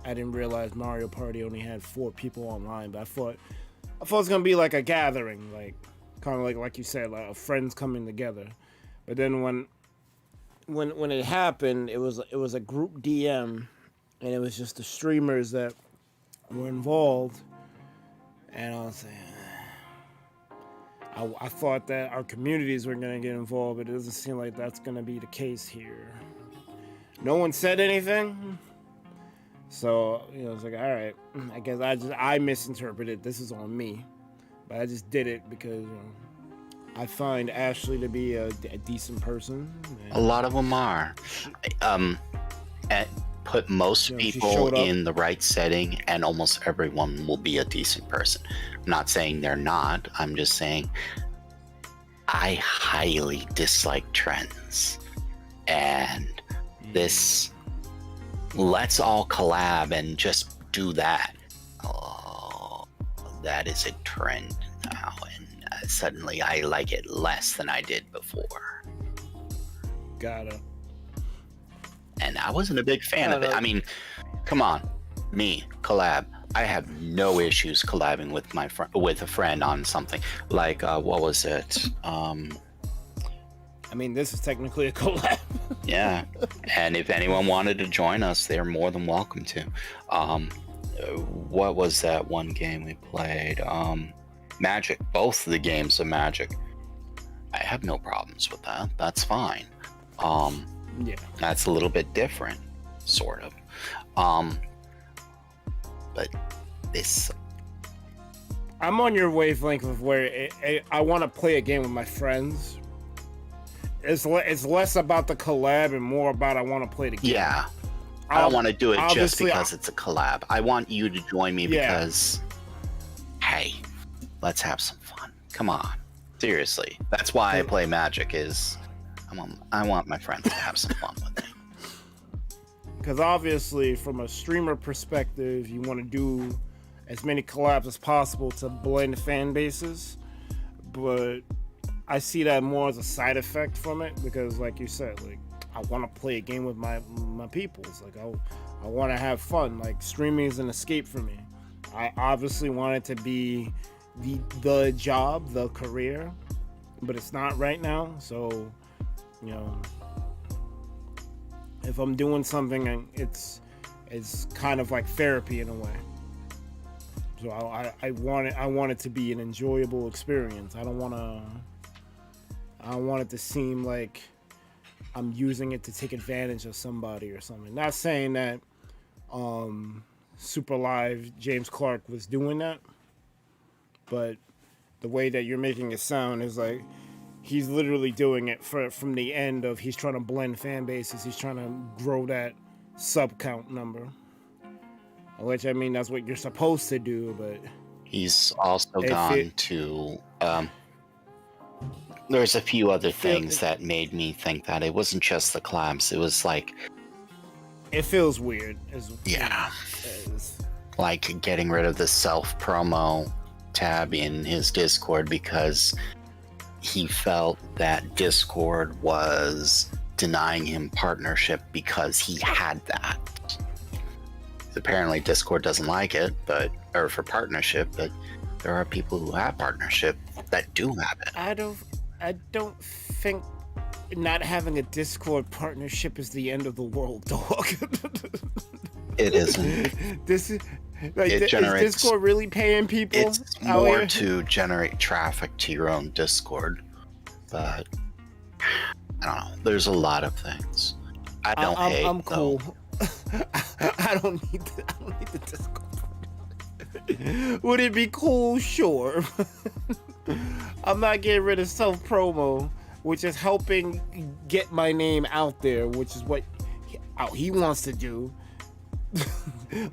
A: I didn't realize Mario Party only had 4 people online, but I thought it was gonna be like a gathering, like kind of like you said, like friends coming together. But then when it happened, it was a group DM, and it was just the streamers that were involved, and I was saying, I thought that our communities were gonna get involved, but it doesn't seem like that's gonna be the case here. No one said anything, so you know, it's like, all right, I guess I misinterpreted. This is on me, but I just did it because. I find Ashley to be a decent person.
D: A lot of them are. Put most people in the right setting, and almost everyone will be a decent person. I'm not saying they're not. I'm just saying I highly dislike trends. And this, let's all collab and just do that. Oh, that is a trend now. Suddenly I like it less than I did before.
A: Got it.
D: And I wasn't a big fan of it. I mean, come on, me collab. I have no issues collabing with with a friend on something like what was it?
A: I mean, this is technically a collab.
D: Yeah, and if anyone wanted to join us, they're more than welcome to. What was that one game we played? Magic. Both of the games are Magic. I have no problems with that. That's fine.
A: Yeah.
D: That's a little bit different, sort of. But this,
A: I'm on your wavelength of where I want to play a game with my friends. It's less about the collab and more about I want to play the game.
D: Yeah. I don't want to do it just because it's a collab. I want you to join me because, hey, let's have some fun. Come on. Seriously. That's why I play Magic, is I want my friends to have some fun with me.
A: Because obviously, from a streamer perspective, you want to do as many collabs as possible to blend fan bases. but I see that more as a side effect from it because, like you said, like I want to play a game with my peoples. Like I want to have fun. Like streaming is an escape for me. I obviously want it to be the job, the career, but it's not right now. So, you know, if I'm doing something, it's kind of like therapy in a way. So I want it to be an enjoyable experience. I don't want it to seem like I'm using it to take advantage of somebody or something. Not saying that Super Live James Clark was doing that, but the way that you're making it sound is like he's literally doing it from the end of he's trying to blend fan bases. He's trying to grow that sub count number, which I mean that's what you're supposed to do. But
D: he's also gone to. There's a few other things that made me think that it wasn't just the collabs. It was like
A: it feels weird.
D: Like getting rid of the self promo tab in his Discord because he felt that Discord was denying him partnership because he had that. Apparently Discord doesn't like it, or for partnership, but there are people who have partnership that do have it.
A: I don't think not having a Discord partnership is the end of the world, dog.
D: It isn't.
A: This is like, is Discord really paying people?
D: It's more to generate traffic to your own Discord, but I don't know. There's a lot of things. I don't hate.
A: I'm cool. I don't need the Discord. Would it be cool? Sure. I'm not getting rid of self promo, which is helping get my name out there, which is what he wants to do.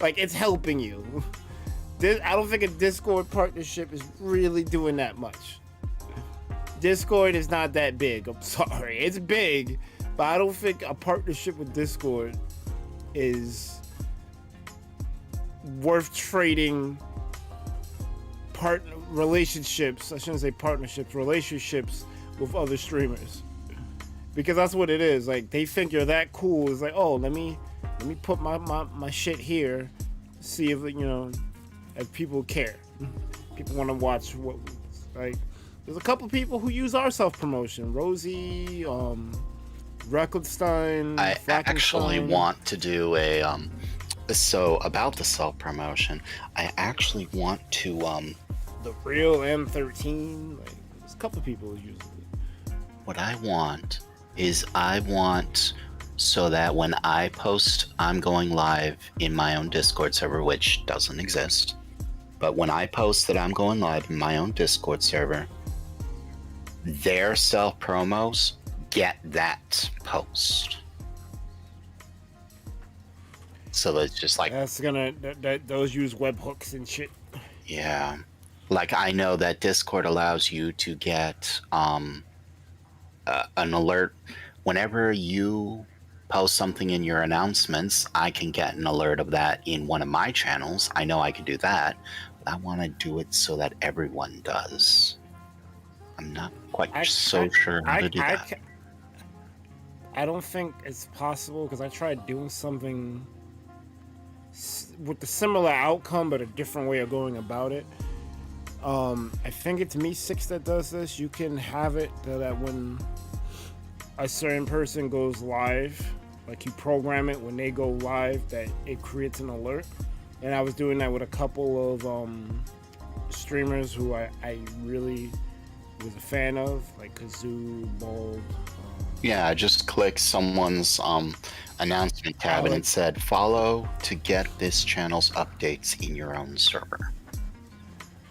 A: Like, it's helping you. I don't think a Discord partnership is really doing that much. Discord is not that big. I'm sorry. It's big, but I don't think a partnership with Discord is worth trading relationships. I shouldn't say partnerships, relationships with other streamers. Because that's what it is. Like, they think you're that cool. It's like, oh, let me put my shit here, see if, you know, if people care. People want to watch what, like, there's a couple people who use our self-promotion. Rosie, Recklestein,
D: I actually want to do a, so about the self-promotion, I actually want to,
A: the real M13, like, there's a couple people who use it.
D: What I want is so that when I post I'm going live in my own Discord server, which doesn't exist, but when I post that I'm going live in my own Discord server, their self promos get that post. So that's just like
A: that's gonna those use webhooks and shit.
D: Yeah, like I know that Discord allows you to get an alert whenever you post something in your announcements. I can get an alert of that in one of my channels. I know I can do that, but I want to do it so that everyone does. I'm not quite sure how to do that.
A: I don't think it's possible because I tried doing something with the similar outcome but a different way of going about it. I think it's Me6 that does this. You can have it that when a certain person goes live, like you program it when they go live that it creates an alert. And I was doing that with a couple of streamers who I really was a fan of, like Kazoo, Bald.
D: Yeah, I just clicked someone's announcement tab and it said follow to get this channel's updates in your own server.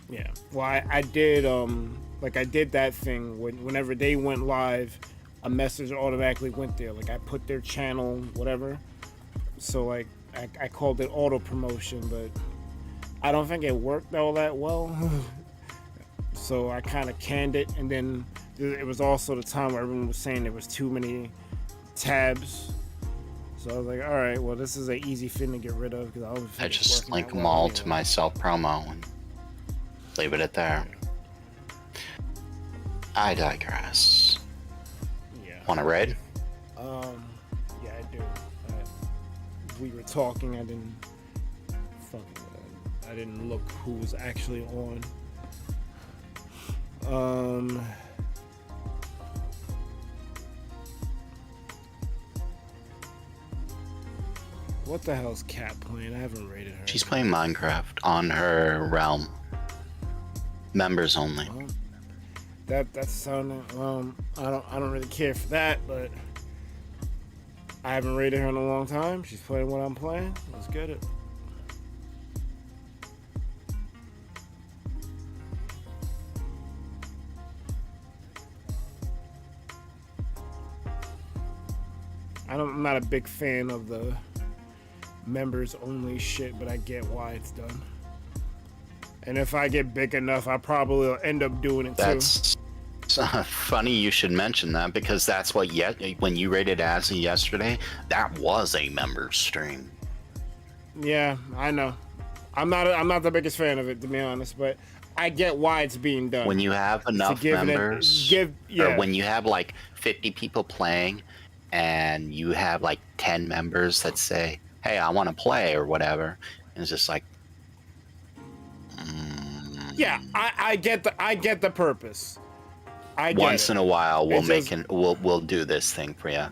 A: Yeah, well, I did I did that thing whenever they went live, a message automatically went there. Like I put their channel, whatever. So like I called it auto promotion, but I don't think it worked all that well. So I kind of canned it, and then it was also the time where everyone was saying there was too many tabs. So I was like, all right, well, this is an easy thing to get rid of because I
D: just link them all to my self promo and leave it at there. I digress.
A: Yeah.
D: Want a raid?
A: Yeah, I do. We were talking. I didn't look who was actually on. What the hell's Cat playing? I haven't rated her.
D: She's playing Minecraft on her realm. Members only.
A: Well, that's sounding. I don't really care for that, but I haven't rated her in a long time. She's playing what I'm playing. Let's get it. I'm not a big fan of the members only shit, but I get why it's done. And if I get big enough, I probably will end up doing it too.
D: That's funny you should mention that, because that's what when you rated Azzy yesterday, that was a member stream.
A: Yeah, I know. I'm not the biggest fan of it, to be honest, but I get why it's being done.
D: When you have enough members, or when you have like 50 people playing, and you have like 10 members that say, "Hey, I want to play" or whatever, and it's just like,
A: yeah, I get the purpose.
D: Once in a while,
A: we'll
D: we'll do this thing for you.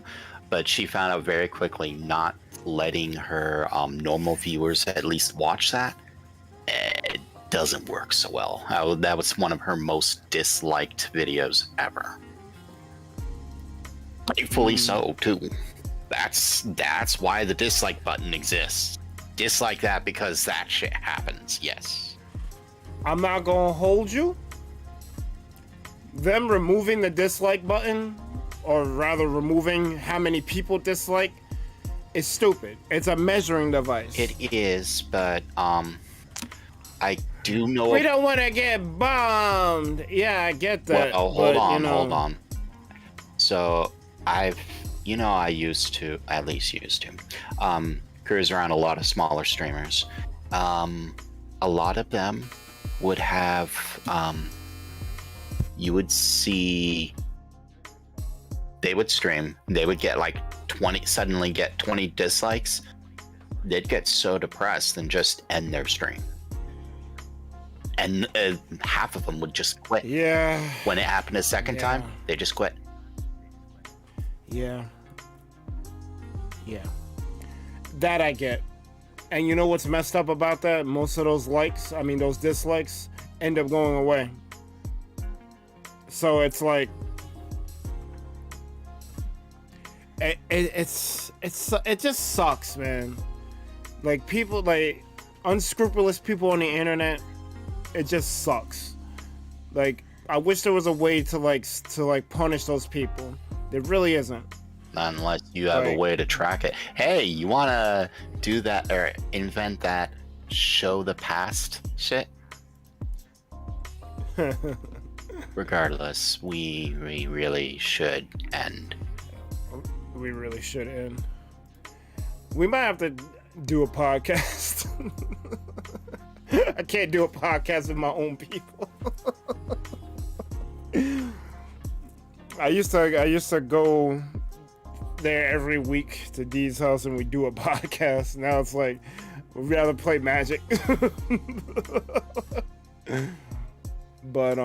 D: But she found out very quickly not letting her normal viewers at least watch that. It doesn't work so well. That was one of her most disliked videos ever. Rightfully so too. That's why the dislike button exists. Dislike that because that shit happens. Yes.
A: I'm not gonna hold you. Them removing the dislike button, or rather removing how many people dislike, is stupid. It's a measuring device.
D: It is, but I do know
A: we don't want to get bombed. Yeah, I get that.
D: Well, hold on. So I used to cruise around a lot of smaller streamers. A lot of them would have you would see they would stream, they would get like 20 dislikes. They'd get so depressed and just end their stream, and half of them would just quit.
A: Yeah,
D: when it happened a second time, they just quit.
A: Yeah, that I get. And you know what's messed up about that? Most of those those dislikes end up going away. So it's like it just sucks, man. Like people, like unscrupulous people on the internet, it just sucks. Like I wish there was a way to punish those people. There really isn't.
D: Unless you have a way to track it. Hey, you want to do that or invent that show the past shit? Regardless, we really should end.
A: We really should end. We might have to do a podcast. I can't do a podcast with my own people. I used to go there every week to Dee's house and we do a podcast. Now it's like we'd rather play Magic. But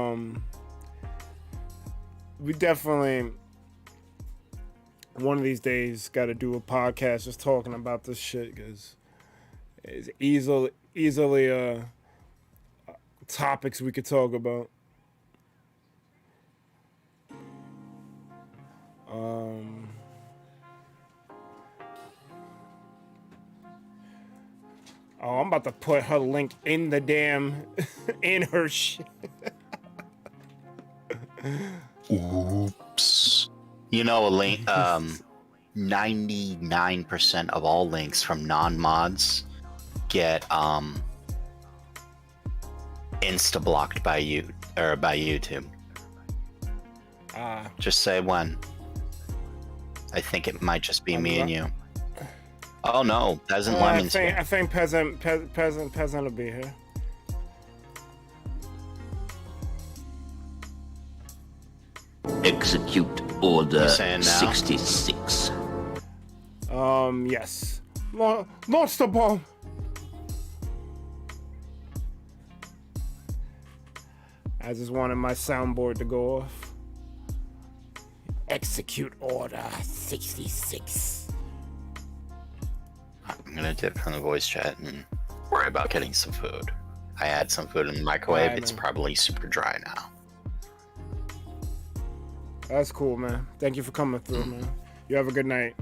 A: we definitely one of these days got to do a podcast just talking about this shit, because it's easily topics we could talk about. Oh, I'm about to put her link in the damn in her shit.
D: Oops. You know, a link. 99% of all links from non-mods get insta blocked by YouTube. Just say when. I think it might just be me and you. Oh no, Peasant Lemon's here.
A: I think Peasant will be here.
F: Execute Order
D: You saying now?
F: 66.
A: Yes. Launch the bomb. I just wanted my soundboard to go off. Execute Order 66.
D: I'm gonna dip from the voice chat and worry about getting some food. I had some food in the microwave.
A: Alright,
D: It's
A: man.
D: probably super dry now.
A: That's cool, man. Thank you for coming through, man. You have a good night.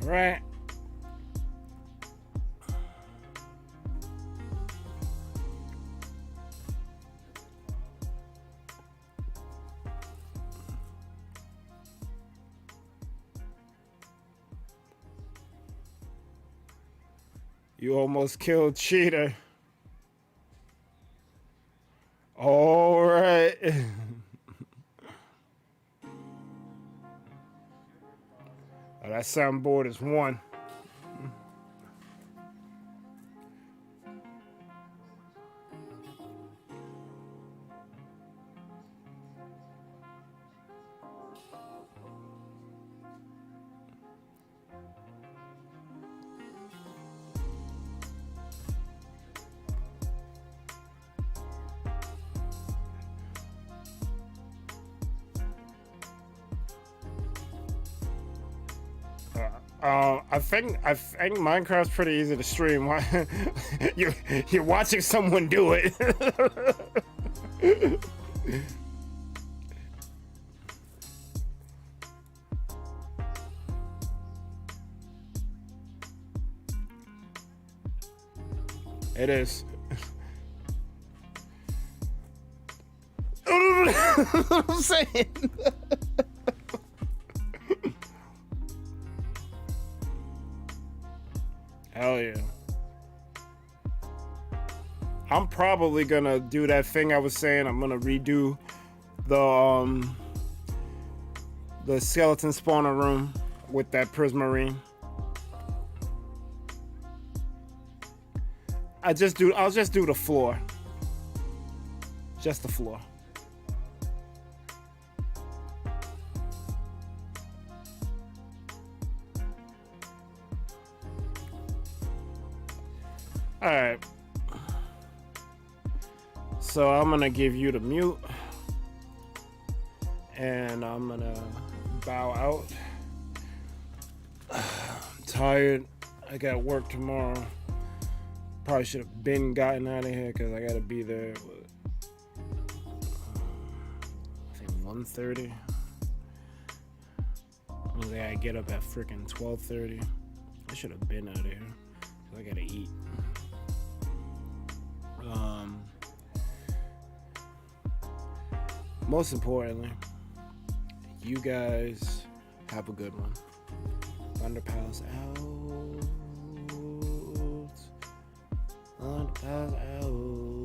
A: All right. You almost killed Cheetah. All right. Oh, that soundboard is 1. I think Minecraft's pretty easy to stream. Why you're watching someone do it? It is. I'm saying. Hell yeah. I'm probably gonna do that thing I was saying. I'm gonna redo the skeleton spawner room with that prismarine. I'll just do the floor. Just the floor. All right. So I'm gonna give you the mute, and I'm gonna bow out. I'm tired. I got work tomorrow. Probably should have been gotten out of here because I gotta be there. I think 1:30. I gotta get up at freaking 12:30. I should have been out of here. I gotta eat. Most importantly, you guys have a good one. ThunderPals out. ThunderPals out.